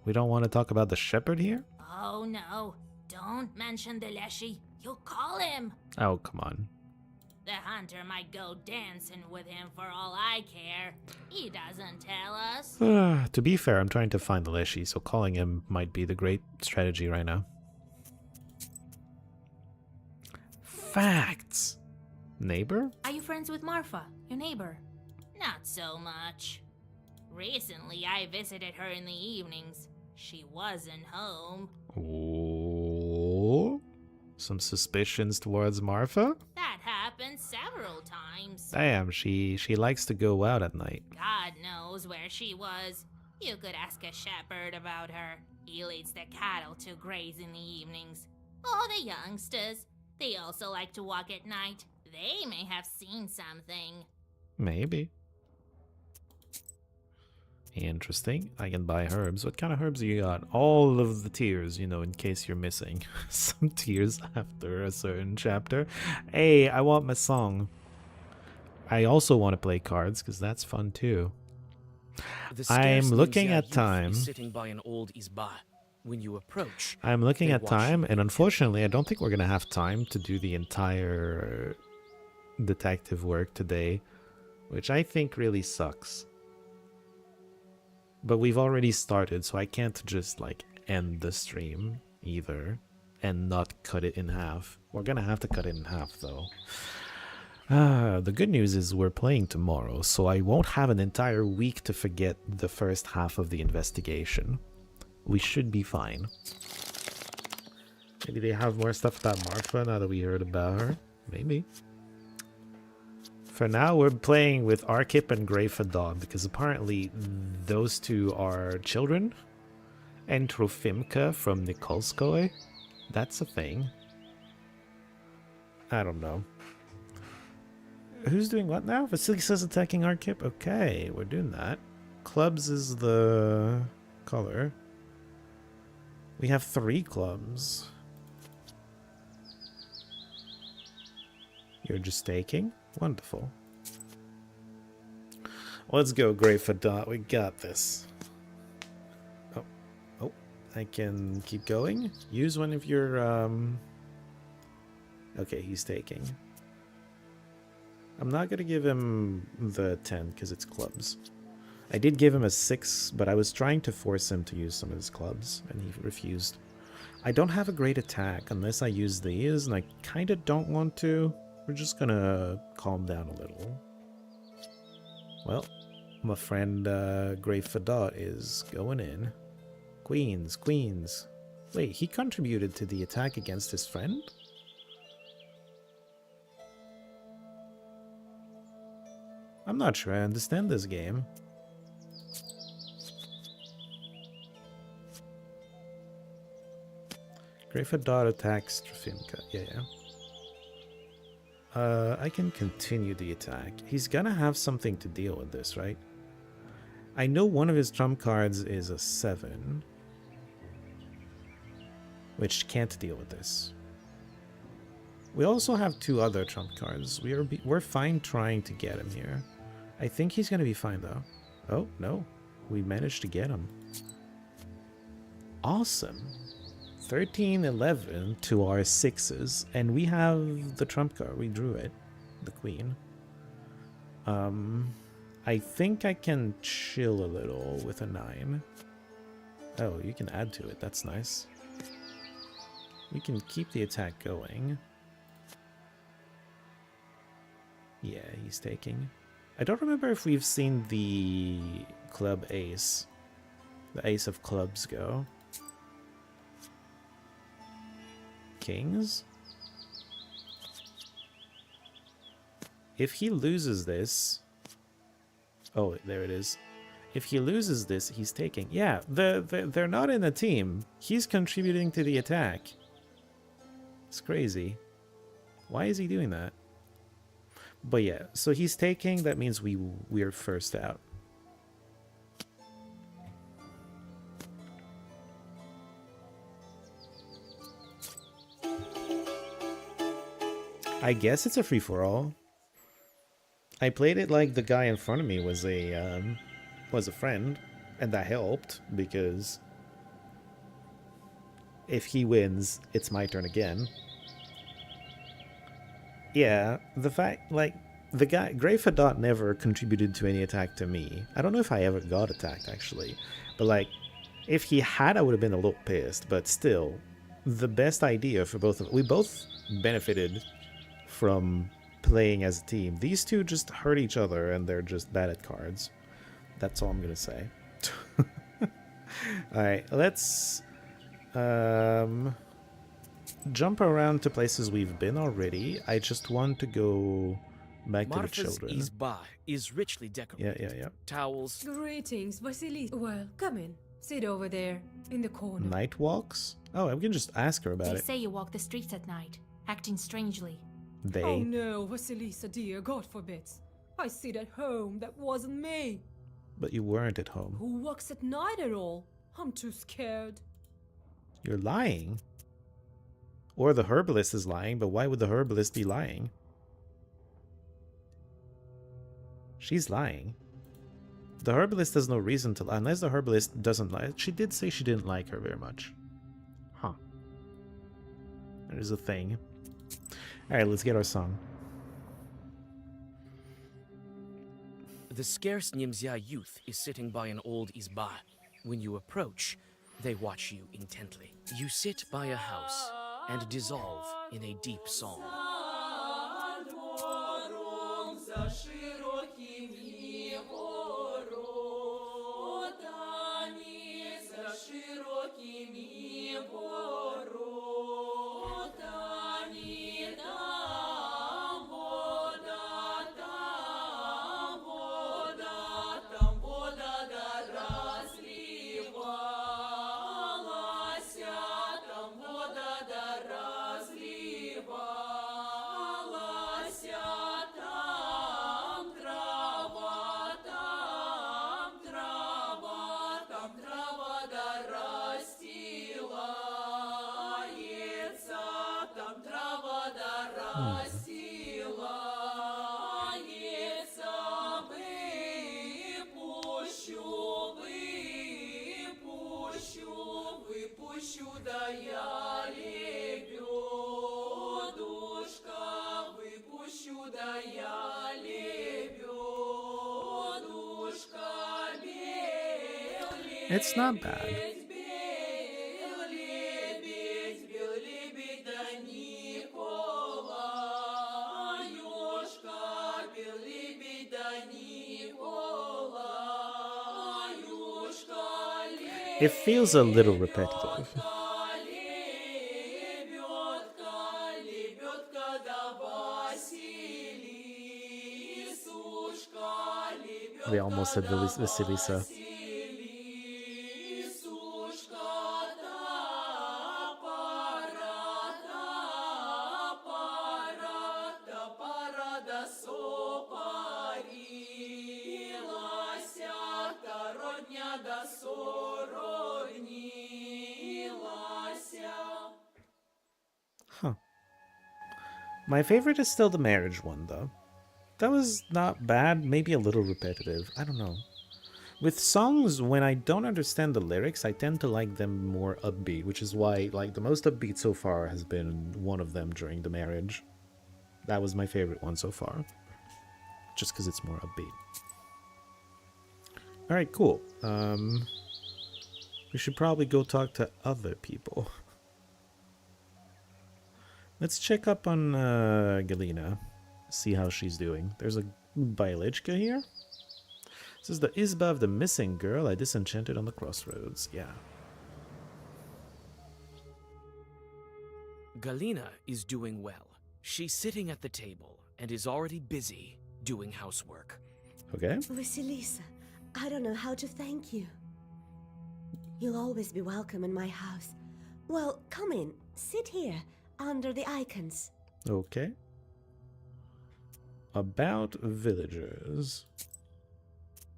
We don't want to talk about the shepherd here? Oh no, don't mention the Leshy. You'll call him. Oh, come on. The hunter might go dancing with him for all I care. He doesn't tell us. To be fair, I'm trying to find the Leshy, so calling him might be the great strategy right now. Facts. Neighbor? Are you friends with Marfa, your neighbor? Not so much. Recently, I visited her in the evenings. She wasn't home. Oh, some suspicions towards Marfa? That happened several times. Damn, she likes to go out at night. God knows where she was. You could ask a shepherd about her. He leads the cattle to graze in the evenings. Oh, the youngsters. They also like to walk at night. They may have seen something. Maybe. Interesting. I can buy herbs. What kind of herbs you got? All of the tiers, you know, in case you're missing some tiers after a certain chapter. Hey, I want my song. I also want to play cards because that's fun too. I'm looking at time. Sitting by an old izba. When you approach, I'm looking they at watch time, you. and unfortunately, I don't think we're gonna have time to do the entire detective work today, which I think really sucks. But we've already started, so I can't just like end the stream either and not cut it in half. We're gonna have to cut it in half though. The good news is we're playing tomorrow, so I won't have an entire week to forget the first half of the investigation. We should be fine. Maybe they have more stuff about Marfa now that we heard about her. Maybe. For now, we're playing with Arkip and Grey Fadad because apparently those two are children. And Trofimka from Nikolskoye. That's a thing. I don't know. Who's doing what now? Vasilisa's attacking Arkip? Okay, we're doing that. Clubs is the color. We have 3 clubs. You're just taking? Wonderful. Let's go, Grey Fadad. We got this. Oh, I can keep going. Use one of your, Okay, he's taking. I'm not gonna give him the 10 because it's clubs. I did give him a 6, but I was trying to force him to use some of his clubs, and he refused. I don't have a great attack unless I use these, and I kind of don't want to. We're just gonna calm down a little. Well, my friend Grey Fadad is going in. Queens, queens. Wait, he contributed to the attack against his friend? I'm not sure I understand this game. Grey Fadad attacks Trofimka. Yeah. I can continue the attack. He's gonna have something to deal with this, right? I know one of his trump cards is a 7, which can't deal with this. We also have 2 other trump cards. We're fine trying to get him here. I think he's gonna be fine though. Oh no, we managed to get him. Awesome. 13-11 to our 6s, and we have the trump card. We drew it, the queen. I think I can chill a little with a 9. Oh, you can add to it. That's nice. We can keep the attack going. Yeah, he's taking. I don't remember if we've seen the club ace. The ace of clubs go. Kings? If he loses this... Oh, there it is. If he loses this, he's taking. Yeah, they're not in a team. He's contributing to the attack. It's crazy. Why is he doing that? But yeah, so he's taking. That means we're first out. I guess it's a free-for-all. I played it like the guy in front of me was a friend, and that helped because if he wins, it's my turn again. Yeah, the fact, like, the guy, Grey Fadad never contributed to any attack to me. I don't know if I ever got attacked, actually. But, like, if he had, I would have been a little pissed. But still, the best idea for both of us, we both benefited from playing as a team. These two just hurt each other, and they're just bad at cards. That's all I'm gonna say. Alright, let's jump around to places we've been already. I just want to go back to the children. Marfa's izba is richly decorated. Yeah. Towels. Greetings, Vasilisa. Well, come in. Sit over there, in the corner. Night walks? Oh, we can just ask her about They it. say you walk the streets at night, acting strangely. They. Oh no, Vasilisa dear, God forbid. I sit at home. That wasn't me. But you weren't at home. Who walks at night at all? I'm too scared. You're lying. Or the herbalist is lying, but why would the herbalist be lying? She's lying. The herbalist has no reason to lie, unless the herbalist doesn't lie. She did say she didn't like her very much. Huh. There's a thing. Alright, let's get our song. The scarce Nimzia youth is sitting by an old izba. When you approach, they watch you intently. You sit by a house and dissolve in a deep song. It's not bad. It feels a little repetitive. They almost said Vasilisa. Huh. My favorite is still the marriage one, though. That was not bad, maybe a little repetitive. I don't know. With songs, when I don't understand the lyrics, I tend to like them more upbeat, which is why, like, the most upbeat so far has been one of them during the marriage. That was my favorite one so far. Just because it's more upbeat. Alright, cool. We should probably go talk to other people. Let's check up on Galina. See how she's doing. There's a Bailichka here. This is the Izba of the missing girl I disenchanted on the crossroads. Yeah. Galina is doing well. She's sitting at the table and is already busy doing housework. Okay. Vasilisa, I don't know how to thank you. You'll always be welcome in my house. Well, come in. Sit here, under the icons. Okay. About villagers.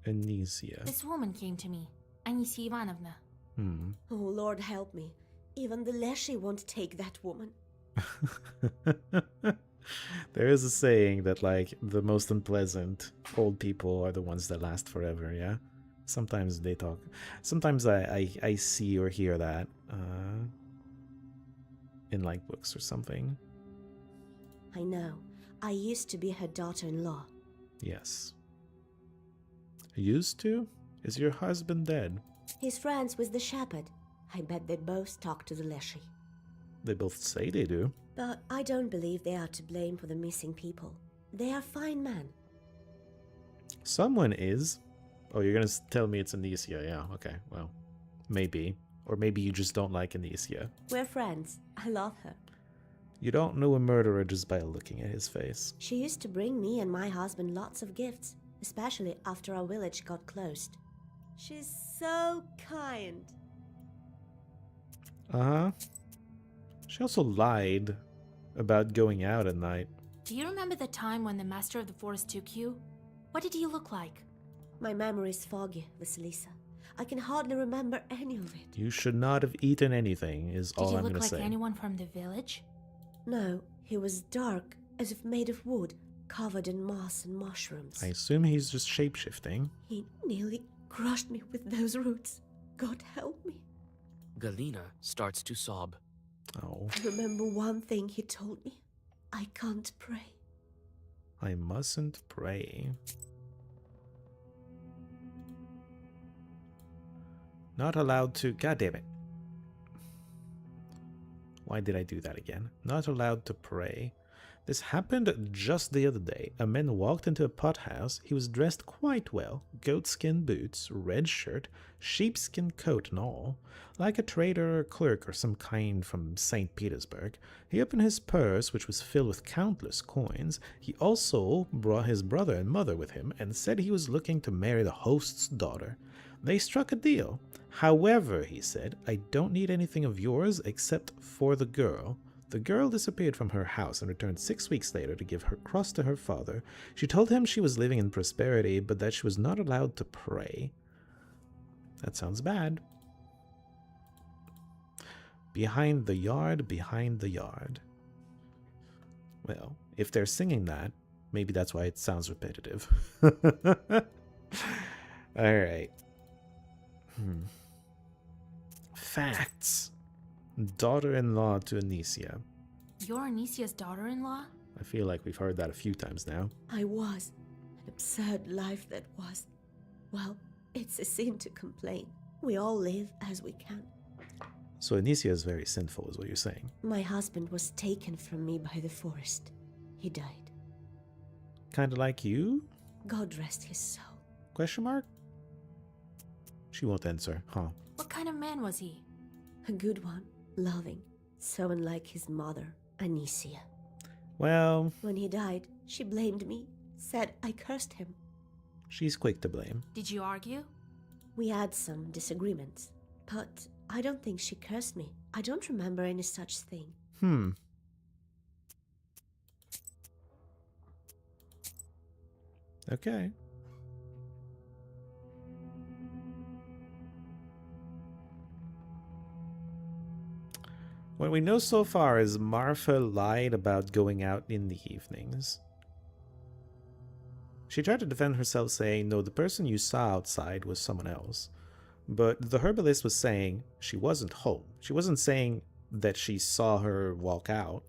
Anisia. This woman came to me, Anisia Ivanovna. Oh, Lord help me. Even the Leshy won't take that woman. There is a saying that, like, the most unpleasant old people are the ones that last forever, yeah? Sometimes they talk. Sometimes I see or hear that in, like, books or something. I know. I used to be her daughter-in-law. Yes. Used to? Is your husband dead? He's friends with the shepherd. I bet they both talk to the Leshy. They both say they do. But I don't believe they are to blame for the missing people. They are fine men. Someone is. Oh, you're gonna tell me it's Anisia. Yeah, okay, well, maybe. Or maybe you just don't like Anisia. We're friends. I love her. You don't know a murderer just by looking at his face. She used to bring me and my husband lots of gifts, especially after our village got closed. She's so kind. Uh-huh. She also lied about going out at night. Do you remember the time when the Master of the Forest took you? What did he look like? My memory is foggy, Vasilisa. I can hardly remember any of it. You should not have eaten anything, is Did all he I'm look going to like say. anyone from the village? No, he was dark, as if made of wood, covered in moss and mushrooms. I assume he's just shapeshifting. He nearly crushed me with those roots. God help me. Galina starts to sob. Oh. I remember one thing he told me. I can't pray. I mustn't pray. Not allowed to... God damn it. Why did I do that again? Not allowed to pray. This happened just the other day. A man walked into a pothouse. He was dressed quite well. Goatskin boots, red shirt, sheepskin coat and all. Like a trader or clerk or some kind from St. Petersburg. He opened his purse, which was filled with countless coins. He also brought his brother and mother with him and said he was looking to marry the host's daughter. They struck a deal. However, he said, I don't need anything of yours except for the girl. The girl disappeared from her house and returned 6 weeks later to give her cross to her father. She told him she was living in prosperity, but that she was not allowed to pray. That sounds bad. Behind the yard, behind the yard. Well, if they're singing that, maybe that's why it sounds repetitive. Alright. Facts. Daughter-in-law to Anicia. You're Anicia's daughter-in-law? I feel like we've heard that a few times now. I was. An absurd life that was. Well, it's a sin to complain. We all live as we can. So Anicia is very sinful, is what you're saying. My husband was taken from me by the forest. He died. Kinda like you? God rest his soul. Question mark? She won't answer, huh? What kind of man was he? A good one. Loving. So unlike his mother, Anicia. Well... When he died, she blamed me. Said I cursed him. She's quick to blame. Did you argue? We had some disagreements. But I don't think she cursed me. I don't remember any such thing. Okay. What we know so far is Marfa lied about going out in the evenings. She tried to defend herself saying, no, the person you saw outside was someone else. But the herbalist was saying she wasn't home. She wasn't saying that she saw her walk out.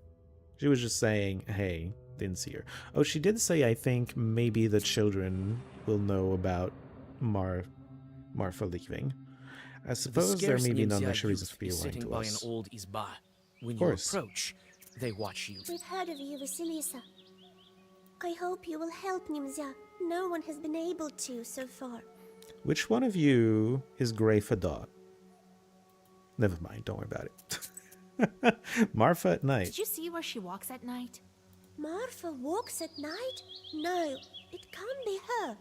She was just saying, hey, didn't see her. Oh, she did say, I think, maybe the children will know about Marfa leaving. I suppose there may be no necessary reason for being lying sitting to by us. an old izba. When Of you course. approach, they watch you. We've heard of you, Vasilisa. I hope you will help Nimzia. No one has been able to so far. Which one of you is Grey Fadot? Never mind, don't worry about it. Marfa at night. Did you see where she walks at night? Marfa walks at night? No, it can't be her.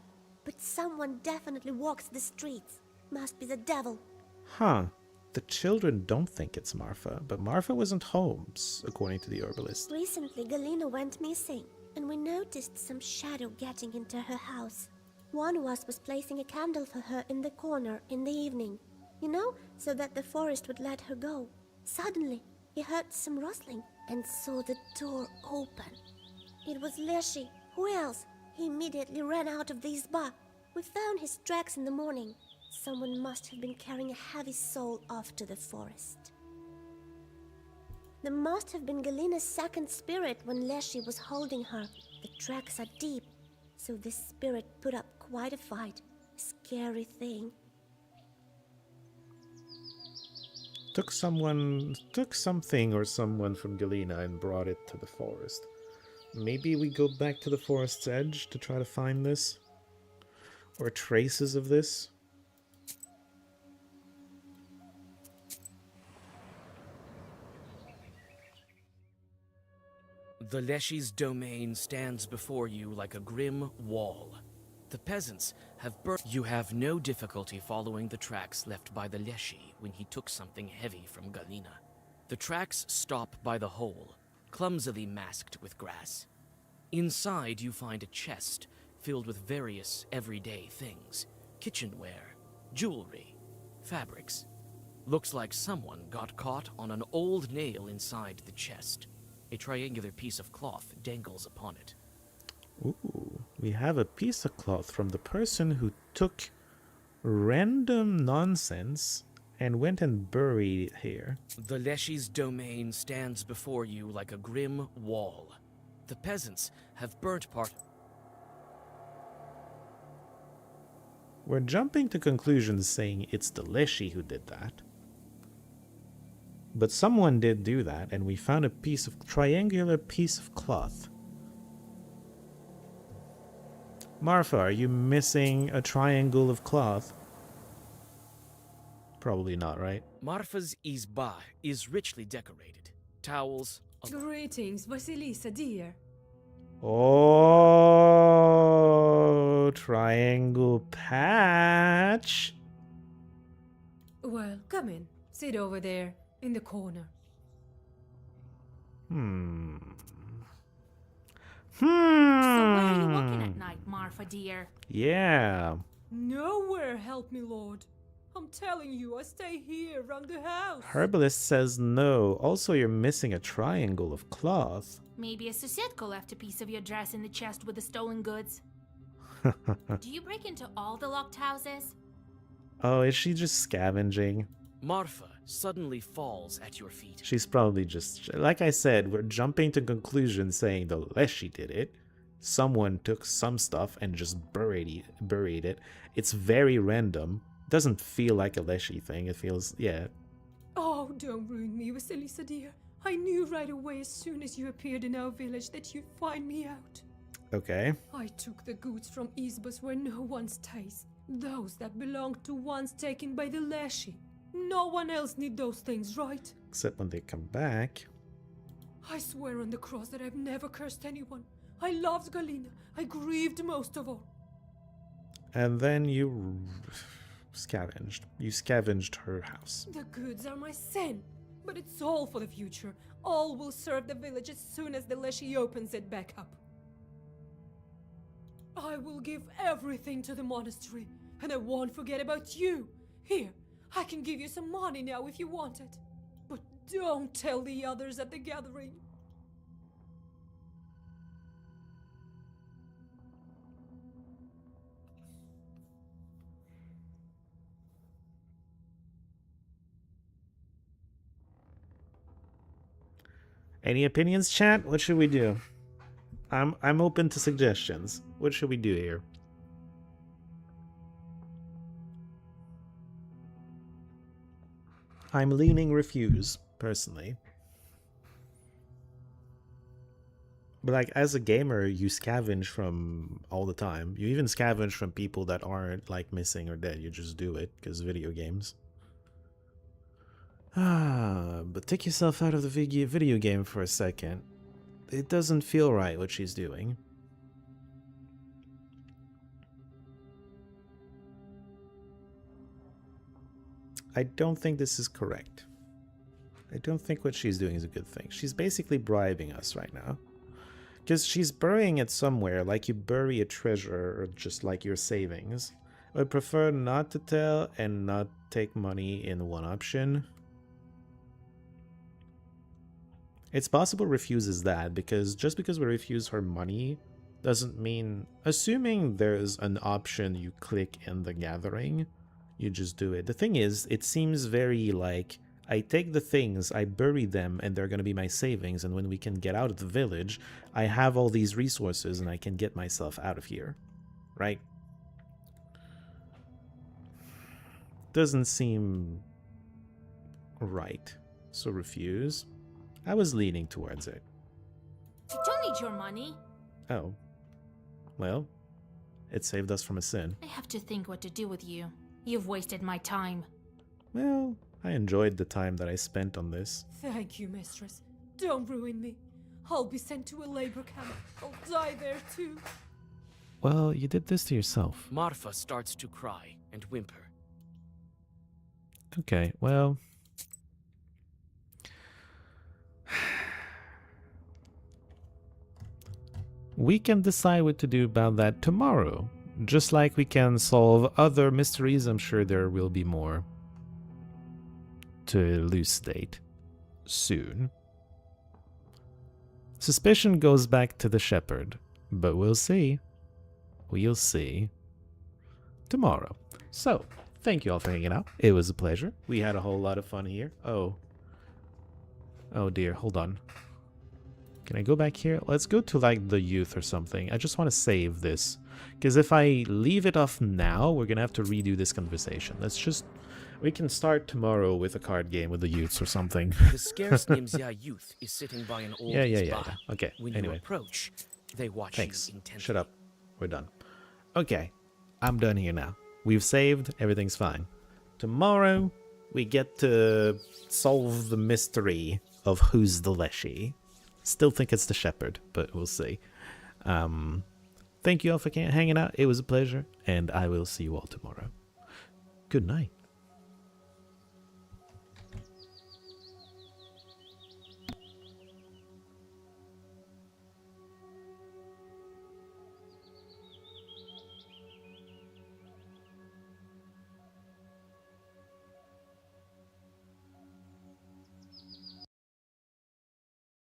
But someone definitely walks the streets. Must be the devil. Huh. The children don't think it's Marfa, but Marfa wasn't home, according to the herbalist. Recently, Galina went missing, and we noticed some shadow getting into her house. One of us was placing a candle for her in the corner in the evening, you know, so that the forest would let her go. Suddenly, he heard some rustling and saw the door open. It was Leshy. Who else? He immediately ran out of the izba. We found his tracks in the morning. Someone must have been carrying a heavy soul off to the forest. There must have been Galina's second spirit when Leshy was holding her. The tracks are deep, so this spirit put up quite a fight. A scary thing. Took something or someone from Galina and brought it to the forest. Maybe we go back to the forest's edge to try to find this? Or traces of this? The Leshy's domain stands before you like a grim wall. The peasants have burnt. You have no difficulty following the tracks left by the Leshy when he took something heavy from Galina. The tracks stop by the hole, clumsily masked with grass. Inside you find a chest filled with various everyday things. Kitchenware, jewelry, fabrics. Looks like someone got caught on an old nail inside the chest. A triangular piece of cloth dangles upon it. Ooh, we have a piece of cloth from the person who took random nonsense and went and buried it here. The Leshy's domain stands before you like a grim wall. The peasants have burnt part. We're jumping to conclusions saying it's the Leshy who did that. But someone did do that, and we found a triangular piece of cloth. Marfa, are you missing a triangle of cloth? Probably not, right? Marfa's izba is richly decorated. Towels. Greetings, Vasilisa, dear. Oh, triangle patch. Well, come in. Sit over there, in the corner. So where are you walking at night, Marfa, dear? Yeah. Nowhere, help me, Lord. I'm telling you, I stay here around the house. Herbalist says no. Also, you're missing a triangle of cloth. Maybe a Susetko left a piece of your dress in the chest with the stolen goods. Do you break into all the locked houses? Oh, is she just scavenging? Marfa suddenly falls at your feet. She's probably just... Like I said, we're jumping to conclusions saying the Leshy did it. Someone took some stuff and just buried it. It's very random. Doesn't feel like a Leshy thing. It feels... yeah. Oh, don't ruin me, Vasilisa, dear. I knew right away as soon as you appeared in our village that you'd find me out. Okay. I took the goods from Izbus where no one stays. Those that belonged to ones taken by the Leshy. No one else need those things, right? Except when they come back. I swear on the cross that I've never cursed anyone. I loved Galina. I grieved most of all. And then you scavenged. You scavenged her house. The goods are my sin. But it's all for the future. All will serve the village as soon as the Leshy opens it back up. I will give everything to the monastery. And I won't forget about you. Here, I can give you some money now if you want it. But don't tell the others at the gathering. Any opinions, chat? What should we do? I'm open to suggestions. What should we do here? I'm leaning refuse, personally. But like, as a gamer, you scavenge from all the time. You even scavenge from people that aren't like missing or dead. You just do it because video games. But take yourself out of the video game for a second. It doesn't feel right what she's doing. I don't think this is correct. I don't think what she's doing is a good thing. She's basically bribing us right now. Because she's burying it somewhere, like you bury a treasure or just like your savings. I would prefer not to tell and not take money in one option. It's possible refuses that, because just because we refuse her money doesn't mean... Assuming there's an option you click in the gathering, you just do it. The thing is, it seems very like, I take the things, I bury them, and they're going to be my savings, and when we can get out of the village, I have all these resources and I can get myself out of here. Right? Doesn't seem right. So refuse. I was leaning towards it. I don't need your money. Oh. Well, it saved us from a sin. I have to think what to do with you. You've wasted my time. Well, I enjoyed the time that I spent on this. Thank you, mistress. Don't ruin me. I'll be sent to a labor camp. I'll die there too. Well, you did this to yourself. Marfa starts to cry and whimper. Okay, well... we can decide what to do about that tomorrow. Just like we can solve other mysteries, I'm sure there will be more to elucidate soon. Suspicion goes back to the shepherd, but we'll see. We'll see tomorrow. So, thank you all for hanging out. It was a pleasure. We had a whole lot of fun here. Oh dear, hold on. Can I go back here? Let's go to like the youth or something. I just want to save this, because if I leave it off now, we're gonna have to redo this conversation. We can start tomorrow with a card game with the youths or something. The scarce Nimzia youth is sitting by an old Yeah. spa. Okay, When anyway. you approach, they watch Thanks. you intently. Shut up. We're done. Okay, I'm done here now. We've saved. Everything's fine. Tomorrow, we get to solve the mystery of who's the Leshy. Still think it's the shepherd, but we'll see. Thank you all for hanging out. It was a pleasure, and I will see you all tomorrow. Good night.